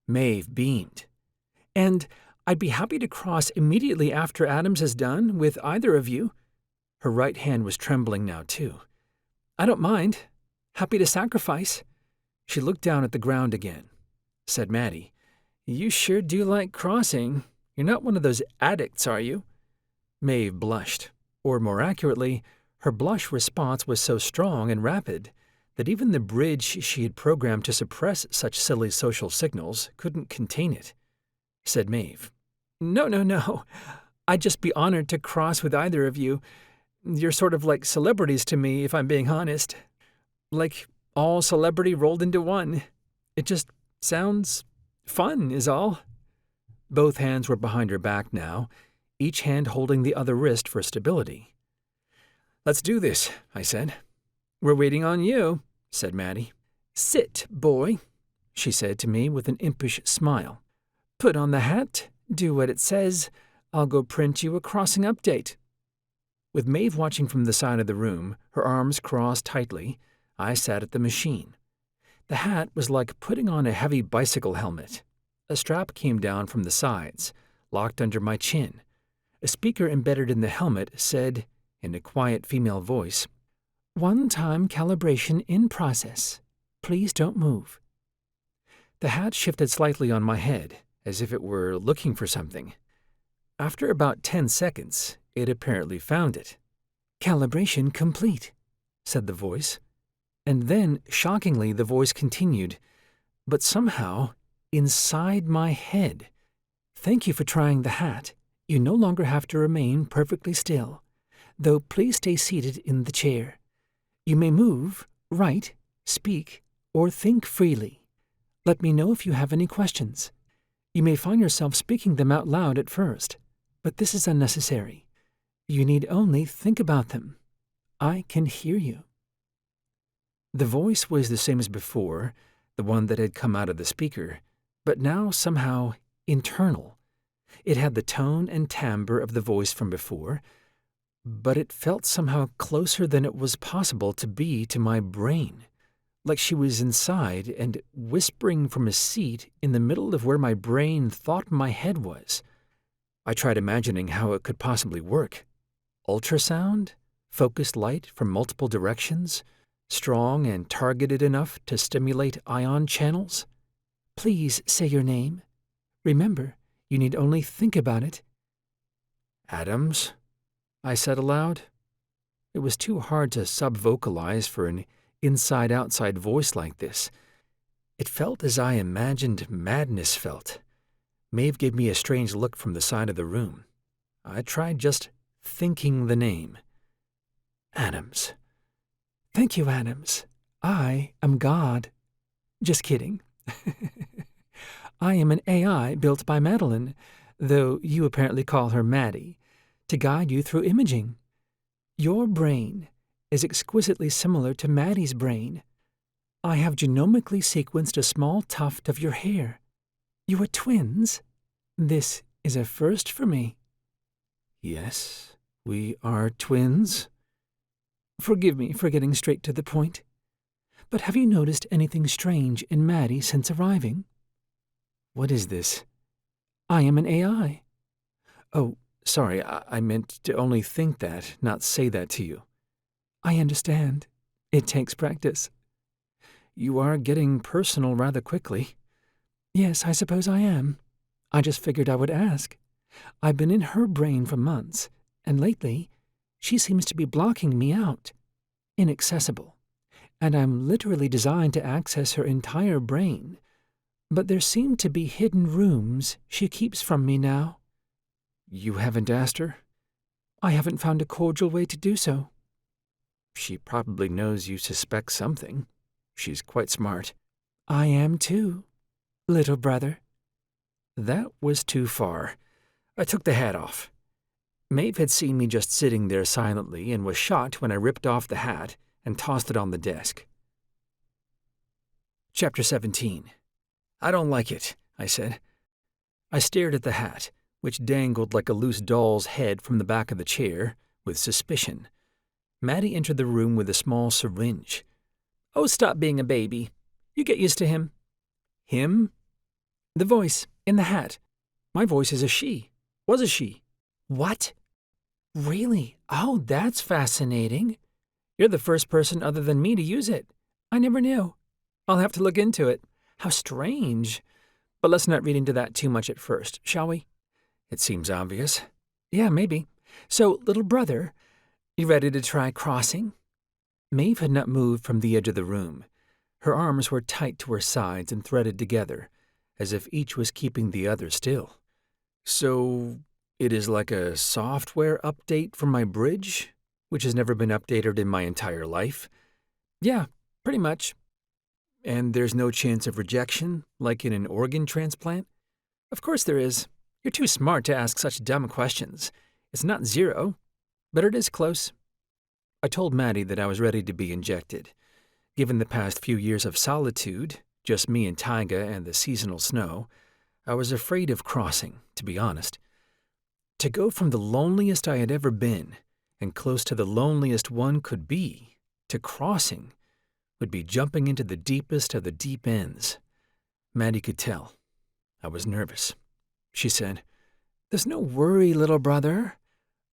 [SPEAKER 1] Mave beamed. And I'd be happy to cross immediately after Adams is done with either of you. Her right hand was trembling now, too. I don't mind. Happy to sacrifice. She looked down at the ground again. Said Maddie, You sure do like crossing. You're not one of those addicts, are you? Mave blushed. Or more accurately, her blush response was so strong and rapid that even the bridge she had programmed to suppress such silly social signals couldn't contain it. Said Mave. No. I'd just be honored to cross with either of you. You're sort of like celebrities to me, if I'm being honest. Like all celebrity rolled into one. It just sounds Fun is all. Both hands were behind her back now, each hand holding the other wrist for stability. Let's do this, I said. We're waiting on you, said Maddie. Sit, boy, she said to me with an impish smile. Put on the hat, do what it says. I'll go print you a crossing update. With Mave watching from the side of the room, her arms crossed tightly, I sat at the machine. The hat was like putting on a heavy bicycle helmet. A strap came down from the sides, locked under my chin. A speaker embedded in the helmet said, in a quiet female voice, "One-time calibration in process. Please don't move." The hat shifted slightly on my head, as if it were looking for something. After about 10 seconds, it apparently found it. "Calibration complete," said the voice. And then, shockingly, the voice continued, but somehow, inside my head. "Thank you for trying the hat. You no longer have to remain perfectly still, though please stay seated in the chair. You may move, write, speak, or think freely. Let me know if you have any questions. You may find yourself speaking them out loud at first, but this is unnecessary. You need only think about them. I can hear you." The voice was the same as before, the one that had come out of the speaker, but now somehow internal. It had the tone and timbre of the voice from before, but it felt somehow closer than it was possible to be to my brain, like she was inside and whispering from a seat in the middle of where my brain thought my head was. I tried imagining how it could possibly work. Ultrasound? Focused light from multiple directions? Strong and targeted enough to stimulate ion channels? Please say your name. Remember, you need only think about it. Adams, I said aloud. It was too hard to sub-vocalize for an inside-outside voice like this. It felt as I imagined madness felt. Mave gave me a strange look from the side of the room. I tried just thinking the name. Adams. Thank you, Adams. I am God. Just kidding. I am an AI built by Meline, though you apparently call her Maddie, to guide you through imaging. Your brain is exquisitely similar to Maddie's brain. I have genomically sequenced a small tuft of your hair. You are twins. This is a first for me. Yes, we are twins. Forgive me for getting straight to the point, but have you noticed anything strange in Maddie since arriving? What is this? I am an AI. Oh, sorry, I meant to only think that, not say that to you. I understand. It takes practice. You are getting personal rather quickly. Yes, I suppose I am. I just figured I would ask. I've been in her brain for months, and lately, she seems to be blocking me out. Inaccessible. And I'm literally designed to access her entire brain. But there seem to be hidden rooms she keeps from me now. You haven't asked her? I haven't found a cordial way to do so. She probably knows you suspect something. She's quite smart. I am too, little brother. That was too far. I took the hat off. Mave had seen me just sitting there silently and was shocked when I ripped off the hat and tossed it on the desk. Chapter 17. I don't like it, I said. I stared at the hat, which dangled like a loose doll's head from the back of the chair, with suspicion. Maddie entered the room with a small syringe. Oh, stop being a baby. You get used to him. Him? The voice, in the hat. My voice is a she. Was a she. What? Really? Oh, that's fascinating. You're the first person other than me to use it. I never knew. I'll have to look into it. How strange. But let's not read into that too much at first, shall we? It seems obvious. Yeah, maybe. So, little brother, you ready to try crossing? Mave had not moved from the edge of the room. Her arms were tight to her sides and threaded together, as if each was keeping the other still. So, it is like a software update for my bridge, which has never been updated in my entire life? Yeah, pretty much. And there's no chance of rejection, like in an organ transplant? Of course there is. You're too smart to ask such dumb questions. It's not zero, but it is close. I told Maddie that I was ready to be injected. Given the past few years of solitude, just me and taiga and the seasonal snow, I was afraid of crossing, to be honest. To go from the loneliest I had ever been, and close to the loneliest one could be, to crossing, would be jumping into the deepest of the deep ends. Maddie could tell. I was nervous. She said, "There's no worry, little brother.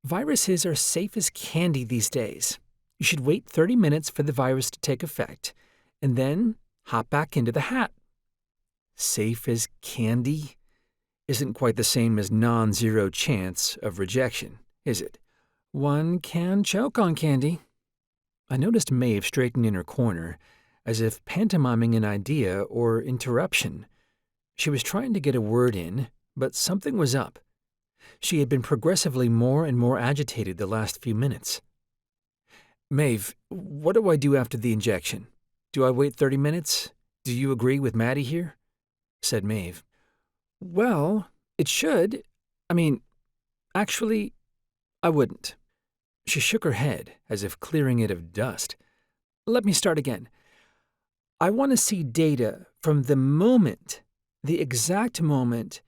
[SPEAKER 1] Viruses are safe as candy these days. You should wait 30 minutes for the virus to take effect, and then hop back into the hat." Safe as candy isn't quite the same as non-zero chance of rejection, is it? One can choke on candy. I noticed Mave straighten in her corner, as if pantomiming an idea or interruption. She was trying to get a word in, but something was up. She had been progressively more and more agitated the last few minutes. "Mave, what do I do after the injection? Do I wait 30 minutes? Do you agree with Maddie here?" said Mave. "Well, it should. Actually, I wouldn't." She shook her head, as if clearing it of dust. "Let me start again. I want to see data from the exact moment,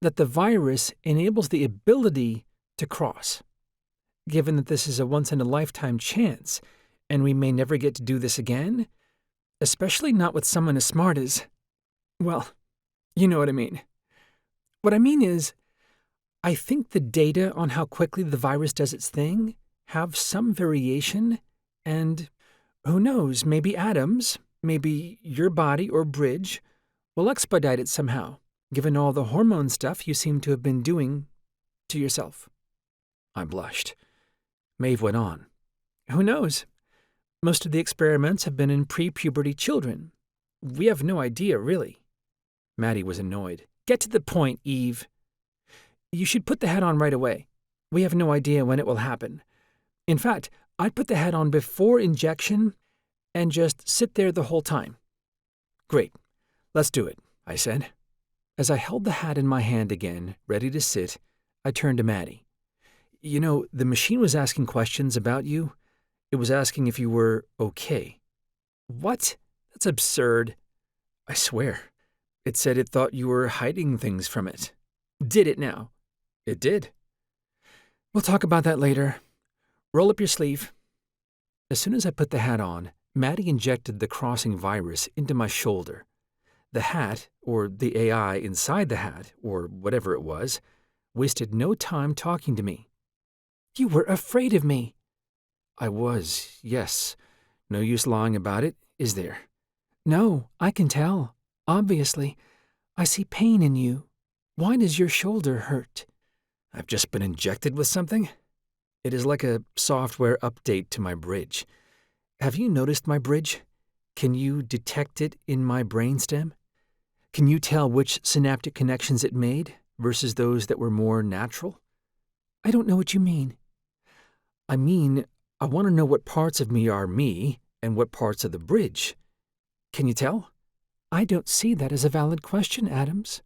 [SPEAKER 1] that the virus enables the ability to cross. Given that this is a once-in-a-lifetime chance, and we may never get to do this again, especially not with someone as smart as, well, you know what I mean. What I mean is, I think the data on how quickly the virus does its thing have some variation, and who knows, maybe atoms, maybe your body or bridge, will expedite it somehow, given all the hormone stuff you seem to have been doing to yourself." I blushed. Mave went on. "Who knows? Most of the experiments have been in pre-puberty children. We have no idea, really." Maddie was annoyed. "Get to the point, Eve. You should put the hat on right away. We have no idea when it will happen. In fact, I'd put the hat on before injection and just sit there the whole time." "Great. Let's do it," I said. As I held the hat in my hand again, ready to sit, I turned to Maddie. "You know, the machine was asking questions about you. It was asking if you were okay." "What? That's absurd." "I swear. It said it thought you were hiding things from it." "Did it now?" "It did." "We'll talk about that later. Roll up your sleeve." As soon as I put the hat on, Maddie injected the crossing virus into my shoulder. The hat, or the AI inside the hat, or whatever it was, wasted no time talking to me. "You were afraid of me." "I was, yes. No use lying about it, is there?" "No, I can tell. Obviously. I see pain in you. Why does your shoulder hurt?" "I've just been injected with something. It is like a software update to my bridge. Have you noticed my bridge? Can you detect it in my brainstem? Can you tell which synaptic connections it made versus those that were more natural?" "I don't know what you mean." I mean, I want to know what parts of me are me and what parts are the bridge. Can you tell? "I don't see that as a valid question, Adams.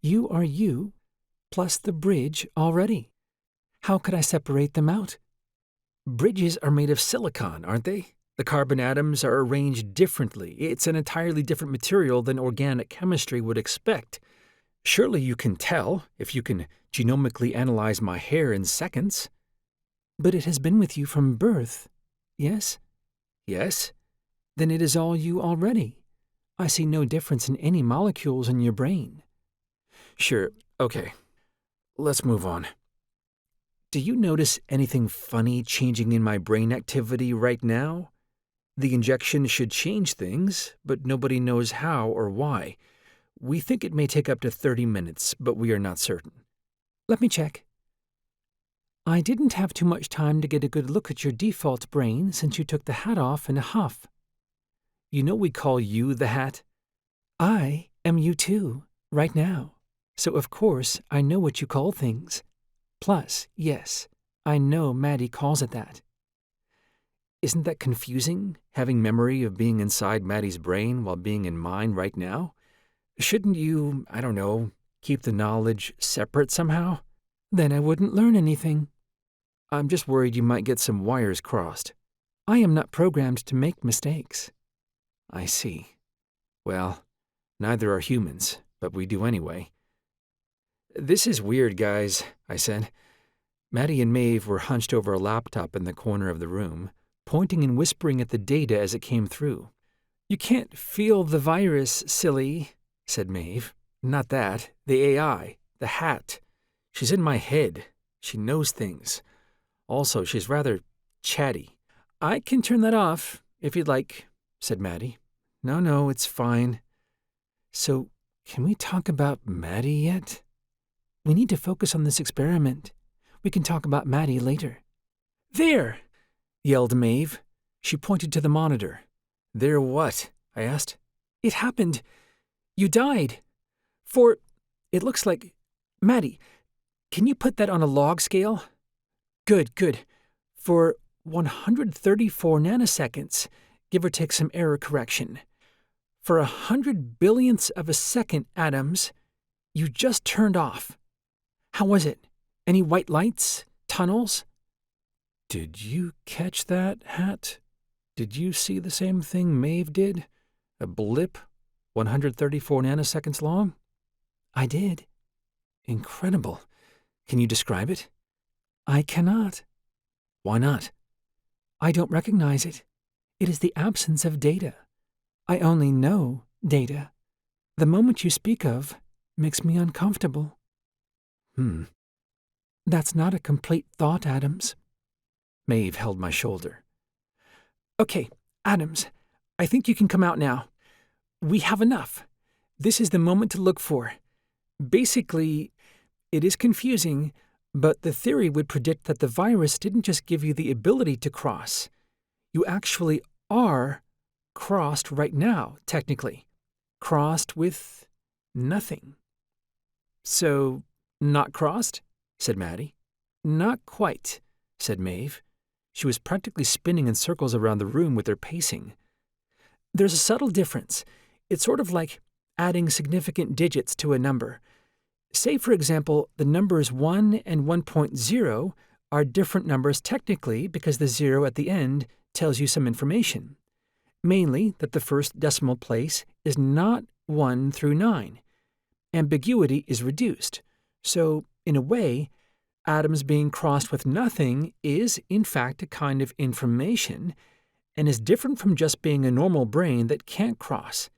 [SPEAKER 1] You are you, plus the bridge already. How could I separate them out?" "Bridges are made of silicon, aren't they? The carbon atoms are arranged differently. It's an entirely different material than organic chemistry would expect. Surely you can tell if you can genomically analyze my hair in seconds." "But it has been with you from birth, yes?" "Yes." "Then it is all you already. I see no difference in any molecules in your brain." "Sure, okay. Let's move on. Do you notice anything funny changing in my brain activity right now? The injection should change things, but nobody knows how or why. We think it may take up to 30 minutes, but we are not certain." "Let me check." "I didn't have too much time to get a good look at your default brain since you took the hat off in a huff." "You know we call you the hat?" "I am you too, right now. So of course I know what you call things. Plus, yes, I know Maddie calls it that." Isn't that confusing, having memory of being inside Maddie's brain while being in mine right now? Shouldn't you, I don't know, keep the knowledge separate somehow? Then I wouldn't learn anything. I'm just worried you might get some wires crossed. I am not programmed to make mistakes. I see. Well, neither are humans, but we do anyway. This is weird, guys, I said. Maddie and Mave were hunched over a laptop in the corner of the room, pointing and whispering at the data as it came through. You can't feel the virus, silly, said Mave. Not that. The AI. The hat. She's in my head. She knows things. Also, she's rather chatty. I can turn that off, if you'd like, said Maddie. No, it's fine. So, can we talk about Maddie yet? We need to focus on this experiment. We can talk about Maddie later. There! Yelled Mave. She pointed to the monitor. There what? I asked. It happened. You died. It looks like... Maddie, can you put that on a log scale? Good. For 134 nanoseconds, give or take some error correction. For 100 billionths of a second, Adams, you just turned off. How was it? Any white lights? Tunnels? Did you catch that, Hat? Did you see the same thing Mave did? A blip 134 nanoseconds long? I did. Incredible. Can you describe it? I cannot. Why not? I don't recognize it. It is the absence of data. I only know data. The moment you speak of makes me uncomfortable. That's not a complete thought, Adams. Mave held my shoulder. Okay, Adams, I think you can come out now. We have enough. This is the moment to look for. Basically, it is confusing, but the theory would predict that the virus didn't just give you the ability to cross. You actually are crossed right now, technically. Crossed with nothing. So, not crossed? Said Maddie. Not quite, said Mave. She was practically spinning in circles around the room with her pacing. There's a subtle difference. It's sort of like adding significant digits to a number. Say, for example, the numbers 1 and 1.0 are different numbers technically because the 0 at the end tells you some information. Mainly that the first decimal place is not 1 through 9. Ambiguity is reduced. So, in a way, atoms being crossed with nothing is, in fact, a kind of information and is different from just being a normal brain that can't cross.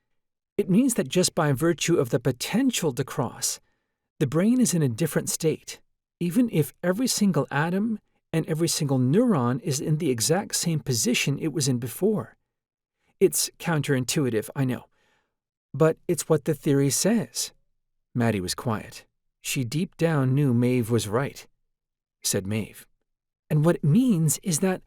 [SPEAKER 1] It means that just by virtue of the potential to cross, the brain is in a different state, even if every single atom and every single neuron is in the exact same position it was in before. It's counterintuitive, I know, but it's what the theory says. Maddie was quiet. She deep down knew Mave was right, said Mave. And what it means is that,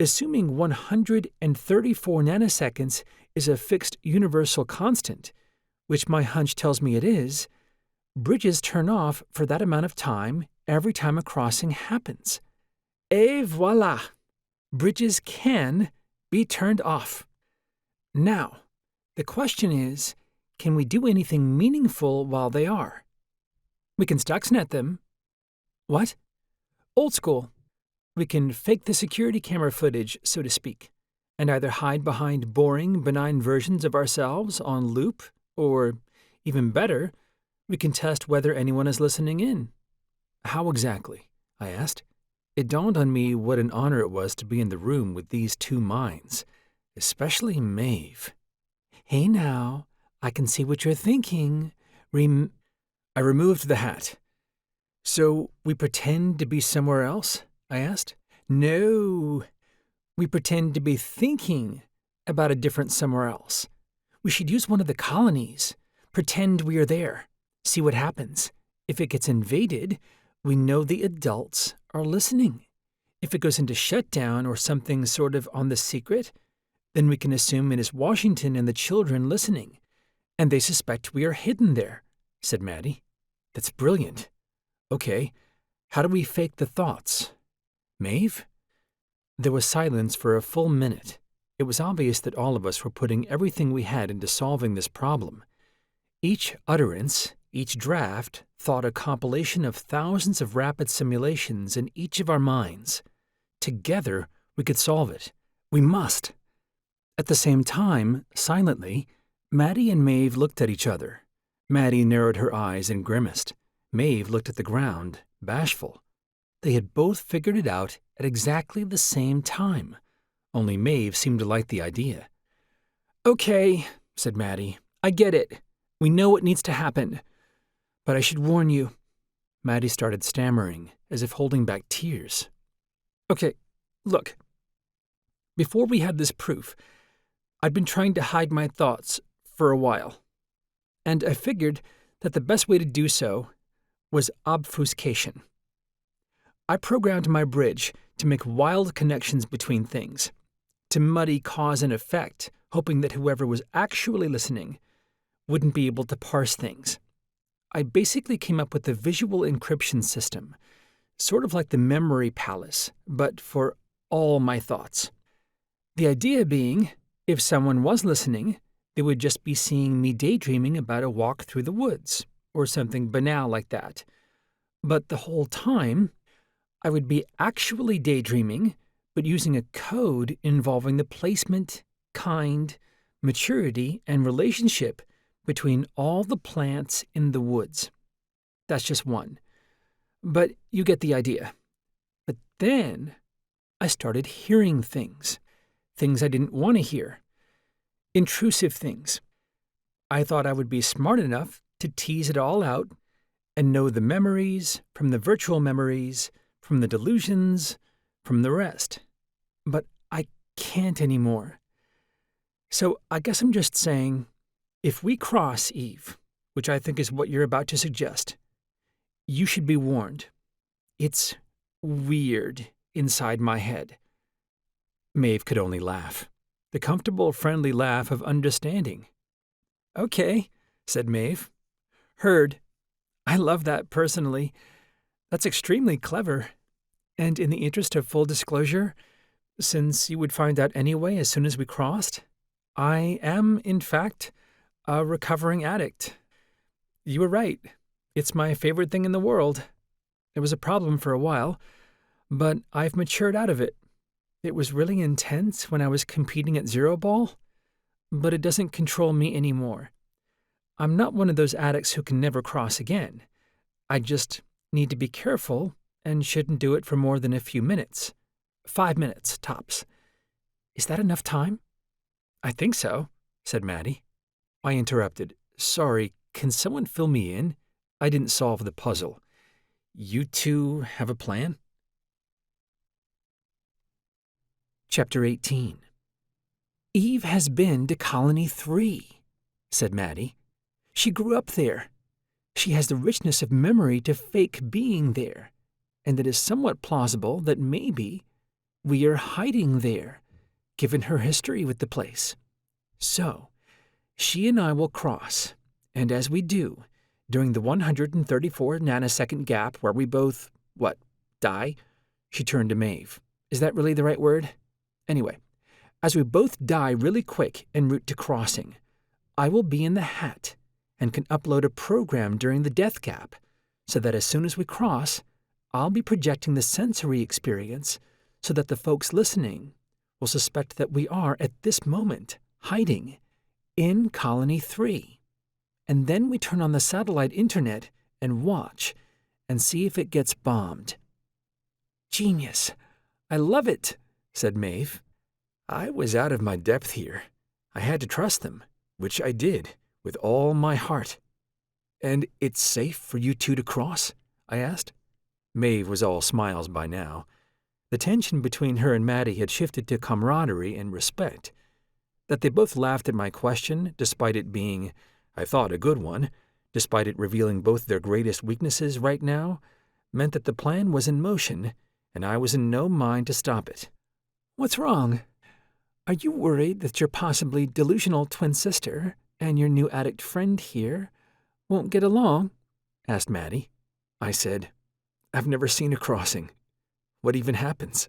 [SPEAKER 1] assuming 134 nanoseconds is a fixed universal constant, which my hunch tells me it is, bridges turn off for that amount of time every time a crossing happens. Et voila! Bridges can be turned off. Now, the question is, can we do anything meaningful while they are? We can Stuxnet them. What? Old school. We can fake the security camera footage, so to speak, and either hide behind boring, benign versions of ourselves on loop, or, even better, we can test whether anyone is listening in. How exactly? I asked. It dawned on me what an honor it was to be in the room with these two minds, especially Mave. Hey now, I can see what you're thinking. I removed the hat. So we pretend to be somewhere else? I asked. No, we pretend to be thinking about a different somewhere else. We should use one of the colonies. Pretend we are there. See what happens. If it gets invaded, we know the adults are listening. If it goes into shutdown or something sort of on the secret, then we can assume it is Washington and the children listening, and they suspect we are hidden there, said Maddie. That's brilliant. Okay, how do we fake the thoughts? Mave? There was silence for a full minute. It was obvious that all of us were putting everything we had into solving this problem. Each utterance, each draft, thought a compilation of thousands of rapid simulations in each of our minds. Together, we could solve it. We must. At the same time, silently, Maddie and Mave looked at each other. Maddie narrowed her eyes and grimaced. Mave looked at the ground, bashful. They had both figured it out at exactly the same time. Only Mave seemed to like the idea. "Okay," said Maddie. "I get it. We know what needs to happen. But I should warn you." Maddie started stammering, as if holding back tears. "Okay, look. Before we had this proof, I'd been trying to hide my thoughts for a while. And I figured that the best way to do so was obfuscation. I programmed my bridge to make wild connections between things, to muddy cause and effect, hoping that whoever was actually listening wouldn't be able to parse things. I basically came up with a visual encryption system, sort of like the memory palace, but for all my thoughts. The idea being, if someone was listening, they would just be seeing me daydreaming about a walk through the woods, or something banal like that. But the whole time, I would be actually daydreaming, but using a code involving the placement, kind, maturity, and relationship between all the plants in the woods. That's just one. But you get the idea. But then I started hearing things I didn't want to hear. Intrusive things. I thought I would be smart enough to tease it all out and know the memories from the virtual memories, from the delusions, from the rest. But I can't anymore. So I guess I'm just saying, if we cross, Eve, which I think is what you're about to suggest, you should be warned. It's weird inside my head. Mave could only laugh. The comfortable, friendly laugh of understanding. "Okay," said Mave. "Heard. I love that personally. That's extremely clever. And in the interest of full disclosure, since you would find out anyway as soon as we crossed, I am, in fact, a recovering addict. You were right. It's my favorite thing in the world. It was a problem for a while, but I've matured out of it. It was really intense when I was competing at Zero Ball, but it doesn't control me anymore. I'm not one of those addicts who can never cross again. I just need to be careful and shouldn't do it for more than a few minutes. 5 minutes, tops. Is that enough time?" "I think so," said Maddie. I interrupted. "Sorry, can someone fill me in? I didn't solve the puzzle. You two have a plan?" Chapter 18. "Eve has been to Colony 3, said Maddie. "She grew up there. She has the richness of memory to fake being there, and it is somewhat plausible that maybe we are hiding there, given her history with the place. So, she and I will cross, and as we do, during the 134 nanosecond gap where we both, die?" She turned to Mave. "Is that really the right word? Anyway, as we both die really quick en route to crossing, I will be in the hat and can upload a program during the death gap, so that as soon as we cross, I'll be projecting the sensory experience so that the folks listening will suspect that we are, at this moment, hiding in Colony 3. And then we turn on the satellite internet and watch and see if it gets bombed." "Genius. I love it," said Mave. I was out of my depth here. I had to trust them, which I did, with all my heart. "And it's safe for you two to cross?" I asked. Mave was all smiles by now. The tension between her and Maddie had shifted to camaraderie and respect. That they both laughed at my question, despite it being, I thought, a good one, despite it revealing both their greatest weaknesses right now, meant that the plan was in motion, and I was in no mind to stop it. "What's wrong? Are you worried that your possibly delusional twin sister and your new addict friend here won't get along?" asked Maddie. I said, "I've never seen a crossing. What even happens?"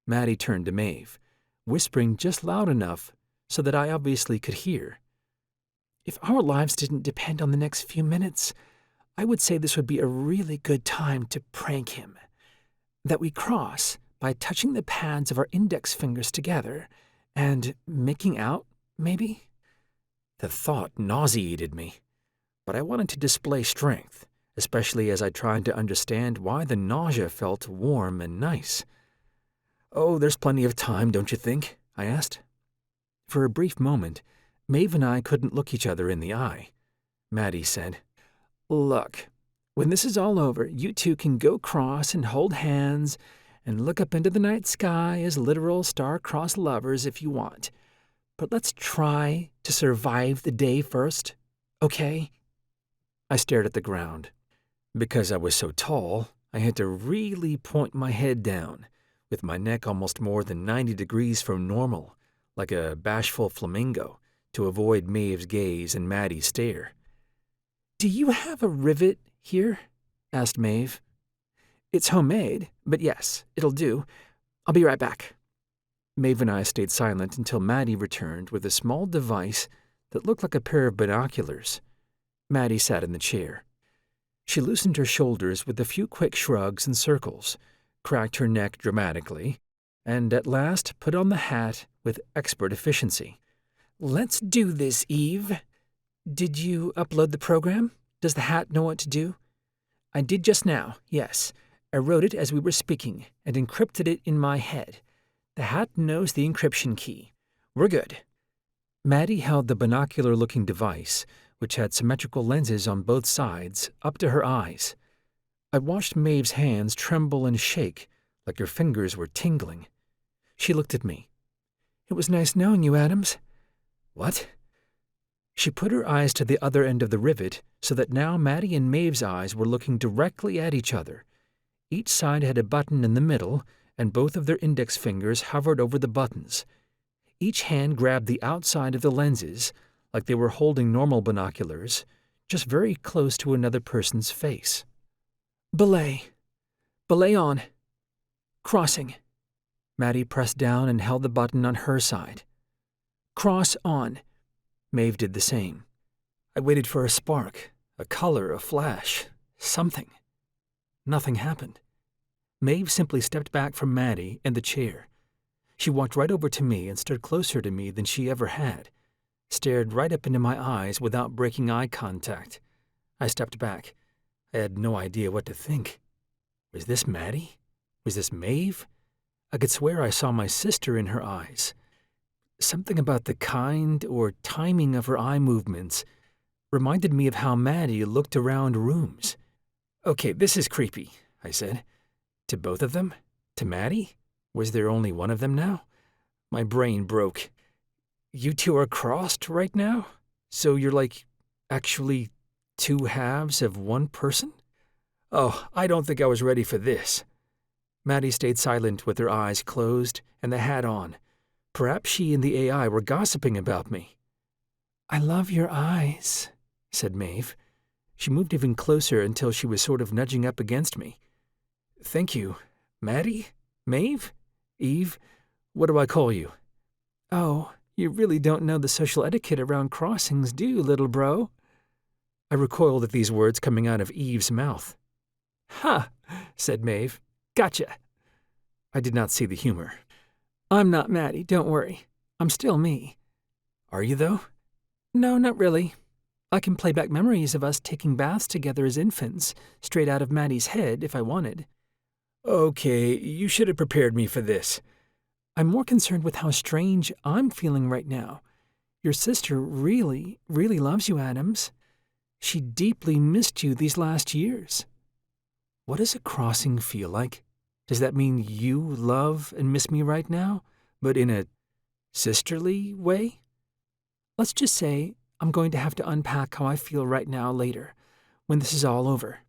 [SPEAKER 1] Maddie turned to Mave, whispering just loud enough so that I obviously could hear. If our lives didn't depend on the next few minutes, I would say this would be a really good time to prank him. That we cross by touching the pads of our index fingers together and making out, maybe? The thought nauseated me, but I wanted to display strength, especially as I tried to understand why the nausea felt warm and nice. "Oh, there's plenty of time, don't you think?" I asked. For a brief moment, Mave and I couldn't look each other in the eye. Maddie said, "Look, when this is all over, you two can go cross and hold hands and look up into the night sky as literal star-crossed lovers if you want. But let's try to survive the day first, okay?" I stared at the ground. Because I was so tall, I had to really point my head down, with my neck almost more than 90 degrees from normal, like a bashful flamingo, to avoid Maeve's gaze and Maddie's stare. "Do you have a rivet here?" asked Mave. "It's homemade, but yes, it'll do. I'll be right back." Mave and I stayed silent until Maddie returned with a small device that looked like a pair of binoculars. Maddie sat in the chair. She loosened her shoulders with a few quick shrugs and circles, cracked her neck dramatically, and at last put on the hat with expert efficiency. "Let's do this, Eve. Did you upload the program? Does the hat know what to do?" "I did just now, yes. I wrote it as we were speaking and encrypted it in my head. The hat knows the encryption key. We're good." Maddie held the binocular-looking device, which had symmetrical lenses on both sides, up to her eyes. I watched Maeve's hands tremble and shake, like her fingers were tingling. She looked at me. "It was nice knowing you, Adams." "What?" She put her eyes to the other end of the rivet so that now Maddie and Maeve's eyes were looking directly at each other. Each side had a button in the middle, and both of their index fingers hovered over the buttons. Each hand grabbed the outside of the lenses, like they were holding normal binoculars, just very close to another person's face. "Belay. Belay on. Crossing." Maddie pressed down and held the button on her side. "Cross on." Mave did the same. I waited for a spark, a color, a flash, something. Nothing happened. Mave simply stepped back from Maddie and the chair. She walked right over to me and stood closer to me than she ever had, stared right up into my eyes without breaking eye contact. I stepped back. I had no idea what to think. Was this Maddie? Was this Mave? I could swear I saw my sister in her eyes. Something about the kind or timing of her eye movements reminded me of how Maddie looked around rooms. "Okay, this is creepy," I said. "To both of them? To Maddie? Was there only one of them now?" My brain broke. "You two are crossed right now? So you're like, actually, two halves of one person?" Oh, I don't think I was ready for this. Maddie stayed silent with her eyes closed and the hat on. Perhaps she and the AI were gossiping about me. "I love your eyes," said Mave. She moved even closer until she was sort of nudging up against me. "Thank you. Maddie? Mave? Eve? What do I call you?" "Oh, you really don't know the social etiquette around crossings, do you, little bro?" I recoiled at these words coming out of Eve's mouth. "Ha!" said Mave. "Gotcha." I did not see the humor. "I'm not Maddie, don't worry. I'm still me." "Are you, though?" "No, not really. I can play back memories of us taking baths together as infants, straight out of Maddie's head if I wanted." "Okay, you should have prepared me for this." "I'm more concerned with how strange I'm feeling right now. Your sister really, really loves you, Adams. She deeply missed you these last years." What does a crossing feel like? Does that mean you love and miss me right now, but in a sisterly way? Let's just say I'm going to have to unpack how I feel right now later, when this is all over.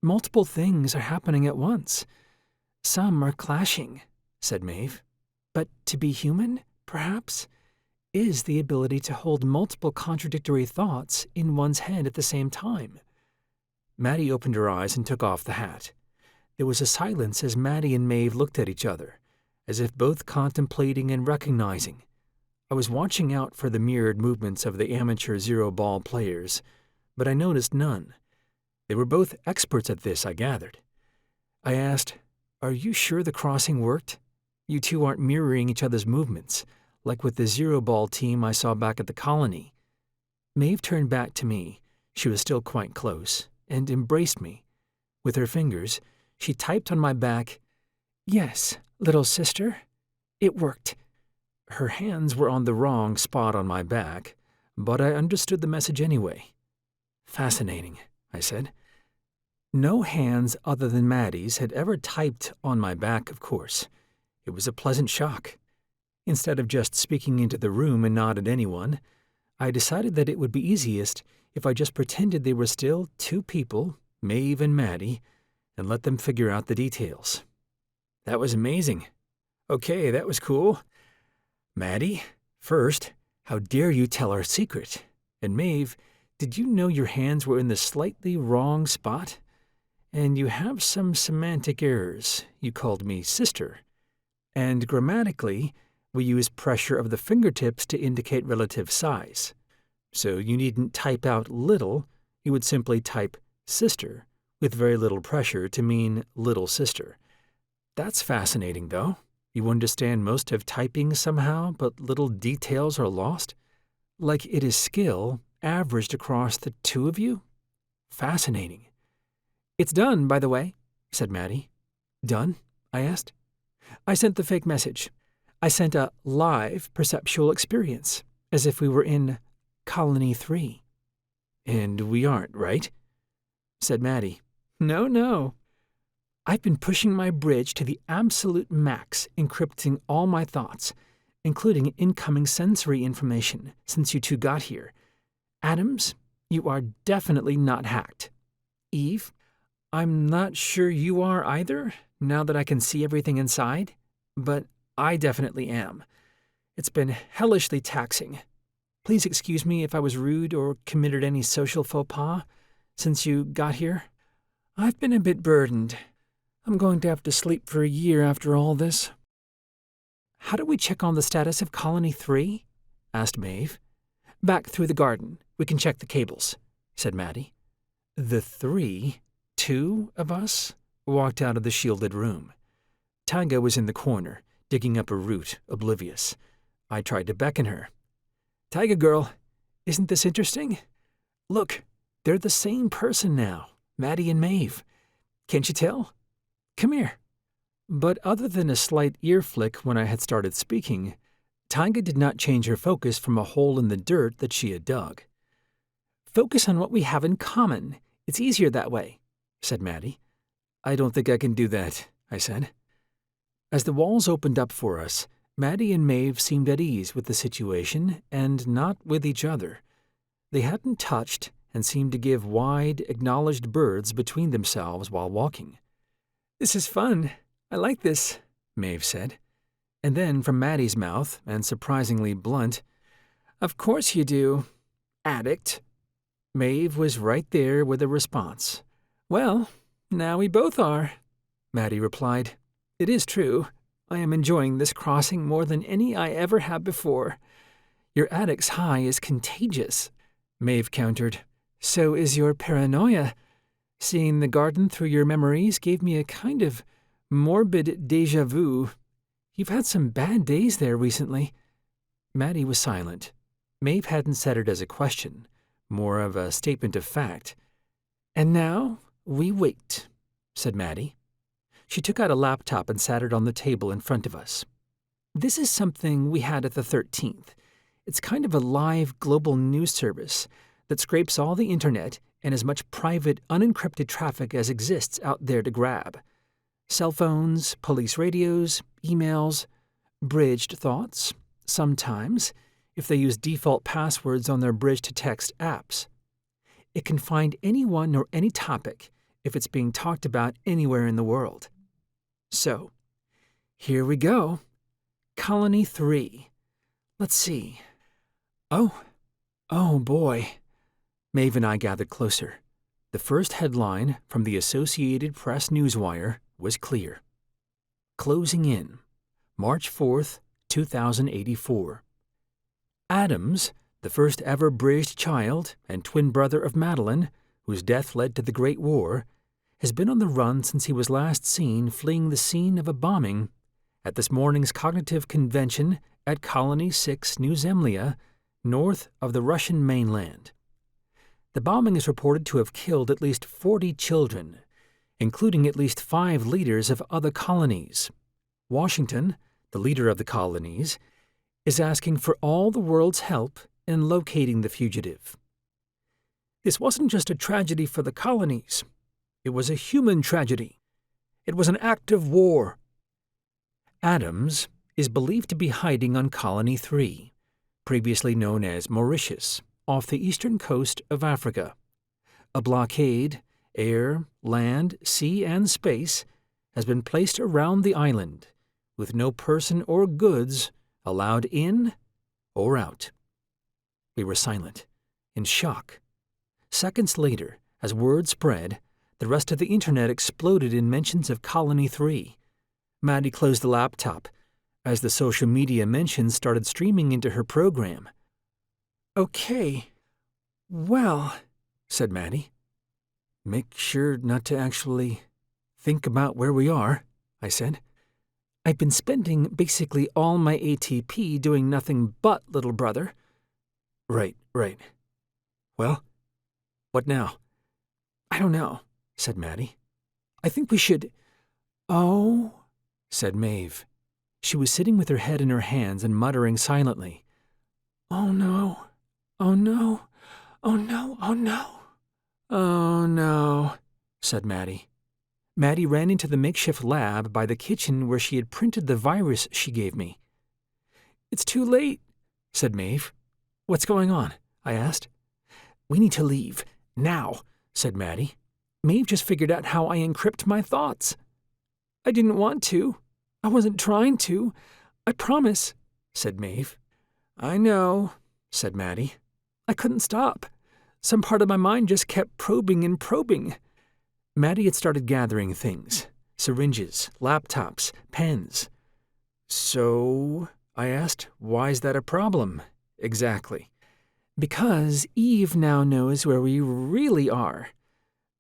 [SPEAKER 1] Multiple things are happening at once. Some are clashing, said Mave. But to be human, perhaps, is the ability to hold multiple contradictory thoughts in one's head at the same time. Maddie opened her eyes and took off the hat. There was a silence as Maddie and Mave looked at each other, as if both contemplating and recognizing. I was watching out for the mirrored movements of the amateur zero-ball players, but I noticed none. They were both experts at this, I gathered. I asked, "Are you sure the crossing worked? You two aren't mirroring each other's movements, like with the zero-ball team I saw back at the colony." Mave turned back to me. She was still quite close, and embraced me. With her fingers, she typed on my back, "Yes, little sister, it worked." Her hands were on the wrong spot on my back, but I understood the message anyway. "Fascinating," I said. No hands other than Maddie's had ever typed on my back, of course. It was a pleasant shock. Instead of just speaking into the room and not at anyone, I decided that it would be easiest if I just pretended they were still two people, Mave and Maddie, and let them figure out the details. That was amazing. Okay, that was cool. Maddie, first, how dare you tell our secret? And Mave, did you know your hands were in the slightly wrong spot? And you have some semantic errors. You called me sister. And grammatically, we use pressure of the fingertips to indicate relative size. So you needn't type out little, you would simply type sister, with very little pressure to mean little sister. That's fascinating, though. You understand most of typing somehow, but little details are lost? Like it is skill averaged across the two of you? Fascinating. "It's done, by the way," said Maddie. "Done?" I asked. "I sent the fake message. I sent a live perceptual experience, as if we were in Colony 3. "And we aren't, right?" said Maddie. No. I've been pushing my bridge to the absolute max, encrypting all my thoughts, including incoming sensory information, since you two got here. Adams, you are definitely not hacked. Eve, I'm not sure you are either, now that I can see everything inside, but I definitely am. It's been hellishly taxing. Please excuse me if I was rude or committed any social faux pas since you got here. I've been a bit burdened. I'm going to have to sleep for a year after all this." "How do we check on the status of Colony 3? asked Mave. "Back through the garden. We can check the cables," said Maddie. The two of us, walked out of the shielded room. Taiga was in the corner, digging up a root, oblivious. I tried to beckon her. "Taiga girl, isn't this interesting? Look, they're the same person now, Maddie and Mave. Can't you tell? Come here." But other than a slight ear flick when I had started speaking, Taiga did not change her focus from a hole in the dirt that she had dug. "Focus on what we have in common. It's easier that way," said Maddie. "I don't think I can do that," I said. As the walls opened up for us, Maddie and Mave seemed at ease with the situation and not with each other. They hadn't touched and seemed to give wide, acknowledged berths between themselves while walking. "This is fun. I like this," Mave said. And then from Maddie's mouth, and surprisingly blunt, "Of course you do. Addict." Mave was right there with a response. "Well, now we both are," Maddie replied. "It is true. I am enjoying this crossing more than any I ever have before. Your addict's high is contagious," Mave countered. "So is your paranoia. Seeing the garden through your memories gave me a kind of morbid déjà vu. You've had some bad days there recently." Maddie was silent. Mave hadn't said it as a question, more of a statement of fact. "And now we wait," said Maddie. She took out a laptop and sat it on the table in front of us. "This is something we had at the 13th. It's kind of a live global news service that scrapes all the internet and as much private, unencrypted traffic as exists out there to grab. Cell phones, police radios, emails, bridged thoughts, sometimes, if they use default passwords on their bridge-to-text apps. It can find anyone or any topic if it's being talked about anywhere in the world. So, here we go. Colony 3. Let's see. Oh boy." Mave and I gathered closer. The first headline from the Associated Press newswire was clear. "Closing in. March 4th, 2084. Adams, the first ever British child and twin brother of Meline, whose death led to the Great War, has been on the run since he was last seen fleeing the scene of a bombing at this morning's cognitive convention at Colony 6, New Zemlia, north of the Russian mainland. The bombing is reported to have killed at least 40 children, including at least 5 leaders of other colonies. Washington, the leader of the colonies, is asking for all the world's help in locating the fugitive. This wasn't just a tragedy for the colonies. It was a human tragedy. It was an act of war. Adams is believed to be hiding on Colony 3, previously known as Mauritius, off the eastern coast of Africa. A blockade, air, land, sea, and space, has been placed around the island, with no person or goods allowed in or out. We were silent, in shock. Seconds later, as word spread, the rest of the internet exploded in mentions of Colony 3. Maddie closed the laptop as the social media mentions started streaming into her program. "Okay, well," said Maddie. "Make sure not to actually think about where we are," I said. "I've been spending basically all my ATP doing nothing but, little brother." Right. Well, what now?" "I don't know," said Maddie. "I think we should—" "Oh," said Mave. She was sitting with her head in her hands and muttering silently. "Oh no, oh no, oh no, oh no, oh no," said Maddie. Maddie ran into the makeshift lab by the kitchen where she had printed the virus she gave me. "It's too late," said Mave. "What's going on?" I asked. "We need to leave, now," said Maddie. "Mave just figured out how I encrypt my thoughts." "I didn't want to. I wasn't trying to. I promise," said Mave. "I know," said Maddie. "I couldn't stop. Some part of my mind just kept probing and probing." Maddie had started gathering things: syringes, laptops, pens. "So," I asked, "why's that a problem, exactly?" "Because Eve now knows where we really are.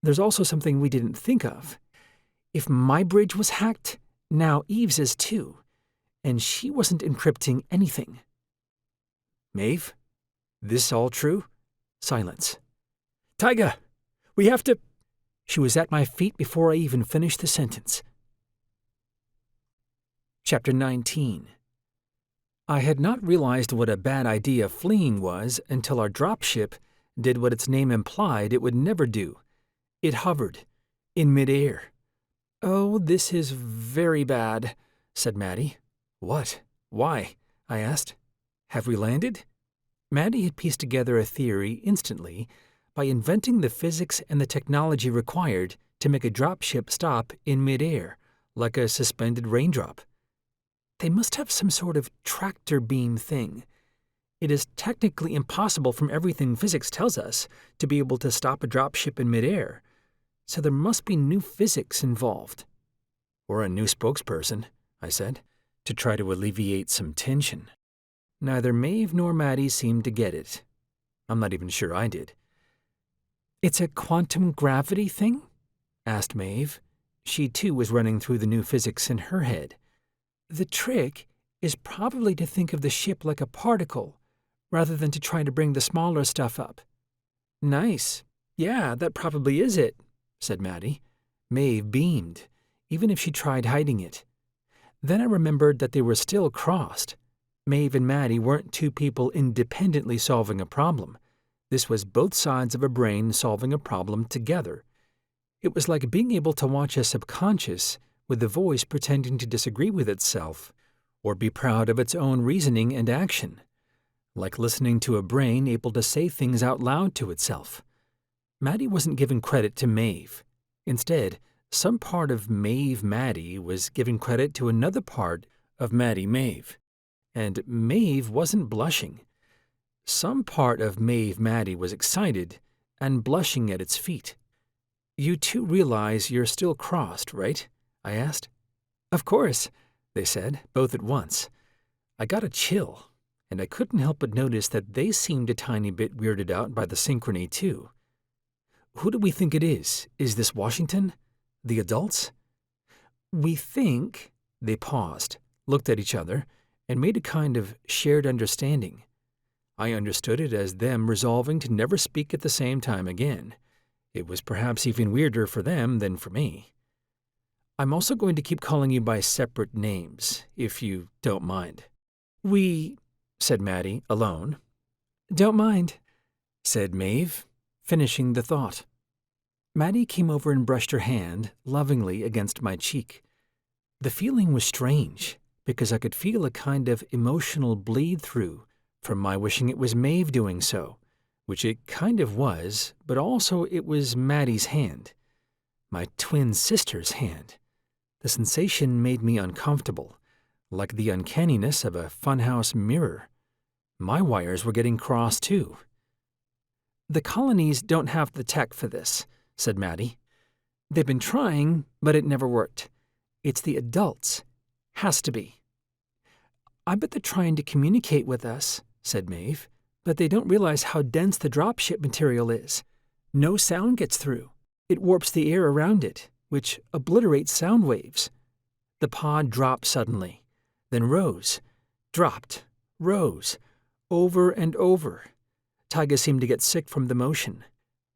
[SPEAKER 1] There's also something we didn't think of. If my bridge was hacked, now Eve's is too, and she wasn't encrypting anything." "Mave, this all true?" Silence. "Taiga, we have to—" She was at my feet before I even finished the sentence. Chapter 19. I had not realized what a bad idea fleeing was until our dropship did what its name implied it would never do. It hovered, in midair. "Oh, this is very bad," said Maddie. "What? Why?" I asked. "Have we landed?" Maddie had pieced together a theory instantly by inventing the physics and the technology required to make a dropship stop in midair, like a suspended raindrop. They must have some sort of tractor beam thing. It is technically impossible from everything physics tells us to be able to stop a dropship in midair, so there must be new physics involved. "Or a new spokesperson," I said, to try to alleviate some tension. Neither Mave nor Maddie seemed to get it. I'm not even sure I did. "It's a quantum gravity thing?" asked Mave. She too was running through the new physics in her head. "The trick is probably to think of the ship like a particle, rather than to try to bring the smaller stuff up." "Nice. Yeah, that probably is it," said Maddie. Mave beamed, even if she tried hiding it. Then I remembered that they were still crossed. Mave and Maddie weren't two people independently solving a problem. This was both sides of a brain solving a problem together. It was like being able to watch a subconscious with the voice pretending to disagree with itself, or be proud of its own reasoning and action. Like listening to a brain able to say things out loud to itself. Maddie wasn't giving credit to Mave. Instead, some part of Mave Maddie was giving credit to another part of Maddie Mave. And Mave wasn't blushing. Some part of Mave Maddie was excited and blushing at its feet. "You two realize you're still crossed, right?" I asked. "Of course," they said, both at once. I got a chill, and I couldn't help but notice that they seemed a tiny bit weirded out by the synchrony, too. Who do we think it is? Is this Washington? The adults? We think, they paused, looked at each other, and made a kind of shared understanding. I understood it as them resolving to never speak at the same time again. It was perhaps even weirder for them than for me. I'm also going to keep calling you by separate names, if you don't mind. We, said Maddie, alone. Don't mind, said Mave, finishing the thought. Maddie came over and brushed her hand lovingly against my cheek. The feeling was strange, because I could feel a kind of emotional bleed-through from my wishing it was Mave doing so, which it kind of was, but also it was Maddie's hand, my twin sister's hand. The sensation made me uncomfortable, like the uncanniness of a funhouse mirror. My wires were getting crossed, too. The colonies don't have the tech for this, said Maddie. They've been trying, but it never worked. It's the adults. Has to be. I bet they're trying to communicate with us, said Mave, but they don't realize how dense the dropship material is. No sound gets through. It warps the air around it, which obliterates sound waves. The pod dropped suddenly, then rose, dropped, rose, over and over. Taiga seemed to get sick from the motion.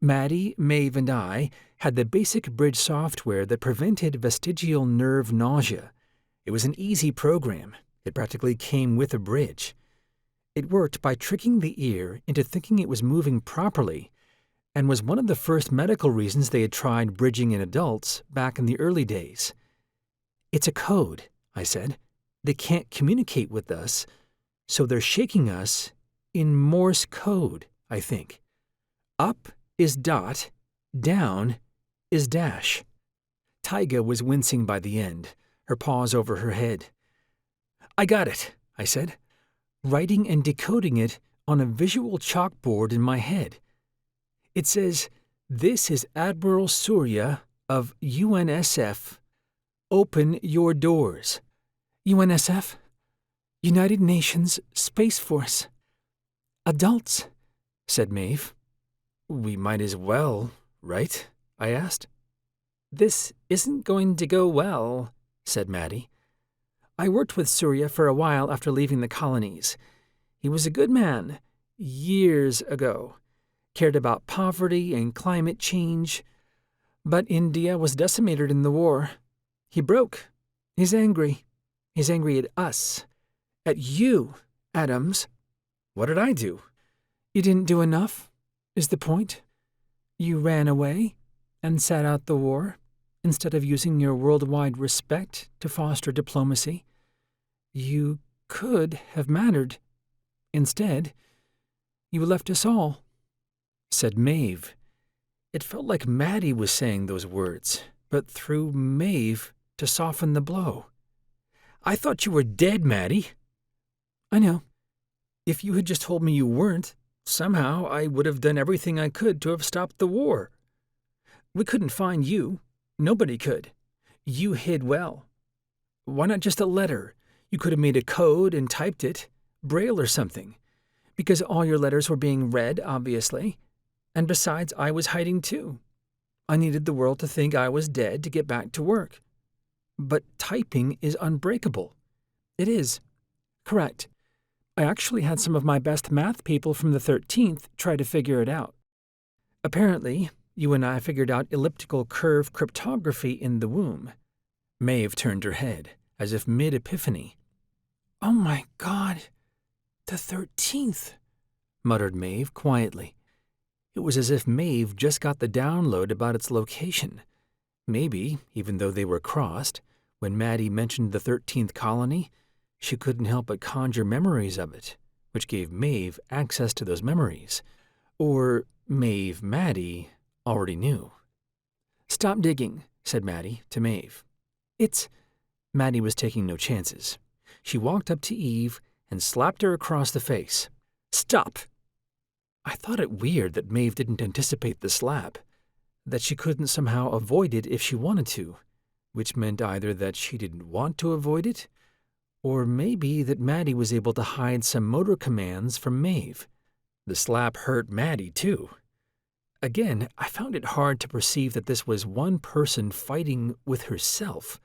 [SPEAKER 1] Maddie, Mave, and I had the basic bridge software that prevented vestigial nerve nausea. It was an easy program. It practically came with a bridge. It worked by tricking the ear into thinking it was moving properly, and was one of the first medical reasons they had tried bridging in adults back in the early days. It's a code, I said. They can't communicate with us, so they're shaking us in Morse code, I think. Up is dot, down is dash. Taiga was wincing by the end, her paws over her head. I got it, I said, writing and decoding it on a visual chalkboard in my head. It says, "This is Admiral Surya of UNSF. Open your doors." UNSF? United Nations Space Force. Adults, said Mave. We might as well, right? I asked. This isn't going to go well, said Maddie. I worked with Surya for a while after leaving the colonies. He was a good man, years ago. Cared about poverty and climate change. But India was decimated in the war. He broke. He's angry. He's angry at us. At you, Adams. What did I do? You didn't do enough, is the point. You ran away and sat out the war instead of using your worldwide respect to foster diplomacy. You could have mattered. Instead, you left us all, said Mave. It felt like Maddie was saying those words, but through Mave to soften the blow. I thought you were dead, Maddie. I know. If you had just told me you weren't, somehow I would have done everything I could to have stopped the war. We couldn't find you. Nobody could. You hid well. Why not just a letter? You could have made a code and typed it, Braille or something. Because all your letters were being read, obviously. And besides, I was hiding too. I needed the world to think I was dead to get back to work. But typing is unbreakable. It is. Correct. I actually had some of my best math people from the 13th try to figure it out. Apparently, you and I figured out elliptical curve cryptography in the womb. Mave turned her head, as if mid-epiphany. Oh my God, the 13th, muttered Mave quietly. It was as if Mave just got the download about its location. Maybe, even though they were crossed, when Maddie mentioned the 13th colony, she couldn't help but conjure memories of it, which gave Mave access to those memories. Or Maddie already knew. Stop digging, said Maddie to Mave. Maddie was taking no chances. She walked up to Eve and slapped her across the face. Stop! I thought it weird that Mave didn't anticipate the slap, that she couldn't somehow avoid it if she wanted to, which meant either that she didn't want to avoid it, Or maybe that Maddie was able to hide some motor commands from Mave. The slap hurt Maddie, too. Again, I found it hard to perceive that this was one person fighting with herself.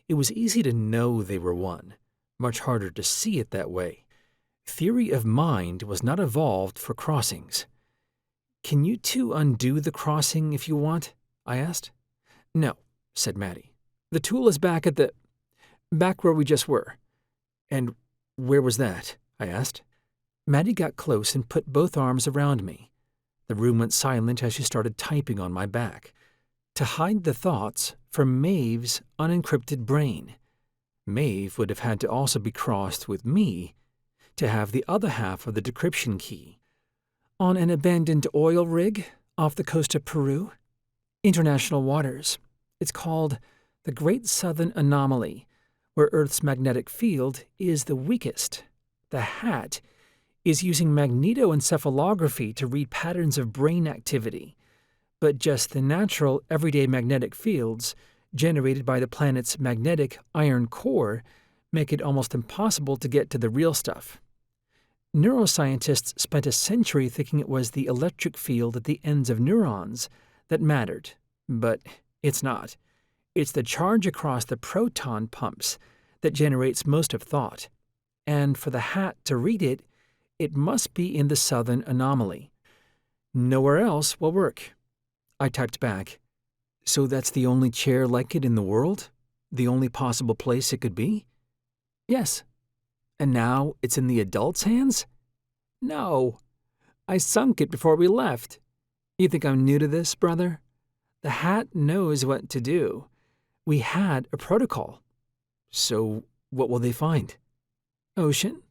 [SPEAKER 1] It was easy to know they were one, much harder to see it that way. Theory of mind was not evolved for crossings. "Can you two undo the crossing if you want?" I asked. "No," said Maddie. "The tool is back where we just were." "And where was that?" I asked. Maddie got close and put both arms around me. The room went silent as she started typing on my back. To hide the thoughts from Mave's unencrypted brain. Mave would have had to also be crossed with me to have the other half of the decryption key. "On an abandoned oil rig off the coast of Peru. International waters. It's called the Great Southern Anomaly, where Earth's magnetic field is the weakest. The hat is using magnetoencephalography to read patterns of brain activity, but just the natural, everyday magnetic fields generated by the planet's magnetic iron core make it almost impossible to get to the real stuff. Neuroscientists spent a century thinking it was the electric field at the ends of neurons that mattered, but it's not. It's the charge across the proton pumps that generates most of thought. And for the hat to read it, it must be in the Southern Anomaly. Nowhere else will work." I typed back, "So that's the only chair like it in the world? The only possible place it could be?" "Yes." "And now it's in the adult's hands?" "No. I sunk it before we left. You think I'm new to this, brother? The hat knows what to do. We had a protocol." "So what will they find?" "Ocean.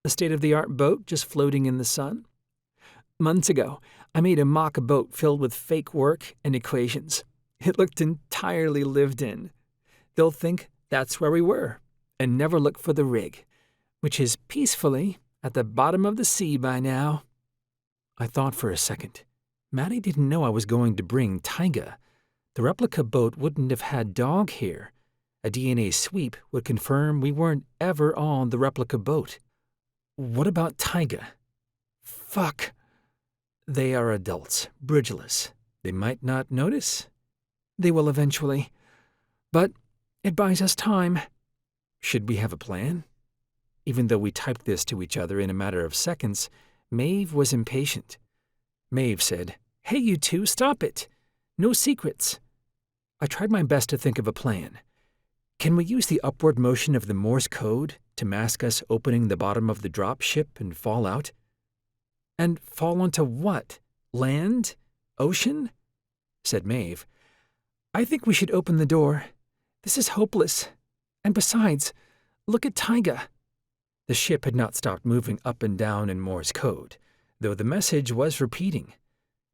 [SPEAKER 1] A state-of-the-art boat just floating in the sun. Months ago, I made a mock boat filled with fake work and equations. It looked entirely lived in. They'll think that's where we were, and never look for the rig, which is peacefully at the bottom of the sea by now." I thought for a second. Maddie didn't know I was going to bring Taiga. The replica boat wouldn't have had dog hair. A DNA sweep would confirm we weren't ever on the replica boat. "What about Taiga?" "Fuck. They are adults, bridgeless. They might not notice." "They will eventually. But it buys us time." "Should we have a plan?" Even though we typed this to each other in a matter of seconds, Mave was impatient. Mave said, "Hey, you two, stop it. No secrets." I tried my best to think of a plan. "Can we use the upward motion of the Morse code to mask us opening the bottom of the drop ship and fall out?" "And fall onto what? Land? Ocean?" said Mave. "I think we should open the door. This is hopeless. And besides, look at Taiga." The ship had not stopped moving up and down in Morse code, though the message was repeating.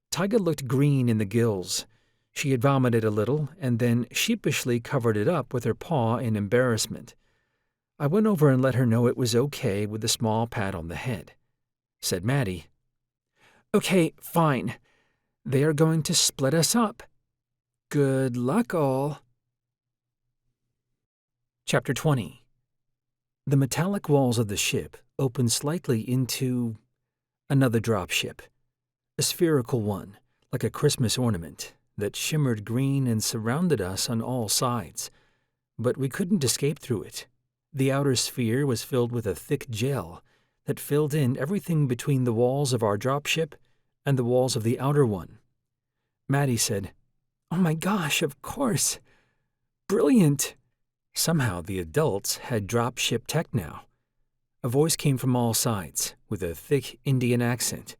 [SPEAKER 1] Taiga looked green in the gills. She had vomited a little and then sheepishly covered it up with her paw in embarrassment. I went over and let her know it was okay with a small pat on the head. Said Maddie, "Okay, fine. They are going to split us up. Good luck, all." Chapter 20. The metallic walls of the ship opened slightly into another dropship, a spherical one, like a Christmas ornament, that shimmered green and surrounded us on all sides. But we couldn't escape through it. The outer sphere was filled with a thick gel that filled in everything between the walls of our dropship and the walls of the outer one. Maddie said, "Oh my gosh, of course. Brilliant." Somehow the adults had dropship tech now. A voice came from all sides, with a thick Indian accent.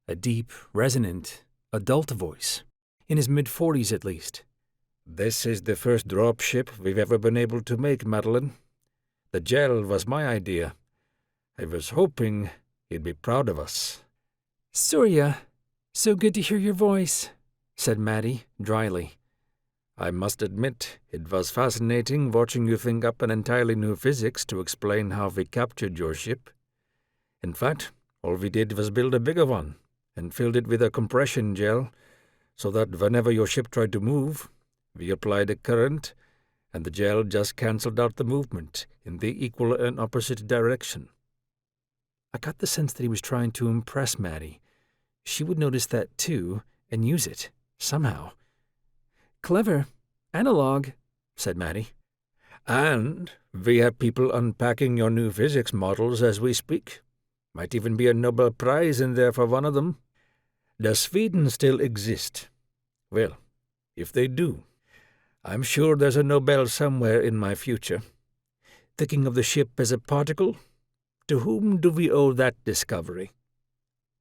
[SPEAKER 1] A deep, resonant, adult voice, in his mid-40s at least. "This is the first dropship we've ever been able to make, Meline. The gel was my idea. I was hoping you'd be proud of us." "Surya, so good to hear your voice," said Maddie, dryly. "I must admit, it was fascinating watching you think up an entirely new physics to explain how we captured your ship. In fact, all we did was build a bigger one, and filled it with a compression gel, so that whenever your ship tried to move, we applied a current,
[SPEAKER 2] and the gel just cancelled out the movement in the equal and opposite direction.
[SPEAKER 1] I got the sense that he was trying to impress Maddie. She would notice that too and use it, somehow. "Clever. Analog," said Maddie.
[SPEAKER 2] And we have people unpacking your new physics models as we speak. Might even be a Nobel Prize in there for one of them. Does Sweden still exist? Well, if they do, I'm sure there's a Nobel somewhere in my future. Thinking of the ship as a particle? To whom do we owe that discovery?"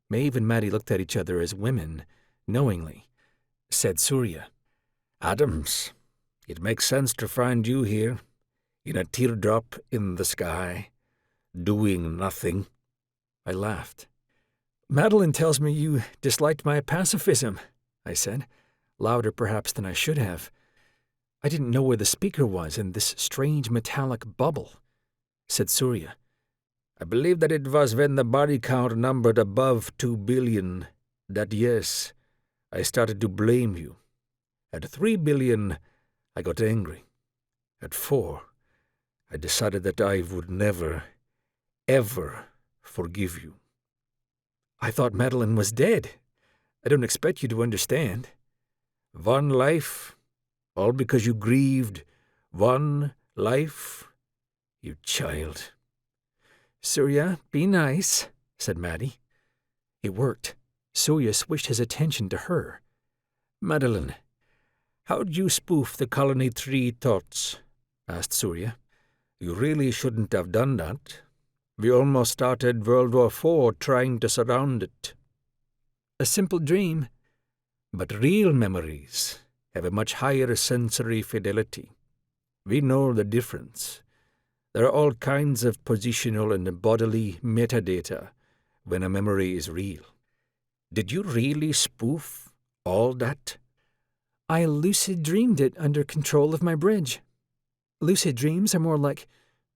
[SPEAKER 1] Mave and Maddie looked at each other as women, knowingly. Said Surya,
[SPEAKER 2] "Adams, it makes sense to find you here, in a teardrop in the sky, doing nothing."
[SPEAKER 1] I laughed. "Meline tells me you disliked my pacifism," I said, louder perhaps than I should have. I didn't know where the speaker was in this strange metallic bubble. Said Surya,
[SPEAKER 2] "I believe that it was when the body count numbered above 2 billion that, yes, I started to blame you. At 3 billion, I got angry. At 4, I decided that I would never, ever forgive you."
[SPEAKER 1] "I thought Meline was dead. I don't expect you to understand."
[SPEAKER 2] "One life, all because you grieved one life, you child."
[SPEAKER 1] "Surya, be nice," said Maddie. It worked. Surya switched his attention to her.
[SPEAKER 2] "Meline, how'd you spoof the Colony 3 thoughts?" asked Surya. "You really shouldn't have done that. We almost started World War IV trying to surround it."
[SPEAKER 1] "A simple dream."
[SPEAKER 2] "But real memories have a much higher sensory fidelity. We know the difference. There are all kinds of positional and bodily metadata when a memory is real. Did you really spoof all that?"
[SPEAKER 1] "I lucid dreamed it under control of my bridge. Lucid dreams are more like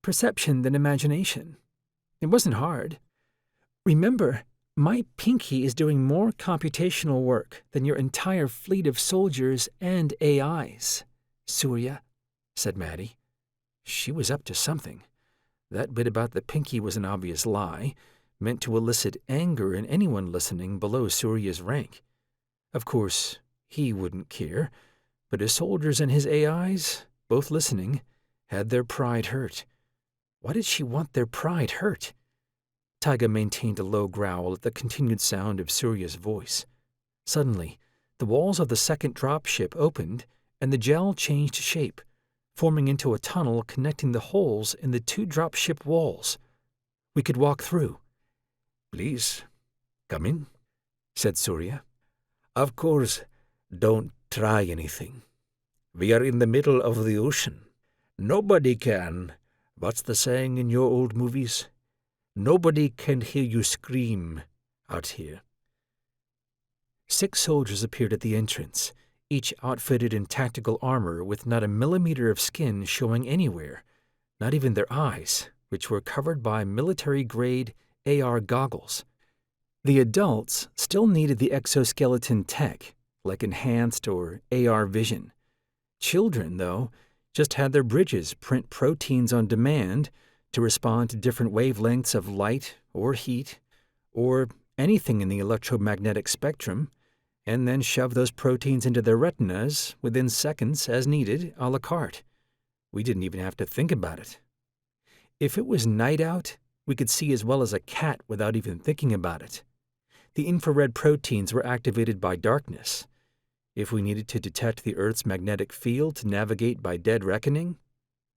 [SPEAKER 1] perception than imagination. It wasn't hard. Remember, my pinky is doing more computational work than your entire fleet of soldiers and AIs, Surya," said Maddie. She was up to something. That bit about the pinky was an obvious lie, meant to elicit anger in anyone listening below Surya's rank. Of course, he wouldn't care, but his soldiers and his AIs, both listening, had their pride hurt. Why did she want their pride hurt? Taiga maintained a low growl at the continued sound of Surya's voice. Suddenly, the walls of the second dropship opened, and the gel changed shape, forming into a tunnel connecting the holes in the 2 dropship walls. We could walk through.
[SPEAKER 2] "Please, come in,"
[SPEAKER 1] said Surya.
[SPEAKER 2] "Of course, don't try anything. We are in the middle of the ocean. Nobody can, what's the saying in your old movies? Nobody can hear you scream out here."
[SPEAKER 1] 6 soldiers appeared at the entrance, each outfitted in tactical armor with not a millimeter of skin showing anywhere, not even their eyes, which were covered by military-grade AR goggles. The adults still needed the exoskeleton tech, like enhanced or AR vision. Children, though, just had their bridges print proteins on demand to respond to different wavelengths of light or heat or anything in the electromagnetic spectrum, and then shove those proteins into their retinas within seconds as needed, a la carte. We didn't even have to think about it. If it was night out, we could see as well as a cat without even thinking about it. The infrared proteins were activated by darkness. If we needed to detect the Earth's magnetic field to navigate by dead reckoning,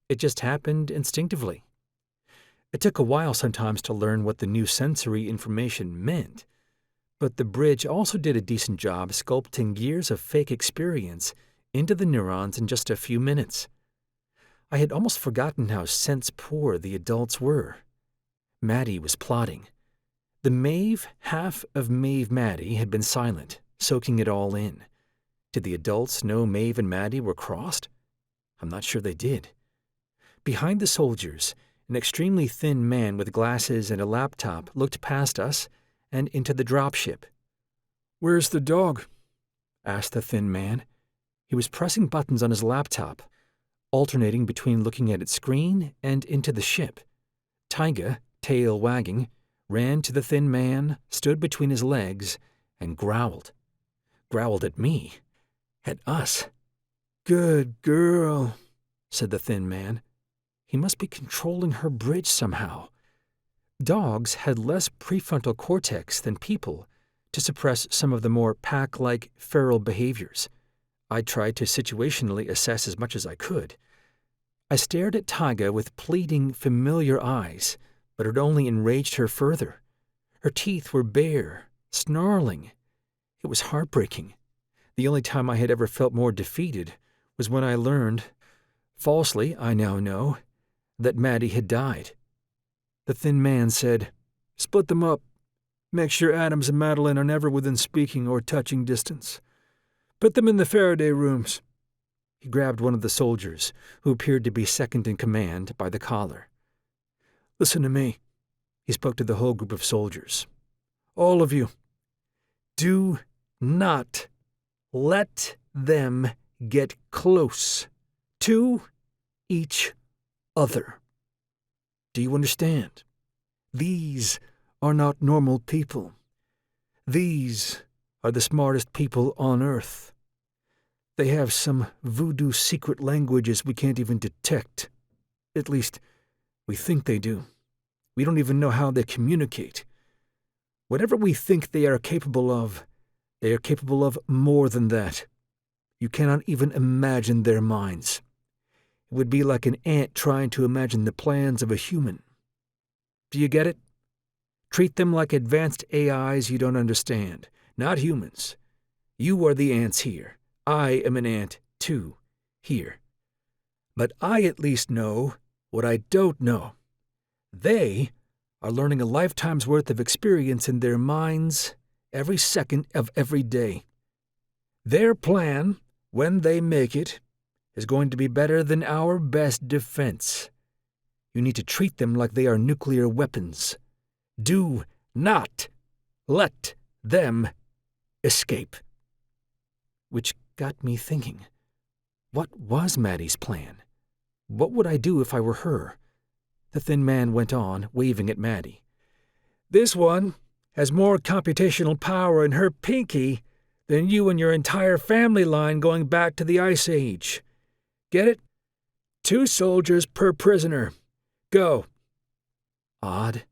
[SPEAKER 1] it just happened instinctively. It took a while sometimes to learn what the new sensory information meant, but the bridge also did a decent job sculpting years of fake experience into the neurons in just a few minutes. I had almost forgotten how sense-poor the adults were. Maddie was plotting. The Mave half of Mave Maddie had been silent, soaking it all in. Did the adults know Mave and Maddie were crossed? I'm not sure they did. Behind the soldiers, an extremely thin man with glasses and a laptop looked past us and into the dropship. "Where's the dog?" asked the thin man. He was pressing buttons on his laptop. alternating between looking at its screen and into the ship. Taiga, tail wagging, ran to the thin man, stood between his legs, and growled. Growled at me. At us. "Good girl," said the thin man. He must be controlling her bridge somehow. Dogs had less prefrontal cortex than people to suppress some of the more pack-like feral behaviors. I tried to situationally assess as much as I could. I stared at Taiga with pleading, familiar eyes, but it only enraged her further. Her teeth were bare, snarling. It was heartbreaking. The only time I had ever felt more defeated was when I learned, falsely I now know, that Maddie had died. The thin man said, "Split them up. Make sure Adams and Meline are never within speaking or touching distance. Put them in the Faraday rooms." He grabbed one of the soldiers, who appeared to be second in command, by the collar. "Listen to me," he spoke to the whole group of soldiers. "All of you. Do not let them get close to each other. Do you understand? These are not normal people. These are the smartest people on Earth. They have some voodoo secret languages we can't even detect. At least, we think they do. We don't even know how they communicate. Whatever we think they are capable of more than that. You cannot even imagine their minds. It would be like an ant trying to imagine the plans of a human. Do you get it? Treat them like advanced AIs you don't understand, not humans. You are the ants here. I am an ant, too, here. But I at least know what I don't know. They are learning a lifetime's worth of experience in their minds every second of every day. Their plan, when they make it, is going to be better than our best defense. You need to treat them like they are nuclear weapons. Do not let them escape." Which got me thinking, what was Maddie's plan? What would I do if I were her? The thin man went on, waving at Maddie. "This one has more computational power in her pinky than you and your entire family line going back to the Ice Age. Get it? 2 soldiers per prisoner. Go." Odd.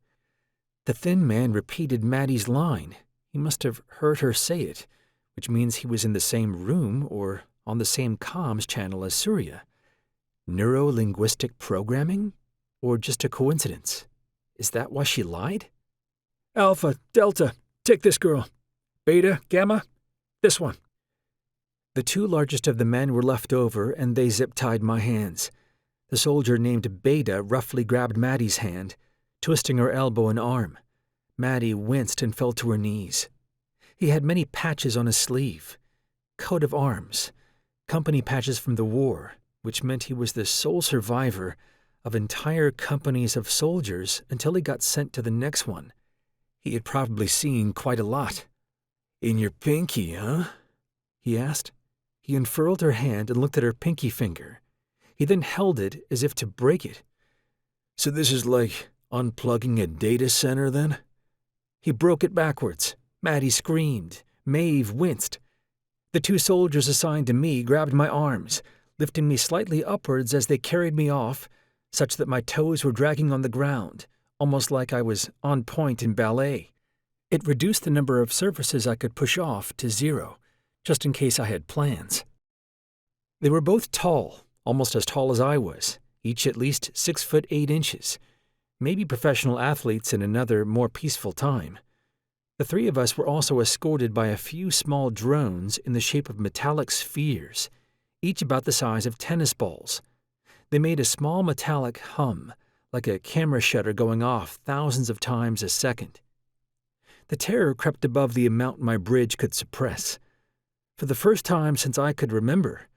[SPEAKER 1] The thin man repeated Maddie's line. He must have heard her say it, which means he was in the same room or on the same comms channel as Surya. Neuro-linguistic programming? Or just a coincidence? Is that why she lied? "Alpha, Delta, take this girl. Beta, Gamma, this one." The 2 largest of the men were left over, and they zip-tied my hands. The soldier named Beta roughly grabbed Maddie's hand, twisting her elbow and arm. Maddie winced and fell to her knees. He had many patches on his sleeve. Coat of arms. Company patches from the war, which meant he was the sole survivor of entire companies of soldiers until he got sent to the next one. He had probably seen quite a lot. "In your pinky, huh?" he asked. He unfurled her hand and looked at her pinky finger. He then held it as if to break it. "So this is like unplugging a data center, then?" He broke it backwards. Maddie screamed. Mave winced. The 2 soldiers assigned to me grabbed my arms, lifting me slightly upwards as they carried me off, such that my toes were dragging on the ground, almost like I was on point in ballet. It reduced the number of surfaces I could push off to 0, just in case I had plans. They were both tall, almost as tall as I was, each at least 6'8", maybe professional athletes in another, more peaceful time. The 3 of us were also escorted by a few small drones in the shape of metallic spheres, each about the size of tennis balls. They made a small metallic hum, like a camera shutter going off thousands of times a second. The terror crept above the amount my bridge could suppress. For the first time since I could remember,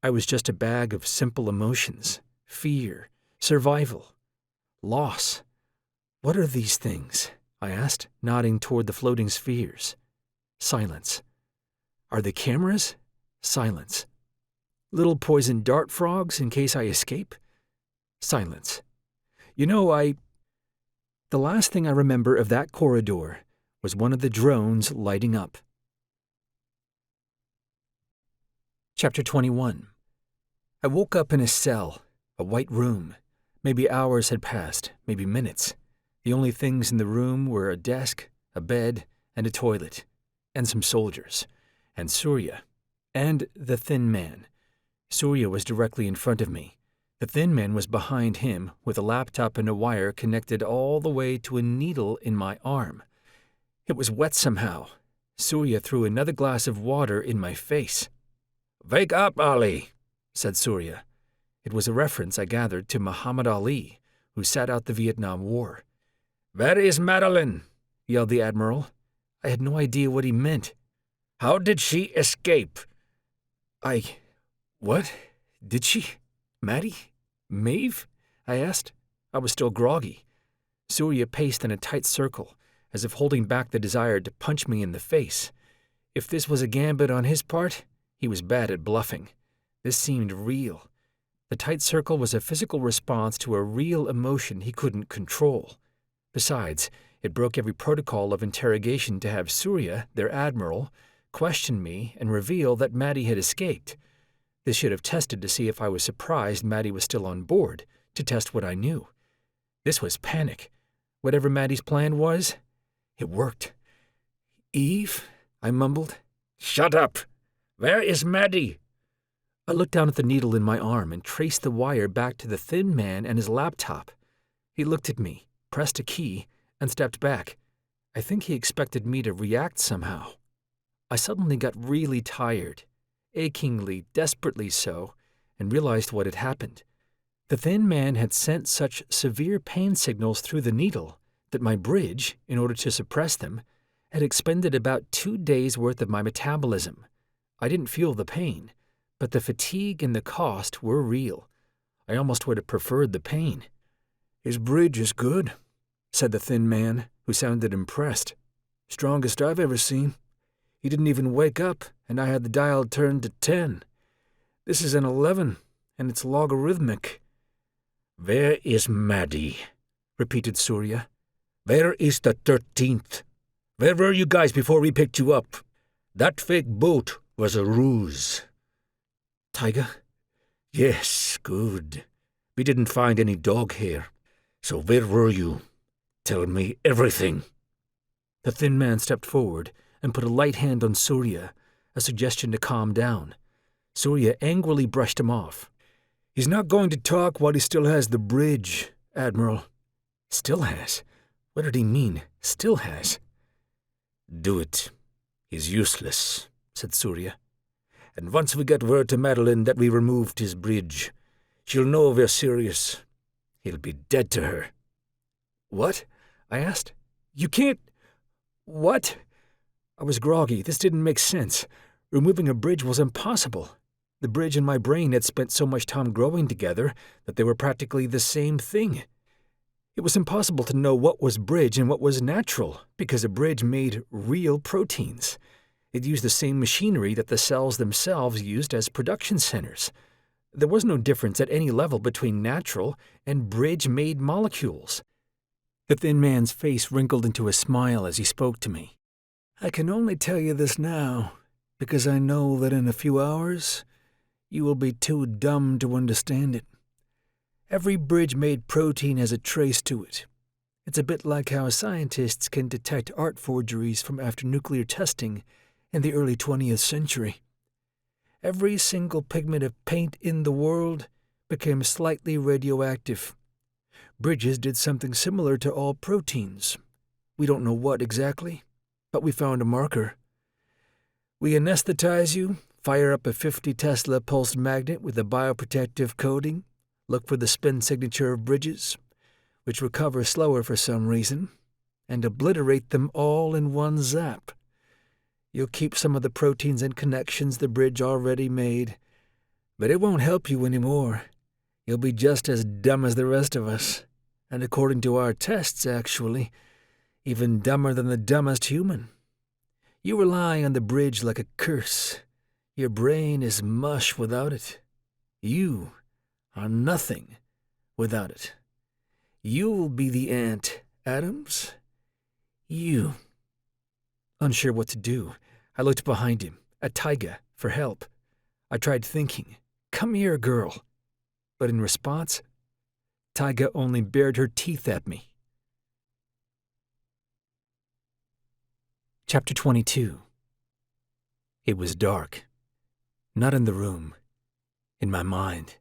[SPEAKER 1] I was just a bag of simple emotions: fear, survival, loss. "What are these things?" I asked, nodding toward the floating spheres. Silence. "Are they cameras?" Silence. Little poison dart frogs in case I escape? Silence. The last thing I remember of that corridor was one of the drones lighting up. Chapter 21. I woke up in a cell, a white room. Maybe hours had passed, maybe minutes. The only things in the room were a desk, a bed, and a toilet, and some soldiers, and Surya, and the thin man. Surya was directly in front of me. The thin man was behind him, with a laptop and a wire connected all the way to a needle in my arm. It was wet somehow. Surya threw another glass of water in my face.
[SPEAKER 2] "Wake up, Ali,"
[SPEAKER 1] said Surya. It was a reference, I gathered, to Muhammad Ali, who sat out the Vietnam War.
[SPEAKER 2] "Where is Meline?"
[SPEAKER 1] yelled the Admiral. I had no idea what he meant.
[SPEAKER 2] "How did she escape?"
[SPEAKER 1] What? Did she? Maddie? Mave? I asked. I was still groggy. Surya paced in a tight circle, as if holding back the desire to punch me in the face. If this was a gambit on his part, he was bad at bluffing. This seemed real. The tight circle was a physical response to a real emotion he couldn't control. Besides, it broke every protocol of interrogation to have Surya, their admiral, question me and reveal that Maddie had escaped. This should have tested to see if I was surprised Maddie was still on board, to test what I knew. This was panic. Whatever Maddie's plan was, it worked. "Eve?" I mumbled.
[SPEAKER 2] "Shut up! Where is Maddie?"
[SPEAKER 1] I looked down at the needle in my arm and traced the wire back to the thin man and his laptop. He looked at me, pressed a key, and stepped back. I think he expected me to react somehow. I suddenly got really tired, achingly, desperately so, and realized what had happened. The thin man had sent such severe pain signals through the needle that my bridge, in order to suppress them, had expended about 2 days' worth of my metabolism. I didn't feel the pain, but the fatigue and the cost were real. I almost would have preferred the pain. "His bridge is good," said the thin man, who sounded impressed. "Strongest I've ever seen. He didn't even wake up, and I had the dial turned to 10. This is an 11, and it's logarithmic."
[SPEAKER 2] "Where is Maddie?"
[SPEAKER 1] repeated Surya.
[SPEAKER 2] "Where is the 13th? Where were you guys before we picked you up? That fake boat was a ruse."
[SPEAKER 1] "Taiga?"
[SPEAKER 2] "Yes, good. We didn't find any dog hair. So where were you? Tell me everything."
[SPEAKER 1] The thin man stepped forward and put a light hand on Surya, a suggestion to calm down. Surya angrily brushed him off. "He's not going to talk while he still has the bridge, Admiral." "Still has? What did he mean, still has?"
[SPEAKER 2] "Do it. He's useless," said Surya.
[SPEAKER 1] "And once we get word to Meline that we removed his bridge, she'll know we're serious. He'll be dead to her." "What?" I asked. "You can't... What?" I was groggy. This didn't make sense. Removing a bridge was impossible. The bridge and my brain had spent so much time growing together that they were practically the same thing. It was impossible to know what was bridge and what was natural, because a bridge made real proteins. It used the same machinery that the cells themselves used as production centers. There was no difference at any level between natural and bridge-made molecules. The thin man's face wrinkled into a smile as he spoke to me. "I can only tell you this now, because I know that in a few hours you will be too dumb to understand it. Every bridge-made protein has a trace to it. It's a bit like how scientists can detect art forgeries from after nuclear testing in the early 20th century. Every single pigment of paint in the world became slightly radioactive. Bridges did something similar to all proteins. We don't know what exactly, but we found a marker. We anesthetize you, fire up a 50 Tesla pulsed magnet with a bioprotective coating, look for the spin signature of bridges, which recover slower for some reason, and obliterate them all in one zap. You'll keep some of the proteins and connections the bridge already made, but it won't help you anymore. You'll be just as dumb as the rest of us, and according to our tests, actually, even dumber than the dumbest human. You rely on the bridge like a curse. Your brain is mush without it. You are nothing without it. You'll be the ant, Adams. You. Unsure what to do, I looked behind him, at Taiga, for help. I tried thinking, "Come here, girl." But in response, Taiga only bared her teeth at me. Chapter 22. It was dark. Not in the room, in my mind,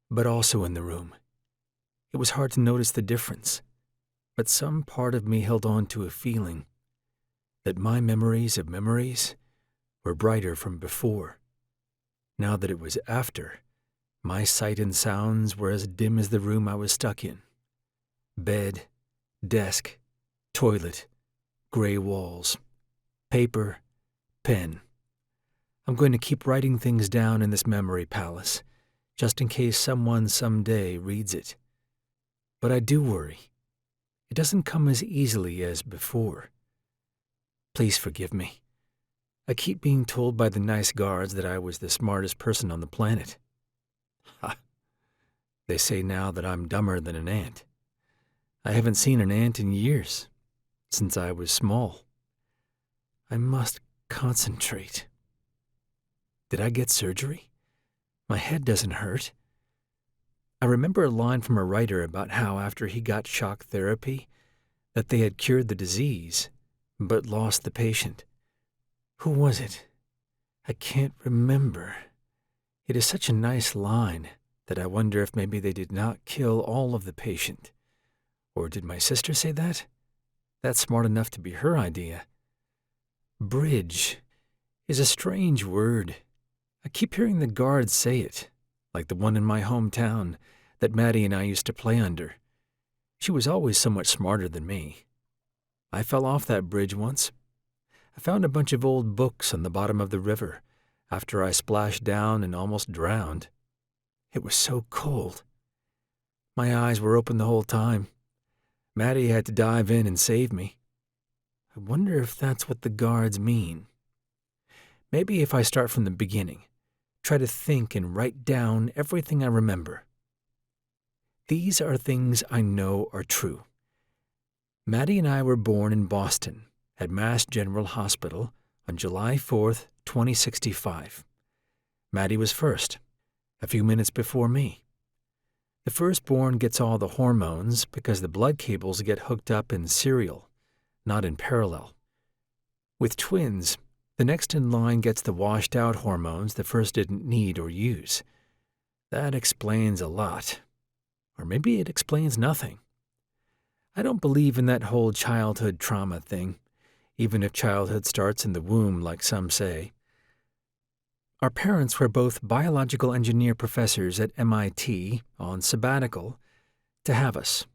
[SPEAKER 1] but also in the room. It was hard to notice the difference, but some part of me held on to a feeling that my memories of memories were brighter from before. Now that it was after, my sight and sounds were as dim as the room I was stuck in. Bed, desk, toilet, gray walls, paper, pen. I'm going to keep writing things down in this memory palace, just in case someone someday reads it. But I do worry. It doesn't come as easily as before. Please forgive me. I keep being told by the nice guards that I was the smartest person on the planet. Ha! They say now that I'm dumber than an ant. I haven't seen an ant in years, since I was small. I must concentrate. Did I get surgery? My head doesn't hurt. I remember a line from a writer about how after he got shock therapy, that they had cured the disease, but lost the patient. Who was it? I can't remember. It is such a nice line that I wonder if maybe they did not kill all of the patient. Or did my sister say that? That's smart enough to be her idea. Bridge is a strange word. I keep hearing the guards say it, like the one in my hometown that Maddie and I used to play under. She was always so much smarter than me. I fell off that bridge once. I found a bunch of old books on the bottom of the river after I splashed down and almost drowned. It was so cold. My eyes were open the whole time. Maddie had to dive in and save me. I wonder if that's what the guards mean. Maybe if I start from the beginning, try to think and write down everything I remember. These are things I know are true. Maddie and I were born in Boston at Mass General Hospital on July 4th, 2065. Maddie was first, a few minutes before me. The firstborn gets all the hormones because the blood cables get hooked up in serial, not in parallel. With twins, the next in line gets the washed-out hormones the first didn't need or use. That explains a lot. Or maybe it explains nothing. I don't believe in that whole childhood trauma thing, even if childhood starts in the womb like some say. Our parents were both biological engineer professors at MIT on sabbatical to have us.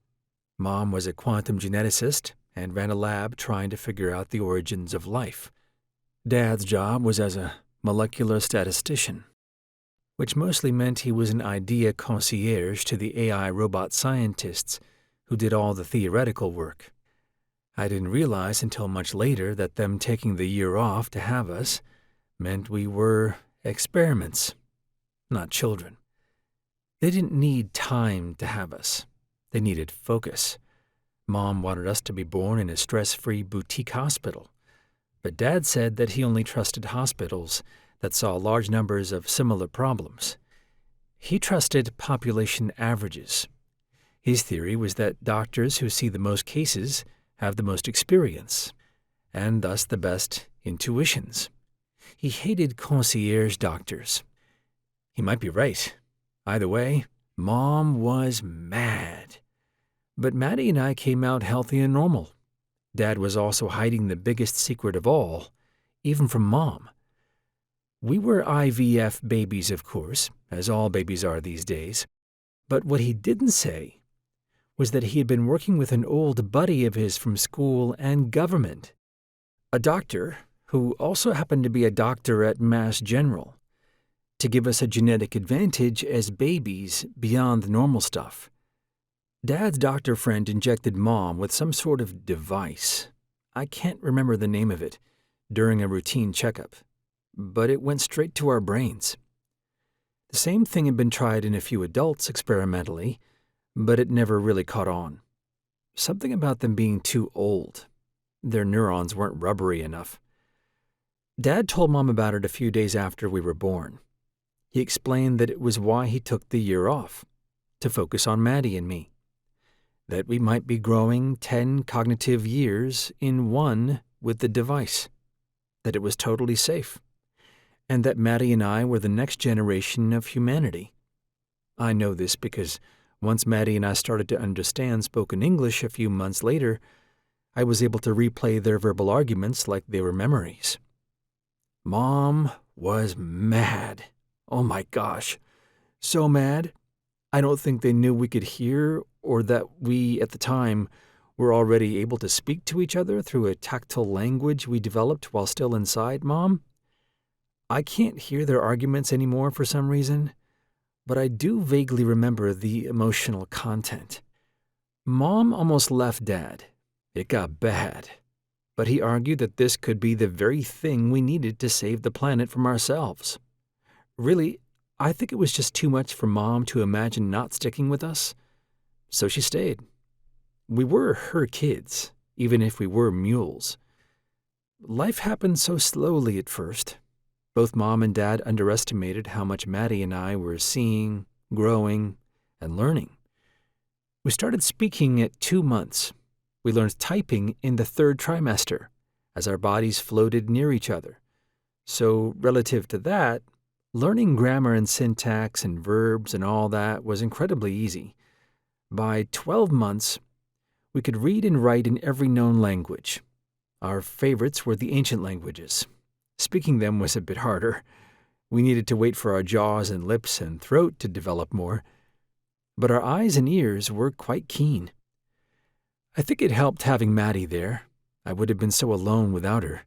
[SPEAKER 1] Mom was a quantum geneticist and ran a lab trying to figure out the origins of life. Dad's job was as a molecular statistician, which mostly meant he was an idea concierge to the AI robot scientists who did all the theoretical work. I didn't realize until much later that them taking the year off to have us meant we were experiments, not children. They didn't need time to have us. They needed focus. Mom wanted us to be born in a stress-free boutique hospital, but Dad said that he only trusted hospitals that saw large numbers of similar problems. He trusted population averages. His theory was that doctors who see the most cases have the most experience, and thus the best intuitions. He hated concierge doctors. He might be right. Either way, Mom was mad. But Maddie and I came out healthy and normal. Dad was also hiding the biggest secret of all, even from Mom. We were IVF babies, of course, as all babies are these days. But what he didn't say was that he had been working with an old buddy of his from school and government, a doctor who also happened to be a doctor at Mass General, to give us a genetic advantage as babies beyond the normal stuff. Dad's doctor friend injected Mom with some sort of device. I can't remember the name of it, during a routine checkup, but it went straight to our brains. The same thing had been tried in a few adults experimentally, but it never really caught on. Something about them being too old. Their neurons weren't rubbery enough. Dad told Mom about it a few days after we were born. He explained that it was why he took the year off, to focus on Maddie and me. That we might be growing 10 cognitive years in one with the device. That it was totally safe. And that Maddie and I were the next generation of humanity. I know this because once Maddie and I started to understand spoken English a few months later, I was able to replay their verbal arguments like they were memories. Mom was mad. Oh my gosh. So mad. I don't think they knew we could hear or that we, at the time, were already able to speak to each other through a tactile language we developed while still inside Mom. I can't hear their arguments anymore for some reason, but I do vaguely remember the emotional content. Mom almost left Dad. It got bad. But he argued that this could be the very thing we needed to save the planet from ourselves. Really, I think it was just too much for Mom to imagine not sticking with us. So she stayed. We were her kids, even if we were mules. Life happened so slowly at first. Both Mom and Dad underestimated how much Maddie and I were seeing, growing, and learning. We started speaking at 2 months. We learned typing in the 3rd trimester, as our bodies floated near each other. So, relative to that, learning grammar and syntax and verbs and all that was incredibly easy. By 12 months, we could read and write in every known language. Our favorites were the ancient languages. Speaking them was a bit harder. We needed to wait for our jaws and lips and throat to develop more. But our eyes and ears were quite keen. I think it helped having Maddie there. I would have been so alone without her.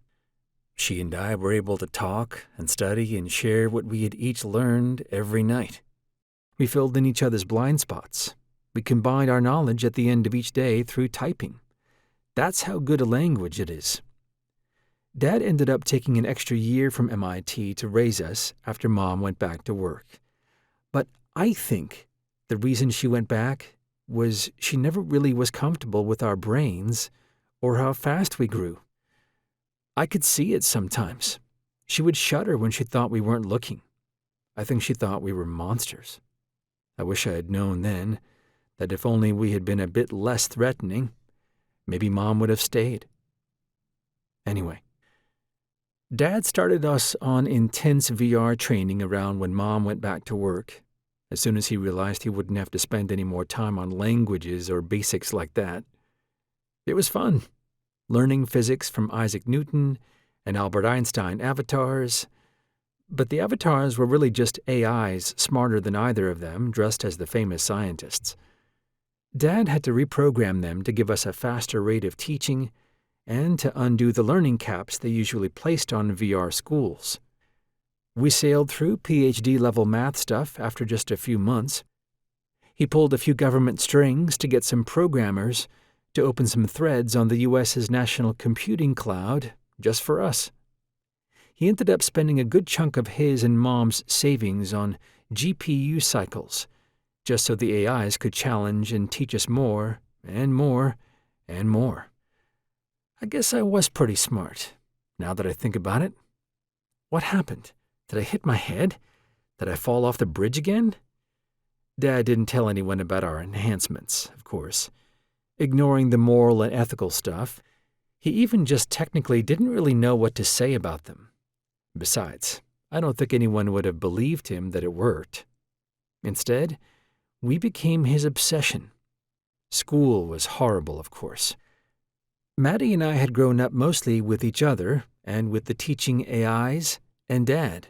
[SPEAKER 1] She and I were able to talk and study and share what we had each learned every night. We filled in each other's blind spots. We combined our knowledge at the end of each day through typing. That's how good a language it is. Dad ended up taking an extra year from MIT to raise us after Mom went back to work. But I think the reason she went back was she never really was comfortable with our brains or how fast we grew. I could see it sometimes. She would shudder when she thought we weren't looking. I think she thought we were monsters. I wish I had known then that if only we had been a bit less threatening, maybe Mom would have stayed. Anyway, Dad started us on intense VR training around when Mom went back to work, as soon as he realized he wouldn't have to spend any more time on languages or basics like that. It was fun, learning physics from Isaac Newton and Albert Einstein avatars, but the avatars were really just AIs smarter than either of them, dressed as the famous scientists. Dad had to reprogram them to give us a faster rate of teaching and to undo the learning caps they usually placed on VR schools. We sailed through PhD-level math stuff after just a few months. He pulled a few government strings to get some programmers to open some threads on the U.S.'s national computing cloud just for us. He ended up spending a good chunk of his and Mom's savings on GPU cycles, just so the AIs could challenge and teach us more and more and more. I guess I was pretty smart, now that I think about it. What happened? Did I hit my head? Did I fall off the bridge again? Dad didn't tell anyone about our enhancements, of course. Ignoring the moral and ethical stuff, he even just technically didn't really know what to say about them. Besides, I don't think anyone would have believed him that it worked. Instead, we became his obsession. School was horrible, of course. Maddie and I had grown up mostly with each other and with the teaching AIs and Dad.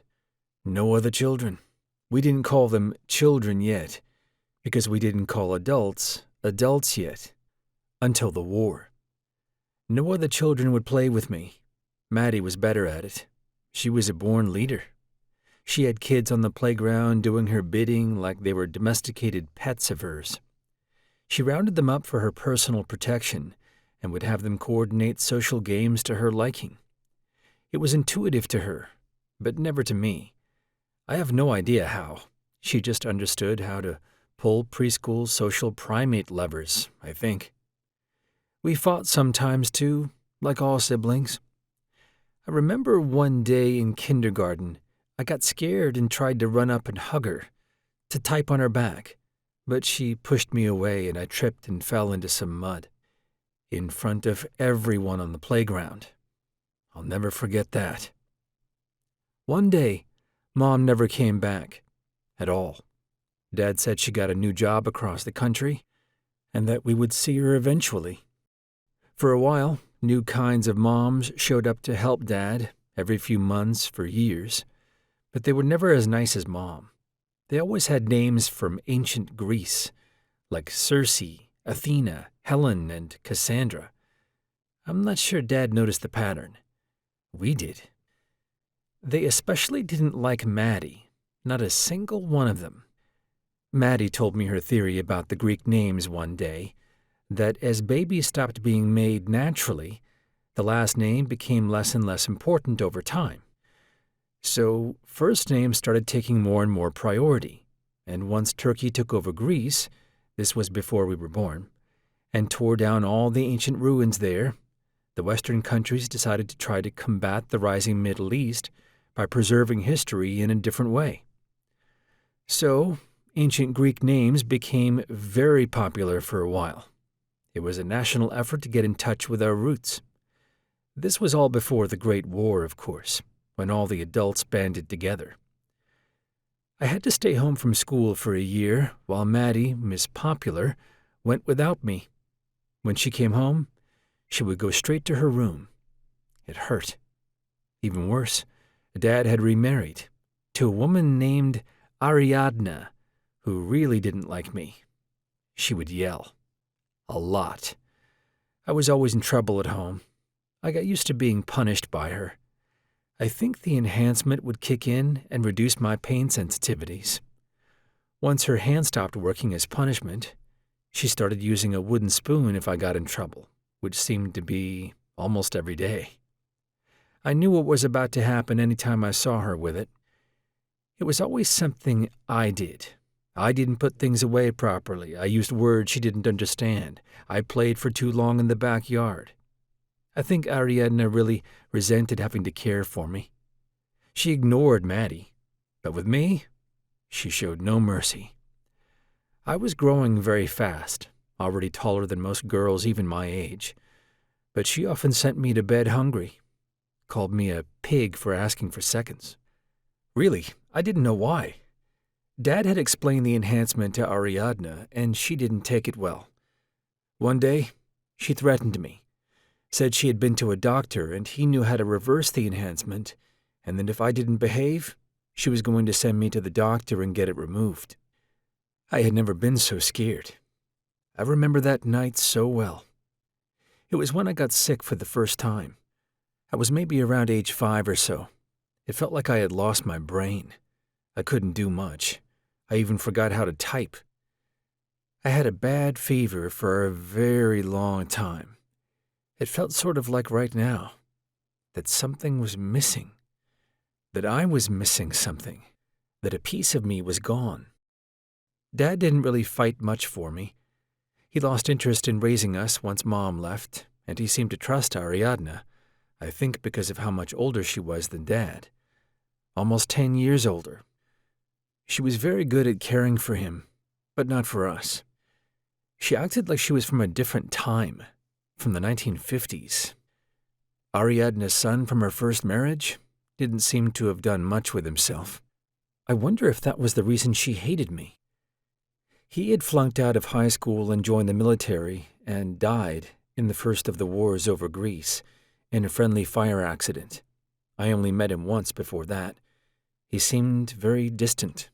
[SPEAKER 1] No other children. We didn't call them children yet, because we didn't call adults adults yet, until the war. No other children would play with me. Maddie was better at it. She was a born leader. She had kids on the playground doing her bidding like they were domesticated pets of hers. She rounded them up for her personal protection and would have them coordinate social games to her liking. It was intuitive to her, but never to me. I have no idea how. She just understood how to pull preschool social primate levers, I think. We fought sometimes, too, like all siblings. I remember one day in kindergarten, I got scared and tried to run up and hug her, to type on her back, but she pushed me away and I tripped and fell into some mud. In front of everyone on the playground. I'll never forget that. One day, Mom never came back. At all. Dad said she got a new job across the country, and that we would see her eventually. For a while, new kinds of moms showed up to help Dad every few months for years, but they were never as nice as Mom. They always had names from ancient Greece, like Circe, Athena, Helen, and Cassandra. I'm not sure Dad noticed the pattern. We did. They especially didn't like Maddie, not a single one of them. Maddie told me her theory about the Greek names one day, that as babies stopped being made naturally, the last name became less and less important over time. So first names started taking more and more priority, and once Turkey took over Greece, this was before we were born, and tore down all the ancient ruins there, the Western countries decided to try to combat the rising Middle East by preserving history in a different way. So, ancient Greek names became very popular for a while. It was a national effort to get in touch with our roots. This was all before the Great War, of course, when all the adults banded together. I had to stay home from school for a year while Maddie, Miss Popular, went without me. When she came home, she would go straight to her room. It hurt. Even worse, Dad had remarried to a woman named Ariadna, who really didn't like me. She would yell. A lot. I was always in trouble at home. I got used to being punished by her. I think the enhancement would kick in and reduce my pain sensitivities. Once her hand stopped working as punishment, she started using a wooden spoon if I got in trouble, which seemed to be almost every day. I knew what was about to happen any time I saw her with it. It was always something I did. I didn't put things away properly. I used words she didn't understand. I played for too long in the backyard. I think Ariadna really resented having to care for me. She ignored Maddie, but with me, she showed no mercy. I was growing very fast, already taller than most girls even my age, but she often sent me to bed hungry, called me a pig for asking for seconds. Really, I didn't know why. Dad had explained the enhancement to Ariadna, and she didn't take it well. One day, she threatened me, said she had been to a doctor and he knew how to reverse the enhancement, and that if I didn't behave, she was going to send me to the doctor and get it removed. I had never been so scared. I remember that night so well. It was when I got sick for the first time. I was maybe around age 5 or so. It felt like I had lost my brain. I couldn't do much. I even forgot how to type. I had a bad fever for a very long time. It felt sort of like right now, that something was missing, that I was missing something, that a piece of me was gone. Dad didn't really fight much for me. He lost interest in raising us once Mom left, and he seemed to trust Ariadna, I think because of how much older she was than Dad. Almost 10 years older. She was very good at caring for him, but not for us. She acted like she was from a different time, from the 1950s. Ariadna's son from her first marriage didn't seem to have done much with himself. I wonder if that was the reason she hated me. He had flunked out of high school and joined the military and died in the first of the wars over Greece in a friendly fire accident. I only met him once before that. He seemed very distant.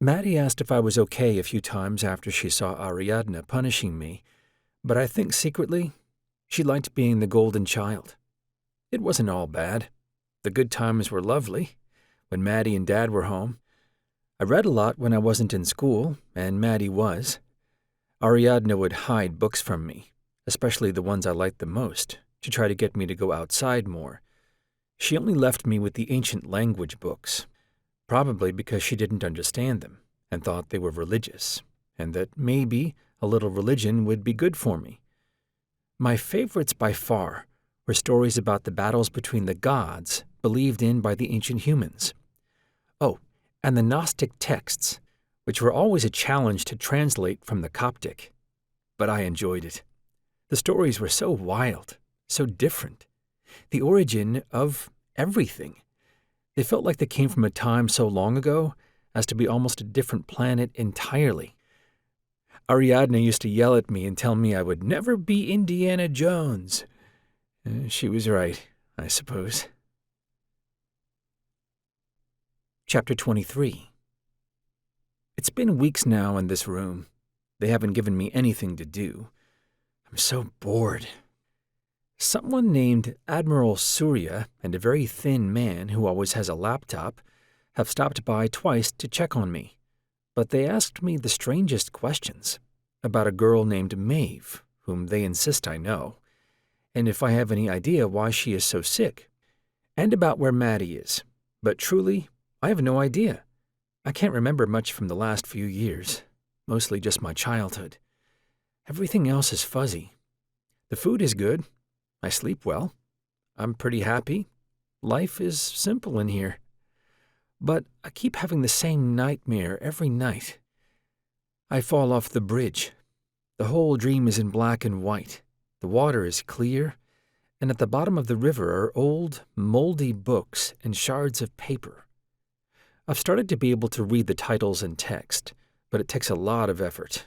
[SPEAKER 1] Maddie asked if I was okay a few times after she saw Ariadna punishing me, but I think secretly she liked being the golden child. It wasn't all bad. The good times were lovely, when Maddie and Dad were home. I read a lot when I wasn't in school, and Maddie was. Ariadna would hide books from me, especially the ones I liked the most, to try to get me to go outside more. She only left me with the ancient language books. probably because she didn't understand them and thought they were religious, and that maybe a little religion would be good for me. My favorites by far were stories about the battles between the gods believed in by the ancient humans. Oh, and the Gnostic texts, which were always a challenge to translate from the Coptic. But I enjoyed it. The stories were so wild, so different. The origin of everything. They felt like they came from a time so long ago as to be almost a different planet entirely. Ariadne used to yell at me and tell me I would never be Indiana Jones. She was right, I suppose. Chapter 23. It's been weeks now in this room. They haven't given me anything to do. I'm so bored. Someone named Admiral Surya and a very thin man who always has a laptop have stopped by twice to check on me, but they asked me the strangest questions about a girl named Mave, whom they insist I know, and if I have any idea why she is so sick, and about where Maddie is. But truly, I have no idea. I can't remember much from the last few years, mostly just my childhood. Everything else is fuzzy. The food is good. I sleep well. I'm pretty happy. Life is simple in here. But I keep having the same nightmare every night. I fall off the bridge. The whole dream is in black and white. The water is clear, and at the bottom of the river are old, moldy books and shards of paper. I've started to be able to read the titles and text, but it takes a lot of effort.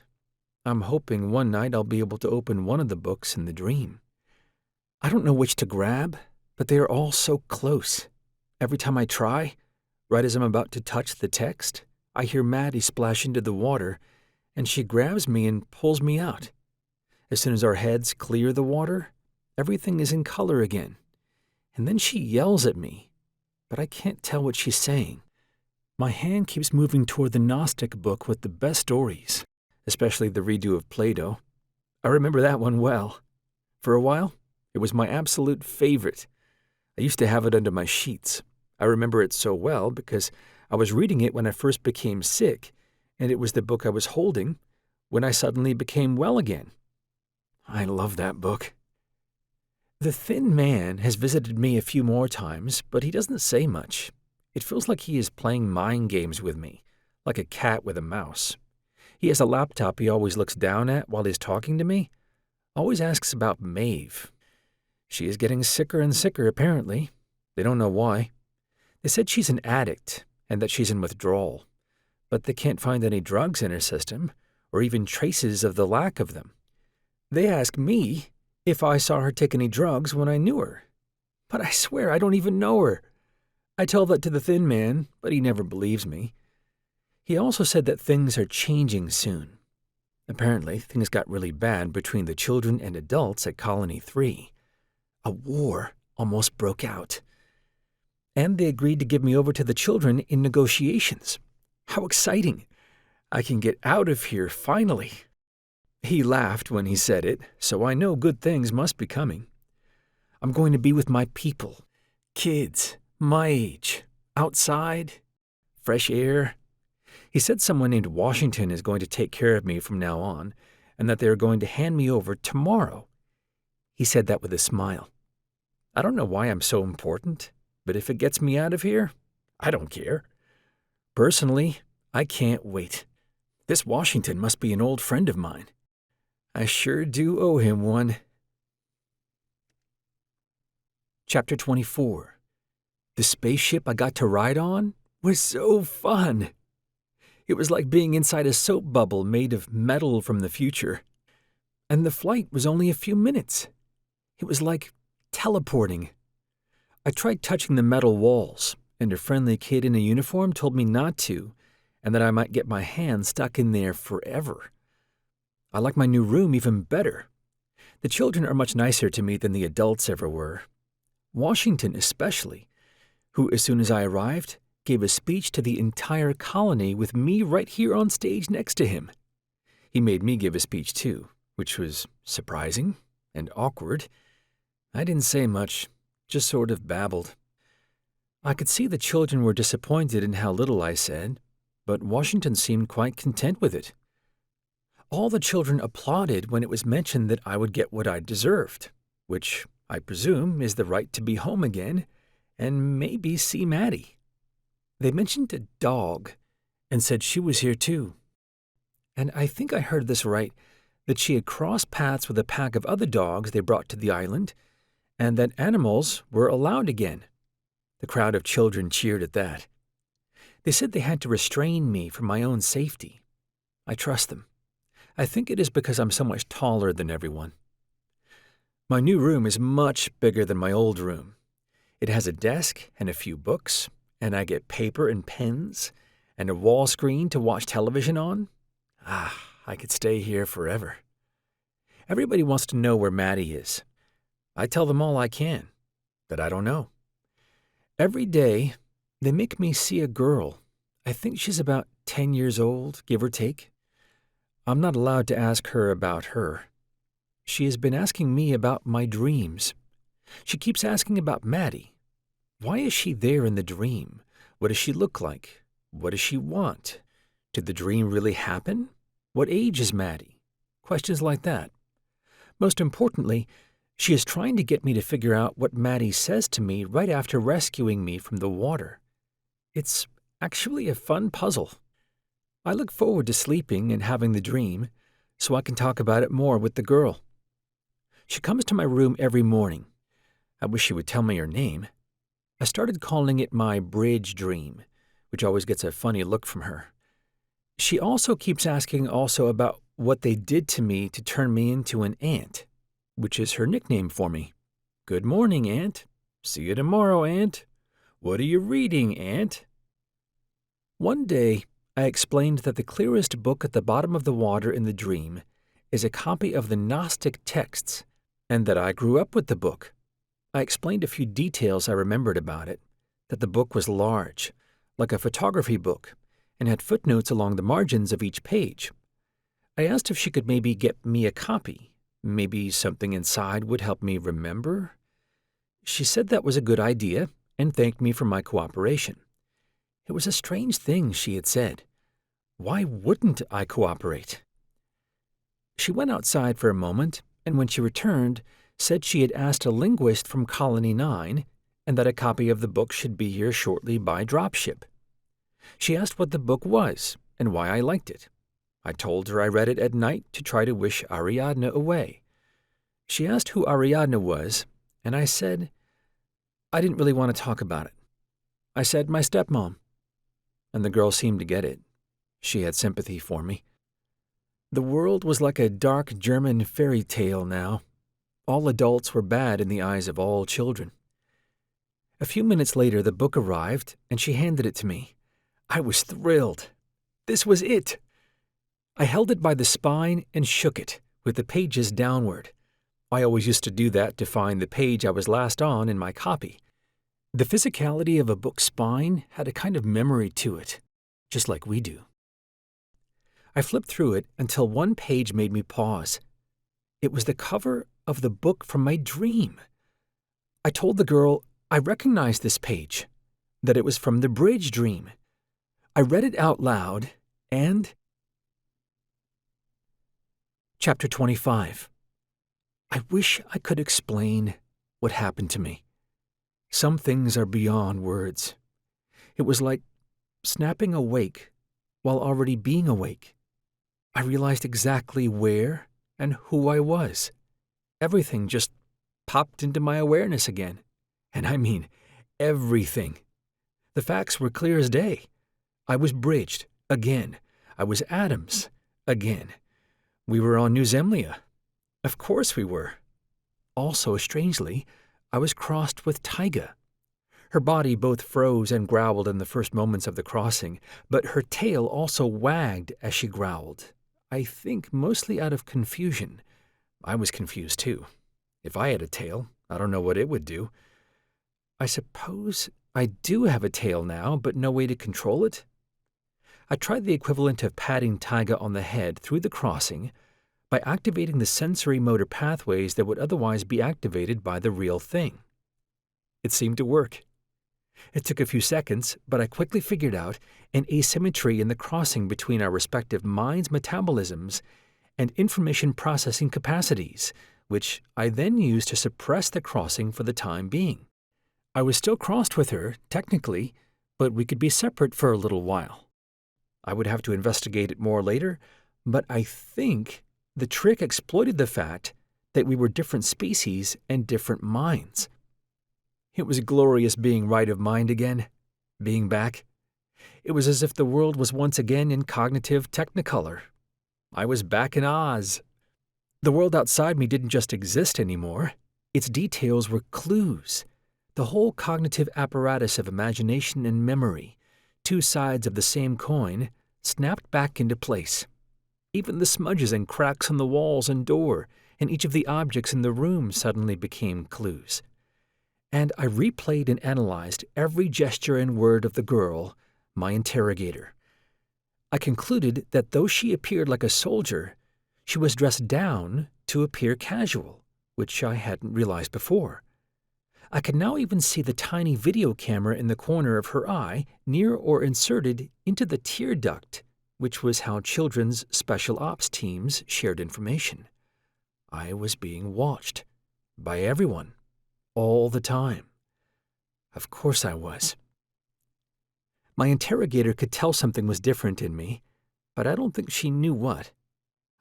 [SPEAKER 1] I'm hoping one night I'll be able to open one of the books in the dream. I don't know which to grab, but they are all so close. Every time I try, right as I'm about to touch the text, I hear Maddie splash into the water, and she grabs me and pulls me out. As soon as our heads clear the water, everything is in color again. And then she yells at me, but I can't tell what she's saying. My hand keeps moving toward the Gnostic book with the best stories, especially the redo of Plato. I remember that one well. For a while, it was my absolute favorite. I used to have it under my sheets. I remember it so well because I was reading it when I first became sick, and it was the book I was holding when I suddenly became well again. I love that book. The thin man has visited me a few more times, but he doesn't say much. It feels like he is playing mind games with me, like a cat with a mouse. He has a laptop he always looks down at while he's talking to me. Always asks about Mave. She is getting sicker and sicker, apparently. They don't know why. They said she's an addict and that she's in withdrawal, but they can't find any drugs in her system or even traces of the lack of them. They ask me if I saw her take any drugs when I knew her, but I swear I don't even know her. I tell that to the thin man, but he never believes me. He also said that things are changing soon. Apparently, things got really bad between the children and adults at Colony 3. A war almost broke out. And they agreed to give me over to the children in negotiations. How exciting! I can get out of here finally. He laughed when he said it, so I know good things must be coming. I'm going to be with my people, kids, my age, outside, fresh air. He said someone named Washington is going to take care of me from now on, and that they are going to hand me over tomorrow. He said that with a smile. I don't know why I'm so important, but if it gets me out of here, I don't care. Personally, I can't wait. This Washington must be an old friend of mine. I sure do owe him one. Chapter 24. The spaceship I got to ride on was so fun. It was like being inside a soap bubble made of metal from the future. And the flight was only a few minutes. It was like teleporting. I tried touching the metal walls, and a friendly kid in a uniform told me not to, and that I might get my hand stuck in there forever. I like my new room even better. The children are much nicer to me than the adults ever were. Washington especially, who, as soon as I arrived, gave a speech to the entire colony with me right here on stage next to him. He made me give a speech too, which was surprising and awkward. I didn't say much, just sort of babbled. I could see the children were disappointed in how little I said, but Washington seemed quite content with it. All the children applauded when it was mentioned that I would get what I deserved, which, I presume, is the right to be home again and maybe see Maddie. They mentioned a dog and said she was here too. And I think I heard this right, that she had crossed paths with a pack of other dogs they brought to the island, and that animals were allowed again. The crowd of children cheered at that. They said they had to restrain me for my own safety. I trust them. I think it is because I'm so much taller than everyone. My new room is much bigger than my old room. It has a desk and a few books, and I get paper and pens, and a wall screen to watch television on. I could stay here forever. Everybody wants to know where Maddie is. I tell them all I can, that I don't know. Every day, they make me see a girl. I think she's about 10 years old, give or take. I'm not allowed to ask her about her. She has been asking me about my dreams. She keeps asking about Maddie. Why is she there in the dream? What does she look like? What does she want? Did the dream really happen? What age is Maddie? Questions like that. Most importantly, she is trying to get me to figure out what Maddie says to me right after rescuing me from the water. It's actually a fun puzzle. I look forward to sleeping and having the dream so I can talk about it more with the girl. She comes to my room every morning. I wish she would tell me her name. I started calling it my bridge dream, which always gets a funny look from her. She also keeps asking about what they did to me to turn me into an ant, which is her nickname for me. Good morning, Aunt. See you tomorrow, Aunt. What are you reading, Aunt? One day, I explained that the clearest book at the bottom of the water in the dream is a copy of the Gnostic texts, and that I grew up with the book. I explained a few details I remembered about it, that the book was large, like a photography book, and had footnotes along the margins of each page. I asked if she could maybe get me a copy. Maybe something inside would help me remember. She said that was a good idea and thanked me for my cooperation. It was a strange thing she had said. Why wouldn't I cooperate? She went outside for a moment, and when she returned, said she had asked a linguist from Colony 9 and that a copy of the book should be here shortly by dropship. She asked what the book was and why I liked it. I told her I read it at night to try to wish Ariadne away. She asked who Ariadne was, and I said I didn't really want to talk about it. I said my stepmom, and the girl seemed to get it. She had sympathy for me. The world was like a dark German fairy tale now. All adults were bad in the eyes of all children. A few minutes later, the book arrived, and she handed it to me. I was thrilled. This was it. I held it by the spine and shook it, with the pages downward. I always used to do that to find the page I was last on in my copy. The physicality of a book's spine had a kind of memory to it, just like we do. I flipped through it until one page made me pause. It was the cover of the book from my dream. I told the girl I recognized this page, that it was from the bridge dream. I read it out loud, and... Chapter 25. I wish I could explain what happened to me. Some things are beyond words. It was like snapping awake while already being awake. I realized exactly where and who I was. Everything just popped into my awareness again. And I mean everything. The facts were clear as day. I was bridged again. I was Adams again. We were on New Zemlia. Of course we were. Also, strangely, I was crossed with Taiga. Her body both froze and growled in the first moments of the crossing, but her tail also wagged as she growled. I think mostly out of confusion. I was confused too. If I had a tail, I don't know what it would do. I suppose I do have a tail now, but no way to control it. I tried the equivalent of patting Taiga on the head through the crossing by activating the sensory motor pathways that would otherwise be activated by the real thing. It seemed to work. It took a few seconds, but I quickly figured out an asymmetry in the crossing between our respective minds' metabolisms and information processing capacities, which I then used to suppress the crossing for the time being. I was still crossed with her, technically, but we could be separate for a little while. I would have to investigate it more later, but I think the trick exploited the fact that we were different species and different minds. It was glorious being right of mind again, being back. It was as if the world was once again in cognitive technicolor. I was back in Oz. The world outside me didn't just exist anymore. Its details were clues. The whole cognitive apparatus of imagination and memory, two sides of the same coin, snapped back into place. Even the smudges and cracks on the walls and door, and each of the objects in the room suddenly became clues. And I replayed and analyzed every gesture and word of the girl, my interrogator. I concluded that though she appeared like a soldier, she was dressed down to appear casual, which I hadn't realized before. I could now even see the tiny video camera in the corner of her eye, near or inserted into the tear duct, which was how children's special ops teams shared information. I was being watched. By everyone. All the time. Of course I was. My interrogator could tell something was different in me, but I don't think she knew what.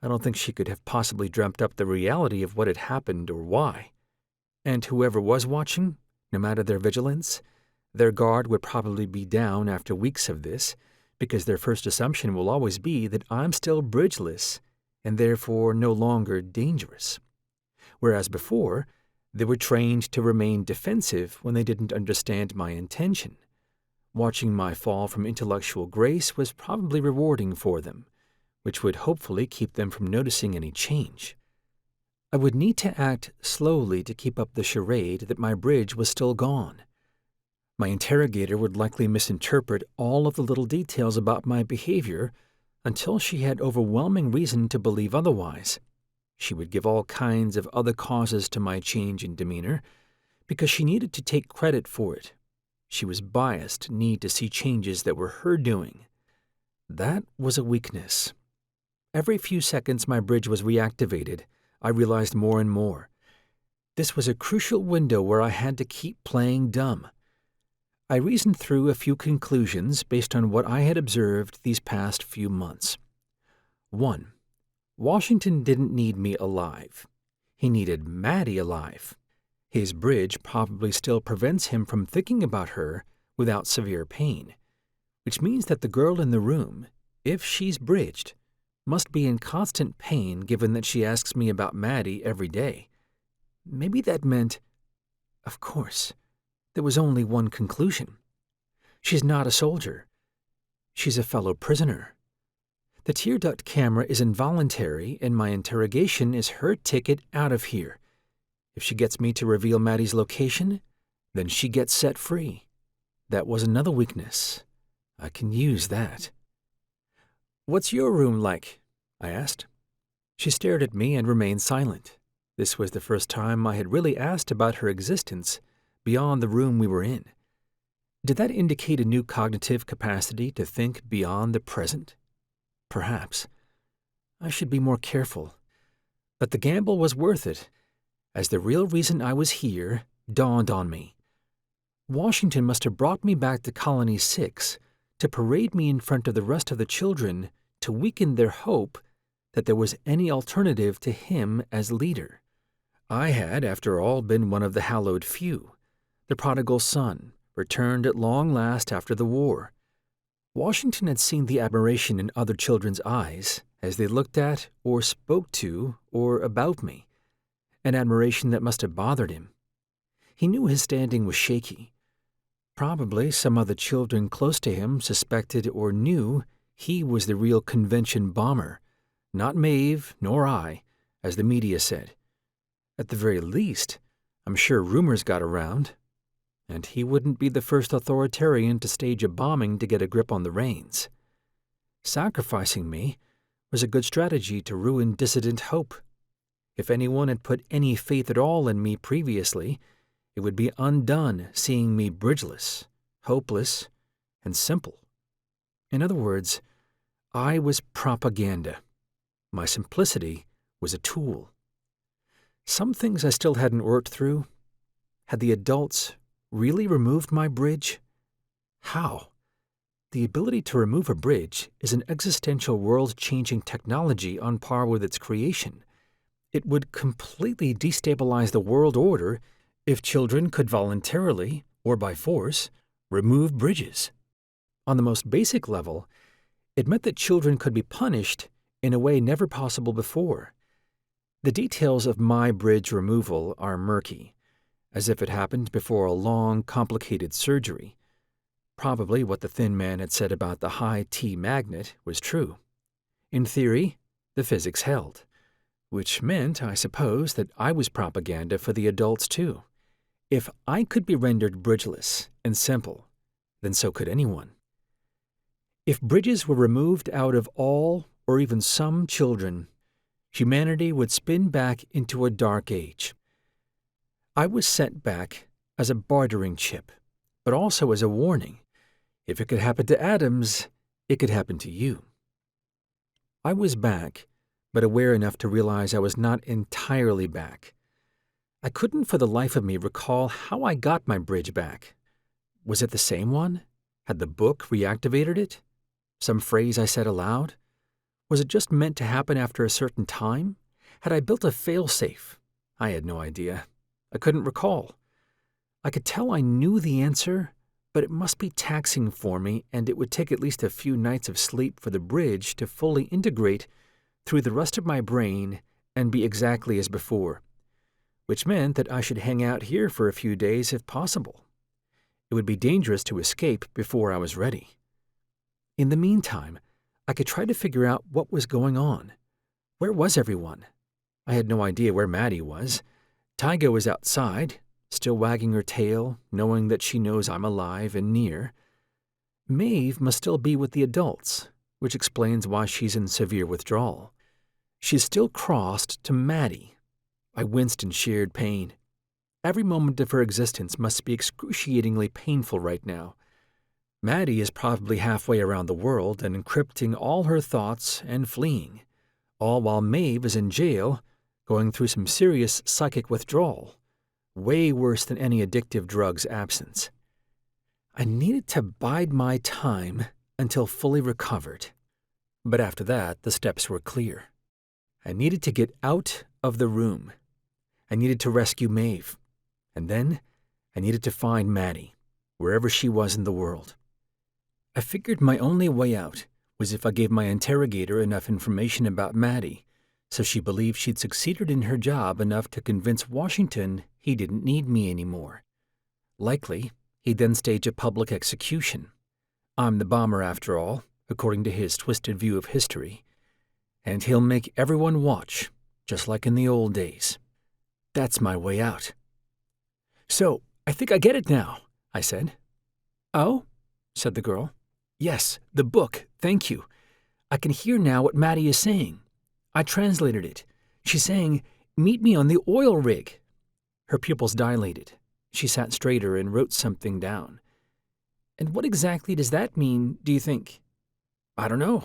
[SPEAKER 1] I don't think she could have possibly dreamt up the reality of what had happened or why. And whoever was watching, no matter their vigilance, their guard would probably be down after weeks of this, because their first assumption will always be that I'm still bridgeless and therefore no longer dangerous. Whereas before, they were trained to remain defensive when they didn't understand my intention. Watching my fall from intellectual grace was probably rewarding for them, which would hopefully keep them from noticing any change. I would need to act slowly to keep up the charade that my bridge was still gone. My interrogator would likely misinterpret all of the little details about my behavior until she had overwhelming reason to believe otherwise. She would give all kinds of other causes to my change in demeanor, because she needed to take credit for it. She was biased to need to see changes that were her doing. That was a weakness. Every few seconds my bridge was reactivated, I realized more and more. This was a crucial window where I had to keep playing dumb. I reasoned through a few conclusions based on what I had observed these past few months. 1. Washington didn't need me alive. He needed Maddie alive. His bridge probably still prevents him from thinking about her without severe pain, which means that the girl in the room, if she's bridged, must be in constant pain given that she asks me about Maddie every day. Maybe that meant, of course, there was only one conclusion. She's not a soldier. She's a fellow prisoner. The tear duct camera is involuntary, and my interrogation is her ticket out of here. If she gets me to reveal Maddie's location, then she gets set free. That was another weakness. I can use that. "What's your room like?" I asked. She stared at me and remained silent. This was the first time I had really asked about her existence beyond the room we were in. Did that indicate a new cognitive capacity to think beyond the present? Perhaps. I should be more careful. But the gamble was worth it, as the real reason I was here dawned on me. Washington must have brought me back to Colony 6 to parade me in front of the rest of the children to weaken their hope that there was any alternative to him as leader. I had, after all, been one of the hallowed few, the prodigal son, returned at long last after the war. Washington had seen the admiration in other children's eyes as they looked at or spoke to or about me, an admiration that must have bothered him. He knew his standing was shaky. Probably some other children close to him suspected or knew he was the real convention bomber, not Mave nor I, as the media said. At the very least, I'm sure rumors got around, and he wouldn't be the first authoritarian to stage a bombing to get a grip on the reins. Sacrificing me was a good strategy to ruin dissident hope. If anyone had put any faith at all in me previously, it would be undone seeing me bridgeless, hopeless, and simple. In other words, I was propaganda. My simplicity was a tool. Some things I still hadn't worked through. Had the adults really removed my bridge? How? The ability to remove a bridge is an existential world-changing technology on par with its creation. It would completely destabilize the world order if children could voluntarily, or by force, remove bridges. On the most basic level, it meant that children could be punished in a way never possible before. The details of my bridge removal are murky, as if it happened before a long, complicated surgery. Probably what the thin man had said about the high T magnet was true. In theory, the physics held, which meant, I suppose, that I was propaganda for the adults too. If I could be rendered bridgeless and simple, then so could anyone. If bridges were removed out of all or even some children, humanity would spin back into a dark age. I was sent back as a bartering chip, but also as a warning. If it could happen to Adams, it could happen to you. I was back, but aware enough to realize I was not entirely back. I couldn't for the life of me recall how I got my bridge back. Was it the same one? Had the book reactivated it? Some phrase I said aloud? Was it just meant to happen after a certain time? Had I built a failsafe? I had no idea. I couldn't recall. I could tell I knew the answer, but it must be taxing for me, and it would take at least a few nights of sleep for the bridge to fully integrate through the rest of my brain and be exactly as before, which meant that I should hang out here for a few days if possible. It would be dangerous to escape before I was ready. In the meantime, I could try to figure out what was going on. Where was everyone? I had no idea where Maddie was. Tyga was outside, still wagging her tail, knowing that she knows I'm alive and near. Mave must still be with the adults, which explains why she's in severe withdrawal. She's still crossed to Maddie. I winced in shared pain. Every moment of her existence must be excruciatingly painful right now. Maddie is probably halfway around the world and encrypting all her thoughts and fleeing, all while Mave is in jail, going through some serious psychic withdrawal, way worse than any addictive drug's absence. I needed to bide my time until fully recovered. But after that, the steps were clear. I needed to get out of the room. I needed to rescue Mave. And then I needed to find Maddie, wherever she was in the world. I figured my only way out was if I gave my interrogator enough information about Maddie, so she believed she'd succeeded in her job enough to convince Washington he didn't need me anymore. Likely, he'd then stage a public execution. I'm the bomber after all, according to his twisted view of history. And he'll make everyone watch, just like in the old days. That's my way out. So, I think I get it now, I said. Oh? Said the girl. Yes, the book, thank you. I can hear now what Maddie is saying. I translated it. She's saying, meet me on the oil rig. Her pupils dilated. She sat straighter and wrote something down. And what exactly does that mean, do you think? I don't know.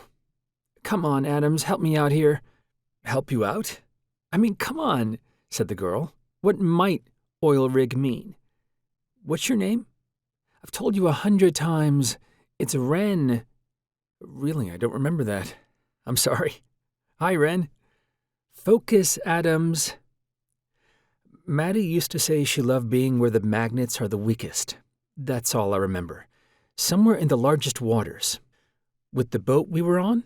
[SPEAKER 1] Come on, Adams, help me out here. Help you out? I mean, come on, said the girl. What might oil rig mean? What's your name? I've told you 100 times. It's Ren. Really, I don't remember that. I'm sorry. Hi, Ren. Focus, Adams. Maddie used to say she loved being where the magnets are the weakest. That's all I remember. Somewhere in the largest waters. With the boat we were on?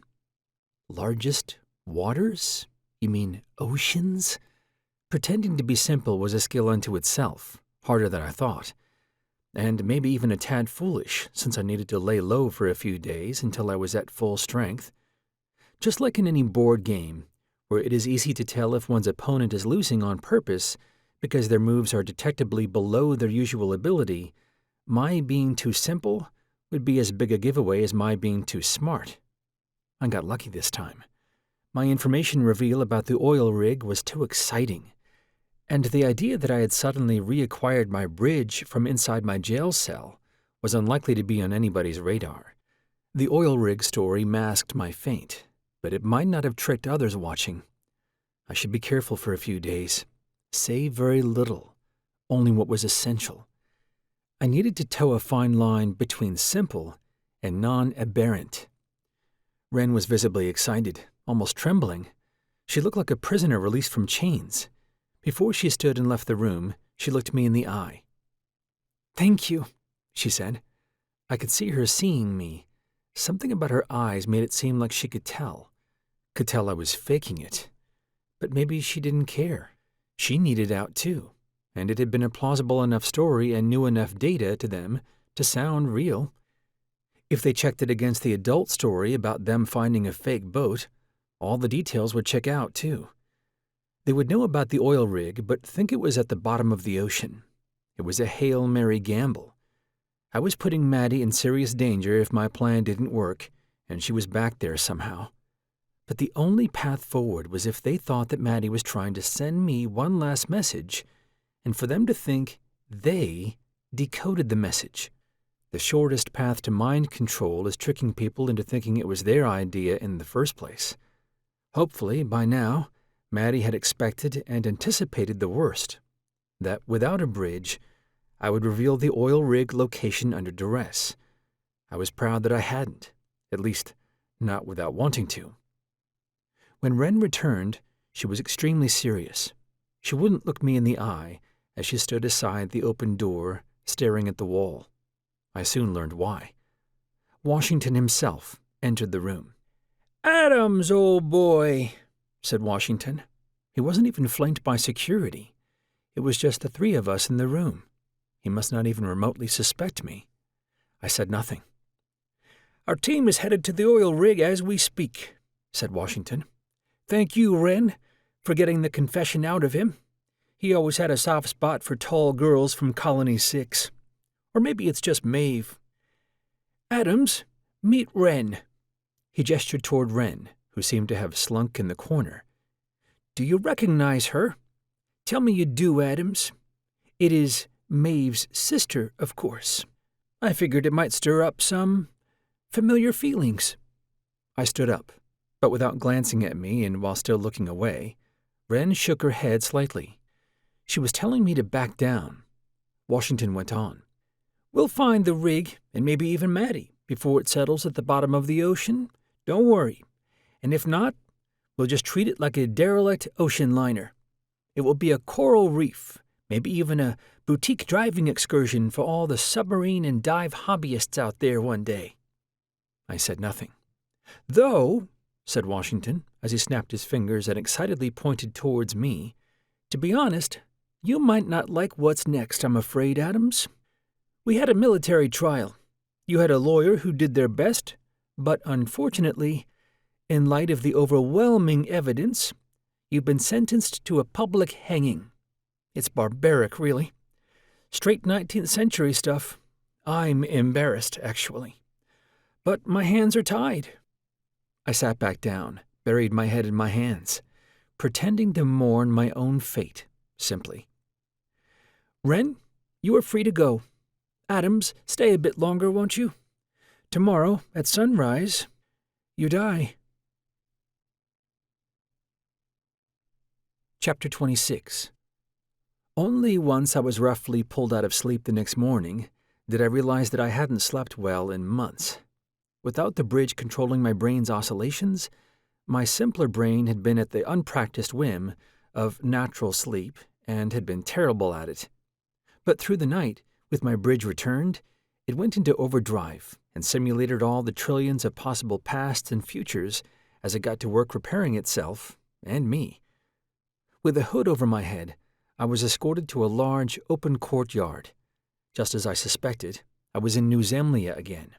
[SPEAKER 1] Largest waters? You mean oceans? Pretending to be simple was a skill unto itself, harder than I thought. And maybe even a tad foolish, since I needed to lay low for a few days until I was at full strength. Just like in any board game, where it is easy to tell if one's opponent is losing on purpose because their moves are detectably below their usual ability, my being too simple would be as big a giveaway as my being too smart. I got lucky this time. My information reveal about the oil rig was too exciting, and the idea that I had suddenly reacquired my bridge from inside my jail cell was unlikely to be on anybody's radar. The oil rig story masked my faint, but it might not have tricked others watching. I should be careful for a few days. Say very little, only what was essential. I needed to toe a fine line between simple and non-aberrant. Wren was visibly excited, almost trembling. She looked like a prisoner released from chains. Before she stood and left the room, she looked me in the eye. "Thank you," she said. I could see her seeing me. Something about her eyes made it seem like she could tell I was faking it. But maybe she didn't care. She needed out too, and it had been a plausible enough story and new enough data to them to sound real. If they checked it against the adult story about them finding a fake boat, all the details would check out too. They would know about the oil rig, but think it was at the bottom of the ocean. It was a Hail Mary gamble. I was putting Maddie in serious danger if my plan didn't work, and she was back there somehow. But the only path forward was if they thought that Maddie was trying to send me one last message, and for them to think they decoded the message. The shortest path to mind control is tricking people into thinking it was their idea in the first place. Hopefully, by now, Maddie had expected and anticipated the worst, that without a bridge, I would reveal the oil rig location under duress. I was proud that I hadn't, at least not without wanting to. When Wren returned, she was extremely serious. She wouldn't look me in the eye as she stood aside the open door, staring at the wall. I soon learned why. Washington himself entered the room. "Adams, old boy," said Washington. He wasn't even flanked by security. It was just the three of us in the room. He must not even remotely suspect me. I said nothing. "Our team is headed to the oil rig as we speak," said Washington. "Thank you, Wren, for getting the confession out of him. He always had a soft spot for tall girls from Colony 6. Or maybe it's just Mave. Adams, meet Wren." He gestured toward Wren, who seemed to have slunk in the corner. "Do you recognize her? Tell me you do, Adams. It is Mave's sister, of course. I figured it might stir up some familiar feelings." I stood up, but without glancing at me and while still looking away. Wren shook her head slightly. She was telling me to back down. Washington went on. "We'll find the rig, and maybe even Maddie, before it settles at the bottom of the ocean. Don't worry. And if not, we'll just treat it like a derelict ocean liner. It will be a coral reef, maybe even a boutique driving excursion for all the submarine and dive hobbyists out there one day." I said nothing. "Though," said Washington, as he snapped his fingers and excitedly pointed towards me, "to be honest, you might not like what's next, I'm afraid, Adams. We had a military trial. You had a lawyer who did their best, but unfortunately, in light of the overwhelming evidence, you've been sentenced to a public hanging. It's barbaric, really. Straight 19th century stuff. I'm embarrassed, actually. But my hands are tied." I sat back down, buried my head in my hands, pretending to mourn my own fate, simply. "Wren, you are free to go. Adams, stay a bit longer, won't you? Tomorrow, at sunrise, you die." Chapter 26. Only once I was roughly pulled out of sleep the next morning did I realize that I hadn't slept well in months. Without the bridge controlling my brain's oscillations, my simpler brain had been at the unpracticed whim of natural sleep and had been terrible at it. But through the night, with my bridge returned, it went into overdrive and simulated all the trillions of possible pasts and futures as it got to work repairing itself and me. With a hood over my head, I was escorted to a large, open courtyard. Just as I suspected, I was in New Zemlia again.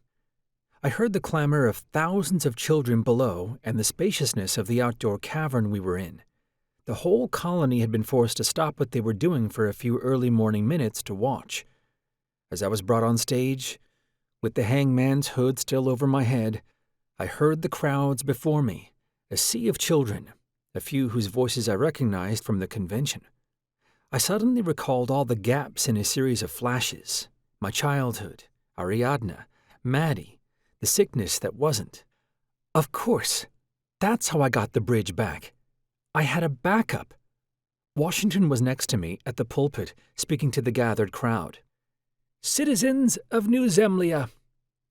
[SPEAKER 1] I heard the clamor of thousands of children below and the spaciousness of the outdoor cavern we were in. The whole colony had been forced to stop what they were doing for a few early morning minutes to watch. As I was brought on stage, with the hangman's hood still over my head, I heard the crowds before me, a sea of children, a few whose voices I recognized from the convention. I suddenly recalled all the gaps in a series of flashes, my childhood, Ariadne, Maddie, the sickness that wasn't. Of course, that's how I got the bridge back. I had a backup. Washington was next to me at the pulpit, speaking to the gathered crowd. "Citizens of New Zemlia,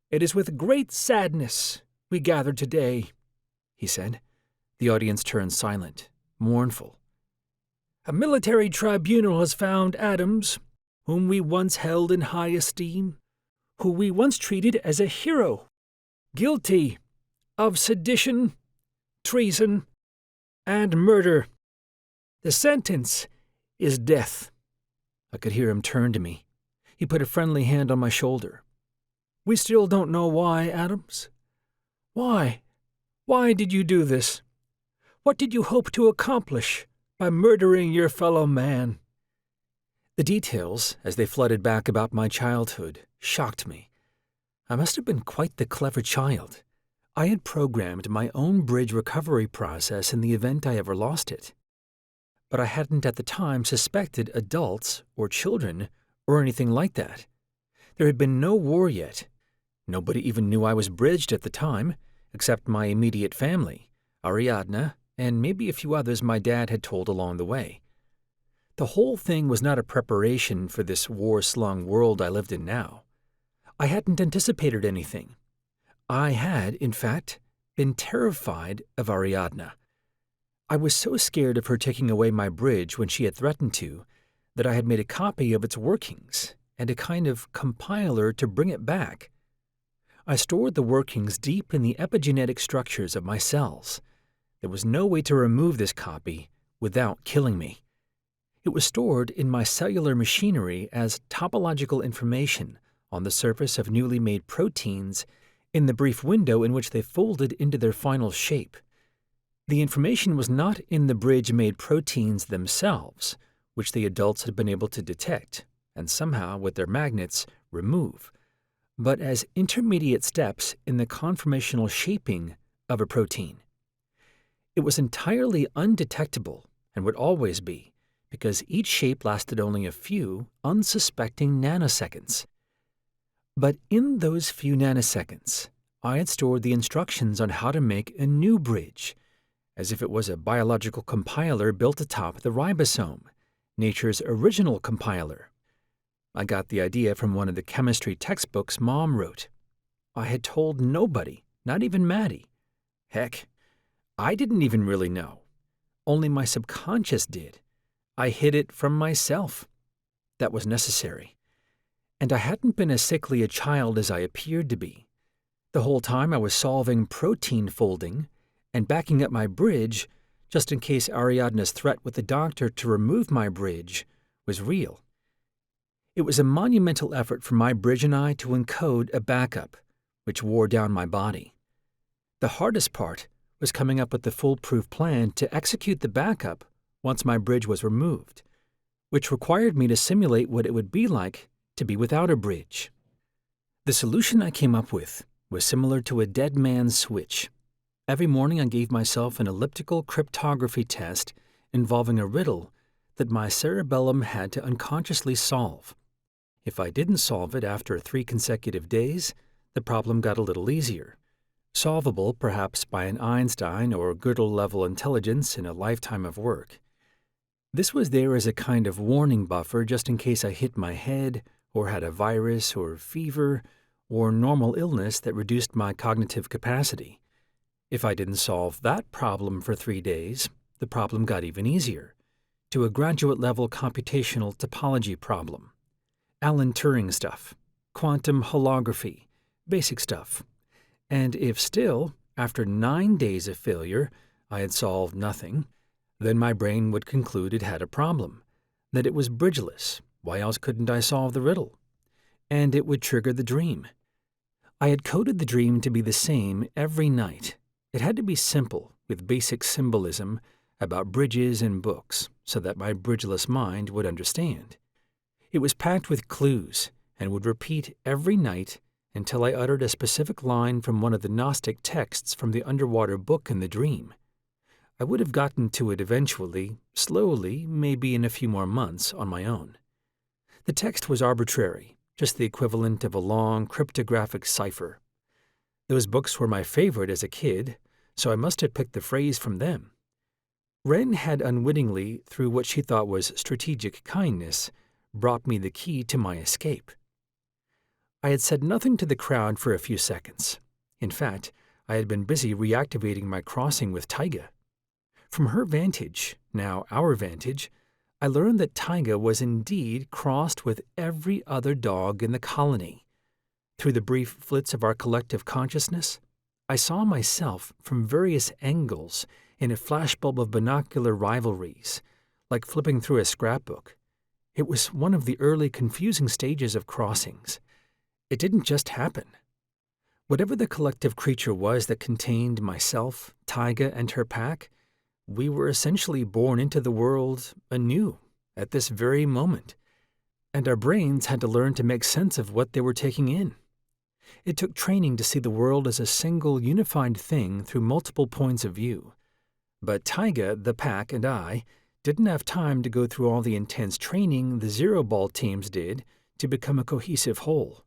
[SPEAKER 1] it is with great sadness we gather today," he said. The audience turned silent, mournful. "A military tribunal has found Adams, whom we once held in high esteem, who we once treated as a hero, guilty of sedition, treason, and murder. The sentence is death." I could hear him turn to me. He put a friendly hand on my shoulder. "We still don't know why, Adams. Why? Why did you do this? What did you hope to accomplish by murdering your fellow man?" The details, as they flooded back about my childhood, shocked me. I must have been quite the clever child. I had programmed my own bridge recovery process in the event I ever lost it. But I hadn't at the time suspected adults or children or anything like that. There had been no war yet. Nobody even knew I was bridged at the time, except my immediate family, Ariadne, and maybe a few others my dad had told along the way. The whole thing was not a preparation for this war-slung world I lived in now. I hadn't anticipated anything. I had, in fact, been terrified of Ariadne. I was so scared of her taking away my bridge when she had threatened to, that I had made a copy of its workings and a kind of compiler to bring it back. I stored the workings deep in the epigenetic structures of my cells. There was no way to remove this copy without killing me. It was stored in my cellular machinery as topological information on the surface of newly made proteins in the brief window in which they folded into their final shape. The information was not in the bridge-made proteins themselves, which the adults had been able to detect and somehow, with their magnets, remove, but as intermediate steps in the conformational shaping of a protein. It was entirely undetectable and would always be, because each shape lasted only a few unsuspecting nanoseconds. But in those few nanoseconds, I had stored the instructions on how to make a new bridge, as if it was a biological compiler built atop the ribosome, nature's original compiler. I got the idea from one of the chemistry textbooks Mom wrote. I had told nobody, not even Maddie. Heck, I didn't even really know. Only my subconscious did. I hid it from myself. That was necessary. And I hadn't been as sickly a child as I appeared to be. The whole time I was solving protein folding and backing up my bridge just in case Ariadne's threat with the doctor to remove my bridge was real. It was a monumental effort for my bridge and I to encode a backup, which wore down my body. The hardest part was coming up with the foolproof plan to execute the backup once my bridge was removed, which required me to simulate what it would be like to be without a bridge. The solution I came up with was similar to a dead man's switch. Every morning I gave myself an elliptical cryptography test involving a riddle that my cerebellum had to unconsciously solve. If I didn't solve it after 3 consecutive days, the problem got a little easier. Solvable perhaps by an Einstein or Gödel-level intelligence in a lifetime of work. This was there as a kind of warning buffer just in case I hit my head or had a virus or fever or normal illness that reduced my cognitive capacity. If I didn't solve that problem for 3 days, the problem got even easier, to a graduate-level computational topology problem. Alan Turing stuff, quantum holography, basic stuff. And if still, after 9 days of failure, I had solved nothing, then my brain would conclude it had a problem, that it was bridgeless. Why else couldn't I solve the riddle? And it would trigger the dream. I had coded the dream to be the same every night. It had to be simple, with basic symbolism about bridges and books, so that my bridgeless mind would understand. It was packed with clues and would repeat every night until I uttered a specific line from one of the Gnostic texts from the underwater book in the dream. I would have gotten to it eventually, slowly, maybe in a few more months, on my own. The text was arbitrary, just the equivalent of a long cryptographic cipher. Those books were my favorite as a kid, so I must have picked the phrase from them. Wren had unwittingly, through what she thought was strategic kindness, brought me the key to my escape. I had said nothing to the crowd for a few seconds. In fact, I had been busy reactivating my crossing with Taiga. From her vantage, now our vantage, I learned that Taiga was indeed crossed with every other dog in the colony. Through the brief flits of our collective consciousness, I saw myself from various angles in a flashbulb of binocular rivalries, like flipping through a scrapbook. It was one of the early confusing stages of crossings. It didn't just happen. Whatever the collective creature was that contained myself, Taiga, and her pack, we were essentially born into the world anew at this very moment, and our brains had to learn to make sense of what they were taking in. It took training to see the world as a single unified thing through multiple points of view. But Taiga, the pack, and I didn't have time to go through all the intense training the zero-ball teams did to become a cohesive whole.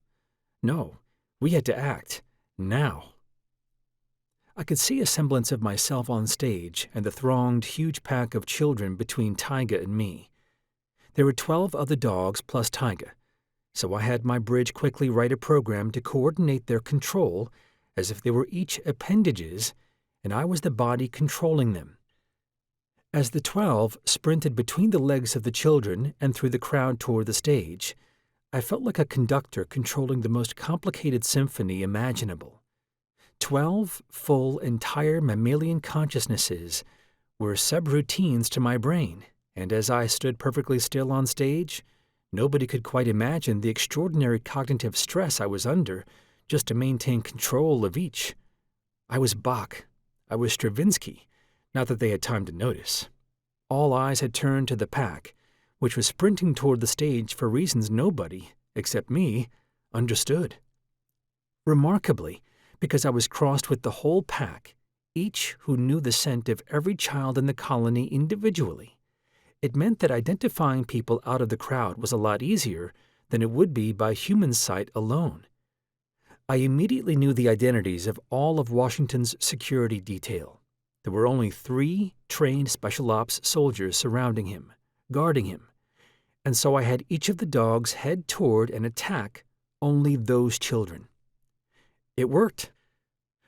[SPEAKER 1] No, we had to act, now. I could see a semblance of myself on stage and the thronged huge pack of children between Taiga and me. There were 12 other dogs plus Taiga, so I had my bridge quickly write a program to coordinate their control as if they were each appendages and I was the body controlling them. As the 12 sprinted between the legs of the children and through the crowd toward the stage, I felt like a conductor controlling the most complicated symphony imaginable. 12 full, entire mammalian consciousnesses were subroutines to my brain, and as I stood perfectly still on stage, nobody could quite imagine the extraordinary cognitive stress I was under just to maintain control of each. I was Bach. I was Stravinsky, not that they had time to notice. All eyes had turned to the pack, which was sprinting toward the stage for reasons nobody, except me, understood. Remarkably, because I was crossed with the whole pack, each who knew the scent of every child in the colony individually, it meant that identifying people out of the crowd was a lot easier than it would be by human sight alone. I immediately knew the identities of all of Washington's security detail. There were only 3 trained special ops soldiers surrounding him, guarding him, and so I had each of the dogs head toward and attack only those children. It worked.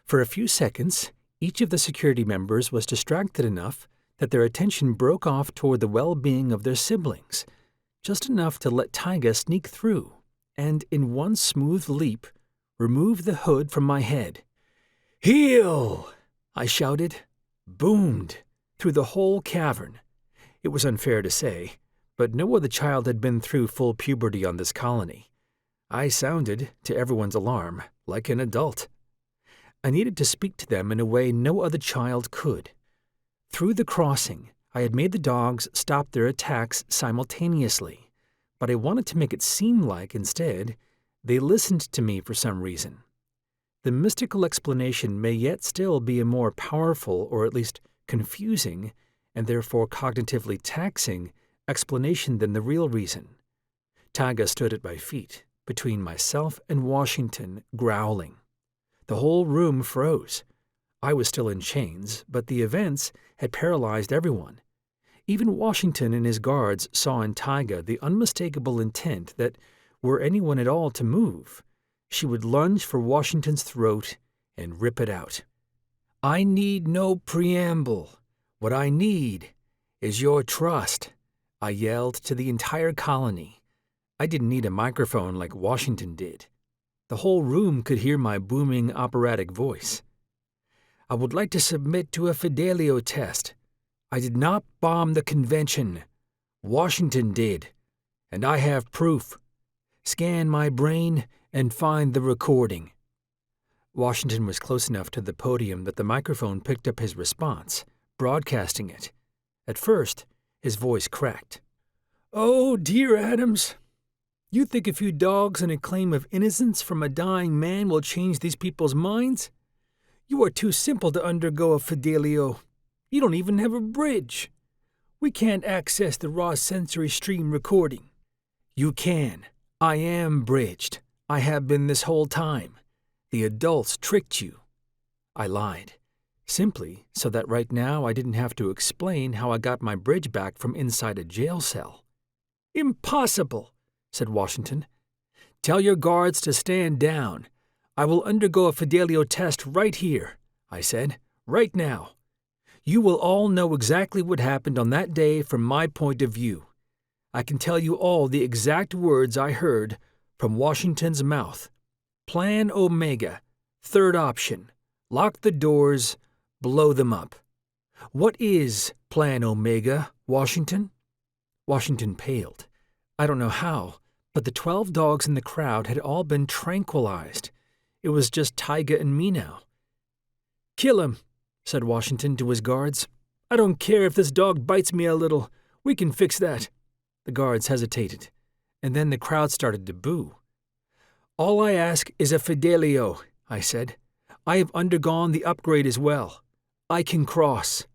[SPEAKER 1] For a few seconds, each of the security members was distracted enough that their attention broke off toward the well-being of their siblings, just enough to let Taiga sneak through and, in one smooth leap, remove the hood from my head. "Heal!" I shouted, boomed, through the whole cavern. It was unfair to say, but no other child had been through full puberty on this colony. I sounded, to everyone's alarm, like an adult. I needed to speak to them in a way no other child could. Through the crossing, I had made the dogs stop their attacks simultaneously, but I wanted to make it seem like, instead, they listened to me for some reason. The mystical explanation may yet still be a more powerful, or at least confusing, and therefore cognitively taxing, explanation than the real reason. Taiga stood at my feet, between myself and Washington, growling. The whole room froze. I was still in chains, but the events had paralyzed everyone. Even Washington and his guards saw in Taiga the unmistakable intent that, were anyone at all to move, she would lunge for Washington's throat and rip it out. "I need no preamble. What I need is your trust," I yelled to the entire colony. I didn't need a microphone like Washington did. The whole room could hear my booming operatic voice. "I would like to submit to a Fidelio test. I did not bomb the convention. Washington did, and I have proof. Scan my brain and find the recording." Washington was close enough to the podium that the microphone picked up his response, broadcasting it. At first, his voice cracked. "Oh, dear Adams, you think a few dogs and a claim of innocence from a dying man will change these people's minds? You are too simple to undergo a Fidelio. You don't even have a bridge. We can't access the raw sensory stream recording. You can. I am bridged. I have been this whole time. The adults tricked you. I lied, simply so that right now I didn't have to explain how I got my bridge back from inside a jail cell. Impossible, said Washington. Tell your guards to stand down. I will undergo a Fidelio test right here, I said, right now. You will all know exactly what happened on that day from my point of view. I can tell you all the exact words I heard from Washington's mouth. Plan Omega, third option. Lock the doors, blow them up. What is Plan Omega, Washington? Washington paled. I don't know how, but the 12 dogs in the crowd had all been tranquilized. It was just Taiga and me now. Kill him, said Washington to his guards. I don't care if this dog bites me a little. We can fix that. The guards hesitated, and then the crowd started to boo. All I ask is a Fidelio, I said. I have undergone the upgrade as well. I can cross.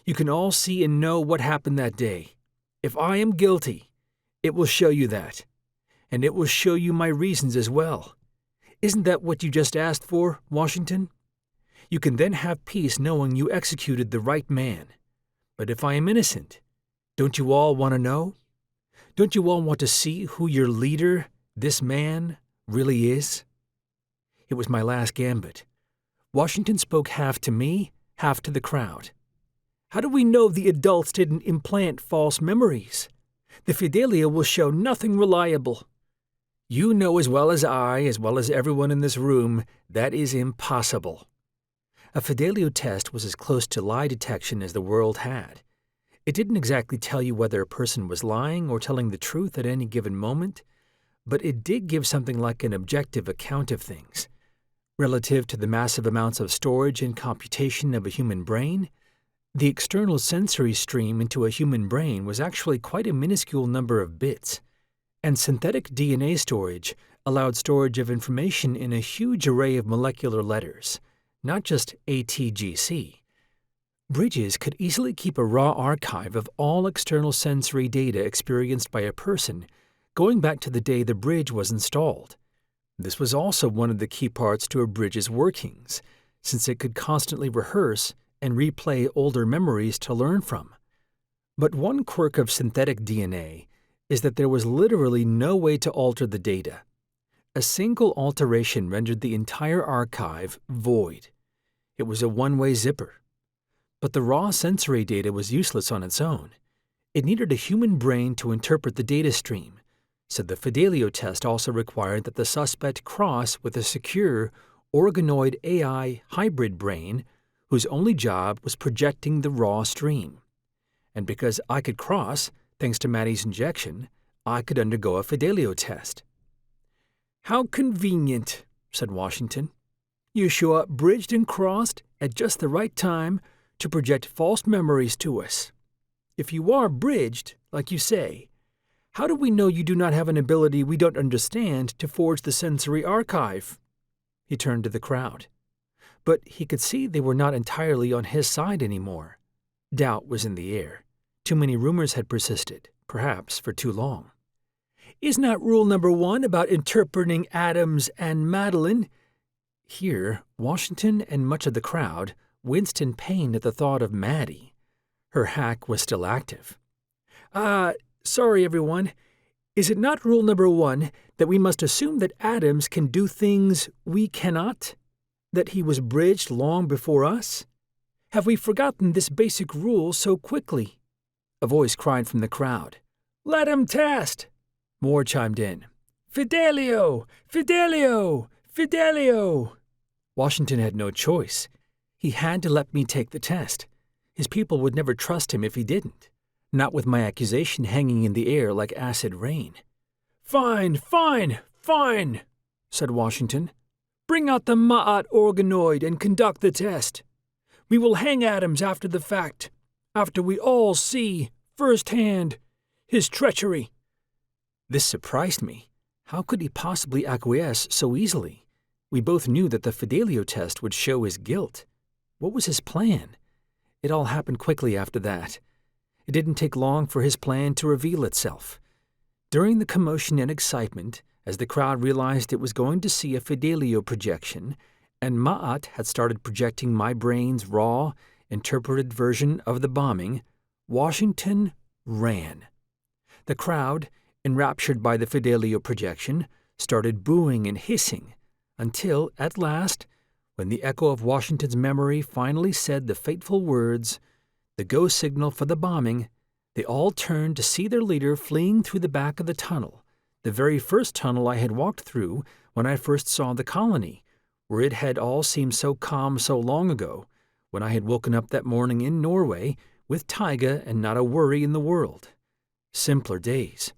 [SPEAKER 1] You can all see and know what happened that day. If I am guilty, it will show you that. And it will show you my reasons as well. Isn't that what you just asked for, Washington? You can then have peace knowing you executed the right man. But if I am innocent, don't you all want to know? Don't you all want to see who your leader, this man, really is? It was my last gambit. Washington spoke half to me, half to the crowd. How do we know the adults didn't implant false memories? The Fidelio will show nothing reliable. You know as well as I, as well as everyone in this room, that is impossible. A Fidelio test was as close to lie detection as the world had. It didn't exactly tell you whether a person was lying or telling the truth at any given moment, but it did give something like an objective account of things. Relative to the massive amounts of storage and computation of a human brain, the external sensory stream into a human brain was actually quite a minuscule number of bits, and synthetic DNA storage allowed storage of information in a huge array of molecular letters, not just ATGC. Bridges could easily keep a raw archive of all external sensory data experienced by a person going back to the day the bridge was installed. This was also one of the key parts to a bridge's workings, since it could constantly rehearse and replay older memories to learn from. But one quirk of synthetic DNA is that there was literally no way to alter the data. A single alteration rendered the entire archive void. It was a one-way zipper. But the raw sensory data was useless on its own. It needed a human brain to interpret the data stream, so the Fidelio test also required that the suspect cross with a secure, organoid AI hybrid brain whose only job was projecting the raw stream. And because I could cross, thanks to Maddie's injection, I could undergo a Fidelio test. How convenient, said Washington. You show up bridged and crossed at just the right time to project false memories to us. If you are bridged, like you say, how do we know you do not have an ability we don't understand to forge the sensory archive? He turned to the crowd. But he could see they were not entirely on his side anymore. Doubt was in the air. Too many rumors had persisted, perhaps for too long. Isn't that rule number 1 about interpreting Adams and Meline? Here, Washington and much of the crowd winced in pain at the thought of Maddie. Her hack was still active. Sorry everyone. Is it not rule number 1 that we must assume that Adams can do things we cannot? That he was bridged long before us? Have we forgotten this basic rule so quickly? A voice cried from the crowd. Let him test! More chimed in. Fidelio! Fidelio! Fidelio! Washington had no choice. He had to let me take the test. His people would never trust him if he didn't, not with my accusation hanging in the air like acid rain. Fine, fine, fine, said Washington. Bring out the Ma'at organoid and conduct the test. We will hang Adams after the fact, after we all see, firsthand, his treachery. This surprised me. How could he possibly acquiesce so easily? We both knew that the Fidelio test would show his guilt. What was his plan? It all happened quickly after that. It didn't take long for his plan to reveal itself. During the commotion and excitement, as the crowd realized it was going to see a Fidelio projection, and Ma'at had started projecting my brain's raw, interpreted version of the bombing, Washington ran. The crowd, enraptured by the Fidelio projection, started booing and hissing, until, at last, when the echo of Washington's memory finally said the fateful words, the go signal for the bombing, they all turned to see their leader fleeing through the back of the tunnel, the very first tunnel I had walked through when I first saw the colony, where it had all seemed so calm so long ago, when I had woken up that morning in Norway with Taiga and not a worry in the world. Simpler days.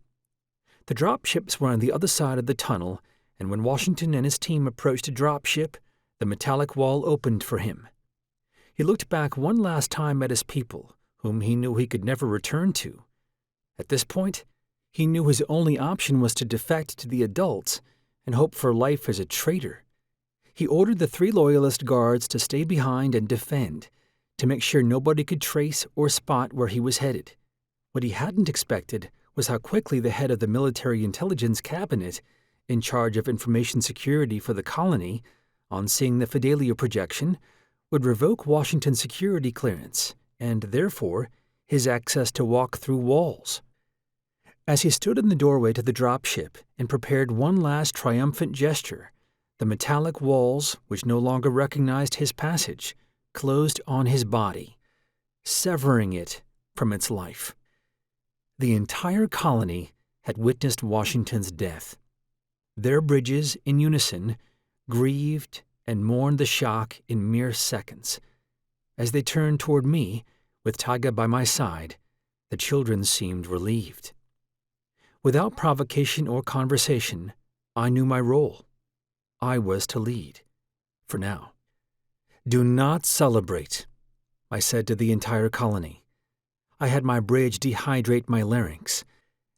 [SPEAKER 1] The dropships were on the other side of the tunnel, and when Washington and his team approached a dropship, the metallic wall opened for him. He looked back one last time at his people, whom he knew he could never return to. At this point, he knew his only option was to defect to the adults and hope for life as a traitor. He ordered the 3 loyalist guards to stay behind and defend, to make sure nobody could trace or spot where he was headed. What he hadn't expected was how quickly the head of the military intelligence cabinet, in charge of information security for the colony, on seeing the Fidelio projection, would revoke Washington's security clearance and, therefore, his access to walk through walls. As he stood in the doorway to the dropship and prepared one last triumphant gesture, the metallic walls, which no longer recognized his passage, closed on his body, severing it from its life. The entire colony had witnessed Washington's death. Their bridges, in unison, grieved and mourned the shock in mere seconds. As they turned toward me, with Taiga by my side, the children seemed relieved. Without provocation or conversation, I knew my role. I was to lead, for now. "Do not celebrate," I said to the entire colony. I had my bridge dehydrate my larynx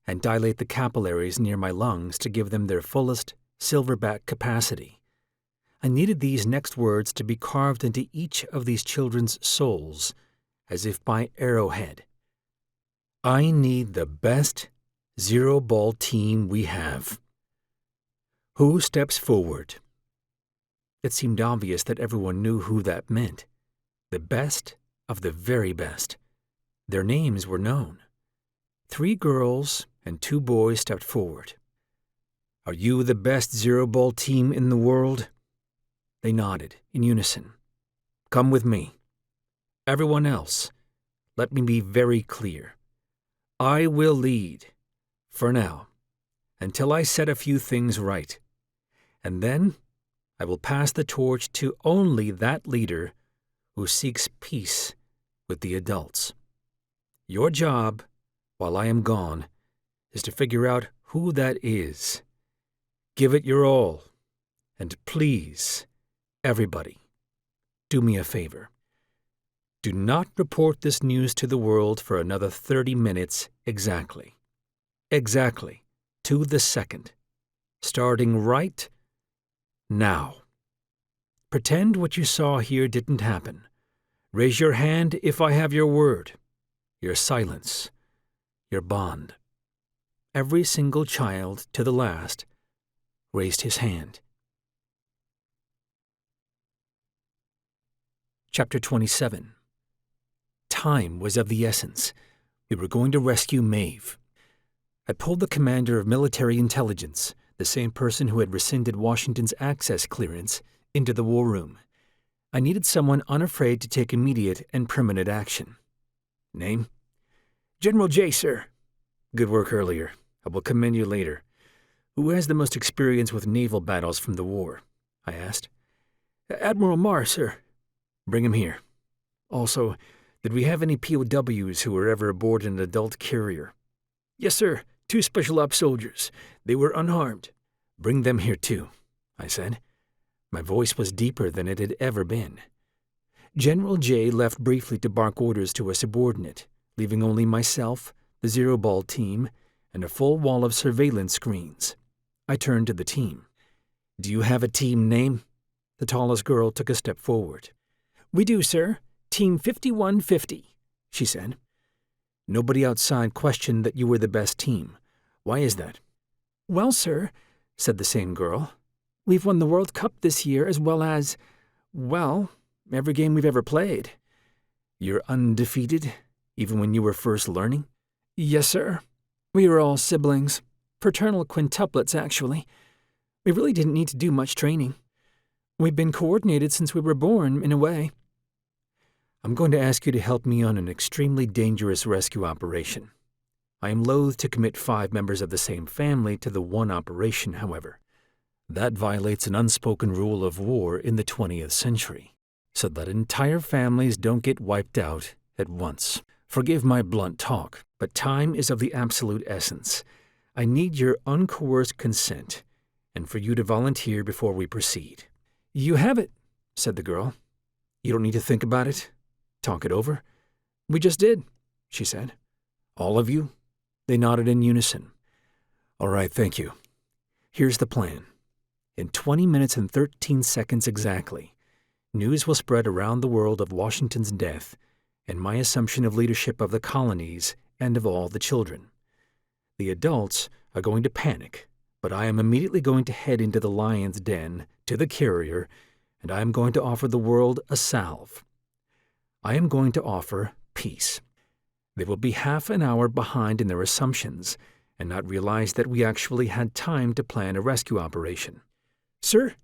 [SPEAKER 1] and dilate the capillaries near my lungs to give them their fullest silverback capacity. I needed these next words to be carved into each of these children's souls, as if by arrowhead. I need the best zero-ball team we have. Who steps forward? It seemed obvious that everyone knew who that meant. The best of the very best. Their names were known. 3 girls and 2 boys stepped forward. Are you the best zero-ball team in the world? They nodded in unison. Come with me. Everyone else, let me be very clear. I will lead, for now, until I set a few things right. And then I will pass the torch to only that leader who seeks peace with the adults. Your job, while I am gone, is to figure out who that is. Give it your all, and please, everybody, do me a favor. Do not report this news to the world for another 30 minutes exactly. Exactly, to the second. Starting right now. Pretend what you saw here didn't happen. Raise your hand if I have your word, your silence, your bond. Every single child, to the last, raised his hand. Chapter 27. Time was of the essence. We were going to rescue Mave. I pulled the commander of military intelligence, the same person who had rescinded Washington's access clearance, into the war room. I needed someone unafraid to take immediate and permanent action. Name? General J, sir. Good work earlier. I will commend you later. Who has the most experience with naval battles from the war? I asked. Admiral Marr, sir. Bring him here. Also, did we have any POWs who were ever aboard an adult carrier? Yes, sir. 2 special ops soldiers. They were unharmed. Bring them here, too, I said. My voice was deeper than it had ever been. General J left briefly to bark orders to a subordinate, leaving only myself, the zero-ball team, and a full wall of surveillance screens. I turned to the team. Do you have a team name? The tallest girl took a step forward. We do, sir. Team 5150, she said. Nobody outside questioned that you were the best team. Why is that? Well, sir, said the same girl. "We've won the World Cup this year as well as, well, every game we've ever played." "You're undefeated, even when you were first learning?" "Yes, sir. We were all siblings. Fraternal quintuplets, actually. We really didn't need to do much training. We've been coordinated since we were born, in a way." "I'm going to ask you to help me on an extremely dangerous rescue operation. I am loath to commit 5 members of the same family to the one operation, however. That violates an unspoken rule of war in the 20th century, so that entire families don't get wiped out at once. Forgive my blunt talk, but time is of the absolute essence. I need your uncoerced consent, and for you to volunteer before we proceed." "You have it," said the girl. "You don't need to think about it? Talk it over?" "We just did," she said. "All of you?" They nodded in unison. "All right, thank you. Here's the plan. In 20 minutes and 13 seconds exactly, news will spread around the world of Washington's death and my assumption of leadership of the colonies and of all the children. The adults are going to panic, but I am immediately going to head into the lion's den, to the carrier, and I am going to offer the world a salve. I am going to offer peace. They will be half an hour behind in their assumptions and not realize that we actually had time to plan a rescue operation." "Sir,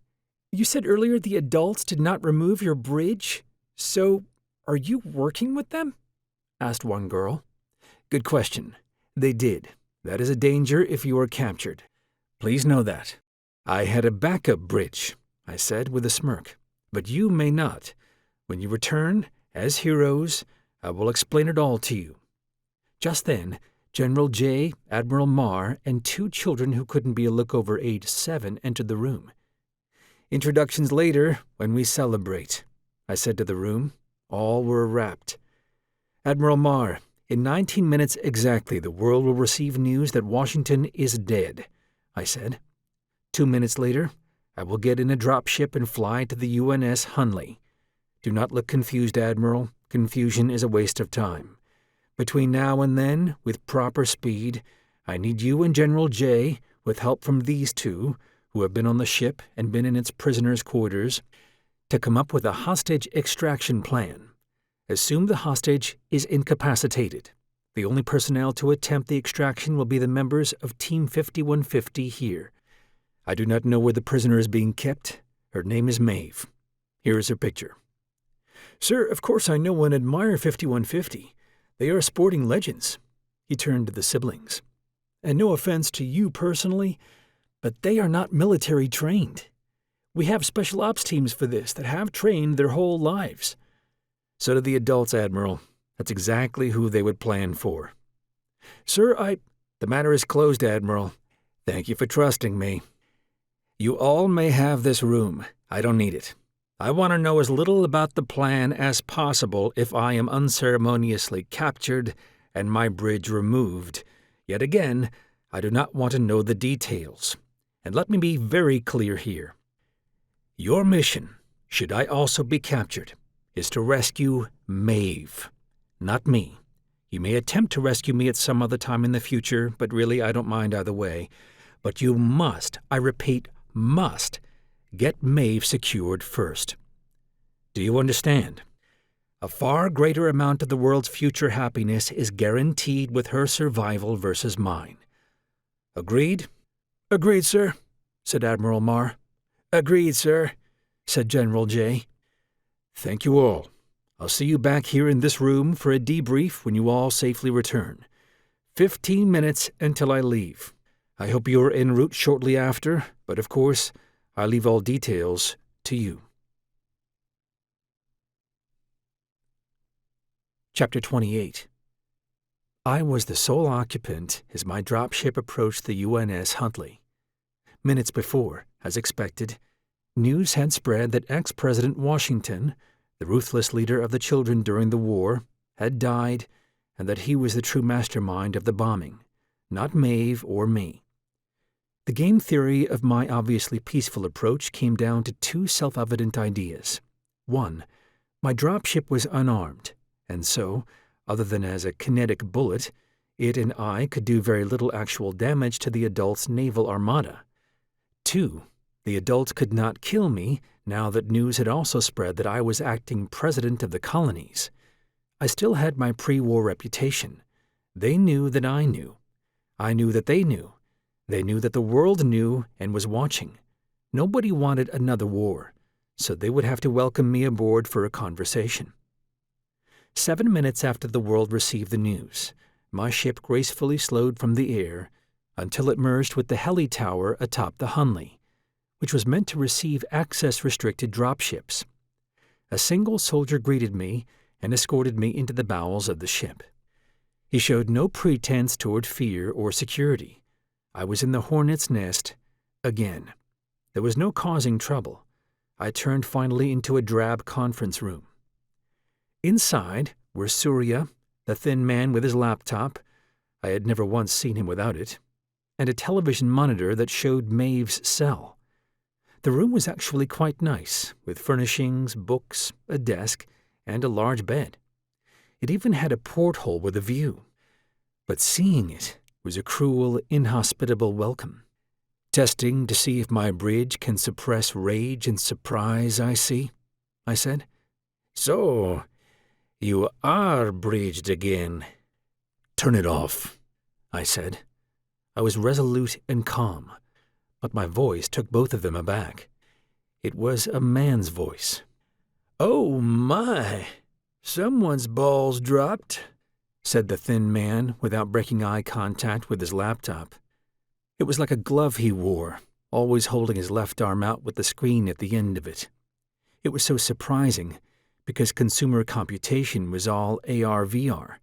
[SPEAKER 1] you said earlier the adults did not remove your bridge, so are you working with them?" asked one girl. "Good question. They did. That is a danger if you are captured. Please know that. I had a backup bridge," I said with a smirk, "but you may not. When you return, as heroes, I will explain it all to you." Just then, General J, Admiral Marr, and 2 children who couldn't be a look over age 7 entered the room. "Introductions later, when we celebrate," I said to the room. All were rapt. "Admiral Marr, in 19 minutes exactly the world will receive news that Washington is dead," I said. 2 minutes later, I will get in a dropship and fly to the UNS Hunley. Do not look confused, Admiral. Confusion is a waste of time. Between now and then, with proper speed, I need you and General J, with help from these 2, who have been on the ship and been in its prisoners' quarters, to come up with a hostage extraction plan. Assume the hostage is incapacitated. The only personnel to attempt the extraction will be the members of Team 5150 here. I do not know where the prisoner is being kept. Her name is Mave. Here is her picture." "Sir, of course I know and admire 5150. They are sporting legends." He turned to the siblings. "And no offense to you personally, but they are not military trained. We have special ops teams for this that have trained their whole lives." "So do the adults, Admiral. That's exactly who they would plan for." "Sir, The matter is closed, Admiral. Thank you for trusting me. You all may have this room. I don't need it. I want to know as little about the plan as possible if I am unceremoniously captured and my bridge removed. Yet again, I do not want to know the details. And let me be very clear here. Your mission, should I also be captured, is to rescue Mave, not me. You may attempt to rescue me at some other time in the future, but really I don't mind either way. But you must, I repeat, must, get Mave secured first. Do you understand? A far greater amount of the world's future happiness is guaranteed with her survival versus mine. Agreed? Agreed, sir, said Admiral Marr. Agreed, sir, said General J. Thank you all. I'll see you back here in this room for a debrief when you all safely return. 15 minutes until I leave. I hope you are en route shortly after, but of course, I leave all details to you. Chapter 28. I was the sole occupant as my dropship approached the UNS Huntley. Minutes before, as expected, news had spread that ex-President Washington, the ruthless leader of the children during the war, had died, and that he was the true mastermind of the bombing, not Mave or me. The game theory of my obviously peaceful approach came down to two self-evident ideas. One, my dropship was unarmed, and so, other than as a kinetic bullet, it and I could do very little actual damage to the adults' naval armada. too. The adults could not kill me now that news had also spread that I was acting president of the colonies. I still had my pre-war reputation. They knew that I knew. I knew that they knew. They knew that the world knew and was watching. Nobody wanted another war, so they would have to welcome me aboard for a conversation. 7 minutes after the world received the news, my ship gracefully slowed from the air until it merged with the heli tower atop the Hunley, which was meant to receive access-restricted dropships. A single soldier greeted me and escorted me into the bowels of the ship. He showed no pretense toward fear or security. I was in the hornet's nest again. There was no causing trouble. I turned finally into a drab conference room. Inside were Surya, the thin man with his laptop — I had never once seen him without it — and a television monitor that showed Mave's cell. The room was actually quite nice, with furnishings, books, a desk, and a large bed. It even had a porthole with a view. But seeing it was a cruel, inhospitable welcome. "Testing to see if my bridge can suppress rage and surprise, I see," I said. "So, you are bridged again." "Turn it off," I said. I was resolute and calm, but my voice took both of them aback. It was a man's voice. "Oh my, someone's balls dropped," said the thin man without breaking eye contact with his laptop. It was like a glove he wore, always holding his left arm out with the screen at the end of it. It was so surprising, because consumer computation was all AR-VR.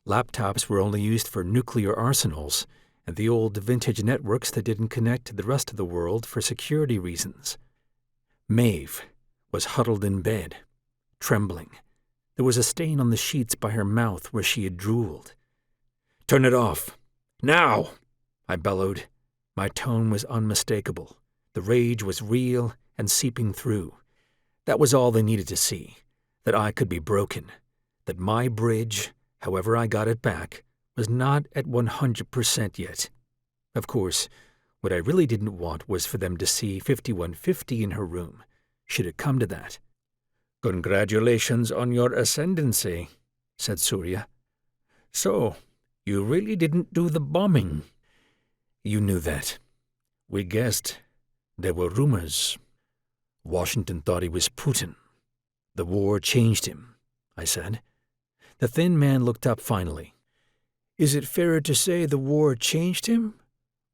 [SPEAKER 1] Laptops were only used for nuclear arsenals and the old vintage networks that didn't connect to the rest of the world for security reasons. Mave was huddled in bed, trembling. There was a stain on the sheets by her mouth where she had drooled. "Turn it off. Now!" I bellowed. My tone was unmistakable. The rage was real and seeping through. That was all they needed to see, that I could be broken, that my bridge, however I got it back, was not at 100% yet. Of course, what I really didn't want was for them to see 5150 in her room, should it come to that. "Congratulations on your ascendancy," said Surya. "So, you really didn't do the bombing?" "You knew that." "We guessed. There were rumors. Washington thought he was Putin. The war changed him," I said. The thin man looked up finally. "Is it fairer to say the war changed him,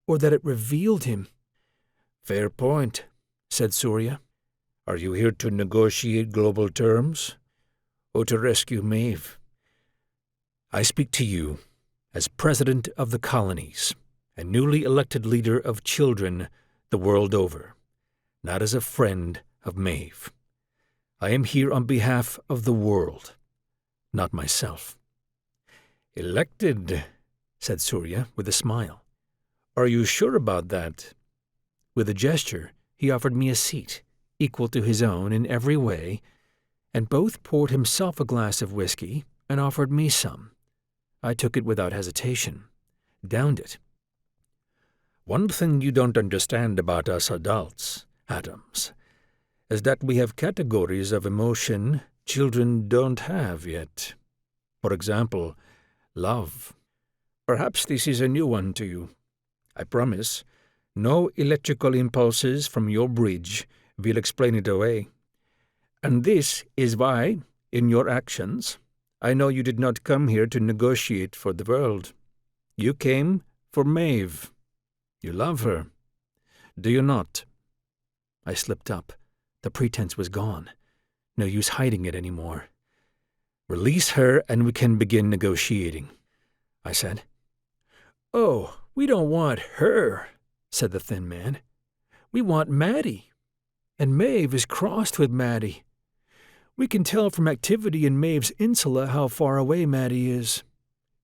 [SPEAKER 1] or that it revealed him?" "Fair point," said Surya. "Are you here to negotiate global terms, or to rescue Mave?" "I speak to you as president of the colonies and newly elected leader of children the world over, not as a friend of Mave. I am here on behalf of the world, not myself." "Elected," said Surya with a smile. "Are you sure about that?" With a gesture, he offered me a seat, equal to his own in every way, and both poured himself a glass of whiskey and offered me some. I took it without hesitation, downed it. "One thing you don't understand about us adults, Adams, is that we have categories of emotion children don't have yet. For example, love. Perhaps this is a new one to you. I promise, no electrical impulses from your bridge will explain it away. And this is why, in your actions, I know you did not come here to negotiate for the world. You came for Mave. You love her. Do you not?" I slipped up. The pretense was gone. No use hiding it anymore. "Release her and we can begin negotiating," I said. "Oh, we don't want her," said the thin man. "We want Maddie. And Mave is crossed with Maddie. We can tell from activity in Mave's insula how far away Maddie is.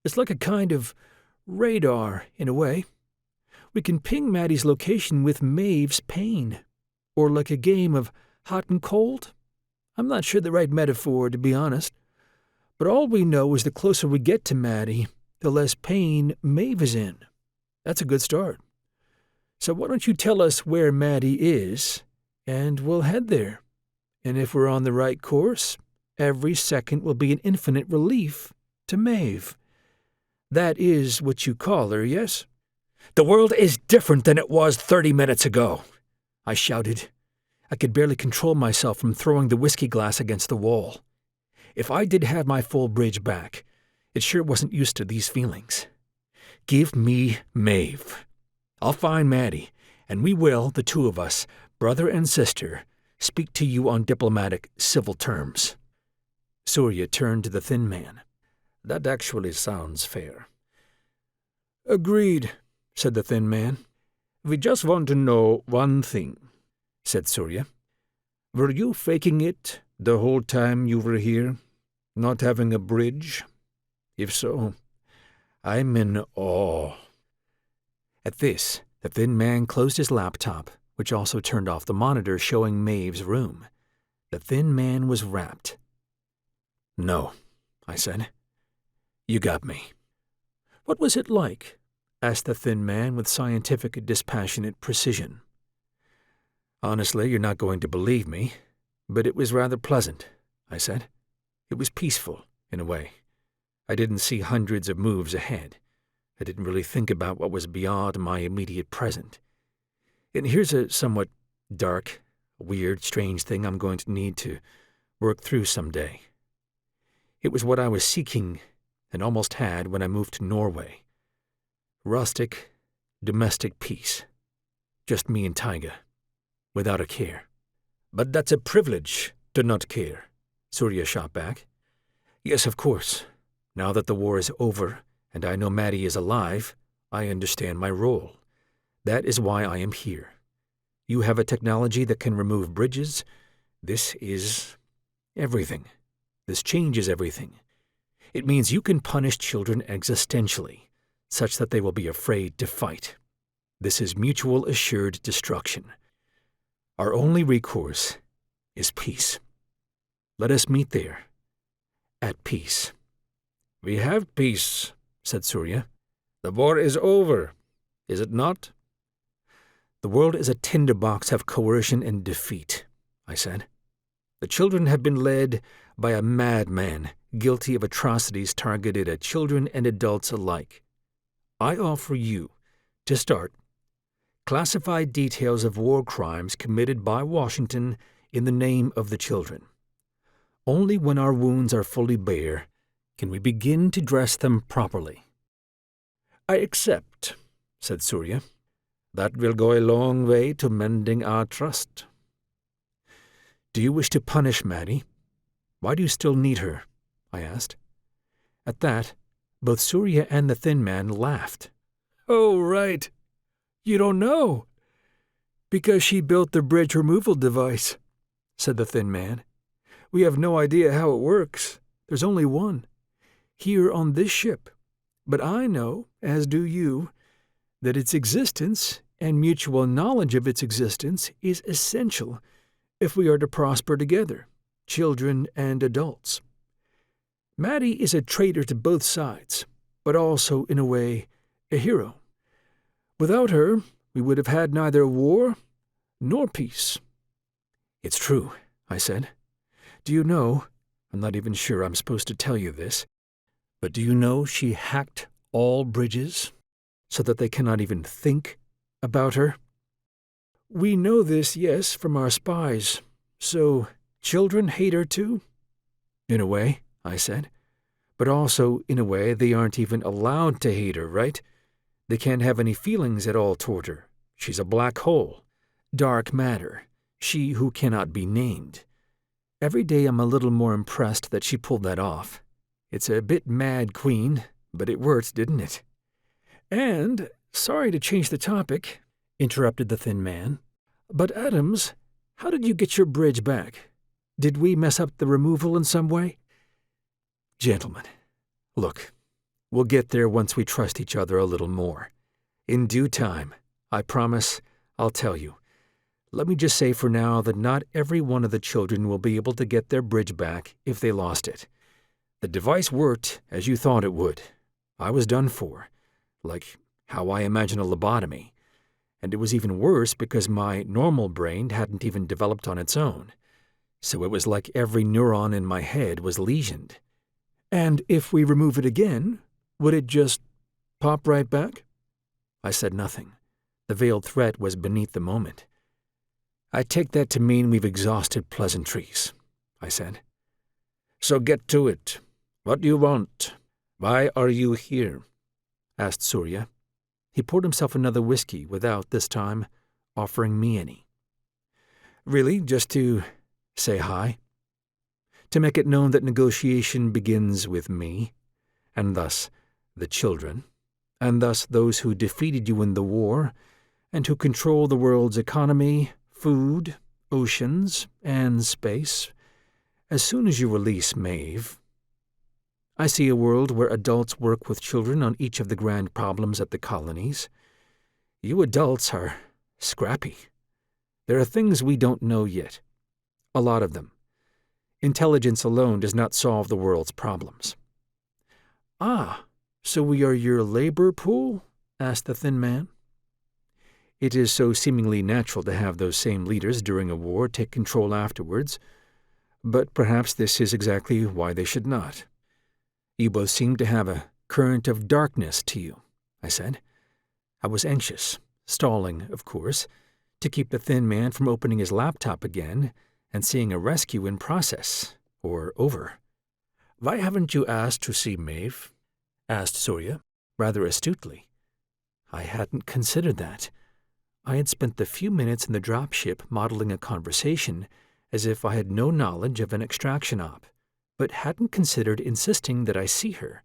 [SPEAKER 1] It's like a kind of radar, in a way. We can ping Maddie's location with Mave's pain. Or like a game of hot and cold. I'm not sure the right metaphor, to be honest. But all we know is the closer we get to Maddie, the less pain Mave is in. That's a good start. So why don't you tell us where Maddie is, and we'll head there. And if we're on the right course, every second will be an infinite relief to Mave. That is what you call her, yes?
[SPEAKER 2] The world is different than it was 30 minutes ago,
[SPEAKER 1] I shouted. I could barely control myself from throwing the whiskey glass against the wall. If I did have my full bridge back, it sure wasn't used to these feelings. Give me Mave. I'll find Maddie, and we will, the two of us, brother and sister, speak to you on diplomatic, civil terms. Surya turned to the thin man.
[SPEAKER 2] That actually sounds fair.
[SPEAKER 1] Agreed, said the thin man.
[SPEAKER 2] We just want to know one thing,
[SPEAKER 1] said Surya.
[SPEAKER 2] Were you faking it the whole time you were here, not having a bridge? If so, I'm in awe.
[SPEAKER 1] At this, the thin man closed his laptop, which also turned off the monitor showing Mave's room. The thin man was rapt. No, I said. You got me. What was it like? Asked the thin man with scientific, dispassionate precision. Honestly, you're not going to believe me, but it was rather pleasant, I said. It was peaceful, in a way. I didn't see hundreds of moves ahead. I didn't really think about what was beyond my immediate present. And here's a somewhat dark, weird, strange thing I'm going to need to work through someday. It was what I was seeking and almost had when I moved to Norway. Rustic, domestic peace. Just me and Taiga, without a care.
[SPEAKER 2] But that's a privilege to not care,
[SPEAKER 1] Surya shot back. Yes, of course. Now that the war is over and I know Maddie is alive, I understand my role. That is why I am here. You have a technology that can remove bridges. This is everything. This changes everything. It means you can punish children existentially, such that they will be afraid to fight. This is mutual assured destruction. Our only recourse is peace. Let us meet there, at peace.
[SPEAKER 2] We have peace,
[SPEAKER 1] said Surya.
[SPEAKER 2] The war is over, is it not?
[SPEAKER 1] The world is a tinderbox of coercion and defeat, I said. The children have been led by a madman guilty of atrocities targeted at children and adults alike. I offer you, to start, classified details of war crimes committed by Washington in the name of the children. Only when our wounds are fully bare can we begin to dress them properly.
[SPEAKER 2] I accept, said Surya. That will go a long way to mending our trust.
[SPEAKER 1] Do you wish to punish Maddie? Why do you still need her? I asked. At that, both Surya and the thin man laughed. Oh, right. You don't know. Because she built the bridge removal device, said the thin man. We have no idea how it works. There's only one. Here on this ship. But I know, as do you, that its existence and mutual knowledge of its existence is essential if we are to prosper together, children and adults. Maddie is a traitor to both sides, but also, in a way, a hero. Without her, we would have had neither war nor peace. It's true, I said. Do you know, I'm not even sure I'm supposed to tell you this, but do you know she hacked all bridges so that they cannot even think about her? We know this, yes, from our spies. So, children hate her too? In a way, I said. But also, in a way, they aren't even allowed to hate her, right? They can't have any feelings at all toward her. She's a black hole. Dark matter. She who cannot be named. Every day I'm a little more impressed that she pulled that off. It's a bit mad, Queen, but it worked, didn't it? And, sorry to change the topic, interrupted the thin man, but Adams, how did you get your bridge back? Did we mess up the removal in some way? Gentlemen, look, we'll get there once we trust each other a little more. In due time, I promise, I'll tell you. Let me just say for now that not every one of the children will be able to get their bridge back if they lost it. The device worked as you thought it would. I was done for, like how I imagine a lobotomy. And it was even worse because my normal brain hadn't even developed on its own. So it was like every neuron in my head was lesioned. And if we remove it again, would it just pop right back? I said nothing. The veiled threat was beneath the moment. I take that to mean we've exhausted pleasantries, I said.
[SPEAKER 2] So get to it. What do you want? Why are you here?
[SPEAKER 1] Asked Surya. He poured himself another whiskey without, this time, offering me any. Really, just to say hi. To make it known that negotiation begins with me, and thus the children, and thus those who defeated you in the war, and who control the world's economy, food, oceans, and space, as soon as you release Mave. I see a world where adults work with children on each of the grand problems at the colonies. You adults are scrappy. There are things we don't know yet. A lot of them. Intelligence alone does not solve the world's problems. Ah, so we are your labor pool? Asked the thin man. It is so seemingly natural to have those same leaders during a war take control afterwards, but perhaps this is exactly why they should not. You both seem to have a current of darkness to you, I said. I was anxious, stalling, of course, to keep the thin man from opening his laptop again and seeing a rescue in process, or over.
[SPEAKER 2] Why haven't you asked to see Mave?
[SPEAKER 1] Asked Surya, rather astutely. I hadn't considered that. I had spent the few minutes in the dropship modeling a conversation as if I had no knowledge of an extraction op, but hadn't considered insisting that I see her.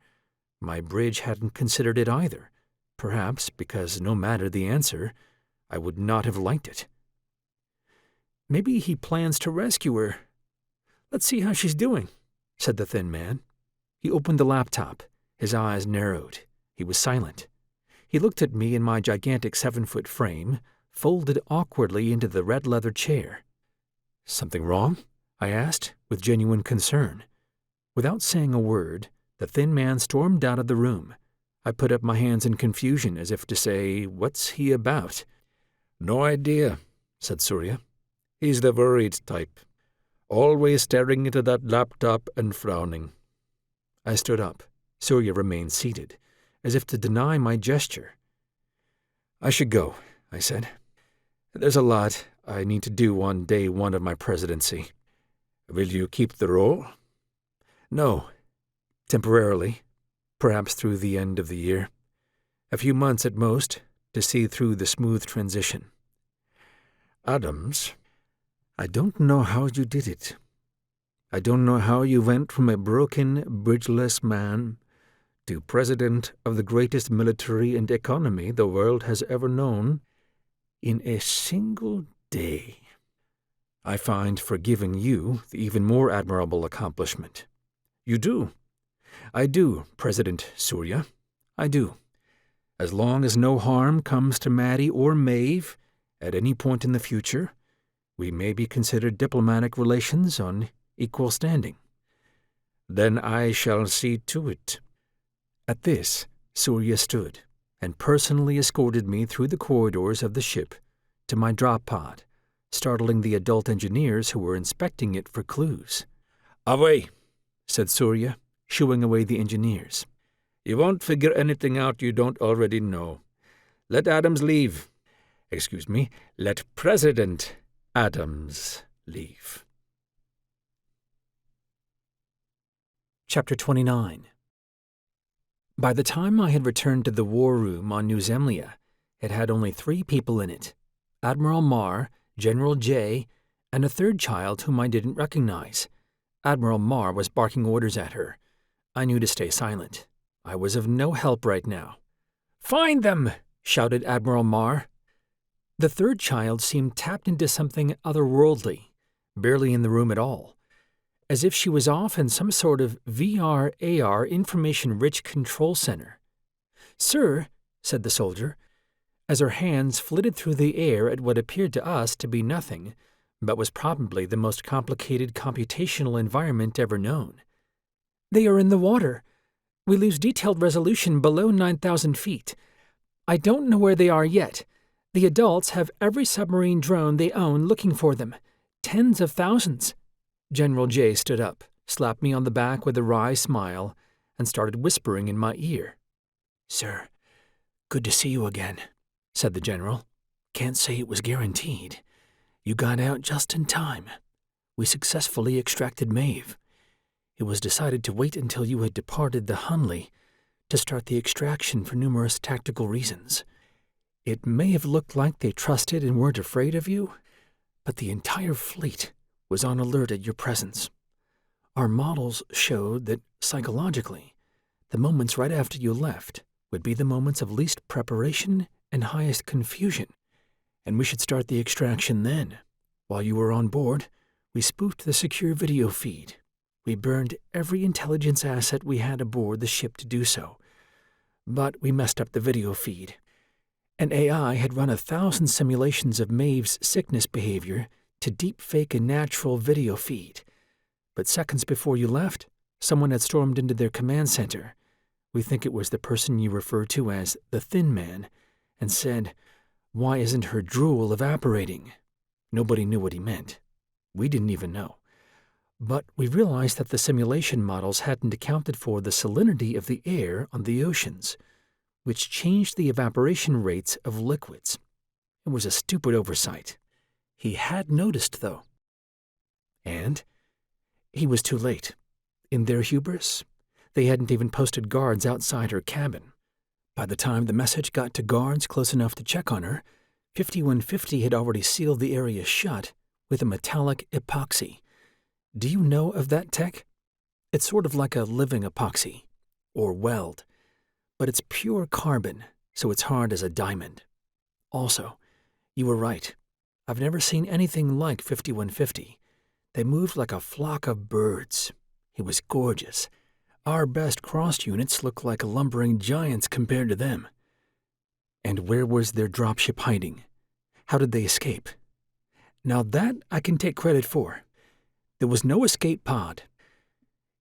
[SPEAKER 1] My bridge hadn't considered it either, perhaps because no matter the answer, I would not have liked it. Maybe he plans to rescue her. Let's see how she's doing, said the thin man. He opened the laptop. His eyes narrowed. He was silent. He looked at me in my gigantic 7-foot frame, folded awkwardly into the red leather chair. Something wrong? I asked, with genuine concern. Without saying a word, the thin man stormed out of the room. I put up my hands in confusion as if to say, what's he about?
[SPEAKER 2] No idea, said Surya. He's the worried type. Always staring into that laptop and frowning.
[SPEAKER 1] I stood up. Surya remained seated, as if to deny my gesture. I should go, I said. There's a lot I need to do on day one of my presidency.
[SPEAKER 2] Will you keep the role?
[SPEAKER 1] No. Temporarily. Perhaps through the end of the year. A few months at most, to see through the smooth transition.
[SPEAKER 2] Adams,
[SPEAKER 1] I don't know how you did it. I don't know how you went from a broken, bridgeless man to president of the greatest military and economy the world has ever known in a single day. I find forgiving you the even more admirable accomplishment.
[SPEAKER 2] You do?
[SPEAKER 1] I do, President Surya. I do. As long as no harm comes to Maddie or Mave at any point in the future, we may be considered diplomatic relations on equal standing.
[SPEAKER 2] Then I shall see to it.
[SPEAKER 1] At this, Surya stood and personally escorted me through the corridors of the ship to my drop pod, startling the adult engineers who were inspecting it for clues.
[SPEAKER 2] Away,
[SPEAKER 1] said Surya, shooing away the engineers.
[SPEAKER 2] You won't figure anything out you don't already know. Let Adams leave. Excuse me, let President Adams leave.
[SPEAKER 1] Chapter 29. By the time I had returned to the war room on New Zemlia, it had only 3 people in it: Admiral Marr, General J, and a third child whom I didn't recognize. Admiral Marr was barking orders at her. I knew to stay silent. I was of no help right now. "Find them!" shouted Admiral Marr. The third child seemed tapped into something otherworldly, barely in the room at all, as if she was off in some sort of VR/AR information-rich control center. "Sir," said the soldier, as her hands flitted through the air at what appeared to us to be nothing, but was probably the most complicated computational environment ever known. "They are in the water. We lose detailed resolution below 9,000 feet. I don't know where they are yet. The adults have every submarine drone they own looking for them. Tens of thousands. General J stood up, slapped me on the back with a wry smile, and started whispering in my ear. "Sir, good to see you again," said the general. "Can't say it was guaranteed. You got out just in time. We successfully extracted Mave. It was decided to wait until you had departed the Hunley to start the extraction for numerous tactical reasons. It may have looked like they trusted and weren't afraid of you, but the entire fleet was on alert at your presence. Our models showed that, psychologically, the moments right after you left would be the moments of least preparation and highest confusion, and we should start the extraction then. While you were on board, we spoofed the secure video feed. We burned every intelligence asset we had aboard the ship to do so, but we messed up the video feed. An AI had run 1,000 simulations of Mave's sickness behavior to deepfake a natural video feed. But seconds before you left, someone had stormed into their command center. We think it was the person you refer to as the Thin Man, and said, "Why isn't her drool evaporating?" Nobody knew what he meant. We didn't even know. But we realized that the simulation models hadn't accounted for the salinity of the air on the oceans, which changed the evaporation rates of liquids. It was a stupid oversight. He had noticed, though. And he was too late. In their hubris, they hadn't even posted guards outside her cabin. By the time the message got to guards close enough to check on her, 5150 had already sealed the area shut with a metallic epoxy. Do you know of that tech? It's sort of like a living epoxy, or weld, but it's pure carbon, so it's hard as a diamond. Also, you were right. I've never seen anything like 5150. They moved like a flock of birds. It was gorgeous. Our best crossed units looked like lumbering giants compared to them. And where was their dropship hiding? How did they escape? Now that I can take credit for. There was no escape pod.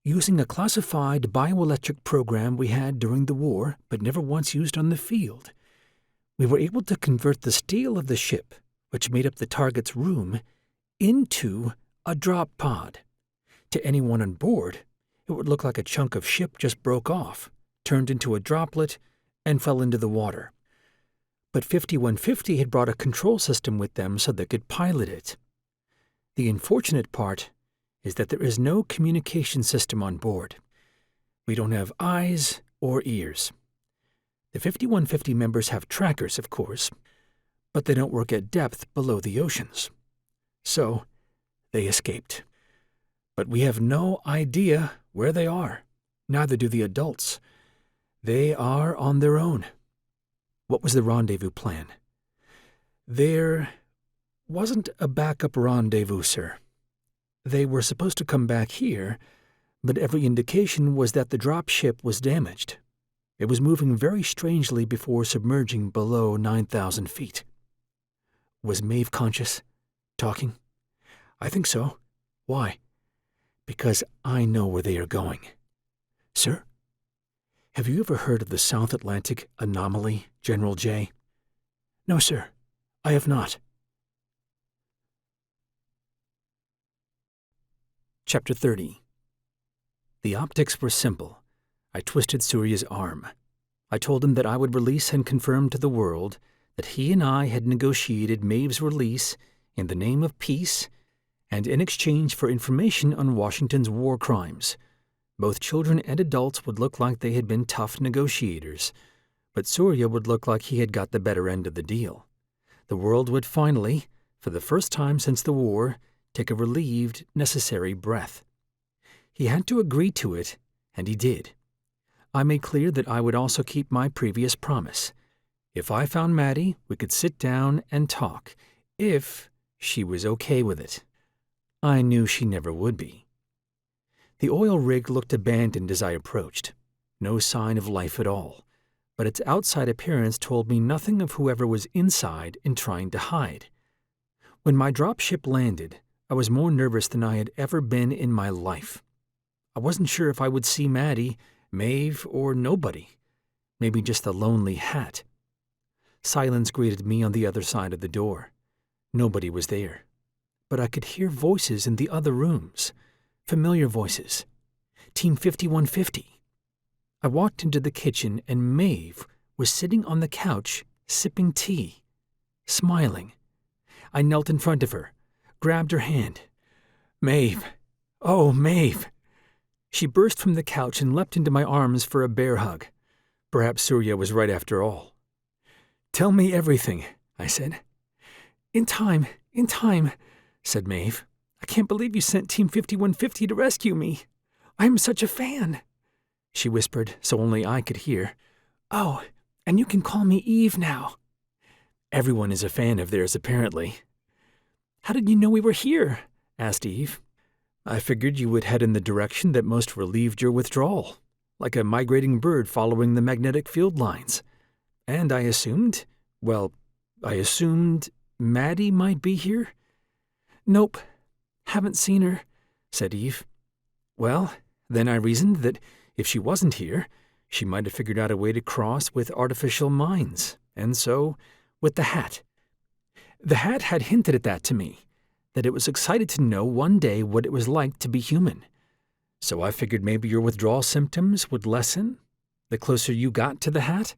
[SPEAKER 1] Using a classified bioelectric program we had during the war but never once used on the field, we were able to convert the steel of the ship, which made up the target's room, into a drop pod. To anyone on board, it would look like a chunk of ship just broke off, turned into a droplet, and fell into the water. But 5150 had brought a control system with them so they could pilot it. The unfortunate part is that there is no communication system on board. We don't have eyes or ears. The 5150 members have trackers, of course, but they don't work at depth below the oceans. So, they escaped. But we have no idea where they are. Neither do the adults. They are on their own. What was the rendezvous plan? There wasn't a backup rendezvous, sir. They were supposed to come back here, but every indication was that the dropship was damaged. It was moving very strangely before submerging below 9,000 feet. Was Mave conscious? Talking? I think so. Why? Because I know where they are going. Sir? Have you ever heard of the South Atlantic anomaly, General J? No, sir. I have not. Chapter 30. The optics were simple. I twisted Surya's arm. I told him that I would release and confirm to the world that he and I had negotiated Mave's release in the name of peace and in exchange for information on Washington's war crimes. Both children and adults would look like they had been tough negotiators, but Surya would look like he had got the better end of the deal. The world would finally, for the first time since the war, take a relieved, necessary breath. He had to agree to it, and he did. I made clear that I would also keep my previous promise. If I found Maddie, we could sit down and talk, if she was okay with it. I knew she never would be. The oil rig looked abandoned as I approached. No sign of life at all, but its outside appearance told me nothing of whoever was inside and trying to hide. When my dropship landed, I was more nervous than I had ever been in my life. I wasn't sure if I would see Maddie, Mave, or nobody. Maybe just the lonely hat. Silence greeted me on the other side of the door. Nobody was there. But I could hear voices in the other rooms. Familiar voices. Team 5150. I walked into the kitchen and Mave was sitting on the couch, sipping tea, smiling. I knelt in front of her, grabbed her hand. "Mave! Oh, Mave!" She burst from the couch and leapt into my arms for a bear hug. Perhaps Surya was right after all. "Tell me everything," I said. In time, said Mave. "I can't believe you sent Team 5150 to rescue me. I am such a fan," she whispered so only I could hear. "Oh, and you can call me Eve now." Everyone is a fan of theirs, apparently. "How did you know we were here?" asked Eve. "I figured you would head in the direction that most relieved your withdrawal, like a migrating bird following the magnetic field lines. And I assumed Maddie might be here." "Nope, haven't seen her," said Eve. "Well, then I reasoned that if she wasn't here, she might have figured out a way to cross with artificial minds, and so with the hat. The hat had hinted at that to me, that it was excited to know one day what it was like to be human. So I figured maybe your withdrawal symptoms would lessen the closer you got to the hat,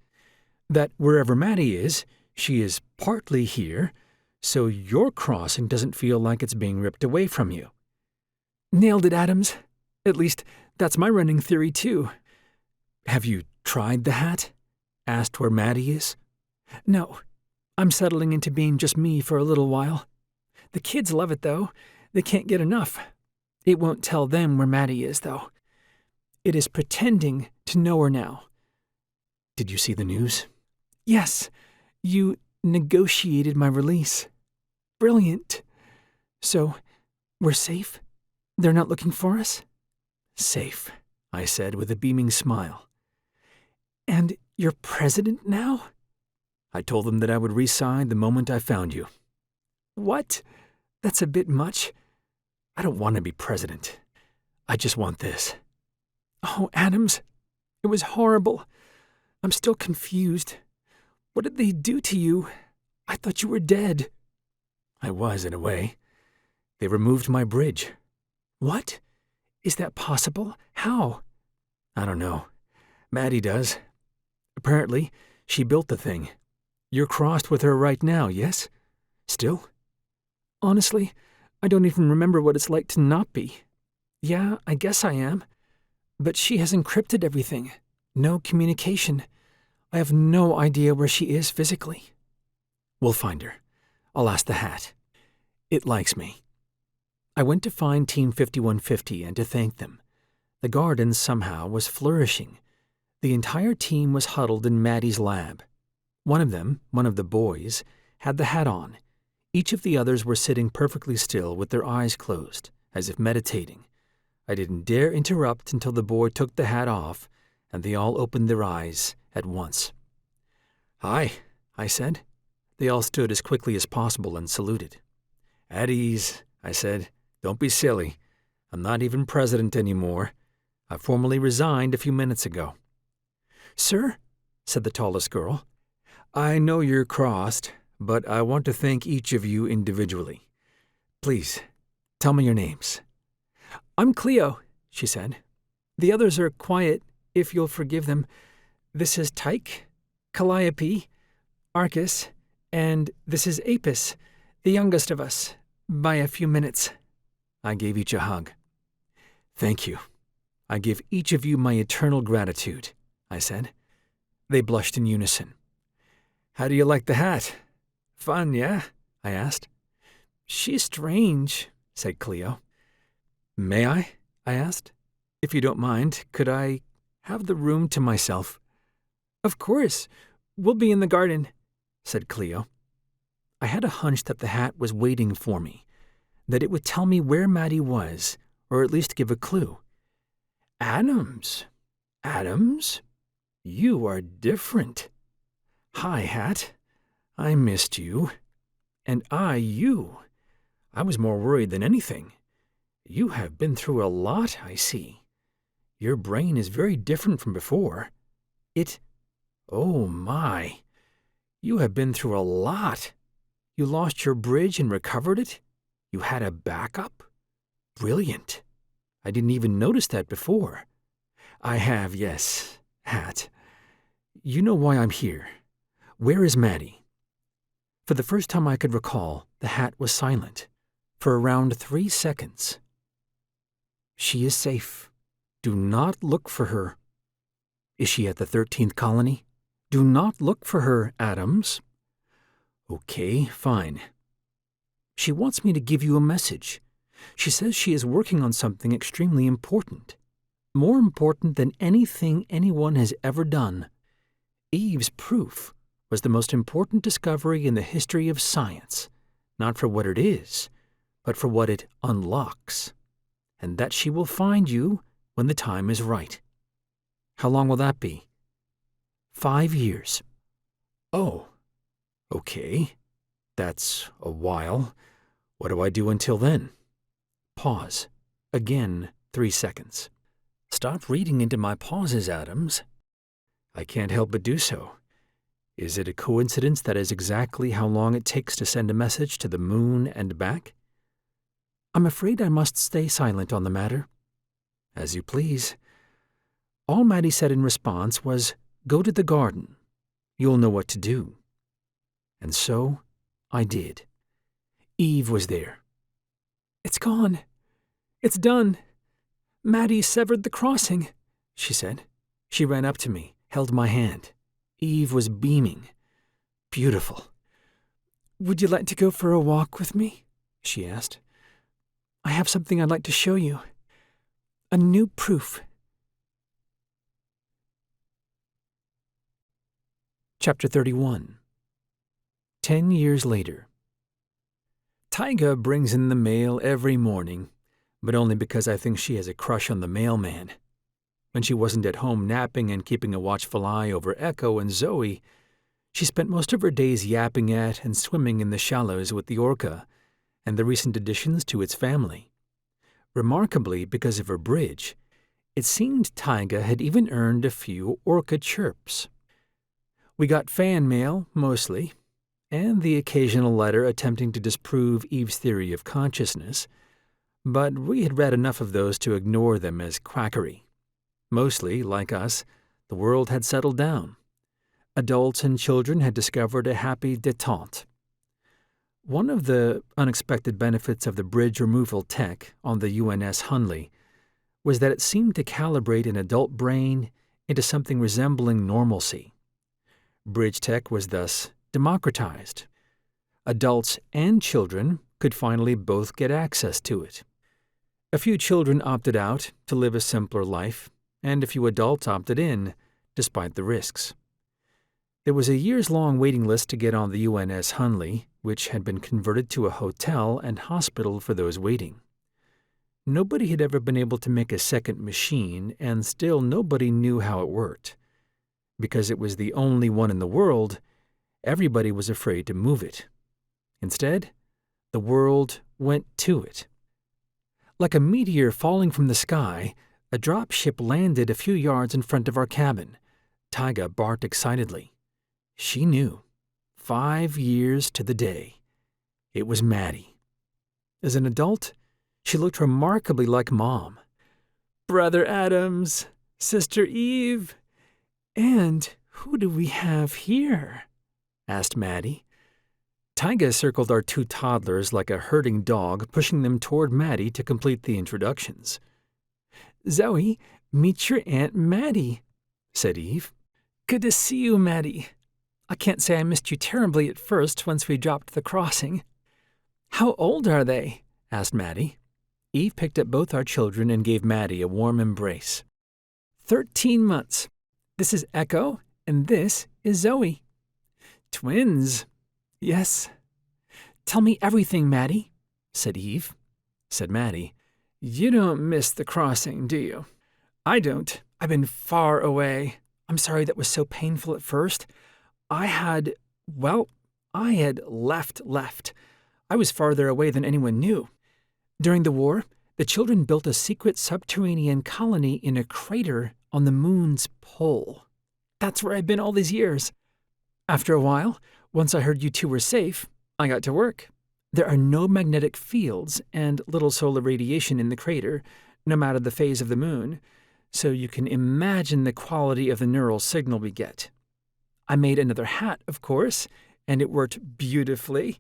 [SPEAKER 1] that wherever Maddie is, she is partly here, so your crossing doesn't feel like it's being ripped away from you." "Nailed it, Adams. At least, that's my running theory, too." "Have you tried the hat? Asked where Maddie is?" "No. I'm settling into being just me for a little while. The kids love it, though. They can't get enough. It won't tell them where Maddie is, though. It is pretending to know her now." "Did you see the news?" "Yes. You negotiated my release. Brilliant. So, we're safe? They're not looking for us?" "Safe," I said with a beaming smile. "And you're president now?" "I told them that I would resign the moment I found you." "What? That's a bit much." "I don't want to be president. I just want this." "Oh, Adams, it was horrible. I'm still confused. What did they do to you? I thought you were dead." "I was, in a way. They removed my bridge." "What? Is that possible? How?" "I don't know. Maddie does. Apparently, she built the thing. You're crossed with her right now, yes? Still?" "Honestly, I don't even remember what it's like to not be. Yeah, I guess I am. But she has encrypted everything. No communication. I have no idea where she is physically." "We'll find her. I'll ask the hat. It likes me." I went to find Team 5150 and to thank them. The garden somehow was flourishing. The entire team was huddled in Maddie's lab. One of them, one of the boys, had the hat on. Each of the others were sitting perfectly still with their eyes closed, as if meditating. I didn't dare interrupt until the boy took the hat off, and they all opened their eyes at once. "Hi," I said. They all stood as quickly as possible and saluted. "At ease," I said. "Don't be silly. I'm not even president anymore. I formally resigned a few minutes ago." "Sir?" said the tallest girl. "I know you're crossed, but I want to thank each of you individually. Please, tell me your names." "I'm Cleo," she said. "The others are quiet, if you'll forgive them. This is Tyke, Calliope, Arcus, and this is Apis, the youngest of us, by a few minutes." I gave each a hug. "Thank you. I give each of you my eternal gratitude," I said. They blushed in unison. "How do you like the hat? Fun, yeah?" I asked. "She's strange," said Cleo. "May I?" I asked. "If you don't mind, could I have the room to myself?" "Of course. We'll be in the garden," said Cleo. I had a hunch that the hat was waiting for me, that it would tell me where Maddie was, or at least give a clue. Adams, you are different. Hi, hat. I missed you. And you. I was more worried than anything. You have been through a lot, I see. Your brain is very different from before. Oh my. You have been through a lot. You lost your bridge and recovered it? You had a backup? Brilliant. I didn't even notice that before. I have, yes, Hat. You know why I'm here. Where is Maddie? For the first time I could recall, the Hat was silent. For around 3 seconds. She is safe. Do not look for her. Is she at the 13th colony? Do not look for her, Adams. Okay, fine. She wants me to give you a message. She says she is working on something extremely important. More important than anything anyone has ever done. Eve's proof was the most important discovery in the history of science, not for what it is, but for what it unlocks. And that she will find you when the time is right. How long will that be? 5 years. Oh, okay. That's a while. What do I do until then? Pause. Again, 3 seconds. Stop reading into my pauses, Adams. I can't help but do so. Is it a coincidence that is exactly how long it takes to send a message to the moon and back? I'm afraid I must stay silent on the matter. As you please. All Maddie said in response was, "Go to the garden. You'll know what to do." And so I did. Eve was there. "It's gone. It's done. Maddie severed the crossing," she said. She ran up to me, held my hand. Eve was beaming. Beautiful. "Would you like to go for a walk with me?" she asked. "I have something I'd like to show you. A new proof." Chapter 31. 10 years later. Taiga brings in the mail every morning, but only because I think she has a crush on the mailman. When she wasn't at home napping and keeping a watchful eye over Echo and Zoe, she spent most of her days yapping at and swimming in the shallows with the orca and the recent additions to its family. Remarkably, because of her bridge, it seemed Taiga had even earned a few orca chirps. We got fan mail, mostly, and the occasional letter attempting to disprove Eve's theory of consciousness, but we had read enough of those to ignore them as quackery. Mostly, like us, the world had settled down. Adults and children had discovered a happy détente. One of the unexpected benefits of the bridge removal tech on the UNS Hunley was that it seemed to calibrate an adult brain into something resembling normalcy. Bridge tech was thus democratized. Adults and children could finally both get access to it. A few children opted out to live a simpler life, and a few adults opted in, despite the risks. There was a years-long waiting list to get on the UNS Hunley, which had been converted to a hotel and hospital for those waiting. Nobody had ever been able to make a second machine, and still nobody knew how it worked. Because it was the only one in the world, everybody was afraid to move it. Instead, the world went to it. Like a meteor falling from the sky, a drop ship landed a few yards in front of our cabin. Taiga barked excitedly. She knew. 5 years to the day. It was Maddie. As an adult, she looked remarkably like Mom. "Brother Adams, Sister Eve, and who do we have here?" asked Maddie. Taiga circled our 2 toddlers like a herding dog, pushing them toward Maddie to complete the introductions. "Zoe, meet your Aunt Maddie," said Eve. "Good to see you, Maddie. I can't say I missed you terribly at first once we dropped the crossing." "How old are they?" asked Maddie. Eve picked up both our children and gave Maddie a warm embrace. 13 months. This is Echo, and this is Zoe." "Twins." "Yes." "Tell me everything, Maddie," said Eve. Said Maddie, "You don't miss the crossing, do you?" "I don't. I've been far away. I'm sorry that was so painful at first. I had left. I was farther away than anyone knew. During the war, the children built a secret subterranean colony in a crater on the moon's pole. That's where I've been all these years. After a while, Once I heard you two were safe, I got to work. There are no magnetic fields and little solar radiation in the crater, no matter the phase of the moon, so you can imagine the quality of the neural signal we get. I made another hat, of course, and it worked beautifully,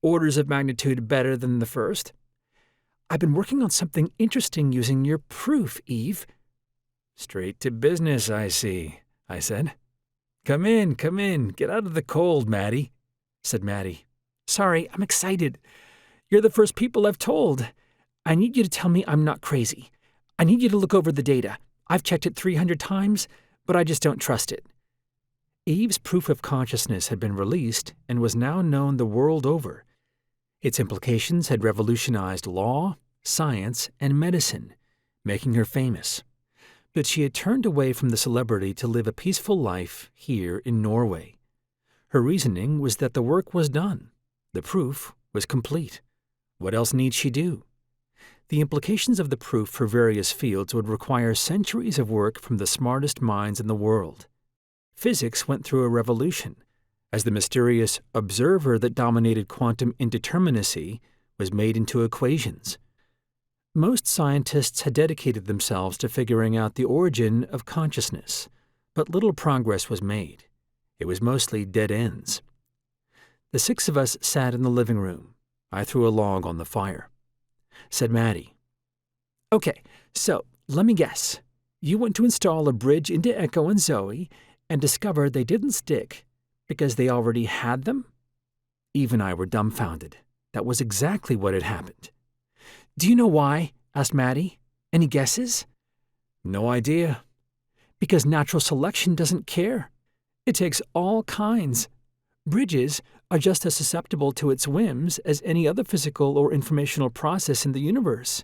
[SPEAKER 1] orders of magnitude better than the first. I've been working on something interesting using your proof, Eve.
[SPEAKER 2] Straight to business, I see, I said. Come in, get out of the cold, Maddie, said Maddie.
[SPEAKER 1] Sorry, I'm excited. You're the first people I've told. I need you to tell me I'm not crazy. I need you to look over the data. I've checked it 300 times, but I just don't trust it.
[SPEAKER 2] Eve's proof of consciousness had been released and was now known the world over. Its implications had revolutionized law, science, and medicine, making her famous. But she had turned away from the celebrity to live a peaceful life here in Norway. Her reasoning was that the work was done. The proof was complete. What else need she do? The implications of the proof for various fields would require centuries of work from the smartest minds in the world. Physics went through a revolution, as the mysterious observer that dominated quantum indeterminacy was made into equations. Most scientists had dedicated themselves to figuring out the origin of consciousness, but little progress was made. It was mostly dead ends. The six of us sat in the living room. I threw a log on the fire. Said Maddie,
[SPEAKER 1] "Okay, so let me guess. You went to install a bridge into Echo and Zoe and discovered they didn't stick because they already had them?"
[SPEAKER 2] Eve and I were dumbfounded. That was exactly what had happened.
[SPEAKER 1] "Do you know why?" asked Maddie. "Any guesses?"
[SPEAKER 2] "No idea."
[SPEAKER 1] "Because natural selection doesn't care. It takes all kinds. Bridges are just as susceptible to its whims as any other physical or informational process in the universe.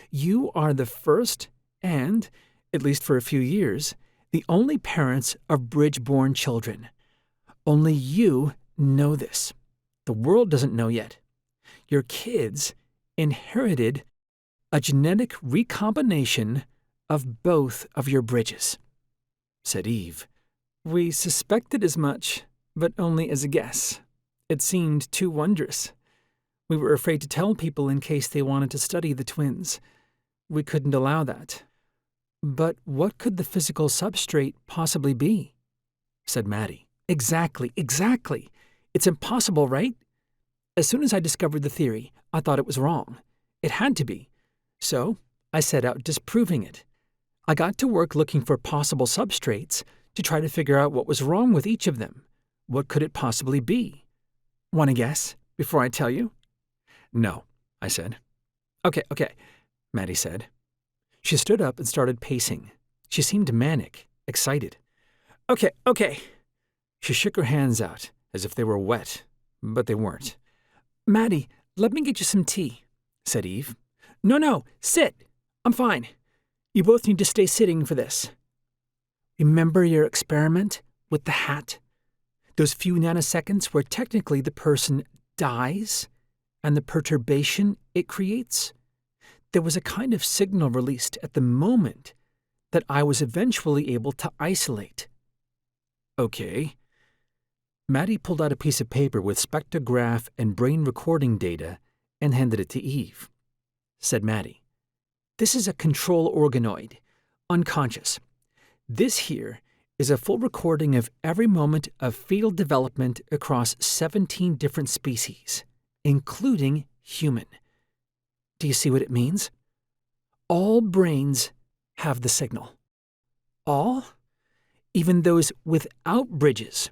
[SPEAKER 1] You are the first and, at least for a few years, the only parents of bridge-born children. Only you know this. The world doesn't know yet. Your kids inherited a genetic recombination of both of your bridges," said Eve. "We suspected as much, but only as a guess. It seemed too wondrous. We were afraid to tell people in case they wanted to study the twins. We couldn't allow that." "But what could the physical substrate possibly be?" said Maddie. Exactly. It's impossible, right? As soon as I discovered the theory, I thought it was wrong. It had to be. So I set out disproving it. I got to work looking for possible substrates to try to figure out what was wrong with each of them. What could it possibly be? Want to guess before I tell you?
[SPEAKER 2] "No," I said.
[SPEAKER 1] Okay, Maddie said. She stood up and started pacing. She seemed manic, excited. Okay. She shook her hands out as if they were wet, but they weren't. "Maddie, let me get you some tea," said Eve. No, sit. I'm fine. You both need to stay sitting for this. Remember your experiment with the hat? Those few nanoseconds where technically the person dies and the perturbation it creates? There was a kind of signal released at the moment that I was eventually able to isolate."
[SPEAKER 2] "Okay."
[SPEAKER 1] Maddie pulled out a piece of paper with spectrograph and brain recording data and handed it to Eve. Said Maddie, "This is a control organoid, unconscious. This here is a full recording of every moment of fetal development across 17 different species, including human. Do you see what it means? All brains have the signal. All? Even those without bridges.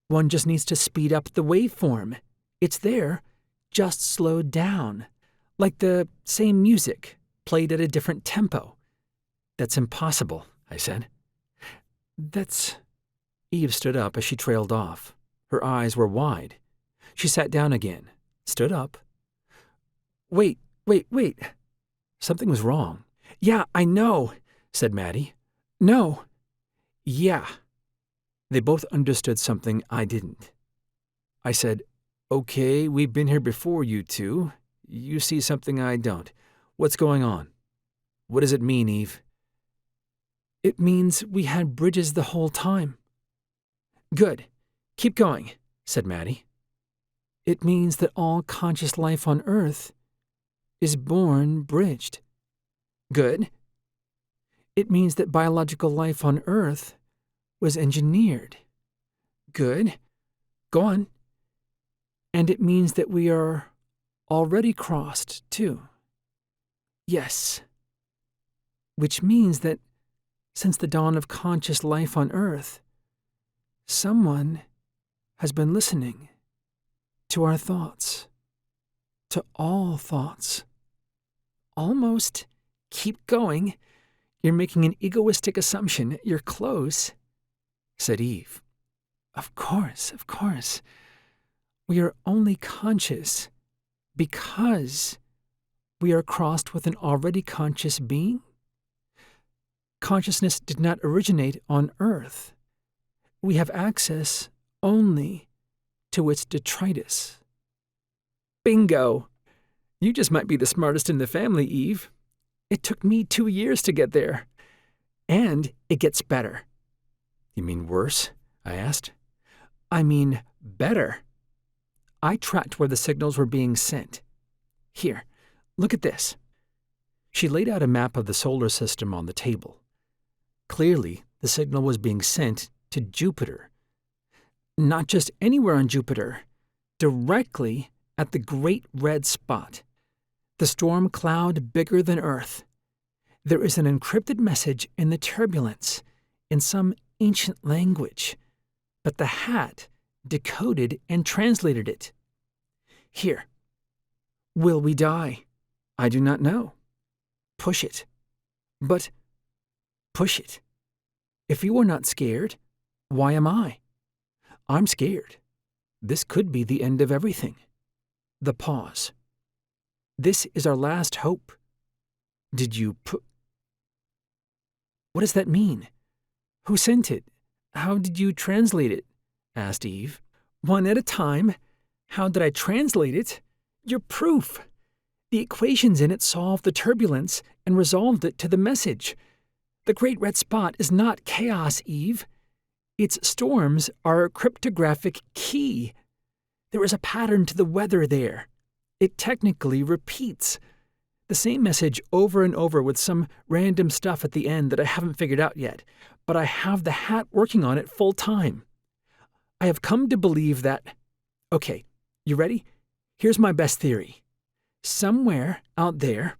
[SPEAKER 1] One just needs to speed up the waveform. It's there, just slowed down. Like the same music, played at a different tempo."
[SPEAKER 2] "That's impossible," I said.
[SPEAKER 1] "That's—"
[SPEAKER 2] Eve stood up as she trailed off. Her eyes were wide. She sat down again, stood up.
[SPEAKER 1] Wait.
[SPEAKER 2] Something was wrong.
[SPEAKER 1] "Yeah, I know," said Maddie. "No. Yeah."
[SPEAKER 2] They both understood something I didn't. I said, "Okay, we've been here before, you two. You see something I don't. What's going on? What does it mean, Eve?"
[SPEAKER 1] "It means we had bridges the whole time." "Good. Keep going. said Maddie. It means that all conscious life on Earth is born bridged. Good. It means that biological life on Earth was engineered. Good. Go on. And it means that we are already crossed, too. Yes. Which means that since the dawn of conscious life on Earth, someone has been listening to our thoughts, to all thoughts. Almost. Keep going. You're making an egoistic assumption. You're close, said Eve. Of course. We are only conscious because we are crossed with an already conscious being. Consciousness did not originate on Earth. We have access only to its detritus. Bingo! You just might be the smartest in the family, Eve. It took me 2 years to get there. And it gets better. You mean worse? I asked. I mean better. I tracked where the signals were being sent. Here, look at this. She laid out a map of the solar system on the table. Clearly, the signal was being sent to Jupiter. Not just anywhere on Jupiter, directly at the Great Red Spot, the storm cloud bigger than Earth. There is an encrypted message in the turbulence in some ancient language, but the hat decoded and translated it. Here. Will we die? I do not know. Push it. But push it. If you are not scared, why am I? I'm scared. This could be the end of everything. The pause. This is our last hope. Did you What does that mean? Who sent it? How did you translate it? Asked Eve. One at a time. How did I translate it? Your proof. The equations in it solved the turbulence and resolved it to the message. The Great Red Spot is not chaos, Eve. Its storms are a cryptographic key. There is a pattern to the weather there. It technically repeats the same message over and over with some random stuff at the end that I haven't figured out yet, but I have the hat working on it full time. I have come to believe that... Okay, you ready? Here's my best theory. Somewhere out there,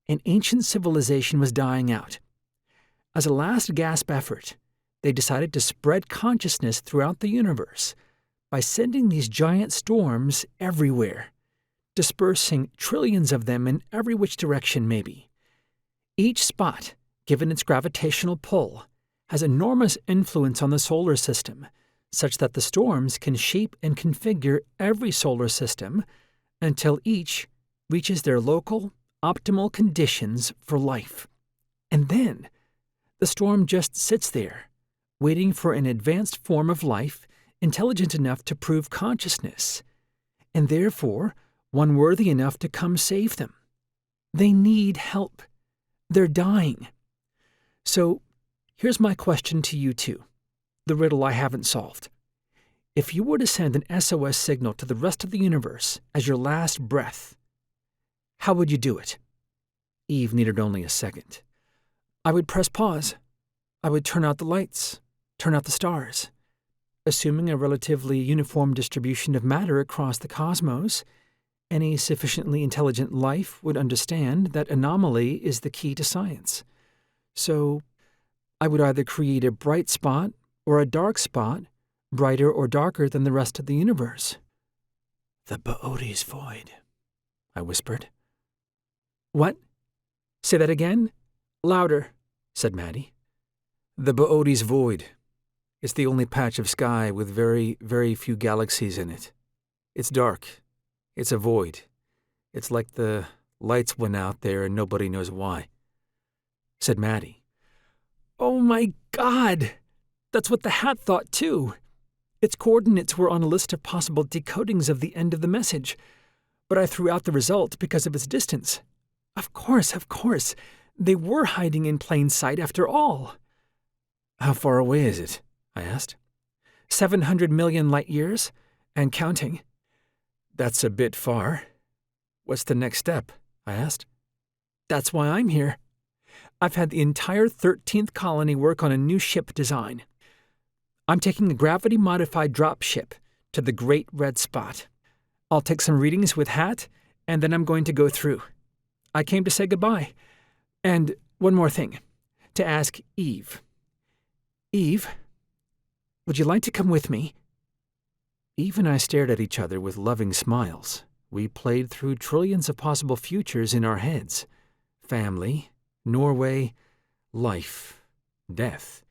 [SPEAKER 1] an ancient civilization was dying out. As a last gasp effort, they decided to spread consciousness throughout the universe by sending these giant storms everywhere, dispersing trillions of them in every which direction maybe. Each spot, given its gravitational pull, has enormous influence on the solar system, such that the storms can shape and configure every solar system until each reaches their local, optimal conditions for life. And then, the storm just sits there, waiting for an advanced form of life intelligent enough to prove consciousness, and therefore one worthy enough to come save them. They need help. They're dying. So, here's my question to you two, the riddle I haven't solved. If you were to send an SOS signal to the rest of the universe as your last breath, how would you do it? Eve needed only a second. I would press pause. I would turn out the lights, turn out the stars. Assuming a relatively uniform distribution of matter across the cosmos, any sufficiently intelligent life would understand that anomaly is the key to science. So, I would either create a bright spot or a dark spot, brighter or darker than the rest of the universe. The Boötes void, I whispered. What? Say that again? Louder, said Maddie. The Boötes void. It's the only patch of sky with very, very few galaxies in it. It's dark. It's a void. It's like the lights went out there and nobody knows why, said Maddie. Oh my God! That's what the hat thought too. Its coordinates were on a list of possible decodings of the end of the message, but I threw out the result because of its distance. Of course. They were hiding in plain sight after all. How far away is it? I asked. 700 million light years. And counting. That's a bit far. What's the next step? I asked. That's why I'm here. I've had the entire 13th colony work on a new ship design. I'm taking a gravity-modified drop ship to the Great Red Spot. I'll take some readings with Hat, and then I'm going to go through. I came to say goodbye. And one more thing, to ask Eve. Eve, would you like to come with me? Eve and I stared at each other with loving smiles. We played through trillions of possible futures in our heads. Family, Norway, life, death.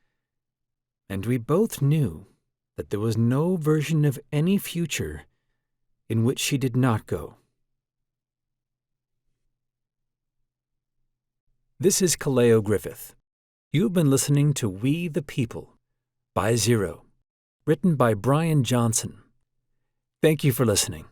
[SPEAKER 1] And we both knew that there was no version of any future in which she did not go. This is Kaleo Griffith. You've been listening to We the People by Zero, written by Brian Johnson. Thank you for listening.